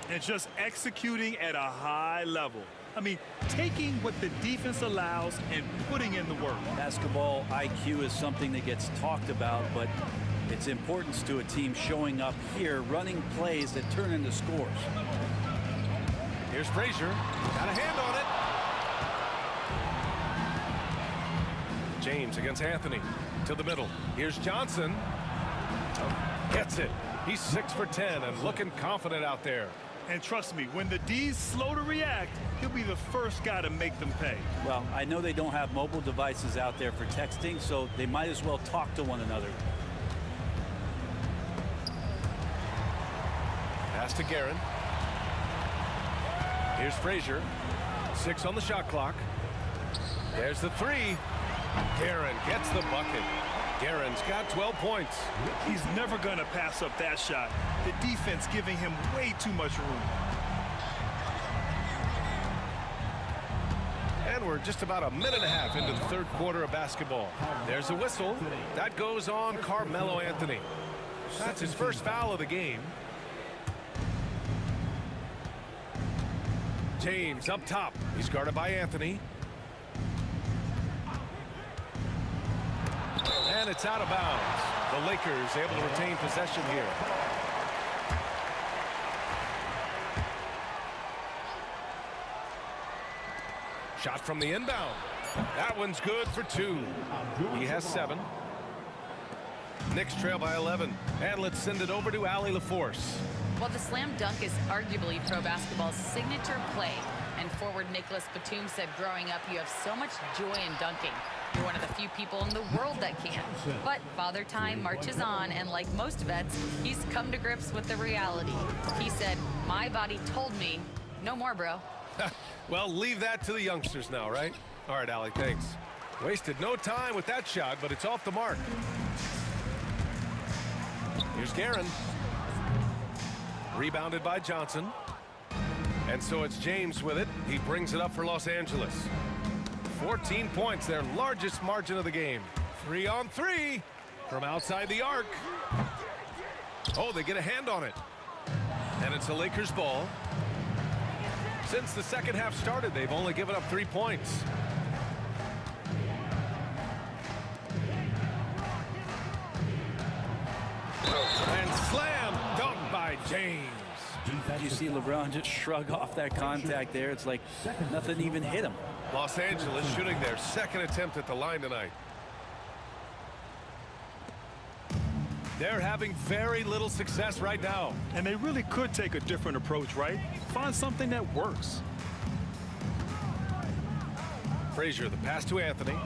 And just executing at a high level. I mean, taking what the defense allows and putting in the work. Basketball IQ is something that gets talked about, but its importance to a team showing up here, running plays that turn into scores. Here's Frazier. Got a hand on it. James against Anthony to the middle. Here's Johnson. Gets it. He's 6 for 10 and looking confident out there. And trust me, when the D's slow to react, he'll be the first guy to make them pay. Well, I know they don't have mobile devices out there for texting, so they might as well talk to one another. Pass to Guerin. Here's Frazier. 6 on the shot clock. There's the 3. Guerin gets the bucket. Guerin's got 12 points. He's never going to pass up that shot. The defense giving him way too much room. And we're just about a minute and a half into the third quarter of basketball. There's a whistle. That goes on Carmelo Anthony. That's his first foul of the game. James up top. He's guarded by Anthony. And it's out of bounds. The Lakers able to retain possession here. Shot from the inbound. That one's good for 2. He has 7. Knicks trail by 11. And let's send it over to Allie LaForce. Well, the slam dunk is arguably pro basketball's signature play. And forward Nicholas Batum said growing up, you have so much joy in dunking. You're one of the few people in the world that can. But Father Time marches on, and like most vets, he's come to grips with the reality. He said, my body told me, no more, bro. Well, leave that to the youngsters now, right? All right, Allie, thanks. Wasted no time with that shot, but it's off the mark. Here's Guerin. Rebounded by Johnson. And so it's James with it. He brings it up for Los Angeles. 14 points, their largest margin of the game. 3 on 3 from outside the arc. Oh, they get a hand on it. And it's a Lakers ball. Since the second half started, they've only given up 3 points. And slam dunk by James. You see LeBron just shrug off that contact there. It's like nothing even hit him. Los Angeles shooting their second attempt at the line tonight. They're having very little success right now. And they really could take a different approach, right? Find something that works. Frazier, the pass to Anthony.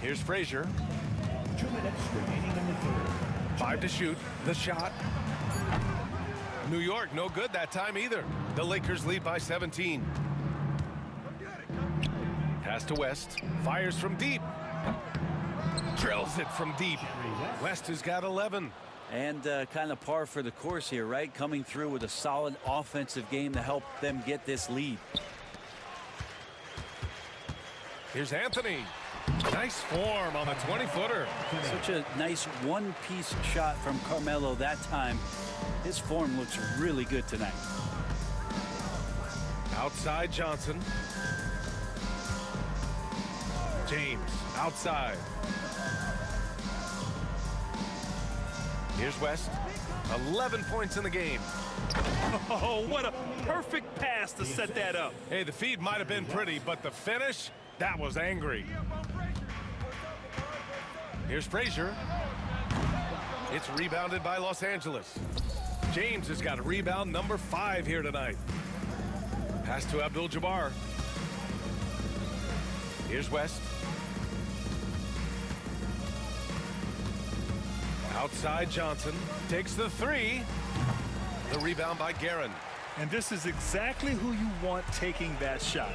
Here's Frazier. 2 minutes remaining in the third. 5 to shoot. The shot. New York, no good that time either. The Lakers lead by 17. Pass Pass to West. Fires from deep. Drills it from deep. West has got 11. And kind of par for the course here, right? Coming through with a solid offensive game to help them get this lead. Here's Anthony. Nice form on the 20-footer. Such a nice one-piece shot from Carmelo that time. His form looks really good tonight. Outside Johnson. James outside. Here's West. 11 points in the game. Oh, what a perfect pass to set that up. Hey, the feed might have been pretty, but the finish, that was angry. Here's Frazier. It's rebounded by Los Angeles. James has got a rebound number 5 here tonight. Pass to Abdul-Jabbar. Here's West. Outside Johnson. Takes the 3. The rebound by Guerin. And this is exactly who you want taking that shot.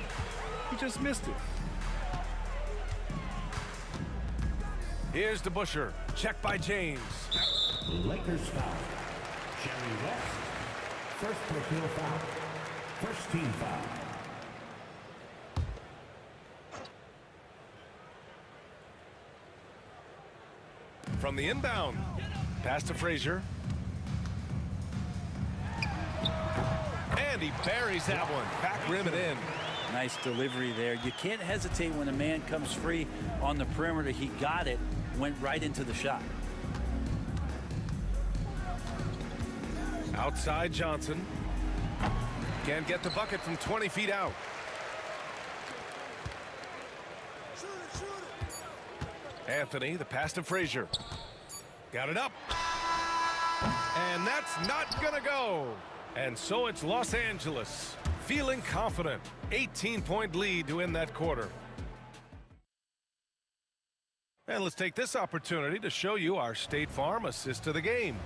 He just missed it. Here's DeBusschere. Check by James. Lakers foul. Jerry West. First personal foul. First team foul. From the inbound. Pass to Frazier. And he buries that one. Back rim and in. Nice delivery there. You can't hesitate when a man comes free on the perimeter. He got it, went right into the shot. Outside Johnson. Can't get the bucket from 20 feet out. Anthony, the pass to Frazier. Got it up. And that's not gonna go. And so it's Los Angeles feeling confident. 18-point lead to end that quarter. And let's take this opportunity to show you our State Farm assist of the game.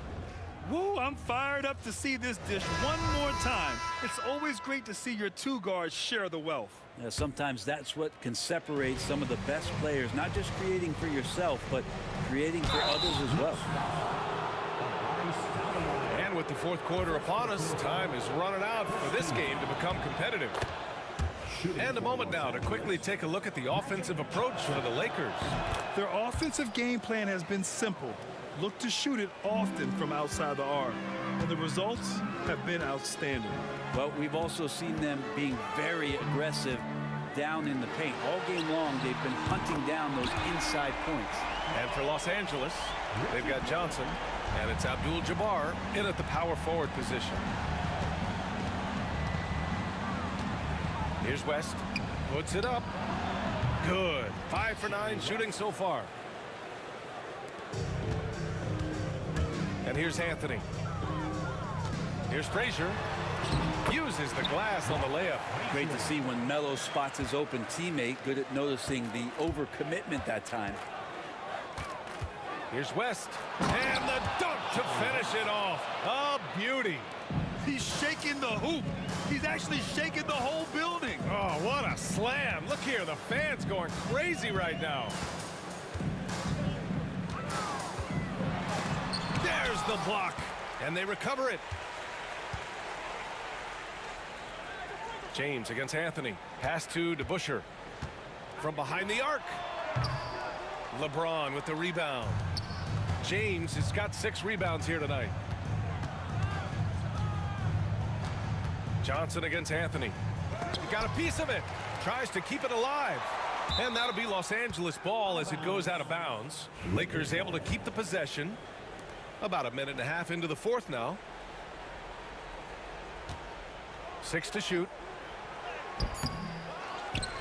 Woo, I'm fired up to see this dish one more time. It's always great to see your two guards share the wealth. Yeah, sometimes that's what can separate some of the best players, not just creating for yourself, but creating for others as well. And with the fourth quarter upon us, time is running out for this game to become competitive. And a moment now to quickly take a look at the offensive approach for the Lakers. Their offensive game plan has been simple. Look to shoot it often from outside the arc. And the results have been outstanding. Well, we've also seen them being very aggressive down in the paint. All game long, they've been hunting down those inside points. And for Los Angeles, they've got Johnson, and it's Abdul-Jabbar in at the power forward position. Here's West. Puts it up. Good. 5 for 9 shooting so far. And here's Anthony. Here's Frazier. Uses the glass on the layup. Great to see when Melo spots his open teammate. Good at noticing the overcommitment that time. Here's West. And the dunk to finish it off. A beauty. He's shaking the hoop. He's actually shaking the whole building. Oh, what a slam. Look here, the fans going crazy right now. There's the block, and they recover it. James against Anthony. Pass to DeBusschere. From behind the arc. LeBron with the rebound. James has got 6 rebounds here tonight. Johnson against Anthony. He got a piece of it. Tries to keep it alive. And that'll be Los Angeles ball as it goes out of bounds. Lakers able to keep the possession. About a minute and a half into the fourth now. 6 to shoot.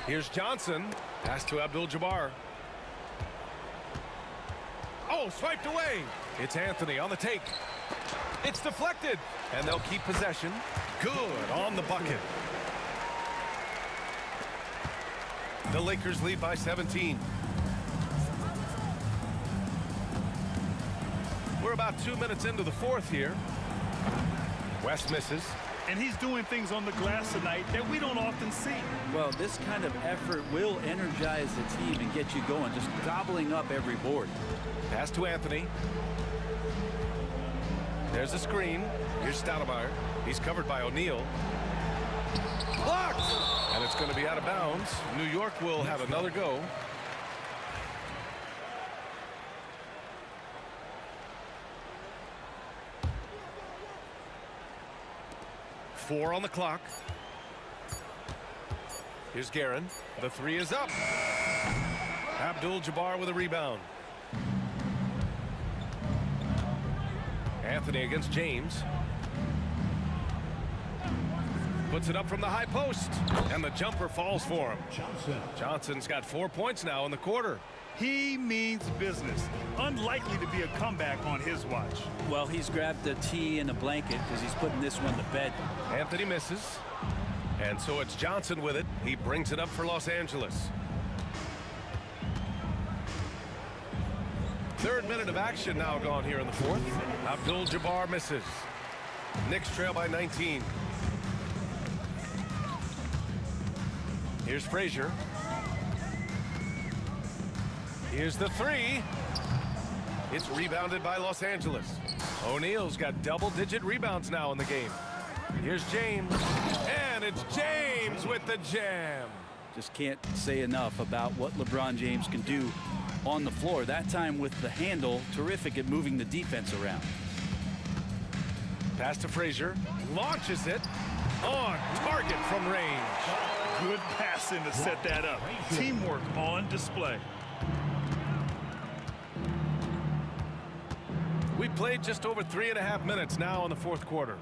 Here's Johnson. Pass to Abdul-Jabbar. Oh, swiped away. It's Anthony on the take. It's deflected. And they'll keep possession. Good on the bucket. The Lakers lead by 17. We're about 2 minutes into the fourth here. West misses. And he's doing things on the glass tonight that we don't often see. Well, this kind of effort will energize the team and get you going, just gobbling up every board. Pass to Anthony. There's a screen. Here's Stoudemire. He's covered by O'Neal. Blocked! And it's going to be out of bounds. New York will have another go. Four on the clock. Here's Guerin. The three is up. Abdul-Jabbar with a rebound. Anthony against James. Puts it up from the high post. And the jumper falls for him. Johnson's got 4 points now in the quarter. He means business. Unlikely to be a comeback on his watch. Well, he's grabbed a tee and a blanket because he's putting this one to bed. Anthony misses. And so it's Johnson with it. He brings it up for Los Angeles. Third minute of action now gone here in the fourth. Abdul-Jabbar misses. Knicks trail by 19. Here's Frazier. Here's the three. It's rebounded by Los Angeles. O'Neal's got double-digit rebounds now in the game. Here's James. And it's James with the jam. Just can't say enough about what LeBron James can do on the floor. That time with the handle, terrific at moving the defense around. Pass to Frazier. Launches it. On target from range. Good passing to set that up. Teamwork on display. We played just over 3.5 minutes now in the fourth quarter.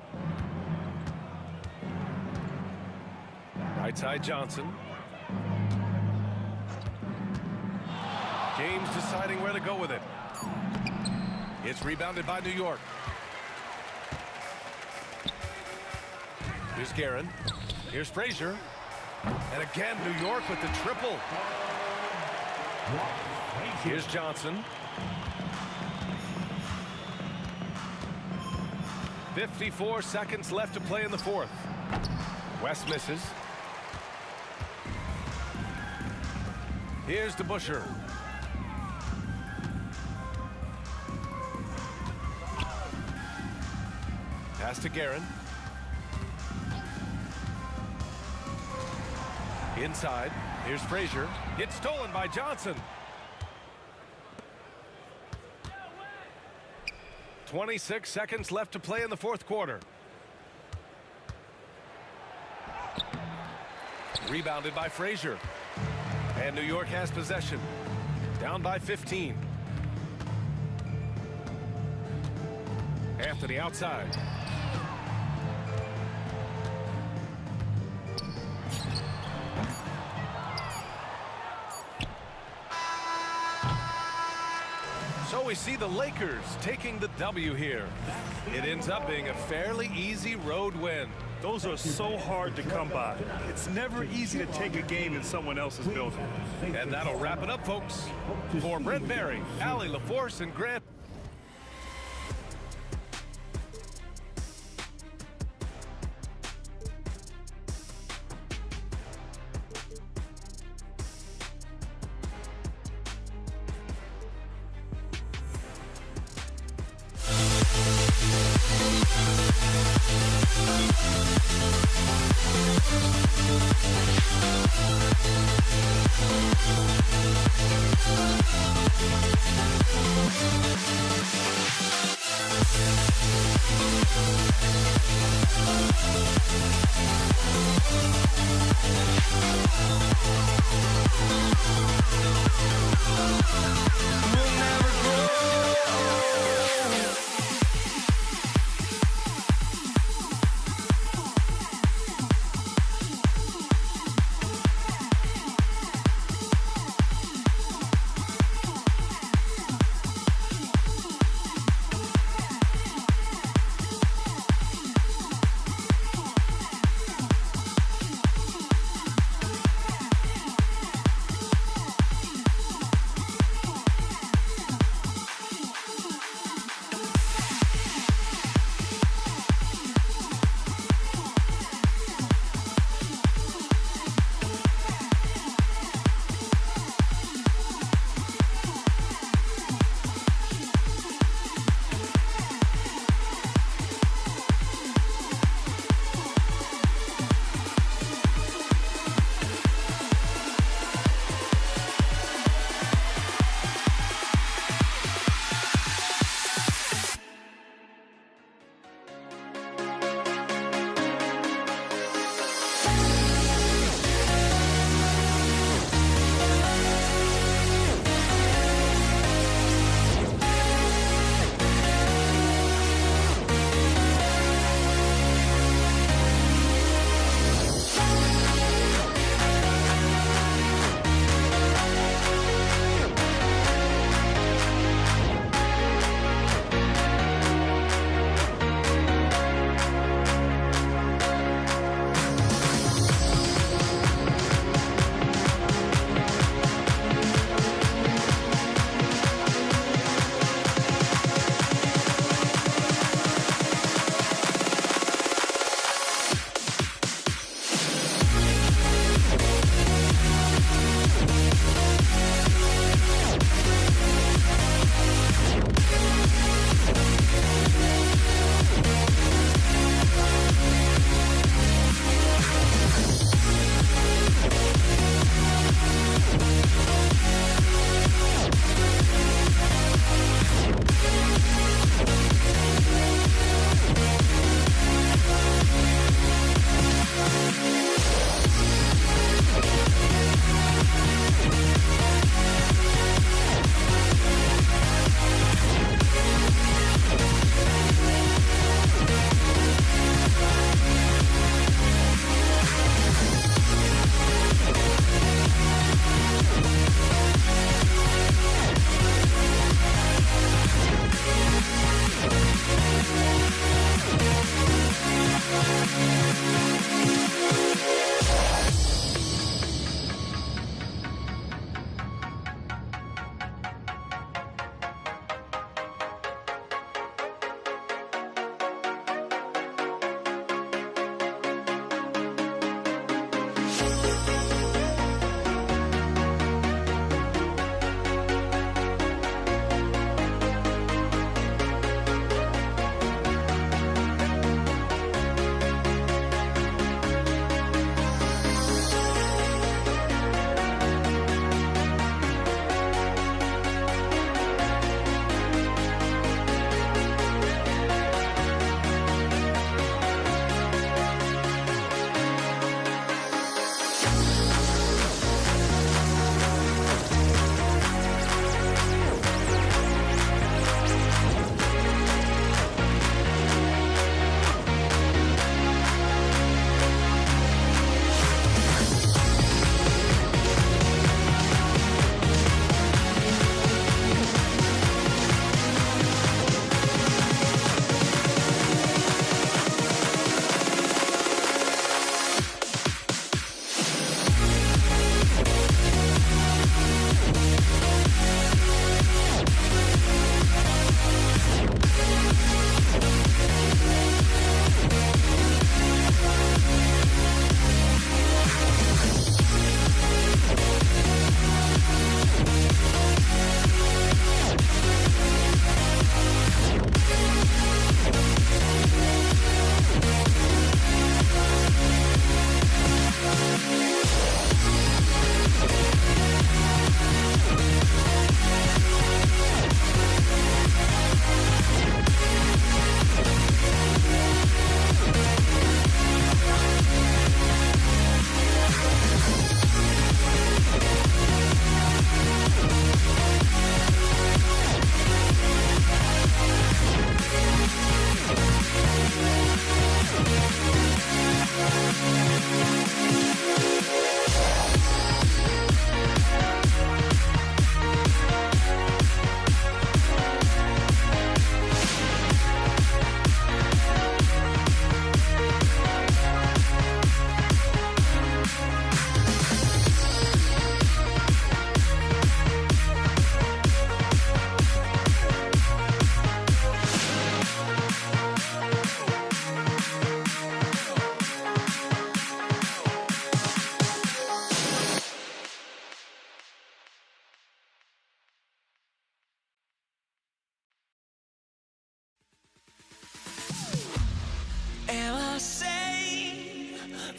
Right side Johnson. James deciding where to go with it. It's rebounded by New York. Here's Guerin. Here's Frazier. And again, New York with the triple. Here's Johnson. 54 seconds left to play in the fourth. West misses. Here's DeBusschere. Pass to Guerin. Inside. Here's Frazier. It's stolen by Johnson. 26 seconds left to play in the fourth quarter. Rebounded by Frazier. And New York has possession. Down by 15. Anthony outside. So we see the Lakers taking the W here. It ends up being a fairly easy road win. Those are so hard to come by. It's never easy to take a game in someone else's building. And that'll wrap it up, folks. For Brent Barry, Allie LaForce, and Grant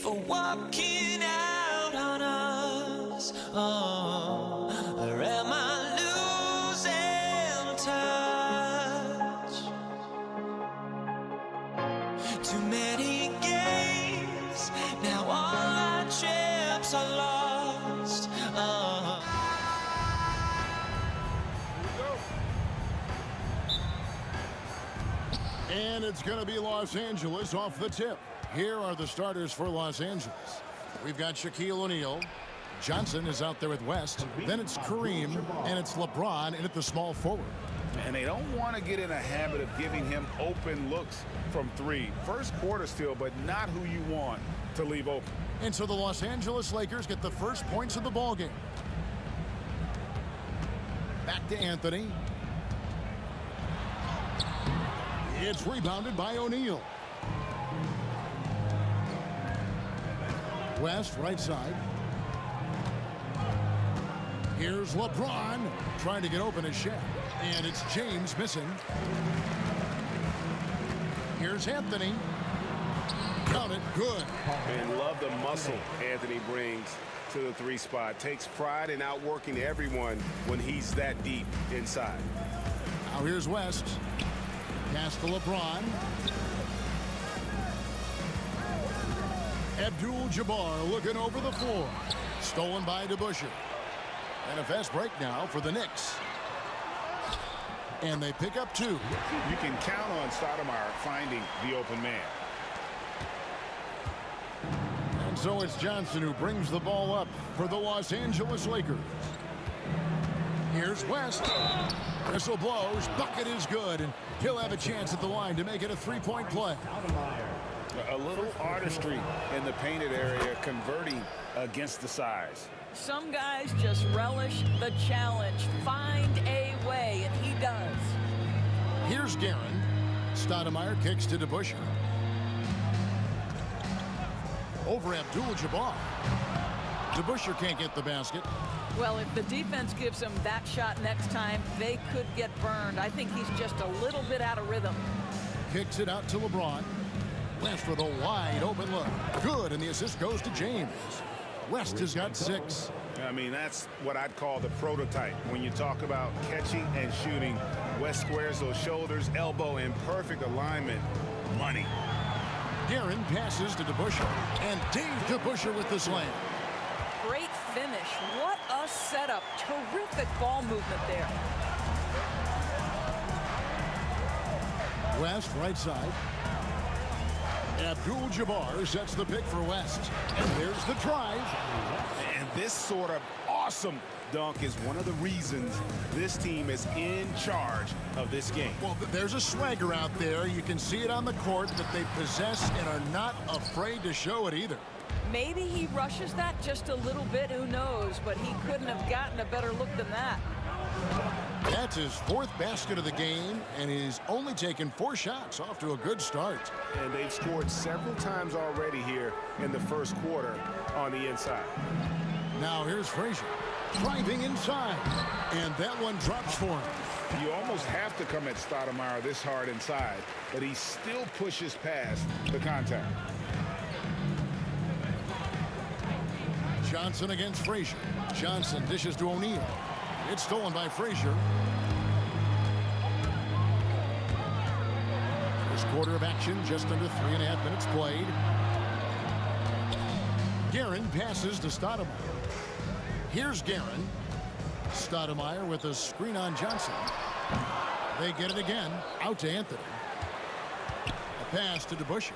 for walking out on us. Oh, or am I losing touch? Too many games, now all our chips are lost. And it's going to be Los Angeles off the tip. Here are the starters for Los Angeles. We've got Shaquille O'Neal. Johnson is out there with West. Then it's Kareem, and it's LeBron in at the small forward. And they don't want to get in a habit of giving him open looks from three. First quarter still, but not who you want to leave open. And so the Los Angeles Lakers get the first points of the ball game. Back to Anthony. It's rebounded by O'Neal. West, right side. Here's LeBron trying to get open his shot. And it's James missing. Here's Anthony. Count it, good. And love the muscle Anthony brings to the three spot. Takes pride in outworking everyone when he's that deep inside. Now here's West. Pass to LeBron. Abdul-Jabbar looking over the floor. Stolen by DeBusschere. And a fast break now for the Knicks. And they pick up two. You can count on Stoudemire finding the open man. And so it's Johnson who brings the ball up for the Los Angeles Lakers. Here's West. Whistle blows. Bucket is good. And he'll have a chance at the line to make it a three-point play. A little artistry in the painted area, converting against the size. Some guys just relish the challenge. Find a way, and he does. Here's Guerin. Stoudemire kicks to DeBusschere. Over Abdul-Jabbar. DeBusschere can't get the basket. Well, if the defense gives him that shot next time, they could get burned. I think he's just a little bit out of rhythm. Kicks it out to LeBron. West with a wide open look. Good, and the assist goes to James. West has got 6. I mean, that's what I'd call the prototype. When you talk about catching and shooting, West squares those shoulders, elbow in perfect alignment. Money. Guerin passes to DeBusschere. And Dave DeBusschere with the slam. Great finish. What a setup. Terrific ball movement there. West, right side. Abdul-Jabbar sets the pick for West. And there's the drive. And this sort of awesome dunk is one of the reasons this team is in charge of this game. Well, there's a swagger out there. You can see it on the court that they possess and are not afraid to show it either. Maybe he rushes that just a little bit. Who knows? But he couldn't have gotten a better look than that. That's his 4th basket of the game, and he's only taken 4 shots. Off to a good start. And they've scored several times already here in the first quarter on the inside. Now here's Frazier driving inside, and that one drops for him. You almost have to come at Stoudemire this hard inside, but he still pushes past the contact. Johnson against Frazier. Johnson dishes to O'Neal. It's stolen by Frazier. First quarter of action, just under 3.5 minutes played. Guerin passes to Stoudemire. Here's Guerin. Stoudemire with a screen on Johnson. They get it again. Out to Anthony. A pass to DeBusschere.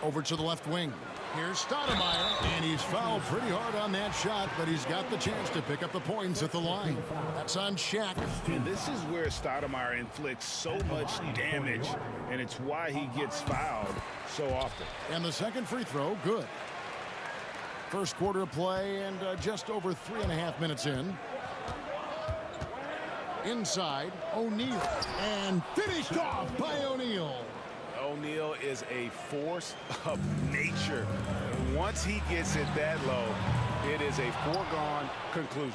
Over to the left wing. Here's Stoudemire, and he's fouled pretty hard on that shot, but he's got the chance to pick up the points at the line. That's on Shaq. And this is where Stoudemire inflicts so much damage, and it's why he gets fouled so often. And the second free throw, good. First quarter of play, and just over 3.5 minutes in. Inside, O'Neal, and finished off by O'Neal. O'Neal is a force of nature. Once he gets it that low, it is a foregone conclusion.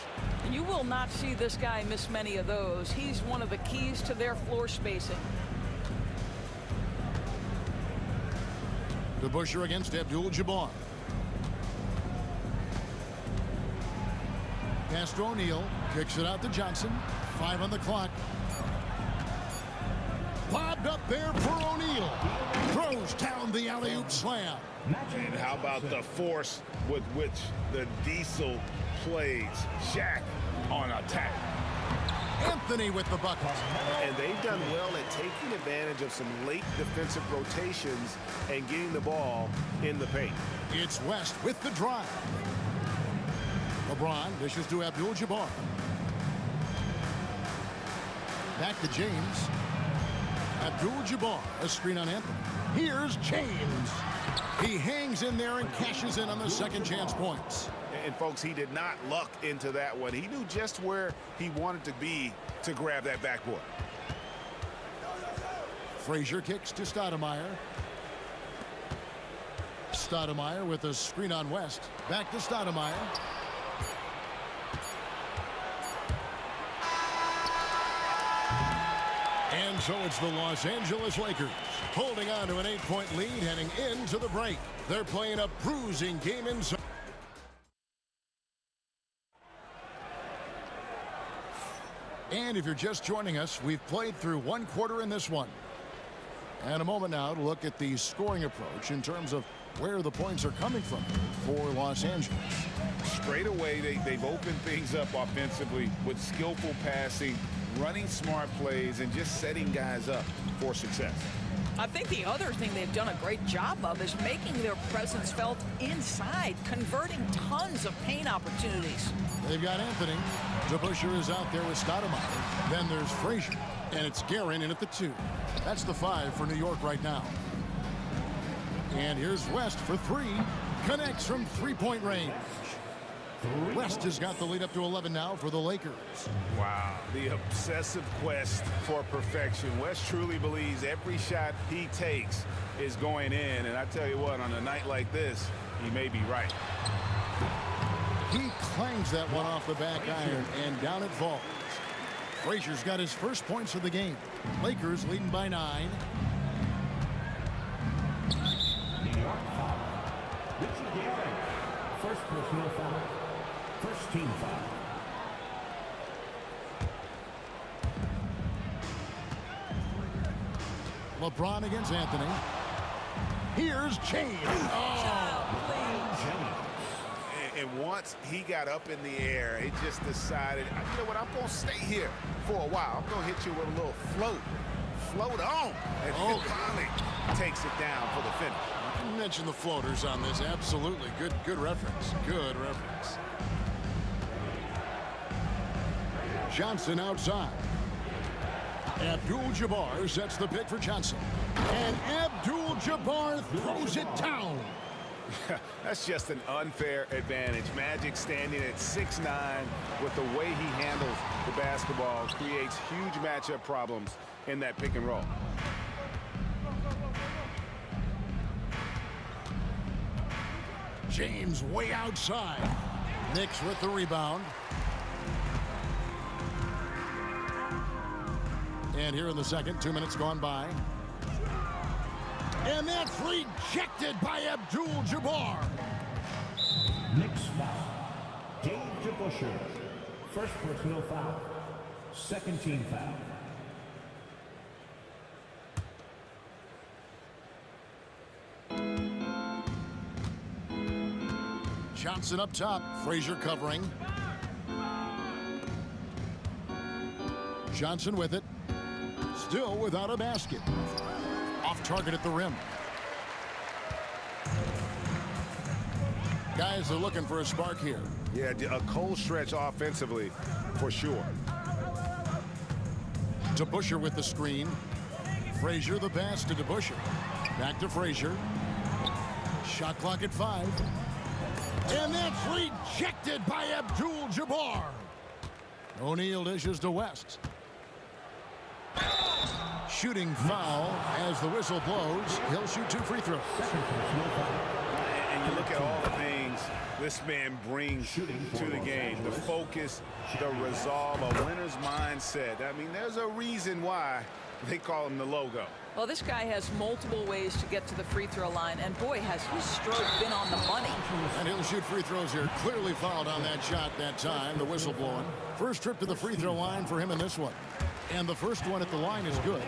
You will not see this guy miss many of those. He's one of the keys to their floor spacing. DeBusschere against Abdul-Jabbar. Pass to O'Neal. Kicks it out to Johnson. 5 on the clock. Lobbed up there for O'Neal. Throws down the alley-oop slam. And how about the force with which the Diesel plays? Shaq on attack. Anthony with the bucket. And they've done well at taking advantage of some late defensive rotations and getting the ball in the paint. It's West with the drive. LeBron dishes to Abdul-Jabbar. Back to James. Abdul-Jabbar, a screen on Anthony. Here's James. He hangs in there and cashes in on the second chance points. And folks, he did not luck into that one. He knew just where he wanted to be to grab that backboard. Frazier kicks to Stoudemire. Stoudemire with a screen on West. Back to Stoudemire. And so it's the Los Angeles Lakers holding on to an 8-point lead heading into the break. They're playing a bruising game inside. And if you're just joining us, we've played through one quarter in this one. And a moment now to look at the scoring approach in terms of where the points are coming from for Los Angeles. Straight away, they've opened things up offensively with skillful passing, running smart plays, and just setting guys up for success. I think the other thing they've done a great job of is making their presence felt inside, converting tons of paint opportunities. They've got Anthony. DeBusschere is out there with Stoudemire. Then there's Frazier. And it's Guerin in at the 2. That's the 5 for New York right now. And here's West for 3. Connects from three-point range. West has got the lead up to 11 now for the Lakers. Wow. The obsessive quest for perfection. West truly believes every shot he takes is going in. And I tell you what, on a night like this, he may be right. He clangs that one off the back iron, and down it falls. Frazier's got his first points of the game. Lakers leading by 9. New York foul. Richie Gary. First personal foul. First team foul. LeBron against Anthony. Here's James. And once he got up in the air, he just decided, you know what, I'm going to stay here for a while. I'm going to hit you with a little float. Float on. And he finally takes it down for the finish. You mentioned the floaters on this. Absolutely. Good reference. Good reference. Johnson outside. Abdul-Jabbar sets the pick for Johnson. And Abdul-Jabbar throws it down. That's just an unfair advantage. Magic standing at 6'9", with the way he handles the basketball, creates huge matchup problems in that pick and roll. James way outside. Knicks with the rebound. And here in the second, 2 minutes gone by. And that's rejected by Abdul-Jabbar. Knicks foul. Dave DeBusschere. First personal foul. Second team foul. Johnson up top. Frazier covering. Johnson with it. Still without a basket. Off target at the rim. Guys are looking for a spark here. Yeah, a cold stretch offensively for sure. DeBusschere with the screen. Frazier the pass to DeBusschere. Back to Frazier. Shot clock at 5. And that's rejected by Abdul-Jabbar. O'Neal dishes to West. Shooting foul as the whistle blows. He'll shoot 2 free throws. And you look at all the things this man brings to the game. The focus, the resolve, a winner's mindset. I mean, there's a reason why They call him the logo. Well, this guy has multiple ways to get to the free throw line, and boy, has his stroke been on the money. And he'll shoot free throws here. Clearly fouled on that shot that time. The whistle blowing. First trip to the free throw line for him in this one. And the first one at the line is good.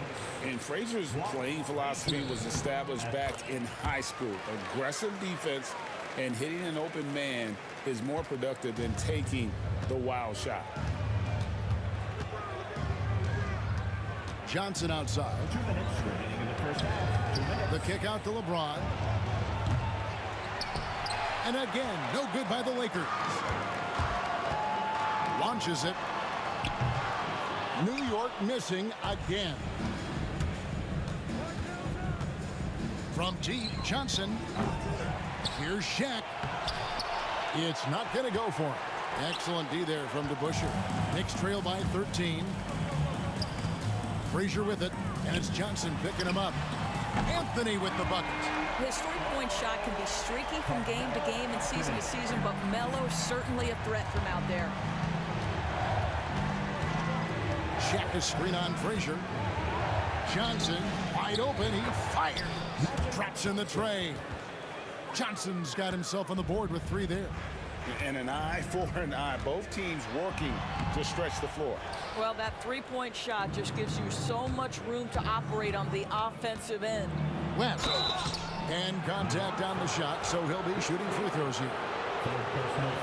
And Frazier's playing philosophy was established back in high school. Aggressive defense and hitting an open man is more productive than taking the wild shot. Johnson outside. 2 minutes remaining in the first half. 2 minutes. The kick out to LeBron. And again, no good by the Lakers. Launches it. New York missing again. From deep, Johnson. Here's Shaq. It's not going to go for him. Excellent D there from DeBusschere. Knicks trail by 13. Frazier with it, and it's Johnson picking him up. Anthony with the bucket. His three-point shot can be streaky from game to game and season to season, but Melo's certainly a threat from out there. Shaq is screen on Frazier. Johnson wide open. He fires. Traps in the tray. Johnson's got himself on the board with 3 there. And an eye for an eye. Both teams working to stretch the floor. Well, that three-point shot just gives you so much room to operate on the offensive end. West. And contact on the shot, so he'll be shooting free throws here.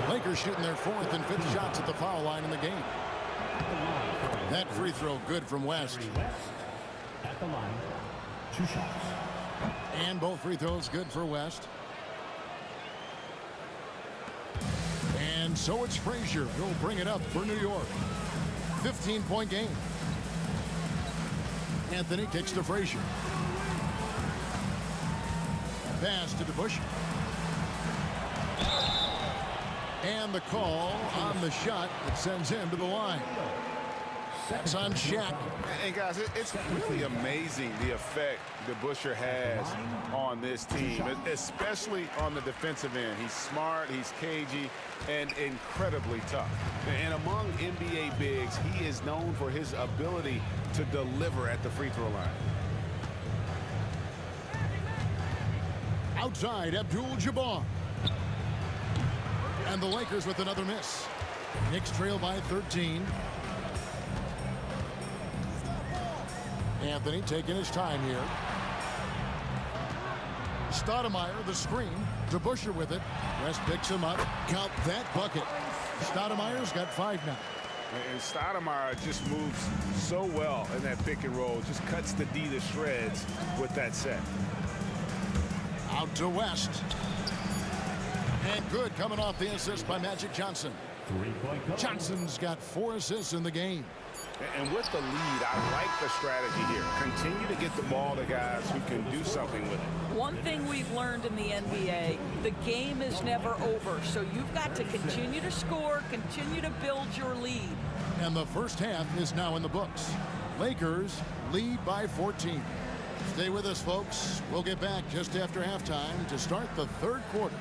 Lakers shooting their 4th and 5th shots at the foul line in the game. That free throw good from West. At the line, 2 shots. And both free throws good for West. And so it's Frazier who'll bring it up for New York. 15-point game. Anthony kicks to Frazier. Pass to DeBusschere. And the call on the shot that sends him to the line. That's on Shaq. And guys, it's really amazing the effect DeBusschere has on this team, especially on the defensive end. He's smart, he's cagey, and incredibly tough. And among NBA bigs, he is known for his ability to deliver at the free throw line. Outside, Abdul-Jabbar. And the Lakers with another miss. Knicks trail by 13. Anthony taking his time here. Stoudemire, the screen. DeBusschere with it. West picks him up. Count that bucket. Stoudemire's got 5 now. And Stoudemire just moves so well in that pick and roll. Just cuts the D to shreds with that set. Out to West. And good coming off the assist by Magic Johnson. 3-point goal. Johnson's got 4 assists in the game. And with the lead, I like the strategy here. Continue to get the ball to guys who can do something with it. One thing we've learned in the NBA, the game is never over. So you've got to continue to score, continue to build your lead. And the first half is now in the books. Lakers lead by 14. Stay with us, folks. We'll get back just after halftime to start the 3rd quarter.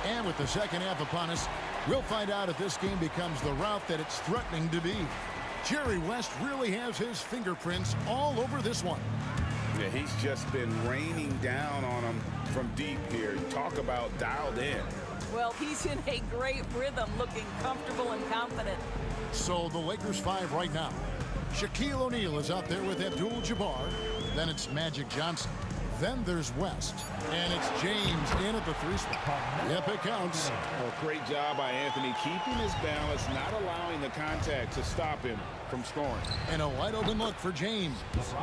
And with the second half upon us, we'll find out if this game becomes the route that it's threatening to be. Jerry West really has his fingerprints all over this one. Yeah, he's just been raining down on him from deep here. Talk about dialed in. Well, he's in a great rhythm, looking comfortable and confident. So the Lakers 5 right now. Shaquille O'Neal is out there with Abdul-Jabbar. Then it's Magic Johnson. Then there's West. And it's James in at the 3 spot. Yep, it counts. Well, great job by Anthony keeping his balance, not allowing the contact to stop him from scoring. And a wide open look for James.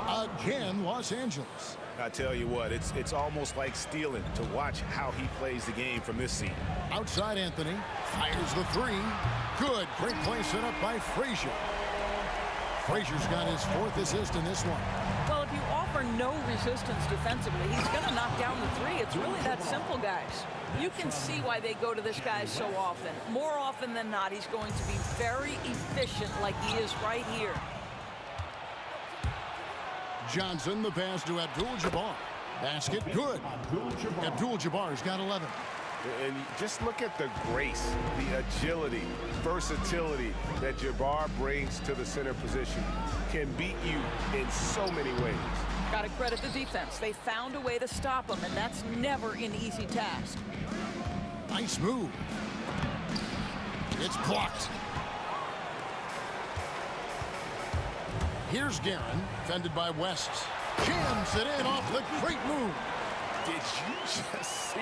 Again, Los Angeles. I tell you what, it's almost like stealing to watch how he plays the game from this seat. Outside Anthony. Fires the 3. Good. Great play set up by Frazier. Frazier's got his 4th assist in this one. Well, if you offer no resistance defensively. He's going to knock down the three. It's really that simple, guys. You can see why they go to this guy so often. More often than not, he's going to be very efficient like he is right here. Johnson, the pass to Abdul-Jabbar. Basket, good. Abdul-Jabbar's got 11. And just look at the grace, the agility, versatility that Jabbar brings to the center position. Can beat you in so many ways. Got to credit the defense. They found a way to stop him, and that's never an easy task. Nice move. It's blocked. Here's Guerin, defended by West. Jams it in off the great move. Did you just see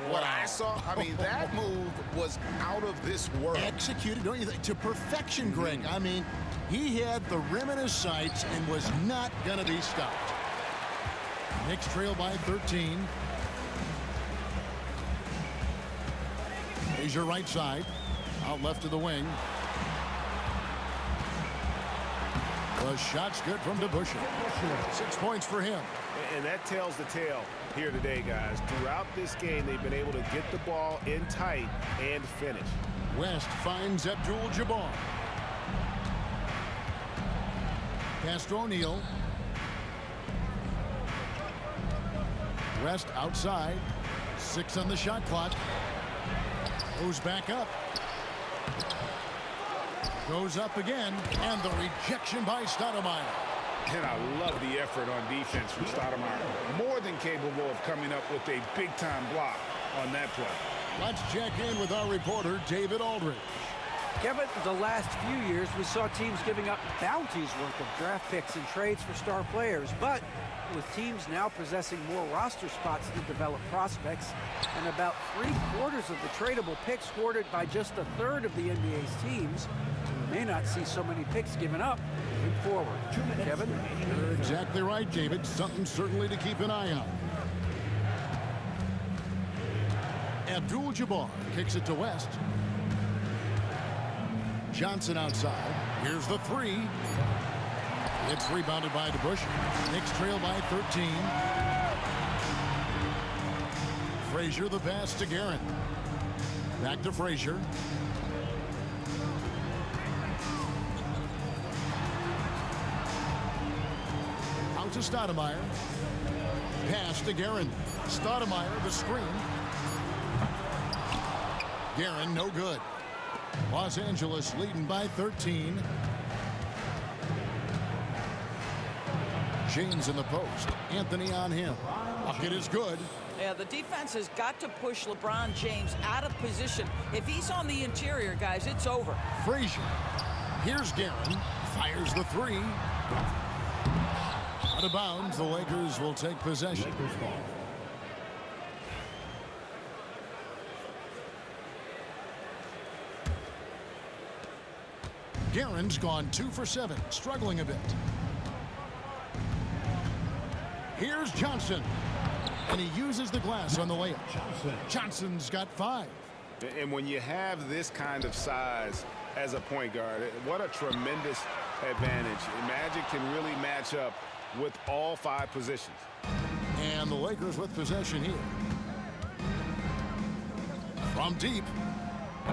what I saw? I mean, that move was out of this world. Executed, don't you think, to perfection, Greg. I mean, he had the rim in his sights and was not going to be stopped. Knicks trail by 13. Here's your right side. Out left of the wing. The shot's good from DeBusschere. 6 points for him. And that tells the tale here today, guys. Throughout this game, they've been able to get the ball in tight and finish. West finds Abdul-Jabbar. Pass to O'Neal. West outside. 6 on the shot clock. Goes back up. Goes up again. And the rejection by Stoudemire. And I love the effort on defense from Stoudemire. More than capable of coming up with a big-time block on that play. Let's check in with our reporter, David Aldridge. Kevin, the last few years, we saw teams giving up bounties worth of draft picks and trades for star players. But with teams now possessing more roster spots to develop prospects and about 3/4 of the tradable picks hoarded by just 1/3 of the NBA's teams, we may not see so many picks given up moving forward. Kevin? You're exactly right, David. Something certainly to keep an eye on. Abdul-Jabbar kicks it to West. Johnson outside. Here's the three. It's rebounded by DeBusschere. Knicks trail by 13. Frazier the pass to Guerin. Back to Frazier. Out to Stoudemire. Pass to Guerin. Stoudemire the screen. Guerin no good. Los Angeles leading by 13. James in the post. Anthony on him. Bucket is good. Yeah, the defense has got to push LeBron James out of position. If he's on the interior, guys, it's over. Frazier. Here's Guerin. Fires the three. Out of bounds. The Lakers will take possession. Guerin's gone 2 for 7, struggling a bit. Here's Johnson, and he uses the glass on the layup. Johnson's got 5. And when you have this kind of size as a point guard, what a tremendous advantage. Magic can really match up with all 5 positions. And the Lakers with possession here. From deep,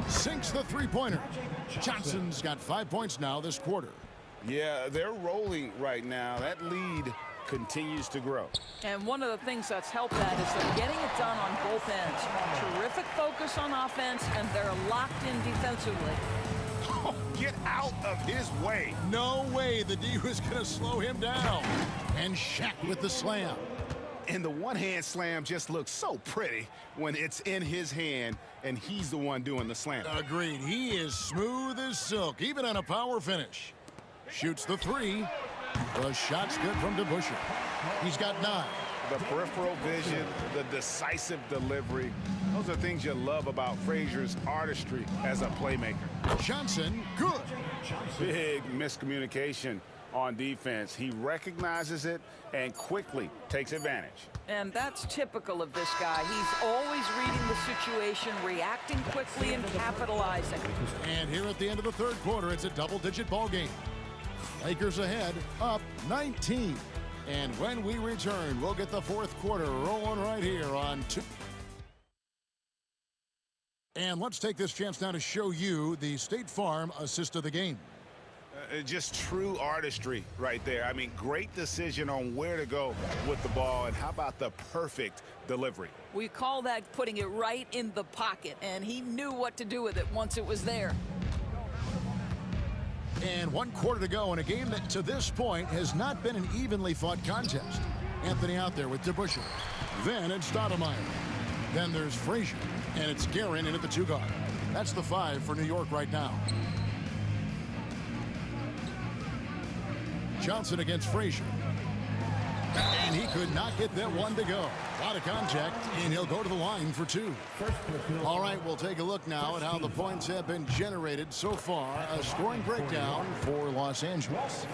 sinks the three-pointer. Johnson's got 5 points now this quarter. Yeah, they're rolling right now. That lead continues to grow. And one of the things that's helped that is they're getting it done on both ends. Terrific focus on offense, and they're locked in defensively. Oh, get out of his way. No way the D was going to slow him down. And Shaq with the slam. And the one-hand slam just looks so pretty when it's in his hand and he's the one doing the slam. Agreed. He is smooth as silk, even on a power finish. Shoots the three. The shot's good from DeBusschere. He's got 9. The peripheral vision, the decisive delivery. Those are things you love about Frazier's artistry as a playmaker. Johnson, good. Big miscommunication on defense. He recognizes it and quickly takes advantage. And that's typical of this guy. He's always reading the situation, reacting quickly, and capitalizing. And here at the end of the third quarter, it's a double-digit ball game. Lakers ahead, up 19. And when we return, we'll get the fourth quarter rolling right here on 2. And let's take this chance now to show you the State Farm assist of the game. Just true artistry right there. I mean, great decision on where to go with the ball, and how about the perfect delivery? We call that putting it right in the pocket, and he knew what to do with it once it was there. And 1 quarter to go in a game that to this point has not been an evenly fought contest. Anthony out there with DeBusschere. Then it's Stoudemire. Then there's Frazier. And it's Guerin in at the 2 guard. That's the 5 for New York right now. Johnson against Frazier. And he could not get that one to go. A lot of contact, and he'll go to the line for 2. All right, we'll take a look now at how the points have been generated so far. A scoring breakdown for Los Angeles.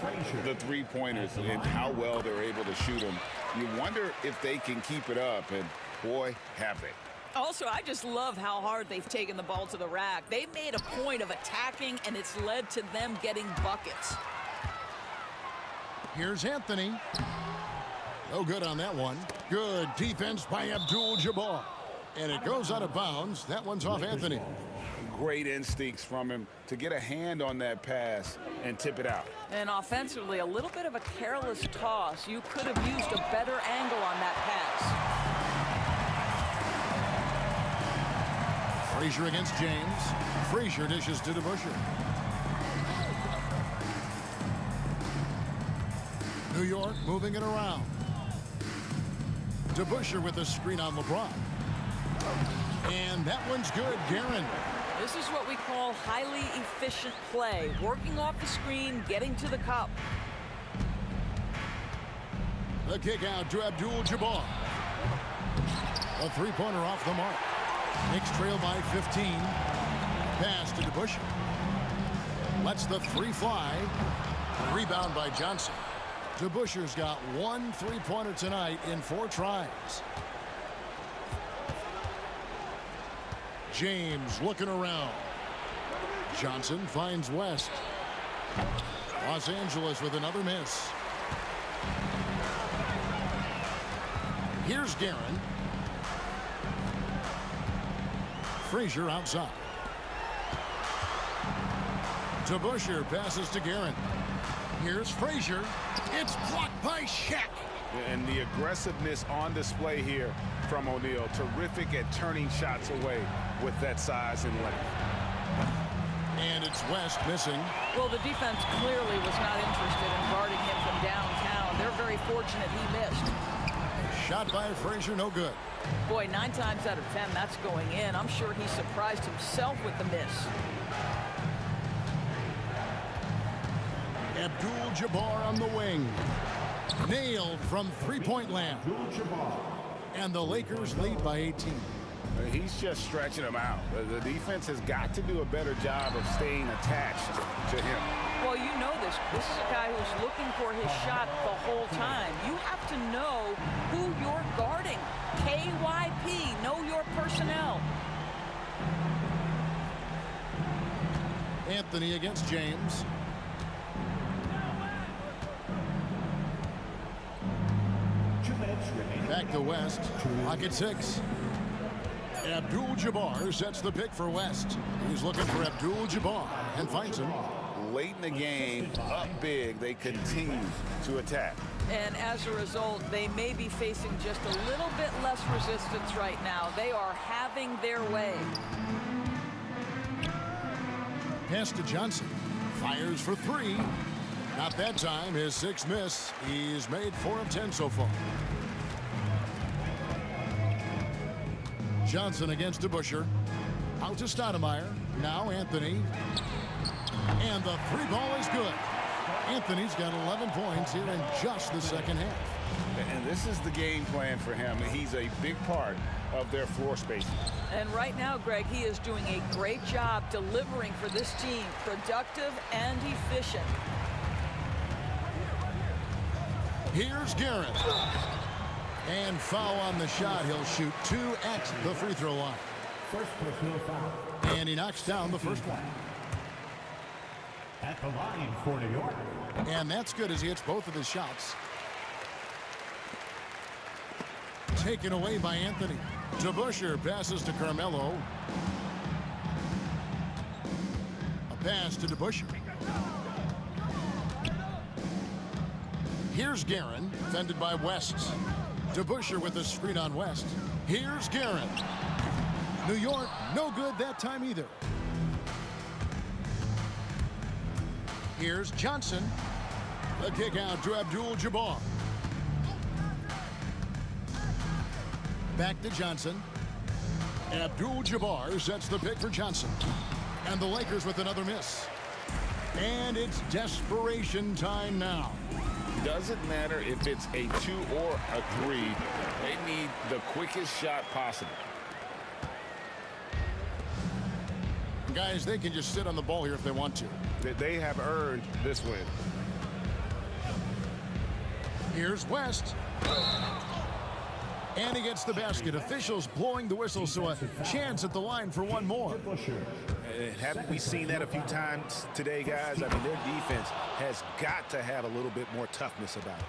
The three-pointers and how well they're able to shoot them. You wonder if they can keep it up, and boy, have they. Also, I just love how hard they've taken the ball to the rack. They've made a point of attacking, and it's led to them getting buckets. Here's Anthony. No good on that one. Good defense by Abdul-Jabbar. And it goes out of bounds. That one's off Anthony. Great instincts from him to get a hand on that pass and tip it out. And offensively, a little bit of a careless toss. You could have used a better angle on that pass. Frazier against James. Frazier dishes to DeBusschere. New York moving it around. DeBusschere with a screen on LeBron. And that one's good. Guerin. This is what we call highly efficient play. Working off the screen, getting to the cup. The kick out to Abdul-Jabbar. A three-pointer off the mark. Knicks trail by 15. Pass to DeBusschere. Lets the 3 fly. Rebound by Johnson. DeBusschere's got 1 3-pointer tonight in 4 tries. James looking around. Johnson finds West. Los Angeles with another miss. Here's Guerin. Frazier outside. DeBusschere passes to Guerin. Here's Frazier. It's blocked by Shaq. And the aggressiveness on display here from O'Neal. Terrific at turning shots away with that size and length. And it's West missing. Well, the defense clearly was not interested in guarding him from downtown. They're very fortunate he missed. Shot by Frazier, no good. Boy, 9 times out of 10, that's going in. I'm sure he surprised himself with the miss. Abdul-Jabbar on the wing. Nailed from 3-point land. And the Lakers lead by 18. He's just stretching them out. The defense has got to do a better job of staying attached to him. Well, you know this. This is a guy who's looking for his shot the whole time. You have to know who you're guarding. KYP, know your personnel. Anthony against James. Back to West. Pocket 6. Abdul-Jabbar sets the pick for West. He's looking for Abdul-Jabbar and finds him. Late in the game, up big, they continue to attack. And as a result, they may be facing just a little bit less resistance right now. They are having their way. Pass to Johnson. Fires for 3. Not that time. His 6th miss. He's made 4 of 10 so far. Johnson against DeBusschere. Out to Stoudemire. Now Anthony. And the 3 ball is good. Anthony's got 11 points here in just the second half. And this is the game plan for him. He's a big part of their floor spacing. And right now, Greg, he is doing a great job delivering for this team. Productive and efficient. Here's Guerin. And foul on the shot. He'll shoot 2 at the free throw line. First personal foul. And he knocks down the first one. At the line for New York. And that's good as he hits both of his shots. taken away by Anthony. DeBusschere passes to Carmelo. A pass to DeBusschere. Here's Guerin, defended by West. DeBusschere with the screen on West. Here's Guerin. New York, no good that time either. Here's Johnson. The kick out to Abdul-Jabbar. Back to Johnson. Abdul-Jabbar sets the pick for Johnson. And the Lakers with another miss. And it's desperation time now. Doesn't matter if it's a 2 or a 3. They need the quickest shot possible. Guys, they can just sit on the ball here if they want to. They have earned this win. Here's West. And he gets the basket. Officials blowing the whistle, so a chance at the line for one more. Haven't we seen that a few times today, guys? I mean, their defense has got to have a little bit more toughness about it.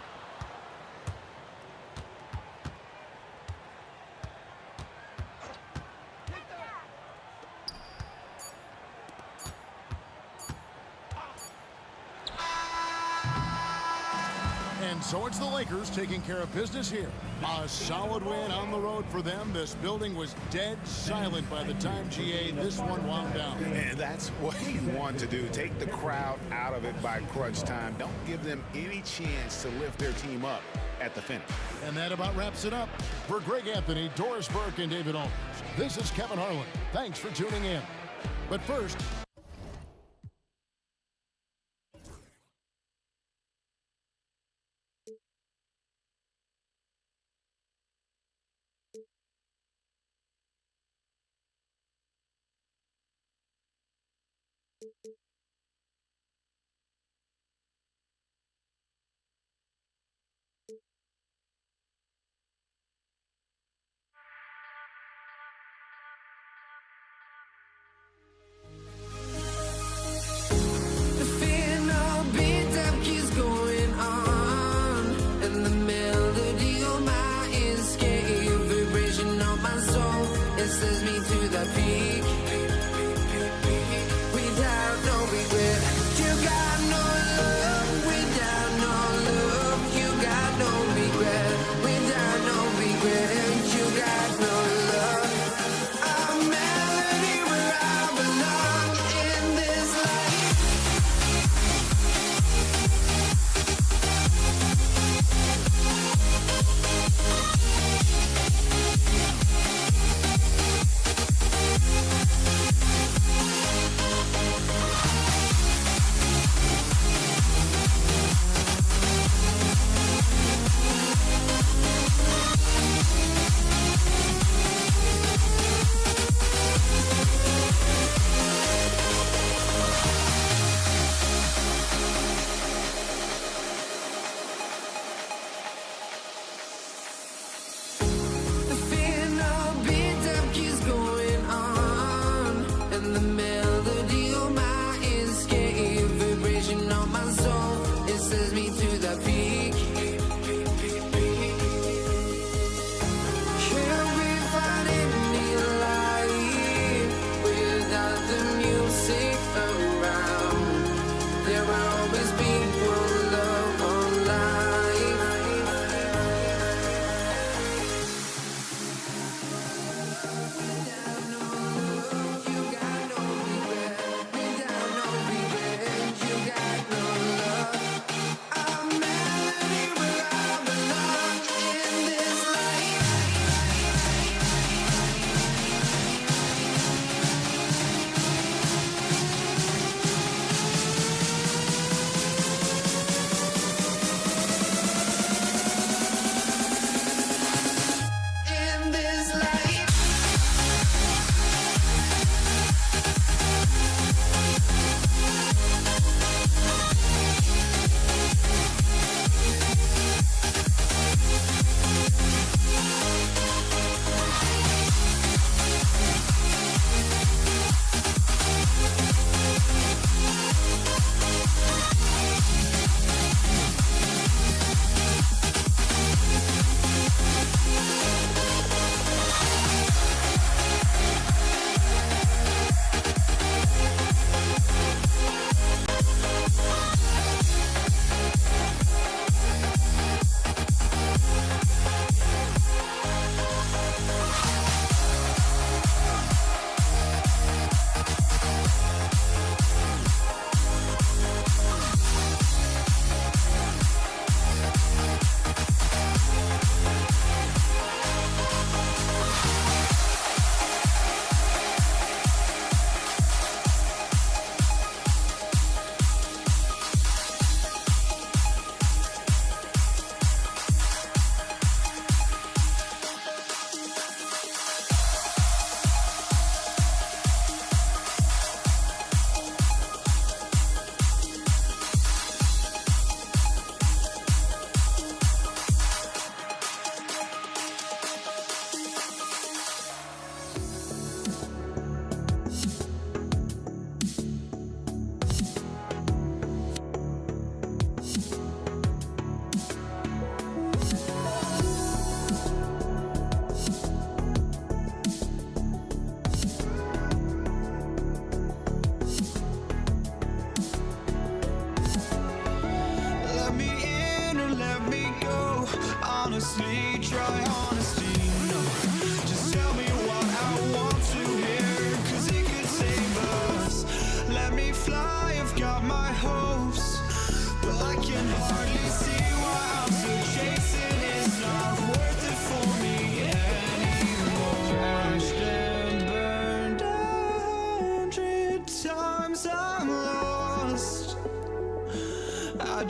And so it's the Lakers taking care of business here. A solid win on the road for them. This building was dead silent by the time, GA, this one wound down. And that's what you want to do. Take the crowd out of it by crunch time. Don't give them any chance to lift their team up at the finish. And that about wraps it up. For Greg Anthony, Doris Burke, and David Holmes, this is Kevin Harlan. Thanks for tuning in. But first, The final beat-up keeps going on, and the melody on my escape, vibration on my soul, it sends me to the peak. Without no regret, you got no love. Without no love, you got no regret. Without no regret, you got no love. A melody where I belong in this life.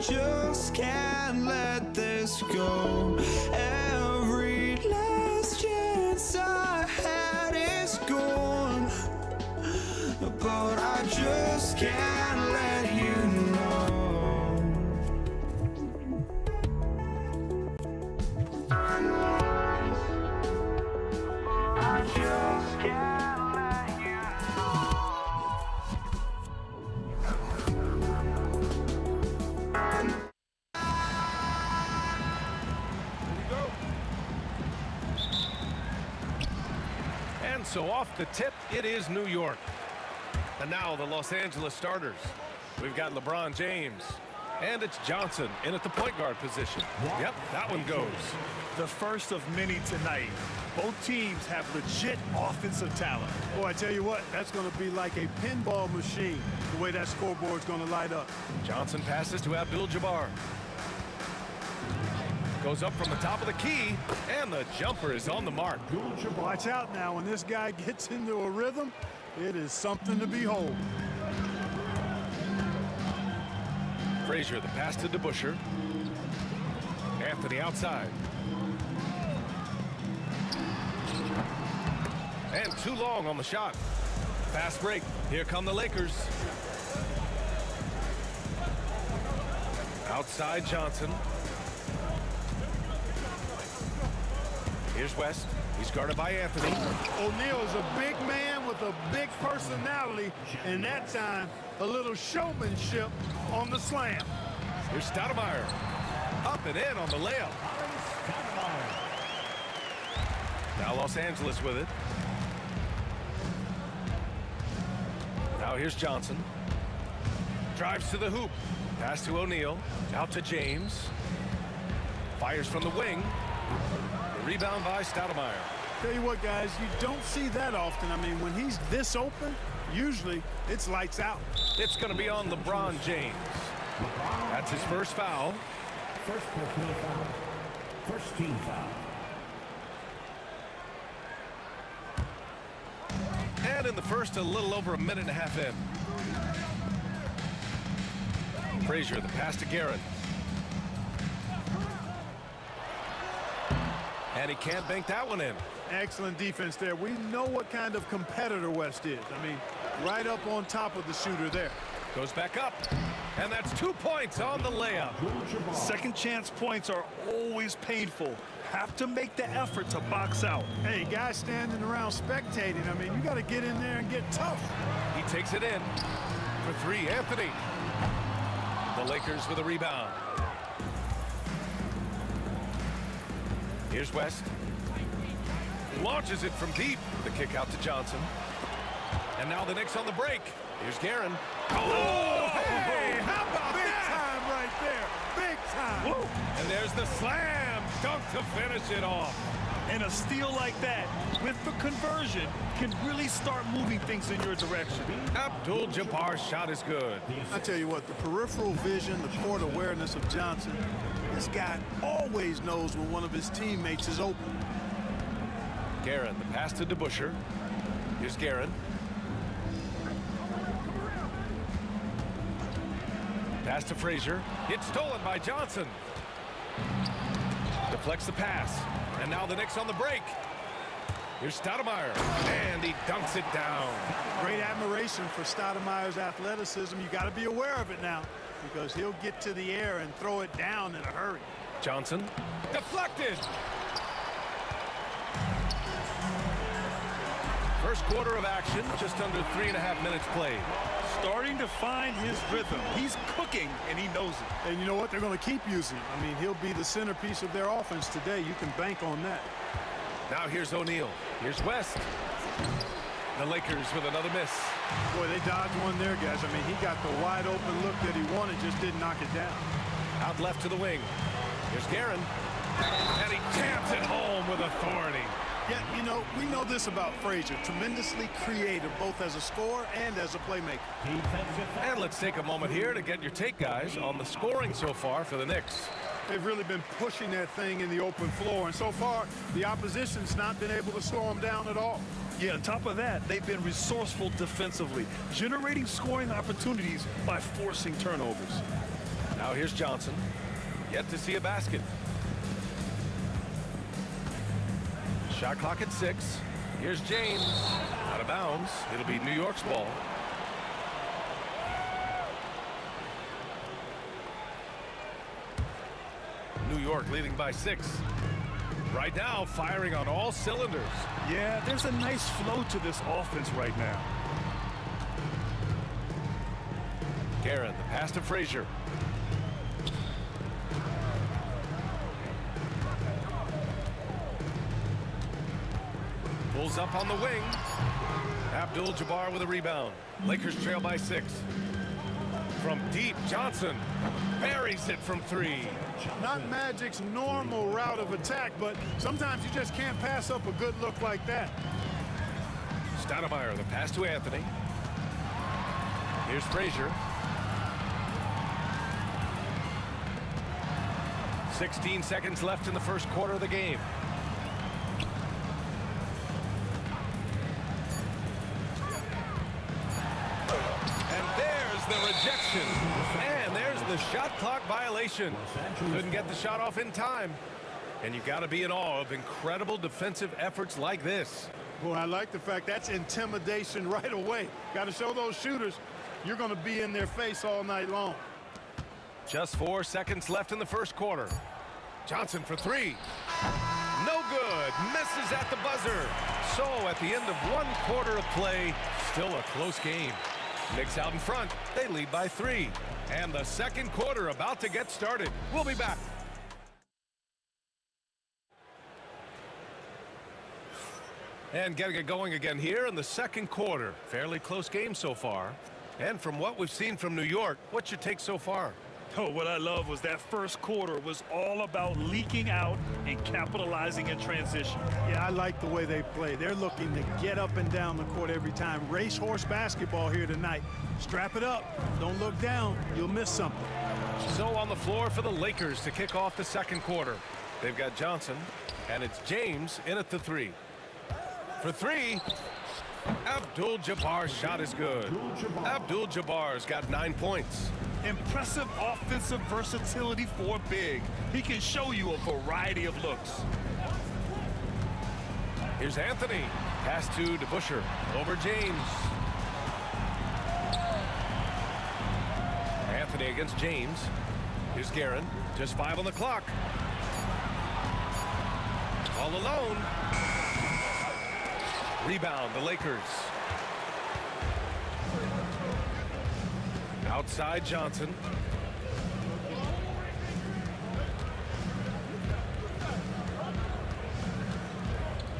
just can't let this go. Every last chance I had is gone, but I just can't let you know. I just can't let you And so off the tip, it is New York. And now the Los Angeles starters. We've got LeBron James. And it's Johnson in at the point guard position. Yep, that one goes. The first of many tonight. Both teams have legit offensive talent. Boy, I tell you what, that's going to be like a pinball machine, the way that scoreboard's going to light up. Johnson passes to Abdul-Jabbar. Goes up from the top of the key, and the jumper is on the mark. Watch out now. When this guy gets into a rhythm, it is something to behold. Frazier, the pass to DeBusschere. Anthony outside. And too long on the shot. Fast break. Here come the Lakers. Outside Johnson. Here's West. He's guarded by Anthony. O'Neal is a big man with a big personality, and that time a little showmanship on the slam. Here's Stoudemire. Up and in on the layup. Now Los Angeles with it. Now here's Johnson. Drives to the hoop. Pass to O'Neal. Out to James. Fires from the wing. The rebound by Stoudemire. Tell you what, guys, you don't see that often. I mean, when he's this open, usually it's lights out. It's going to be on LeBron James. That's his first foul. First personal foul. First team foul. And in the first, a little over a minute and a half in. Frazier, the pass to Garrett. And he can't bank that one in. Excellent defense there. We know what kind of competitor West is. I mean, right up on top of the shooter there. Goes back up. And that's 2 points on the layup. Second chance points are always painful. Have to make the effort to box out. Hey, guys standing around spectating, I mean, you got to get in there and get tough. He takes it in for three. Anthony. The Lakers with a rebound. Here's West. Launches it from deep. The kick out to Johnson. And now the Knicks on the break. Here's Guerin. Oh, hey, how about big time right there? Big time. Woo. And there's the slam dunk to finish it off. And a steal like that, with the conversion, can really start moving things in your direction. Abdul-Jabbar's shot is good. I tell you what, the peripheral vision, the court awareness of Johnson, this guy always knows when one of his teammates is open. Guerin, the pass to DeBusschere. Here's Guerin. Pass to Frazier. It's stolen by Johnson. Deflects the pass. And now the Knicks on the break. Here's Stoudemire. And he dunks it down. Great admiration for Stoudemire's athleticism. You got to be aware of it now, because he'll get to the air and throw it down in a hurry. Johnson. Deflected. First quarter of action, just under 3.5 minutes played. Starting to find his rhythm. He's cooking, and he knows it. And you know what? They're going to keep using him. I mean, he'll be the centerpiece of their offense today. You can bank on that. Now here's O'Neal. Here's West. The Lakers with another miss. Boy, they dodged one there, guys. I mean, he got the wide open look that he wanted, just didn't knock it down. Out left to the wing. Here's Guerin. And he jams it home with authority. Yeah, you know, we know this about Frazier. Tremendously creative, both as a scorer and as a playmaker. And let's take a moment here to get your take, guys, on the scoring so far for the Knicks. They've really been pushing that thing in the open floor, and so far, the opposition's not been able to slow them down at all. Yeah, on top of that, they've been resourceful defensively, generating scoring opportunities by forcing turnovers. Now here's Johnson. Yet to see a basket. Shot clock at 6. Here's James. Out of bounds. It'll be New York's ball. New York leading by 6. Right now, firing on all cylinders. Yeah, there's a nice flow to this offense right now. Guerin, the pass to Frazier. Pulls up on the wing. Abdul-Jabbar with a rebound. Lakers trail by 6. From deep, Johnson buries it from 3. Not Magic's normal route of attack, but sometimes you just can't pass up a good look like that. Stoudemire, the pass to Anthony. Here's Frazier. 16 seconds left in the first quarter of the game. And there's the rejection. And there's the shot clock violation. Couldn't get the shot off in time. And you got to be in awe of incredible defensive efforts like this. Boy, I like the fact that's intimidation right away. Got to show those shooters you're going to be in their face all night long. Just 4 seconds left in the first quarter. Johnson for 3. No good. Misses at the buzzer. So at the end of 1 quarter of play, still a close game. Knicks out in front. They lead by 3. And the second quarter about to get started. We'll be back. And getting it going again here in the second quarter. Fairly close game so far. And from what we've seen from New York, what's your take so far? Oh, what I love was that first quarter was all about leaking out and capitalizing in transition. Yeah, I like the way they play. They're looking to get up and down the court every time. Racehorse basketball here tonight. Strap it up. Don't look down. You'll miss something. So on the floor for the Lakers to kick off the second quarter. They've got Johnson, and it's James in at the 3. For 3, Abdul-Jabbar's shot is good. Abdul-Jabbar's got 9 points. Impressive offensive versatility for big. He can show you a variety of looks. Here's Anthony. Pass to DeBusschere. Over James. Anthony against James. Here's Guerin. Just 5 on the clock. All alone. Rebound, the Lakers. Outside Johnson.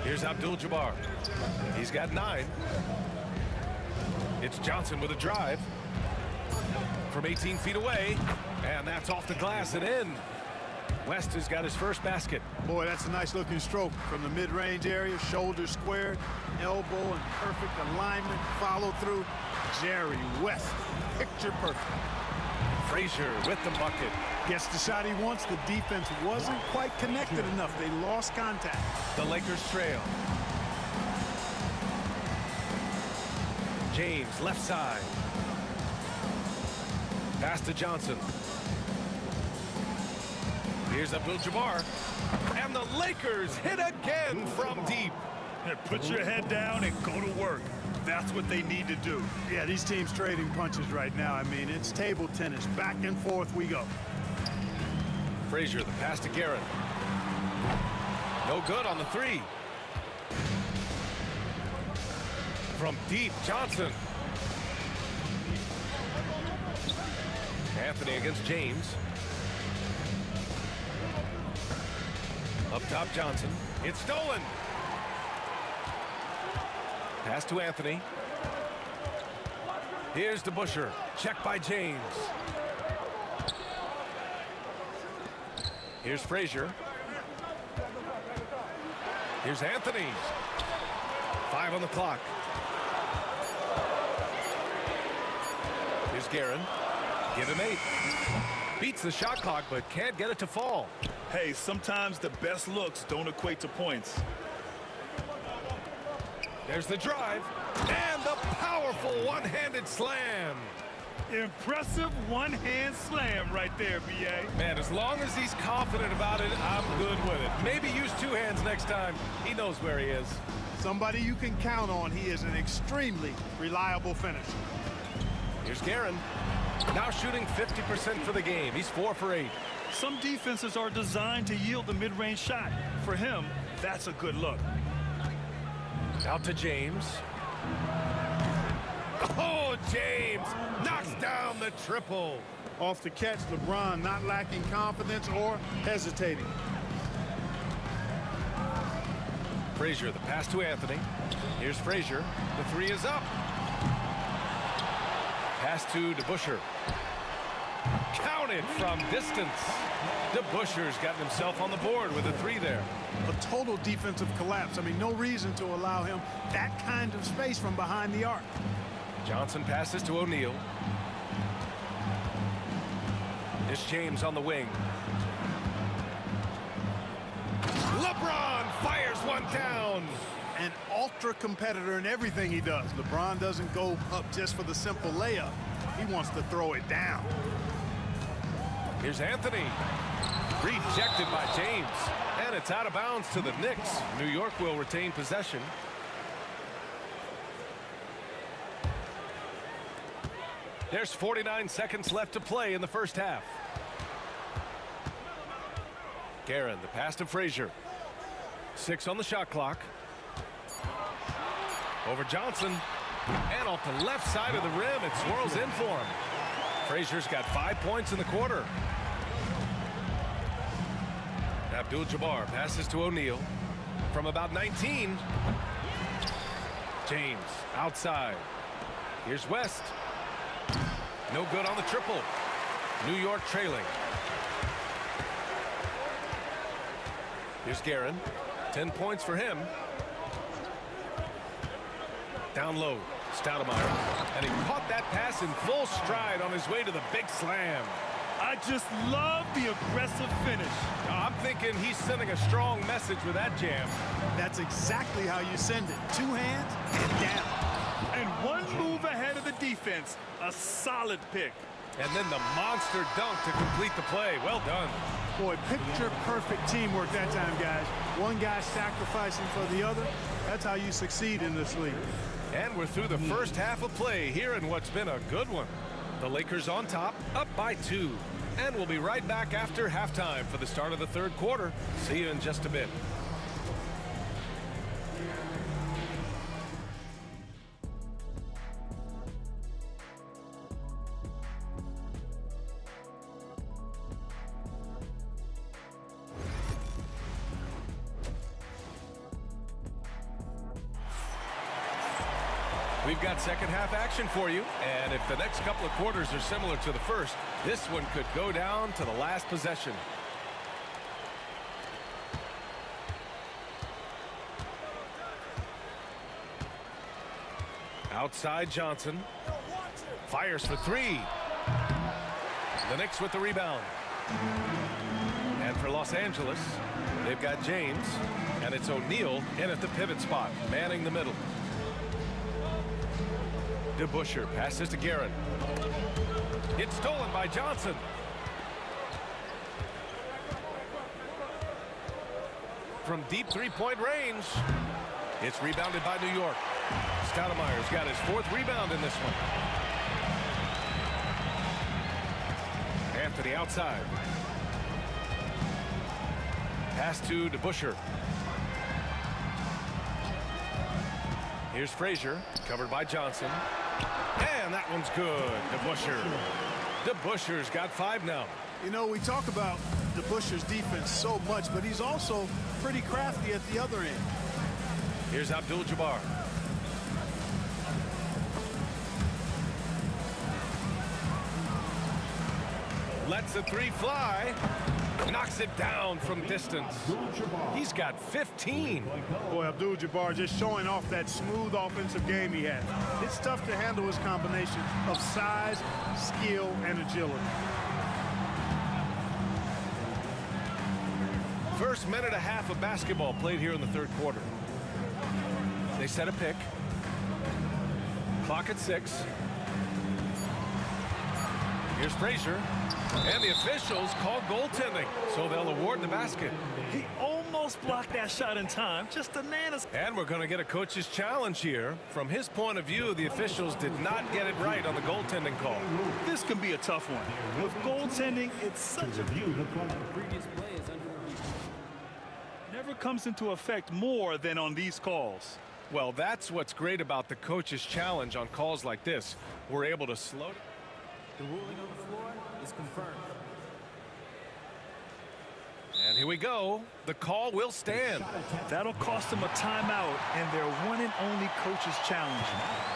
Here's Abdul-Jabbar. He's got 9. It's Johnson with a drive. From 18 feet away. And that's off the glass and in. West has got his first basket. Boy, that's a nice looking stroke from the mid-range area. Shoulder squared, elbow in perfect alignment, follow through. Jerry West, picture perfect. Frazier with the bucket. Gets the shot he wants. The defense wasn't quite connected enough. They lost contact. The Lakers trail. James, left side. Pass to Johnson. Here's Abdul-Jabbar. And the Lakers hit again from deep. Put your head down and go to work. That's what they need to do. Yeah, these teams trading punches right now. I mean, it's table tennis. Back and forth we go. Frazier, the pass to Guerin. No good on the 3. From deep, Johnson. Anthony against James. Up top, Johnson. It's stolen. Pass to Anthony. Here's DeBusschere. Check by James. Here's Frazier. Here's Anthony. 5 on the clock. Here's Guerin. Give him 8. Beats the shot clock, but can't get it to fall. Hey, sometimes the best looks don't equate to points. There's the drive. And the powerful one-handed slam. Impressive one-hand slam right there, B.A. Man, as long as he's confident about it, I'm good with it. Maybe use two hands next time. He knows where he is. Somebody you can count on. He is an extremely reliable finisher. Here's Guerin. Now shooting 50% for the game. He's 4 for 8. Some defenses are designed to yield the mid-range shot. For him, that's a good look. Out to James. Oh, James knocks down the triple. Off the catch, LeBron not lacking confidence or hesitating. Frazier, the pass to Anthony. Here's Frazier. The three is up. Pass to DeBusschere. Counted from distance. DeBusschere's gotten himself on the board with a three there. A total defensive collapse. I mean, no reason to allow him that kind of space from behind the arc. Johnson passes to O'Neal. It's James on the wing. LeBron fires one down. An ultra competitor in everything he does. LeBron doesn't go up just for the simple layup. He wants to throw it down. Here's Anthony. Rejected by James. And it's out of bounds to the Knicks. New York will retain possession. There's 49 seconds left to play in the first half. Guerin, the pass to Frazier. 6 on the shot clock. Over Johnson. And off the left side of the rim, it swirls in for him. Frazier's got 5 points in the quarter. Abdul-Jabbar passes to O'Neal. From about 19. James outside. Here's West. No good on the triple. New York trailing. Here's Guerin. 10 points for him. Down low, Stoudemire. And he caught that pass in full stride on his way to the big slam. I just love the aggressive finish. I'm thinking he's sending a strong message with that jam. That's exactly how you send it. 2 hands and down. And one move ahead of the defense. A solid pick. And then the monster dunk to complete the play. Well done. Boy, picture perfect teamwork that time, guys. One guy sacrificing for the other. That's how you succeed in this league. And we're through the first half of play here in what's been a good one. The Lakers on top, up by 2. And we'll be right back after halftime for the start of the third quarter. See you in just a bit. We've got second half action for you, and if the next couple of quarters are similar to the first, this one could go down to the last possession. Outside Johnson. Fires for 3. The Knicks with the rebound. And for Los Angeles, they've got James, and it's O'Neal in at the pivot spot, manning the middle. DeBusschere passes to Guerin. It's stolen by Johnson. From deep three-point range. It's rebounded by New York. Stoudemire's got his 4th rebound in this one. Anthony outside. Pass to DeBusschere. Here's Frazier, covered by Johnson. And that one's good. DeBusschere's got 5 now. You know, we talk about DeBusschere's defense so much, but he's also pretty crafty at the other end. Here's Abdul-Jabbar. Lets the 3 fly. Knocks it down from distance. He's got 15. Boy, Abdul-Jabbar just showing off that smooth offensive game he has. It's tough to handle his combination of size, skill, and agility. First minute and a half of basketball played here in the third quarter. They set a pick. Clock at 6. Here's Frazier. And the officials call goaltending, so they'll award the basket. He almost blocked that shot in time. Just a nanosecond. And we're going to get a coach's challenge here. From his point of view, the officials did not get it right on the goaltending call. This can be a tough one. With goaltending, it's such a Previous play is under review. never comes into effect more than on these calls. Well, that's what's great about the coach's challenge on calls like this. We're able to slow it. The ruling on the floor is confirmed. And here we go. The call will stand. That'll cost them a timeout and their one and only coach's challenge.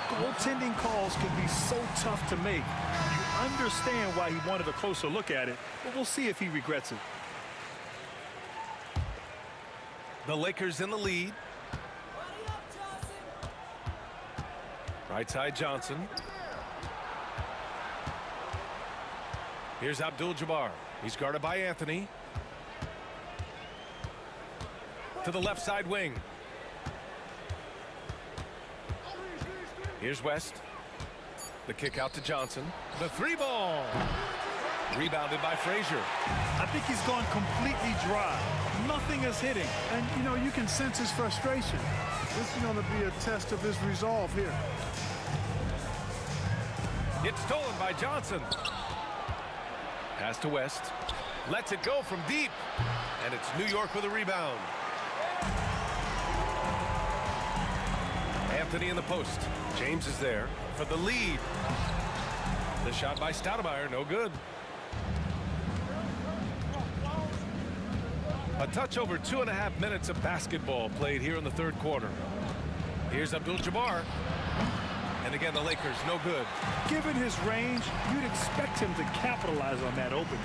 Goaltending calls can be so tough to make. You understand why he wanted a closer look at it, but we'll see if he regrets it. The Lakers in the lead. Right side Johnson. Here's Abdul-Jabbar. He's guarded by Anthony. To the left side wing. Here's West. The kick out to Johnson. The three ball. Rebounded by Frazier. I think he's gone completely dry. Nothing is hitting. And, you know, you can sense his frustration. This is going to be a test of his resolve here. It's stolen by Johnson. Pass to West. Lets it go from deep. And it's New York with a rebound. Anthony in the post. James is there for the lead. The shot by Stoudemire, no good. A touch over 2.5 minutes of basketball played here in the third quarter. Here's Abdul-Jabbar. And again, the Lakers, no good. Given his range, you'd expect him to capitalize on that opening.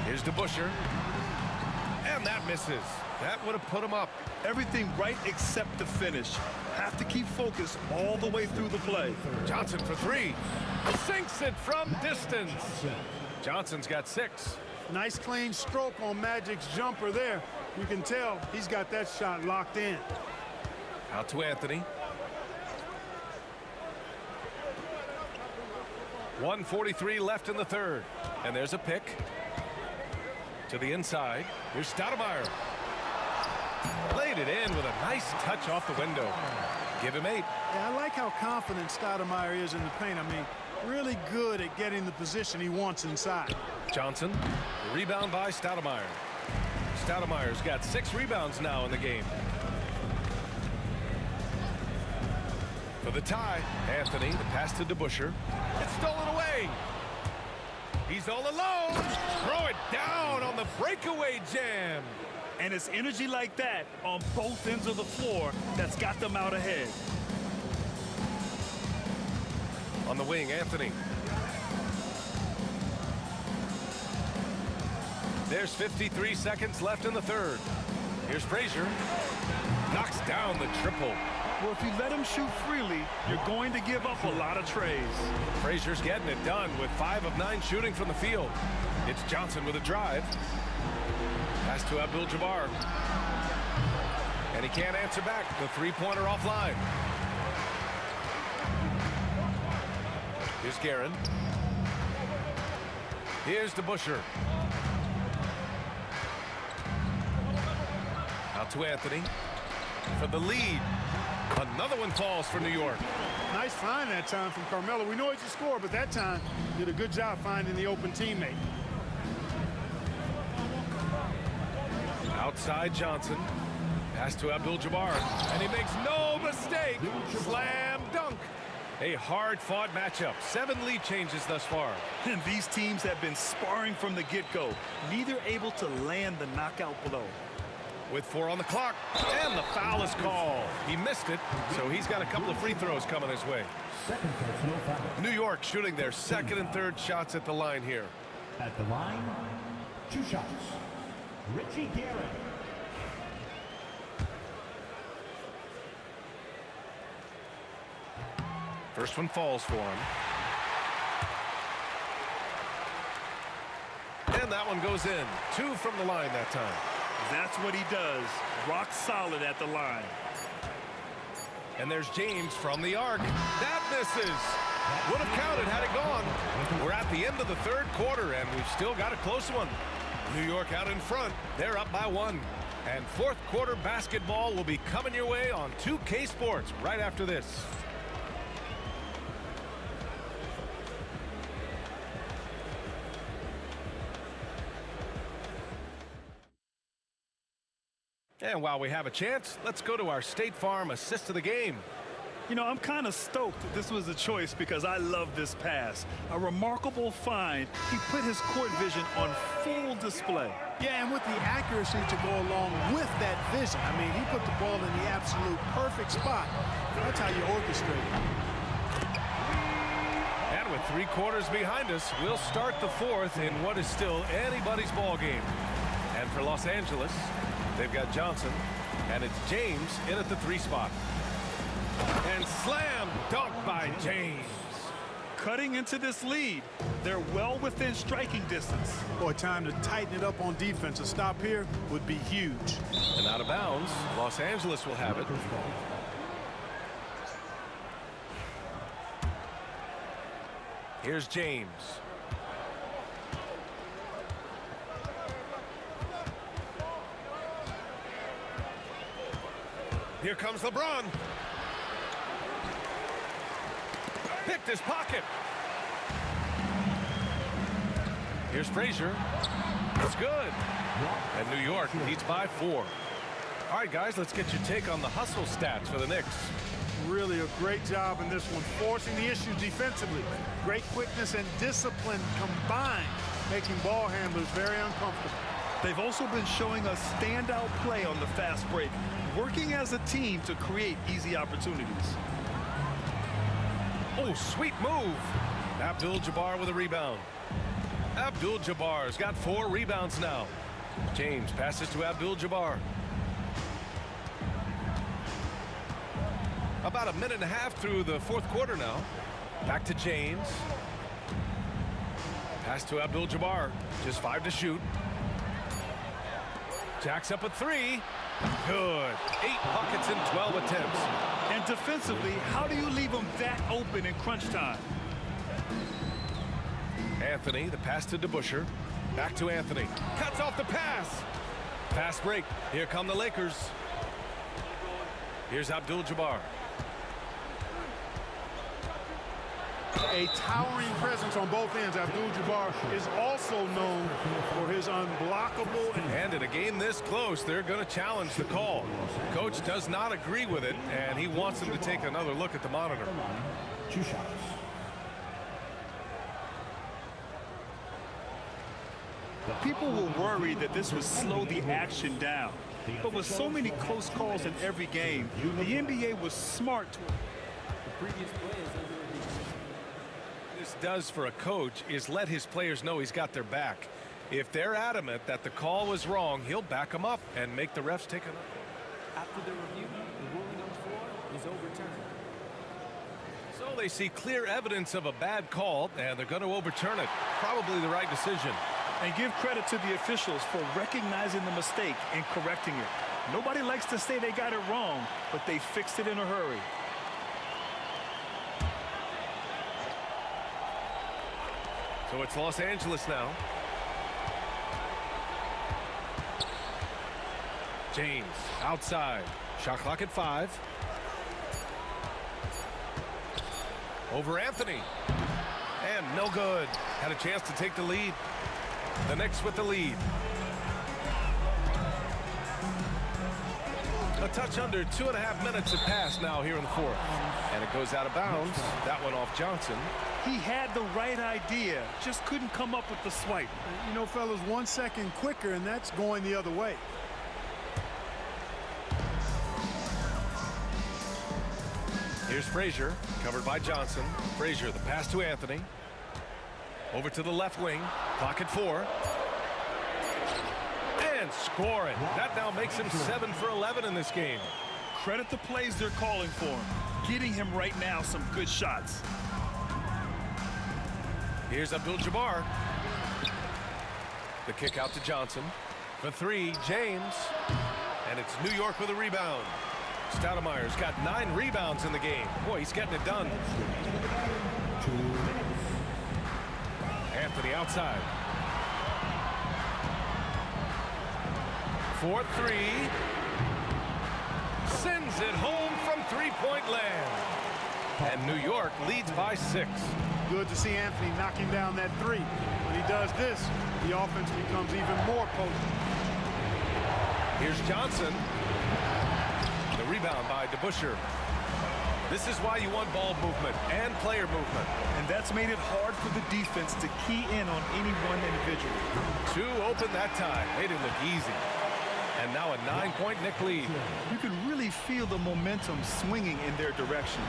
Here's DeBusschere. And that misses. That would have put him up. Everything right except the finish. Have to keep focused all the way through the play. Johnson for three. Sinks it from distance. Johnson's got 6. Nice clean stroke on Magic's jumper there. You can tell he's got that shot locked in. Out to Anthony. 1:43 left in the third. And there's a pick. To the inside. Here's Stoudemire. Laid it in with a nice touch off the window. Give him 8. Yeah, I like how confident Stoudemire is in the paint. I mean, really good at getting the position he wants inside. Johnson. Rebound by Stoudemire. Stoudemire's got 6 rebounds now in the game. For the tie, Anthony. The pass to DeBusschere. It's stolen away. He's all alone. Throw it down on the breakaway jam. And it's energy like that on both ends of the floor that's got them out ahead. On the wing, Anthony. There's 53 seconds left in the third. Here's Frazier. Knocks down the triple. Well, if you let him shoot freely, you're going to give up a lot of trays. Frazier's getting it done with 5 of 9 shooting from the field. It's Johnson with a drive. Pass to Abdul-Jabbar. And he can't answer back. The three-pointer offline. Here's Guerin. Here's DeBusschere. Out to Anthony. For the lead. Another one falls for New York. Nice find that time from Carmelo. We know he's a scorer, but that time did a good job finding the open teammate. Outside Johnson. Pass to Abdul-Jabbar. And he makes no mistake. Slam dunk. A hard-fought matchup. 7 lead changes thus far. And these teams have been sparring from the get-go. Neither able to land the knockout blow. With 4 on the clock. And the foul is called. He missed it, so he's got a couple of free throws coming his way. New York shooting their second and third shots at the line here. At the line, 2 shots. Richie Guerin. First one falls for him. And that one goes in. 2 from the line that time. That's what he does. Rock solid at the line. And there's James from the arc. That misses. Would have counted had it gone. We're at the end of the third quarter, and we've still got a close one. New York out in front. They're up by 1. And fourth quarter basketball will be coming your way on 2K Sports right after this. And while we have a chance, let's go to our State Farm assist of the game. You know, I'm kind of stoked that this was a choice because I love this pass. A remarkable find. He put his court vision on full display. Yeah, and with the accuracy to go along with that vision. I mean, he put the ball in the absolute perfect spot. That's how you orchestrate it. And with 3 quarters behind us, we'll start the fourth in what is still anybody's ball game. And for Los Angeles, they've got Johnson, and it's James in at the 3 spot. And slam dunk by James. Cutting into this lead. They're well within striking distance. Boy, time to tighten it up on defense. A stop here would be huge. And out of bounds, Los Angeles will have it. Here's James. Here comes LeBron. Picked his pocket. Here's Frazier. It's good. And New York leads by 4. All right, guys, let's get your take on the hustle stats for the Knicks. Really a great job in this one, forcing the issue defensively. Great quickness and discipline combined, making ball handlers very uncomfortable. They've also been showing us standout play on the fast break, working as a team to create easy opportunities. Oh, sweet move. Abdul-Jabbar with a rebound. Abdul-Jabbar's got 4 rebounds now. James passes to Abdul-Jabbar. About a minute and a half through the fourth quarter now. Back to James. Pass to Abdul-Jabbar. Just 5 to shoot. Jacks up a 3. Good. 8 buckets in 12 attempts. And defensively, how do you leave them that open in crunch time? Anthony, the pass to DeBusschere. Back to Anthony. Cuts off the pass. Fast break. Here come the Lakers. Here's Abdul-Jabbar. A towering presence on both ends. Abdul-Jabbar is also known for his unblockable. And in a game this close, they're going to challenge the call. Coach does not agree with it, and he wants him to take another look at the monitor. 2 shots. People were worried that this would slow the action down. But with so many close calls in every game, the NBA was smart to this does for a coach is let his players know he's got their back. If they're adamant that the call was wrong, he'll back them up and make the refs take another. After the review, the ruling on the floor is overturned. So they see clear evidence of a bad call, and they're going to overturn it. Probably the right decision. And give credit to the officials for recognizing the mistake and correcting it. Nobody likes to say they got it wrong, but they fixed it in a hurry. So it's Los Angeles now. James outside. Shot clock at 5. Over Anthony. And no good. Had a chance to take the lead. The Knicks with the lead. A touch under 2.5 minutes have passed now here in the fourth. And it goes out of bounds. That one off Johnson. He had the right idea, just couldn't come up with the swipe. You know, fellas, 1 second quicker, and that's going the other way. Here's Frazier, covered by Johnson. Frazier, the pass to Anthony. Over to the left wing. Clock at 4. And scoring. That now makes him 7 for 11 in this game. Credit the plays they're calling for him. Getting him right now some good shots. Here's Abdul-Jabbar. The kick out to Johnson. For 3, James. And it's New York with a rebound. Stoudemire's got 9 rebounds in the game. Boy, he's getting it done. Anthony outside. 4-3. Sends it home from three-point land. And New York leads by 6. Good to see Anthony knocking down that three. When he does this, the offense becomes even more potent. Here's Johnson. The rebound by DeBusschere. This is why you want ball movement and player movement. And that's made it hard for the defense to key in on any one individual. 2 open that time. Made it look easy. And now a 9-point Knick lead. You can really feel the momentum swinging in their direction.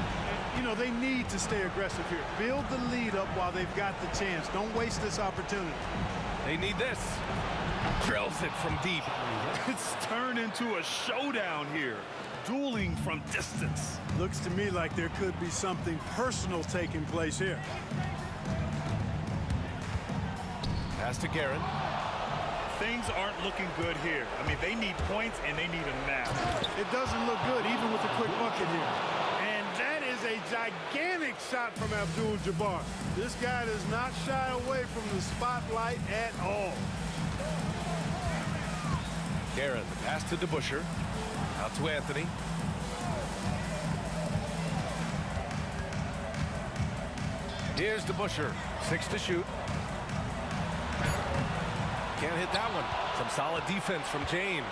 You know, they need to stay aggressive here. Build the lead up while they've got the chance. Don't waste this opportunity. They need this. Drills it from deep. It's turned into a showdown here. Dueling from distance. Looks to me like there could be something personal taking place here. Pass to Guerin. Things aren't looking good here. I mean, they need points and they need a nap. It doesn't look good, even with a quick bucket here. And that is a gigantic shot from Abdul-Jabbar. This guy does not shy away from the spotlight at all. Guerin, the pass to DeBusschere. Out to Anthony. Here's DeBusschere. 6 to shoot. Can't hit that one. Some solid defense from James.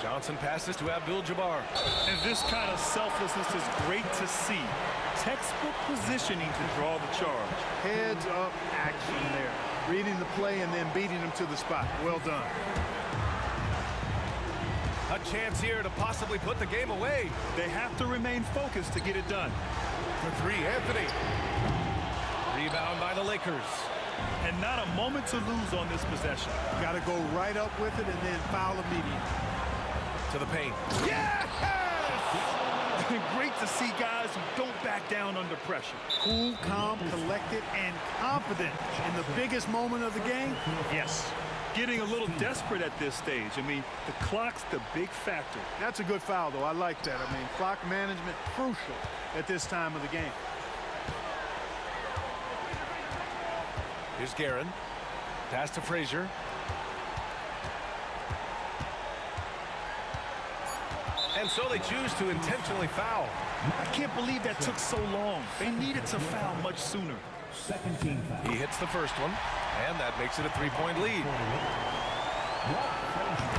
Johnson passes to Abdul-Jabbar. And this kind of selflessness is great to see. Textbook positioning to draw the charge. Heads up action there. Reading the play and then beating him to the spot. Well done. A chance here to possibly put the game away. They have to remain focused to get it done. For 3, Anthony. Rebound by the Lakers. And not a moment to lose on this possession. Got to go right up with it and then foul immediately. To the paint. Yes! Great to see guys who don't back down under pressure. Cool, calm, collected, and confident in the biggest moment of the game. Yes. Getting a little desperate at this stage. I mean, the clock's the big factor. That's a good foul, though. I like that. I mean, clock management crucial at this time of the game. Here's Guerin. Pass to Frazier. And so they choose to intentionally foul. I can't believe that took so long. They needed to foul much sooner. Second team foul. He hits the first one, and that makes it a 3-point lead.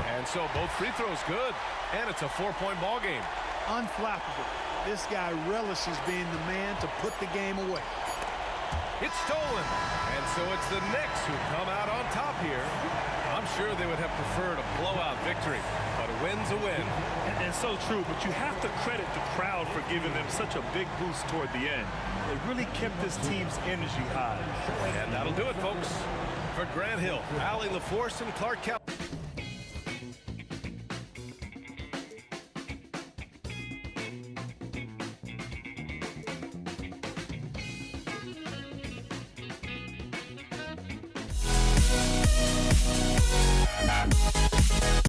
And so both free throws good, and it's a 4-point ball game. Unflappable. This guy relishes being the man to put the game away. It's stolen, and so it's the Knicks who come out on top here. I'm sure they would have preferred a blowout victory, but a win's a win. And so true, but you have to credit the crowd for giving them such a big boost toward the end. They really kept this team's energy high. And that'll do it, folks. For Grant Hill, Allie LaForce, and Clark Kelly.